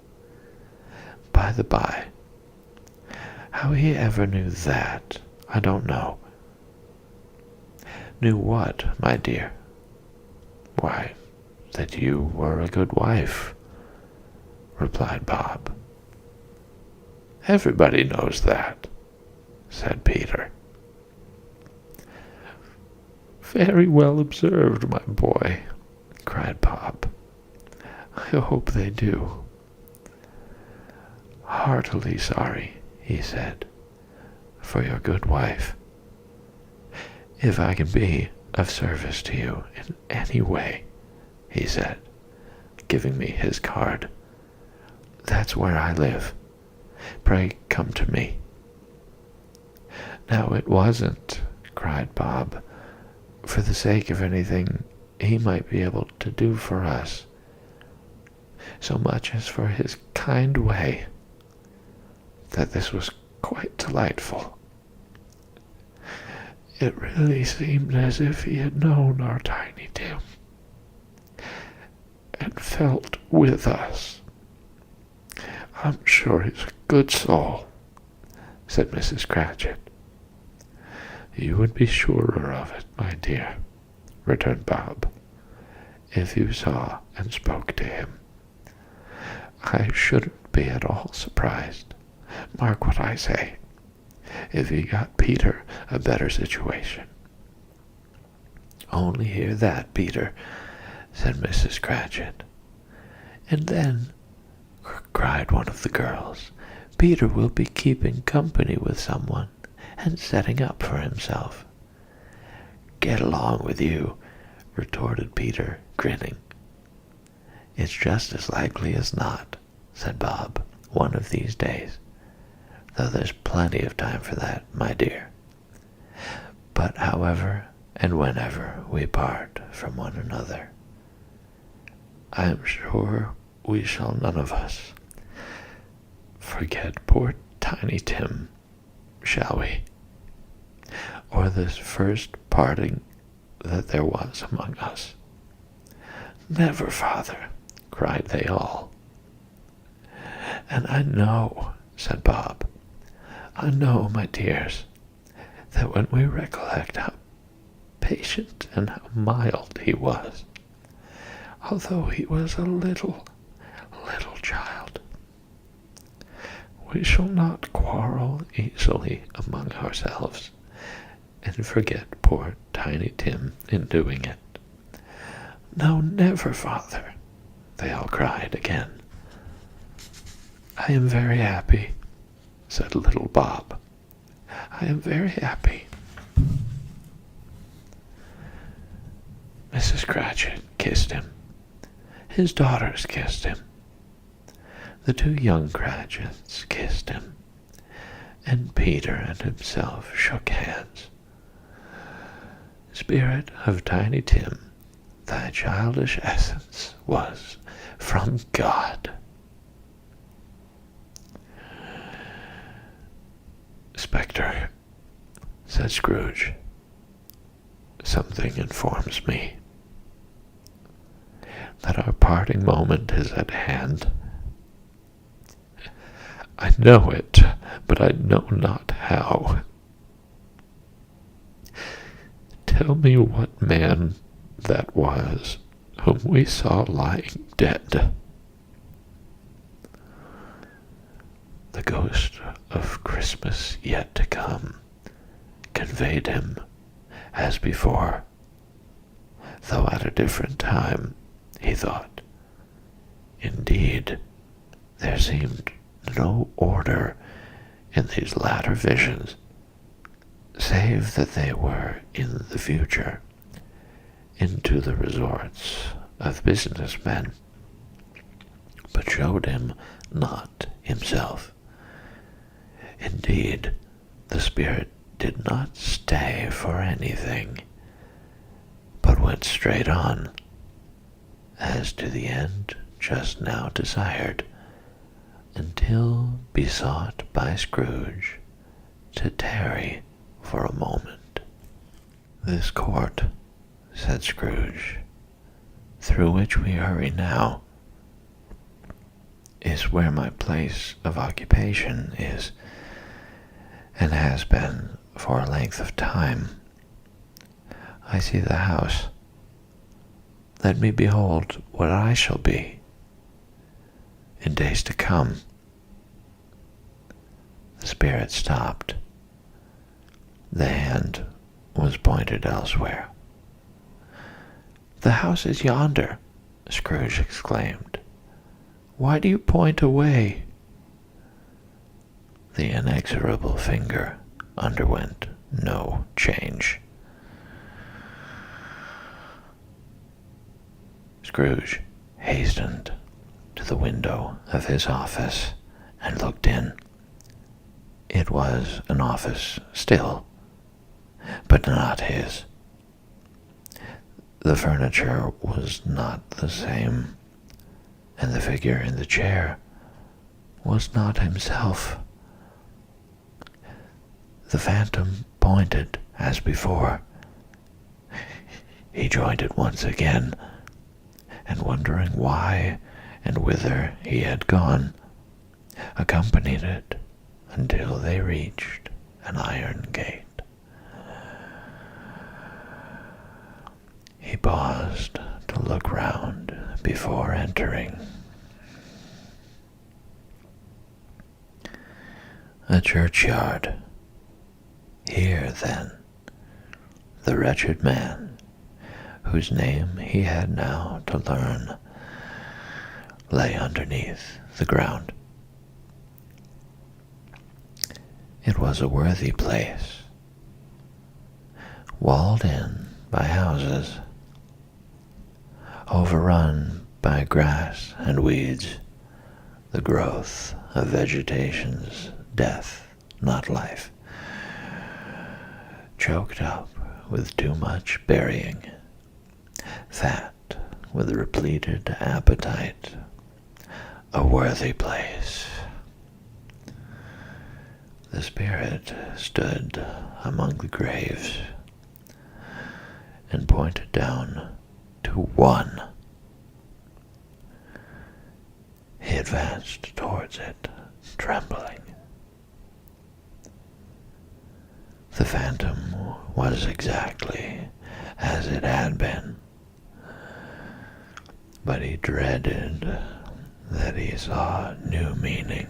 Speaker 1: By the by, how he ever knew that, I don't know." "Knew what, my dear?" "Why, that you were a good wife," replied Bob. "Everybody knows that," said Peter.
Speaker 2: Very well observed, my boy, cried Bob. I hope they do. Heartily sorry, he said, for your good wife. If I can be of service to you in any way, he said, giving me his card. That's where I live. Pray come to me. Now it wasn't, cried Bob, for the sake of anything he might be able to do for us, so much as for his kind way, that this was quite delightful. It really seemed as if he had known our Tiny Tim and felt with us. I'm sure he's a good soul, said Mrs. Cratchit. You would be surer of it, my dear, returned Bob, if you saw and spoke to him. I shouldn't be at all surprised, mark what I say, if he got Peter a better situation. Only hear that, Peter, said Mrs. Cratchit. And then, cried one of the girls, Peter will be keeping company with someone and setting up for himself. Get along with you, retorted Peter, grinning. It's just as likely as not, said Bob, one of these days, though there's plenty of time for that, my dear. But however and whenever we part from one another, I am sure we shall none of us forget poor Tiny Tim, shall we? Or this first parting that there was among us. Never, father, cried they all. And I know, said Bob, I know, my dears, that when we recollect how patient and how mild he was, although he was a little child, we shall not quarrel easily among ourselves, and forget poor Tiny Tim in doing it. No, never, father, they all cried again. I am very happy, said little Bob. I am very happy. Mrs. Cratchit kissed him. His daughters kissed him. The two young Cratchits kissed him, and Peter and himself shook hands. Spirit of Tiny Tim, thy childish essence was from God. Spectre, said Scrooge, something informs me that our parting moment is at hand. I know it, but I know not how. Tell me what man that was whom we saw lying dead. The ghost of Christmas yet to come conveyed him as before, though at a different time, he thought. Indeed, there seemed no order in these latter visions, save that they were in the future, into the resorts of business men, but showed him not himself. Indeed, the spirit did not stay for anything, but went straight on, as to the end just now desired, until besought by Scrooge to tarry for a moment. This court, said Scrooge, through which we hurry now, is where my place of occupation is, and has been for a length of time. I see the house. Let me behold what I shall be in days to come. The spirit stopped. The hand was pointed elsewhere. "The house is yonder," Scrooge exclaimed. "Why do you point away?"
Speaker 1: The inexorable finger underwent no change. Scrooge hastened to the window of his office and looked in. It was an office still, but not his. The furniture was not the same, and the figure in the chair was not himself. The phantom pointed as before. He joined it once again, and wondering why and whither he had gone, accompanied it until they reached an iron gate. He paused to look round before entering. A churchyard. Here, then, the wretched man, whose name he had now to learn, lay underneath the ground. It was a worthy place, walled in by houses, overrun by grass and weeds, the growth of vegetation's death, not life, choked up with too much burying, fat with repleted appetite, a worthy place. The spirit stood among the graves and pointed down to one. He advanced towards it, trembling. The phantom was exactly as it had been, but he dreaded that he saw new meaning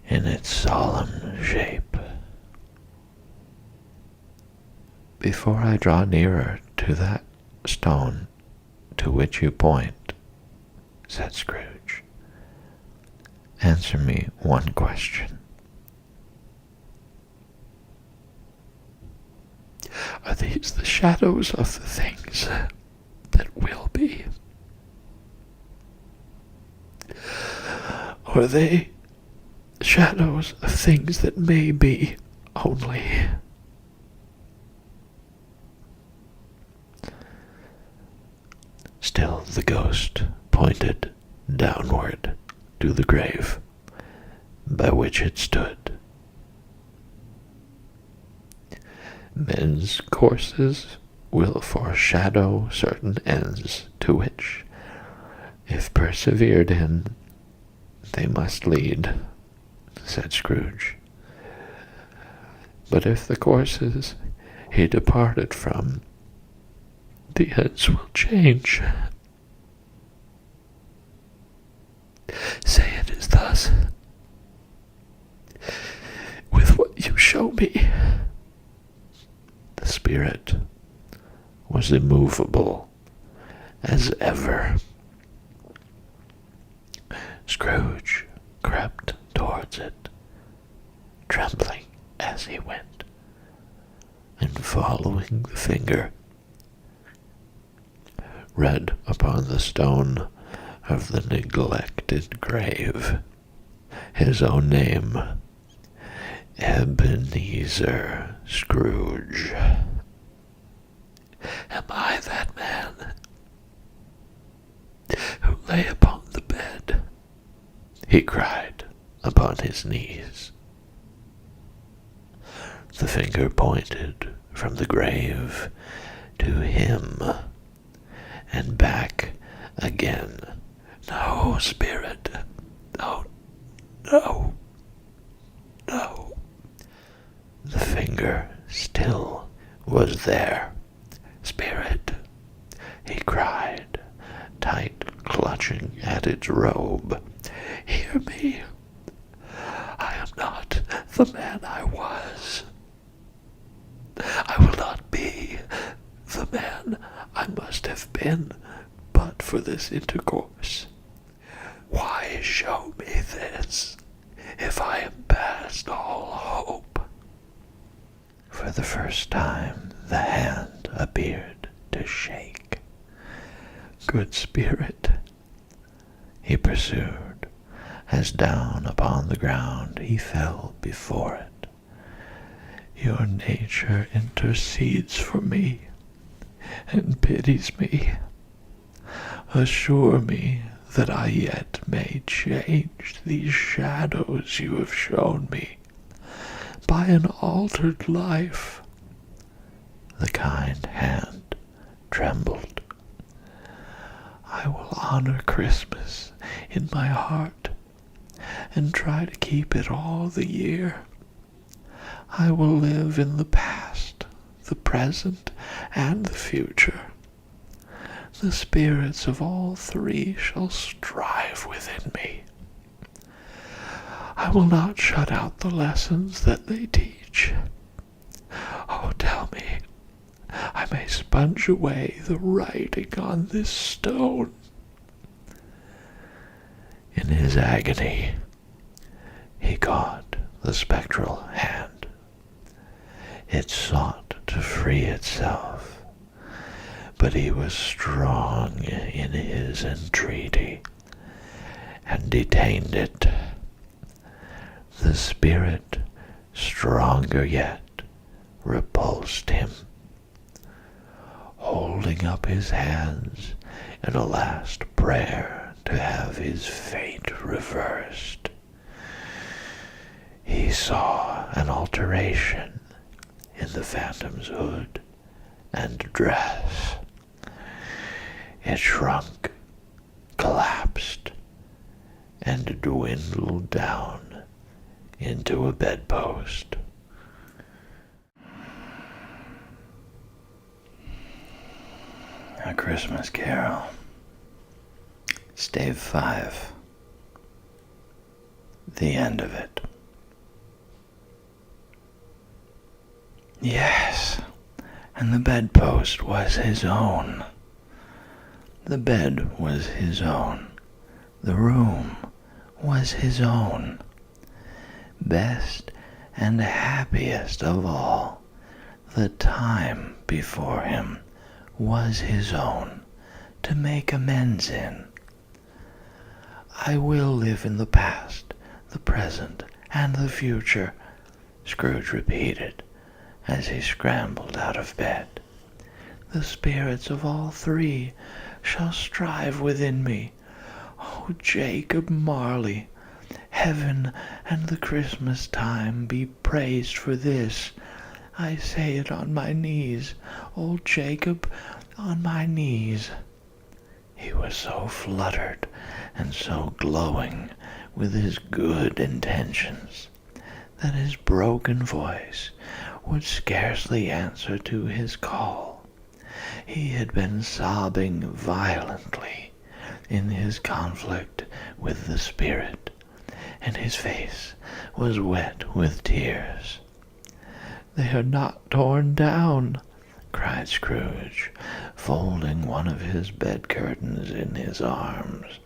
Speaker 1: in its solemn shape. "Before I draw nearer to that stone to which you point," said Scrooge, "answer me one question. Are these the shadows of the things that will be? Or are they shadows of things that may be only?" Still the ghost pointed downward to the grave by which it stood. "Men's courses will foreshadow certain ends to which, if persevered in, they must lead," said Scrooge. "But if the courses he departed from, the ends will change. Say it is thus. With what you show me." The spirit was immovable as ever. Scrooge crept towards it, trembling as he went, and following the finger, read upon the stone of the neglected grave his own name, Ebenezer Scrooge. "Am I that man who lay upon the bed?" he cried upon his knees. The finger pointed from the grave to him and back again. "No, spirit, no, no, no." The finger still was there. "Spirit," he cried, tight clutching at its robe, "hear me. I am not the man I was. I will not be the
Speaker 2: must have been but for this intercourse. Why show me this, if I am past all hope?
Speaker 1: For the first time the hand appeared to shake. "Good Spirit," he pursued, as down upon the ground he fell before it, "your nature intercedes for me, and pities me. Assure me that I yet may change these shadows you have shown me by an altered life." The kind hand trembled. "I will honor Christmas in my heart, and try to keep it all the year. I will live in the past, the present, and the future. The spirits of all three shall strive within me. I will not shut out the lessons that they teach. Oh, tell me, I may sponge away the writing on this stone." In his agony, he caught the spectral hand. It sought to free itself, but he was strong in his entreaty, and detained it. The spirit, stronger yet, repulsed him, holding up his hands in a last prayer to have his fate reversed. He saw an alteration in the phantom's hood and dress. It shrunk, collapsed, and dwindled down into a bedpost. A Christmas Carol. Stave 5. The end of it. Yes, and the bedpost was his own. The bed was his own. The room was his own. Best and happiest of all, the time before him was his own to make amends in. "I will live in the past, the present, and the future," Scrooge repeated, as he scrambled out of bed. "The spirits of all three shall strive within me. Oh, Jacob Marley, heaven and the Christmas time be praised for this. I say it on my knees, old Jacob, on my knees." He was so fluttered and so glowing with his good intentions that his broken voice would scarcely answer to his call. He had been sobbing violently in his conflict with the spirit, and his face was wet with tears. "They are not torn down," cried Scrooge, folding one of his bed curtains in his arms.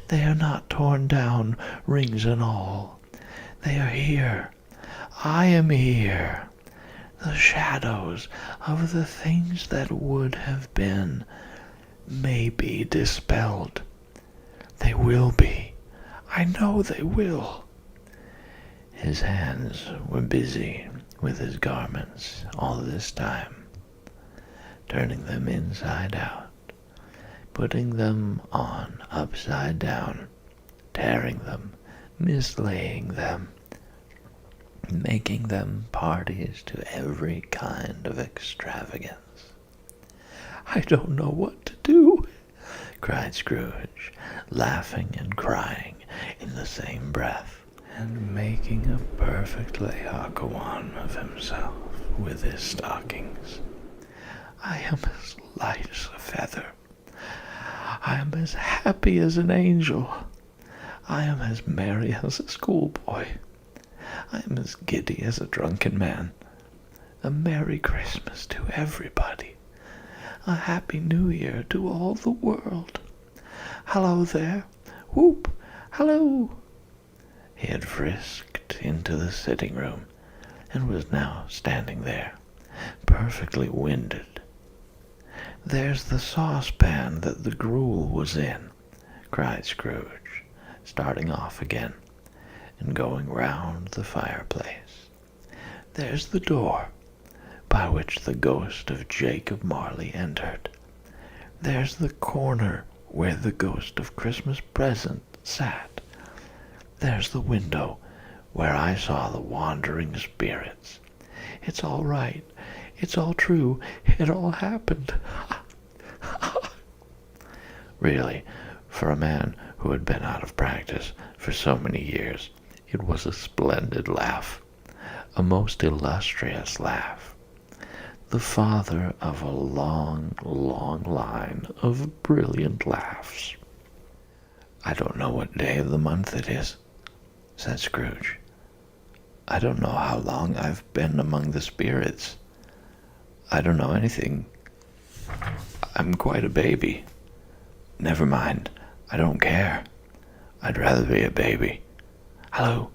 Speaker 1: "They are not torn down, rings and all. They are here. I am here. The shadows of the things that would have been may be dispelled. They will be. I know they will." His hands were busy with his garments all this time, turning them inside out, putting them on upside down, tearing them, mislaying them, making them parties to every kind of extravagance. "I don't know what to do," cried Scrooge, laughing and crying in the same breath, and making a perfect Laocoon of himself with his stockings. "I am as light as a feather. I am as happy as an angel. I am as merry as a schoolboy. I am as giddy as a drunken man. A Merry Christmas to everybody.
Speaker 2: A Happy New Year to all the world. Hallo there. Whoop. Hallo. He had frisked into the sitting room and was now standing there, perfectly winded. "There's the saucepan that the gruel was in," cried Scrooge, starting off again, and going round the fireplace. "There's the door by which the ghost of Jacob Marley entered. There's the corner where the ghost of Christmas Present sat. There's the window where I saw the wandering spirits. It's all right. It's all true. It all happened." Really, for a man who had been out of practice for so many years, it was a splendid laugh, a most illustrious laugh, the father of a long, long line of brilliant laughs. "I don't know what day of the month it is," said Scrooge. "I don't know how long I've been among the spirits. I don't know anything. I'm quite a baby. Never mind, I don't care. I'd rather be a baby. Hallo,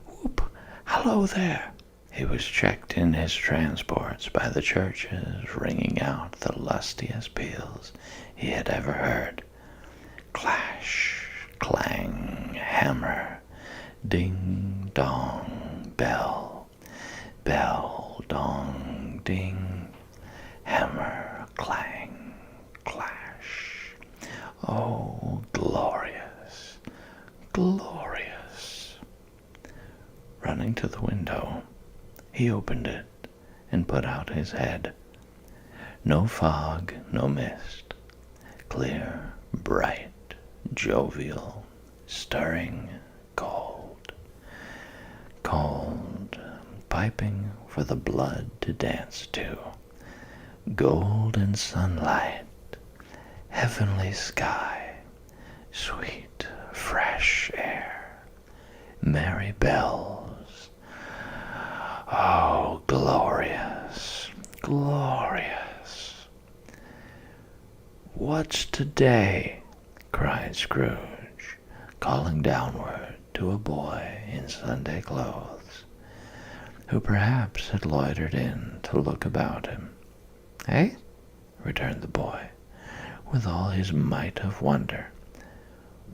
Speaker 2: whoop, hallo there." He was checked in his transports by the churches ringing out the lustiest peals he had ever heard. Clash, clang, hammer, ding, dong, bell, bell, dong, ding, hammer, clang, clash. Oh, glorious, glorious. Running to the window, he opened it and put out his head. No fog, no mist. Clear, bright, jovial, stirring, cold. Cold, piping for the blood to dance to. Golden sunlight, heavenly sky, sweet, fresh air, merry bells. Oh, glorious, glorious. "What's today?" cried Scrooge, calling downward to a boy in Sunday clothes, who perhaps had loitered in to look about him. "Eh?" returned the boy, with all his might of wonder.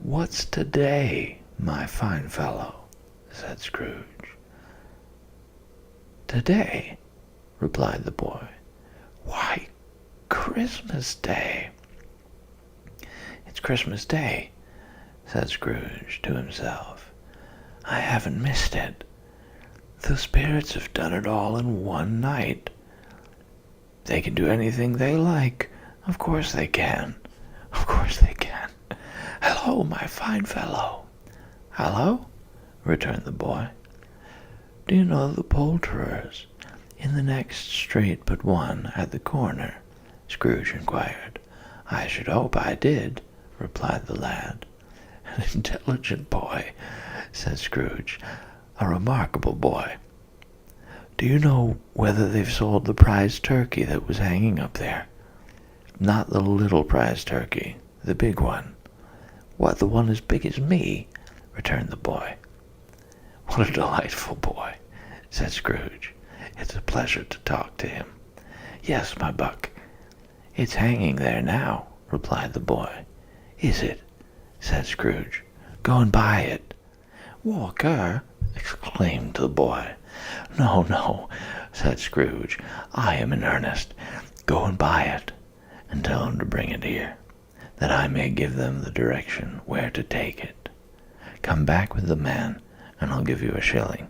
Speaker 2: "What's today, my fine fellow?" said Scrooge. "Today?" replied the boy. "Why, Christmas Day." "It's Christmas Day," said Scrooge to himself. "I haven't missed it. The spirits have done it all in one night. They can do anything they like. Of course they can. Of course they can. Hello, my fine fellow." "Hello?" returned the boy. "Do you know the poulterers in the next street but one at the corner?" Scrooge inquired. "I should hope I did," replied the lad. "An intelligent boy," said Scrooge. "A remarkable boy. Do you know whether they've sold the prize turkey that was hanging up there? Not the little prize turkey, the big one." "What, the one as big as me?" returned the boy. "What a delightful boy," said Scrooge. "It's a pleasure to talk to him." "Yes, my buck. It's hanging there now," replied the boy. "Is it?" said Scrooge. "Go and buy it." "Walker!" exclaimed the boy. "No, no," said Scrooge. "I am in earnest. Go and buy it, and tell them to bring it here, that I may give them the direction where to take it. Come back with the man, and I'll give you a shilling.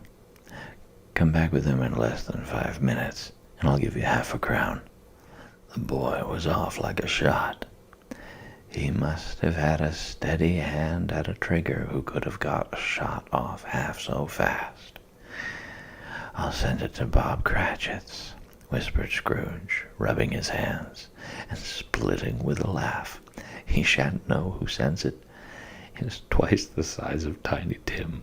Speaker 2: Come back with him in less than 5 minutes, and I'll give you half a crown." The boy was off like a shot. He must have had a steady hand at a trigger who could have got a shot off half so fast. "I'll send it to Bob Cratchit's," whispered Scrooge, rubbing his hands and splitting with a laugh. "He shan't know who sends it. It's twice the size of Tiny Tim.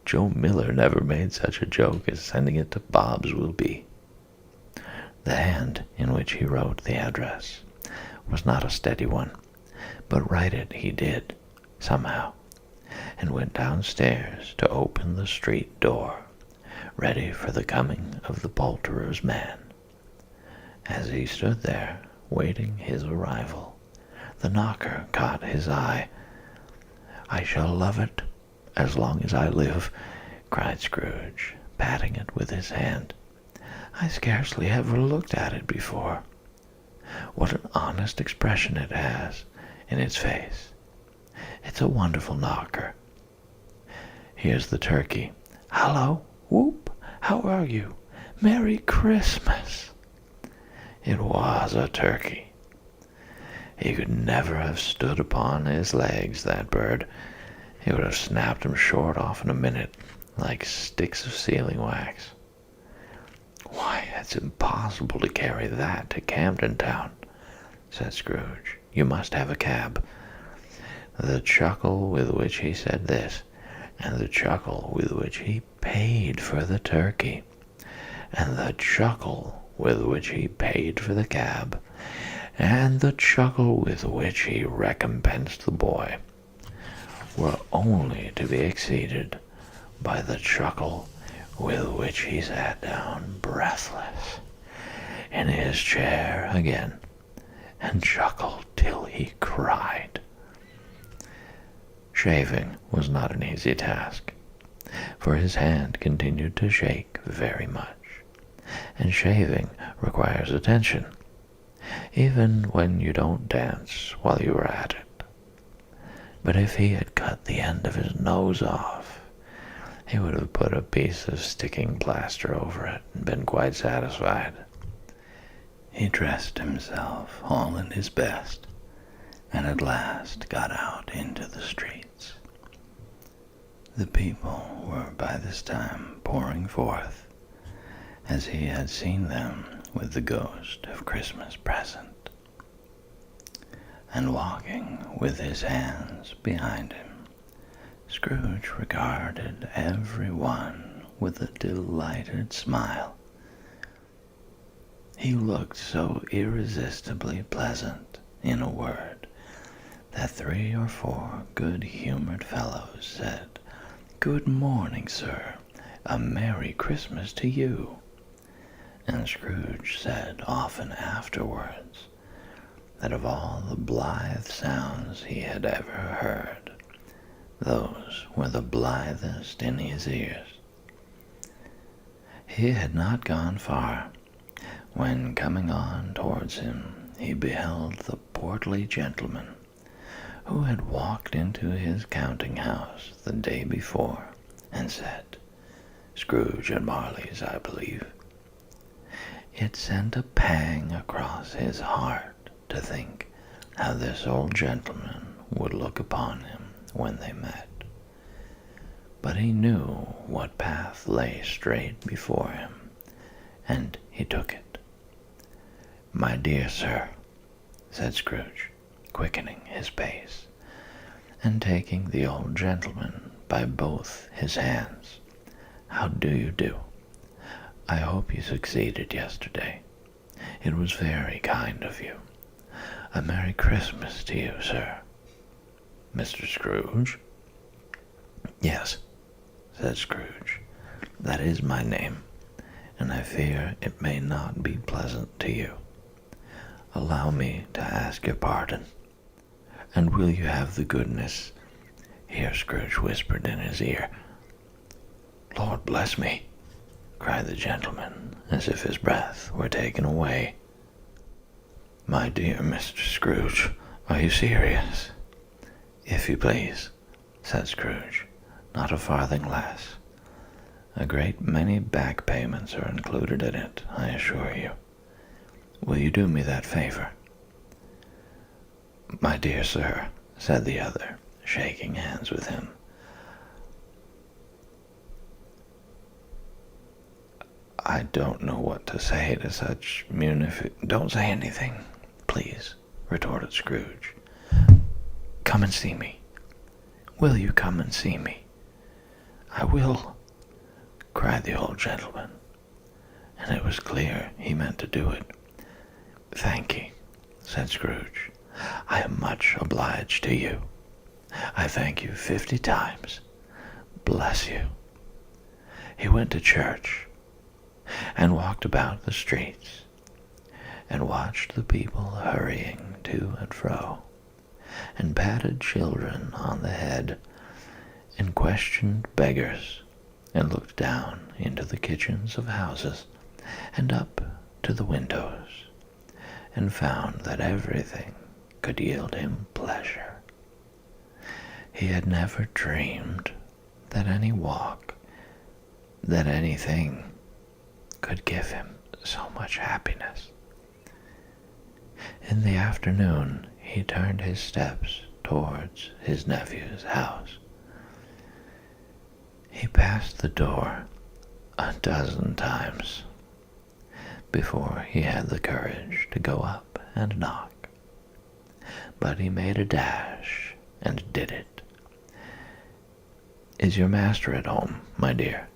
Speaker 2: Joe Miller never made such a joke as sending it to Bob's will be."
Speaker 1: The hand in which he wrote the address was not a steady one, but write it he did, somehow, and went downstairs to open the street door, ready for the coming of the poulterer's man. As he stood there, waiting his arrival, the knocker caught his eye. "I shall love it as long as I live," cried Scrooge, patting it with his hand. "I scarcely ever looked at it before. What an honest expression it has in its face. It's a wonderful knocker. Here's the turkey. Hallo! Whoop! How are you? Merry Christmas!" It was a turkey. He could never have stood upon his legs, that bird. He would have snapped him short off in a minute, like sticks of sealing wax. "Why, it's impossible to carry that to Camden Town," said Scrooge. "You must have a cab." The chuckle with which he said this, and the chuckle with which he paid for the turkey, and the chuckle with which he paid for the cab, and the chuckle with which he recompensed the boy, were only to be exceeded by the chuckle with which he sat down breathless in his chair again, and chuckled till he cried. Shaving was not an easy task, for his hand continued to shake very much, and shaving requires attention, even when you don't dance while you are at it. But if he had cut the end of his nose off, he would have put a piece of sticking plaster over it and been quite satisfied. He dressed himself all in his best, and at last got out into the streets. The people were by this time pouring forth, as he had seen them with the ghost of Christmas present, and walking with his hands behind him. Scrooge regarded every one with a delighted smile. He looked so irresistibly pleasant, in a word, that 3 or 4 good-humored fellows said, "Good morning, sir. A Merry Christmas to you." And Scrooge said often afterwards that of all the blithe sounds he had ever heard, those were the blithest in his ears. He had not gone far, when coming on towards him he beheld the portly gentleman who had walked into his counting-house the day before and said, "Scrooge and Marley's, I believe." It sent a pang across his heart to think how this old gentleman would look upon him when they met. But he knew what path lay straight before him, and he took it. "My dear sir," said Scrooge, quickening his pace, and taking the old gentleman by both his hands, "how do you do? I hope you succeeded yesterday. It was very kind of you. A Merry Christmas to you, sir." "Mr. Scrooge?" "Yes," said Scrooge, "that is my name, and I fear it may not be pleasant to you. Allow me to ask your pardon, and will you have the goodness—" Here Scrooge whispered in his ear. "Lord bless me!" cried the gentleman, as if his breath were taken away. "My dear Mr. Scrooge, are you serious?" "If you please," said Scrooge, "not a farthing less. A great many back payments are included in it, I assure you. Will you do me that favor?" "My dear sir," said the other, shaking hands with him, "I don't know what to say to such "Don't say anything, please," retorted Scrooge. "Come and see me. Will you come and see me?" "I will," cried the old gentleman, and it was clear he meant to do it. "Thank ye," said Scrooge. "I am much obliged to you. I thank you 50 times. Bless you." He went to church, and walked about the streets, and watched the people hurrying to and fro, and patted children on the head, and questioned beggars, and looked down into the kitchens of houses, and up to the windows, and found that everything could yield him pleasure. He had never dreamed that any walk, that anything could give him so much happiness. In the afternoon, he turned his steps towards his nephew's house. He passed the door a dozen times before he had the courage to go up and knock. But he made a dash and did it. "Is your master at home, my dear?"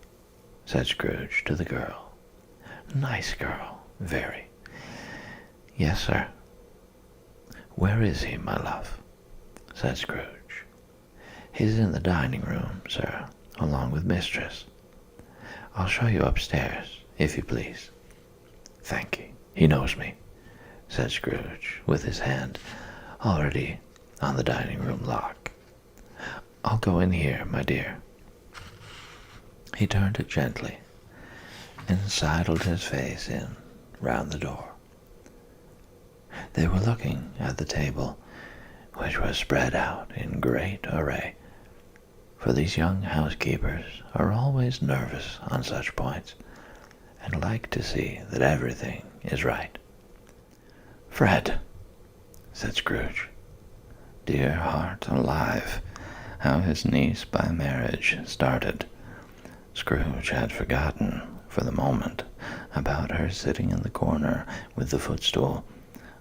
Speaker 1: said Scrooge to the girl. "Nice girl, very." "Yes, sir." "Where is he, my love?" said Scrooge. "He's in the dining room, sir, along with mistress. I'll show you upstairs, if you please." "Thank ye. He knows me," said Scrooge, with his hand already on the dining room lock. "I'll go in here, my dear." He turned it gently, and sidled his face in round the door. They were looking at the table, which was spread out in great array, for these young housekeepers are always nervous on such points, and like to see that everything is right. "Fred," said Scrooge. Dear heart alive, how his niece by marriage started. Scrooge had forgotten, for the moment, about her sitting in the corner with the footstool,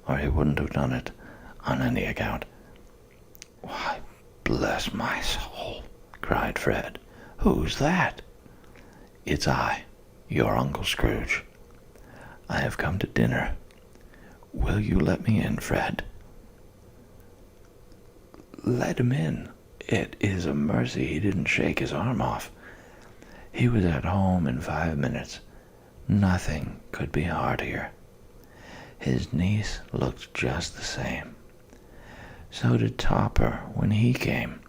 Speaker 1: or he wouldn't have done it on any account. "Why, bless my soul," cried Fred. "Who's that?" "It's I, your Uncle Scrooge. I have come to dinner. Will you let me in, Fred?" "Let him in. It is a mercy he didn't shake his arm off. He was at home in 5 minutes. Nothing could be heartier. His niece looked just the same. So did Topper when he came.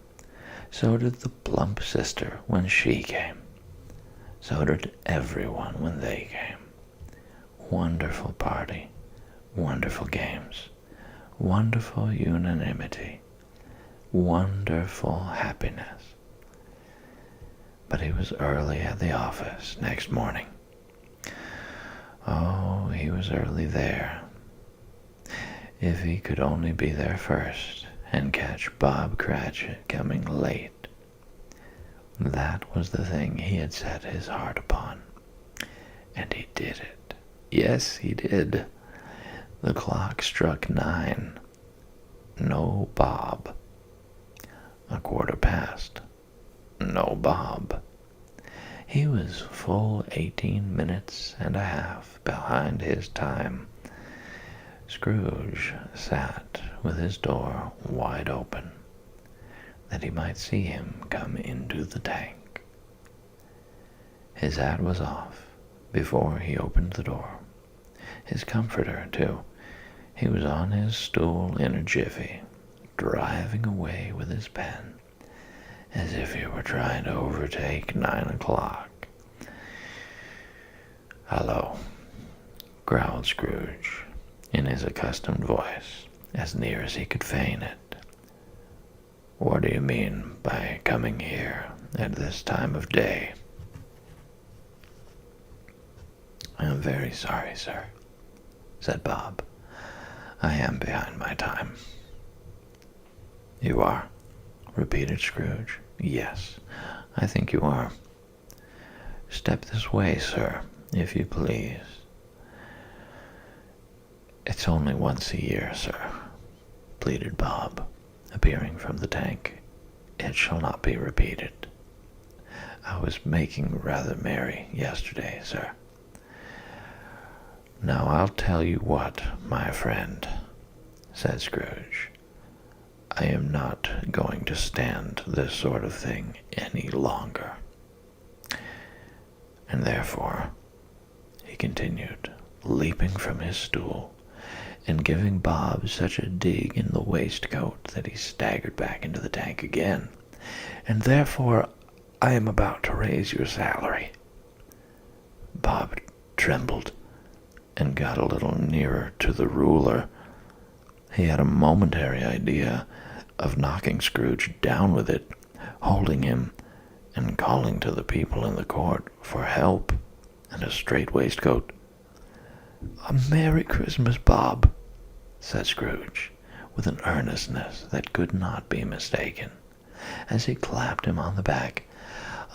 Speaker 1: So did the plump sister when she came. So did everyone when they came. Wonderful party, wonderful games, wonderful unanimity, wonderful happiness." But he was early at the office next morning. Oh, he was early there. If he could only be there first and catch Bob Cratchit coming late. That was the thing he had set his heart upon. And he did it. Yes, he did. The clock struck 9. No Bob. 1:15. No Bob. He was full 18 minutes and a half behind his time. Scrooge sat with his door wide open, that he might see him come into the tank. His hat was off before he opened the door. His comforter, too. He was on his stool in a jiffy, driving away with his pen, as if he were trying to overtake 9 o'clock. "Hello," growled Scrooge, in his accustomed voice, as near as he could feign it. "What do you mean by coming here at this time of day?" "I am very sorry, sir," said Bob. "I am behind my time." "You are?" repeated Scrooge. "Yes, I think you are. Step this way, sir, if you please." "It's only once a year, sir," pleaded Bob, appearing from the tank. "It shall not be repeated. I was making rather merry yesterday, sir." "Now I'll tell you what, my friend," said Scrooge. "I am not going to stand this sort of thing any longer. And therefore," he continued, leaping from his stool, and giving Bob such a dig in the waistcoat that he staggered back into the tank again, "and therefore I am about to raise your salary." Bob trembled and got a little nearer to the ruler. He had a momentary idea of knocking Scrooge down with it, holding him, and calling to the people in the court for help and a straight waistcoat. "A Merry Christmas, Bob," said Scrooge, with an earnestness that could not be mistaken, as he clapped him on the back.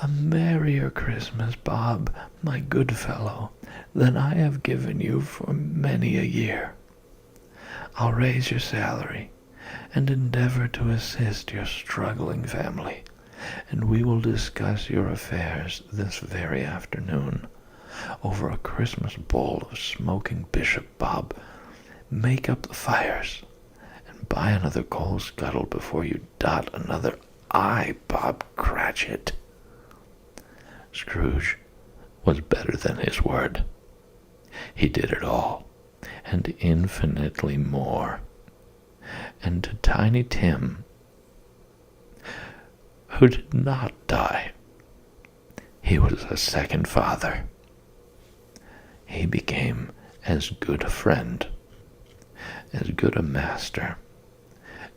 Speaker 1: "A merrier Christmas, Bob, my good fellow, than I have given you for many a year. I'll raise your salary, and endeavor to assist your struggling family, and we will discuss your affairs this very afternoon, over a Christmas bowl of smoking bishop, Bob. Make up the fires, and buy another coal scuttle before you dot another I, Bob Cratchit." Scrooge was better than his word. He did it all, and infinitely more. And to Tiny Tim, who did not die, he was a second father. He became as good a friend, as good a master,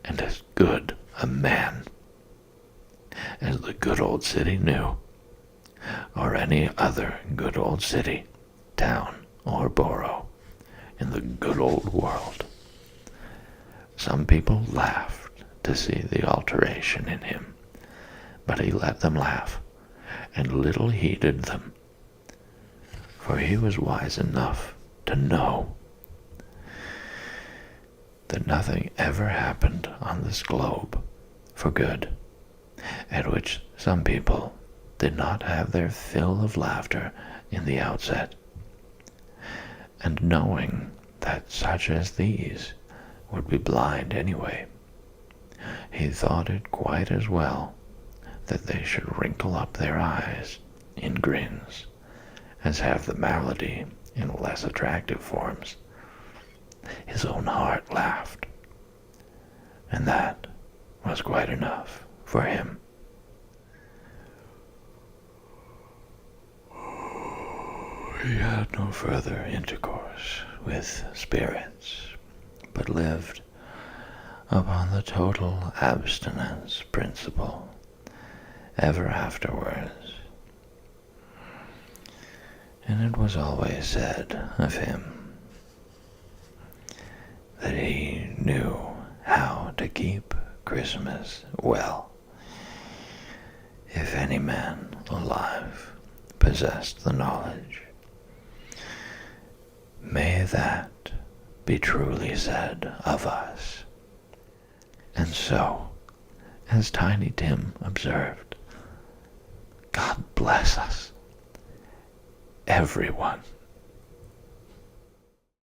Speaker 1: and as good a man as the good old city knew, or any other good old city, town, or borough in the good old world. Some people laughed to see the alteration in him, but he let them laugh, and little heeded them, for he was wise enough to know that nothing ever happened on this globe for good, at which some people did not have their fill of laughter in the outset. And knowing that such as these would be blind anyway, he thought it quite as well that they should wrinkle up their eyes in grins as have the malady in less attractive forms. His own heart laughed, and that was quite enough for him. He had no further intercourse with spirits, but lived upon the total abstinence principle ever afterwards. And it was always said of him that he knew how to keep Christmas well. If any man alive possessed the knowledge, may that be truly said of us. And so, as Tiny Tim observed, God bless us, everyone.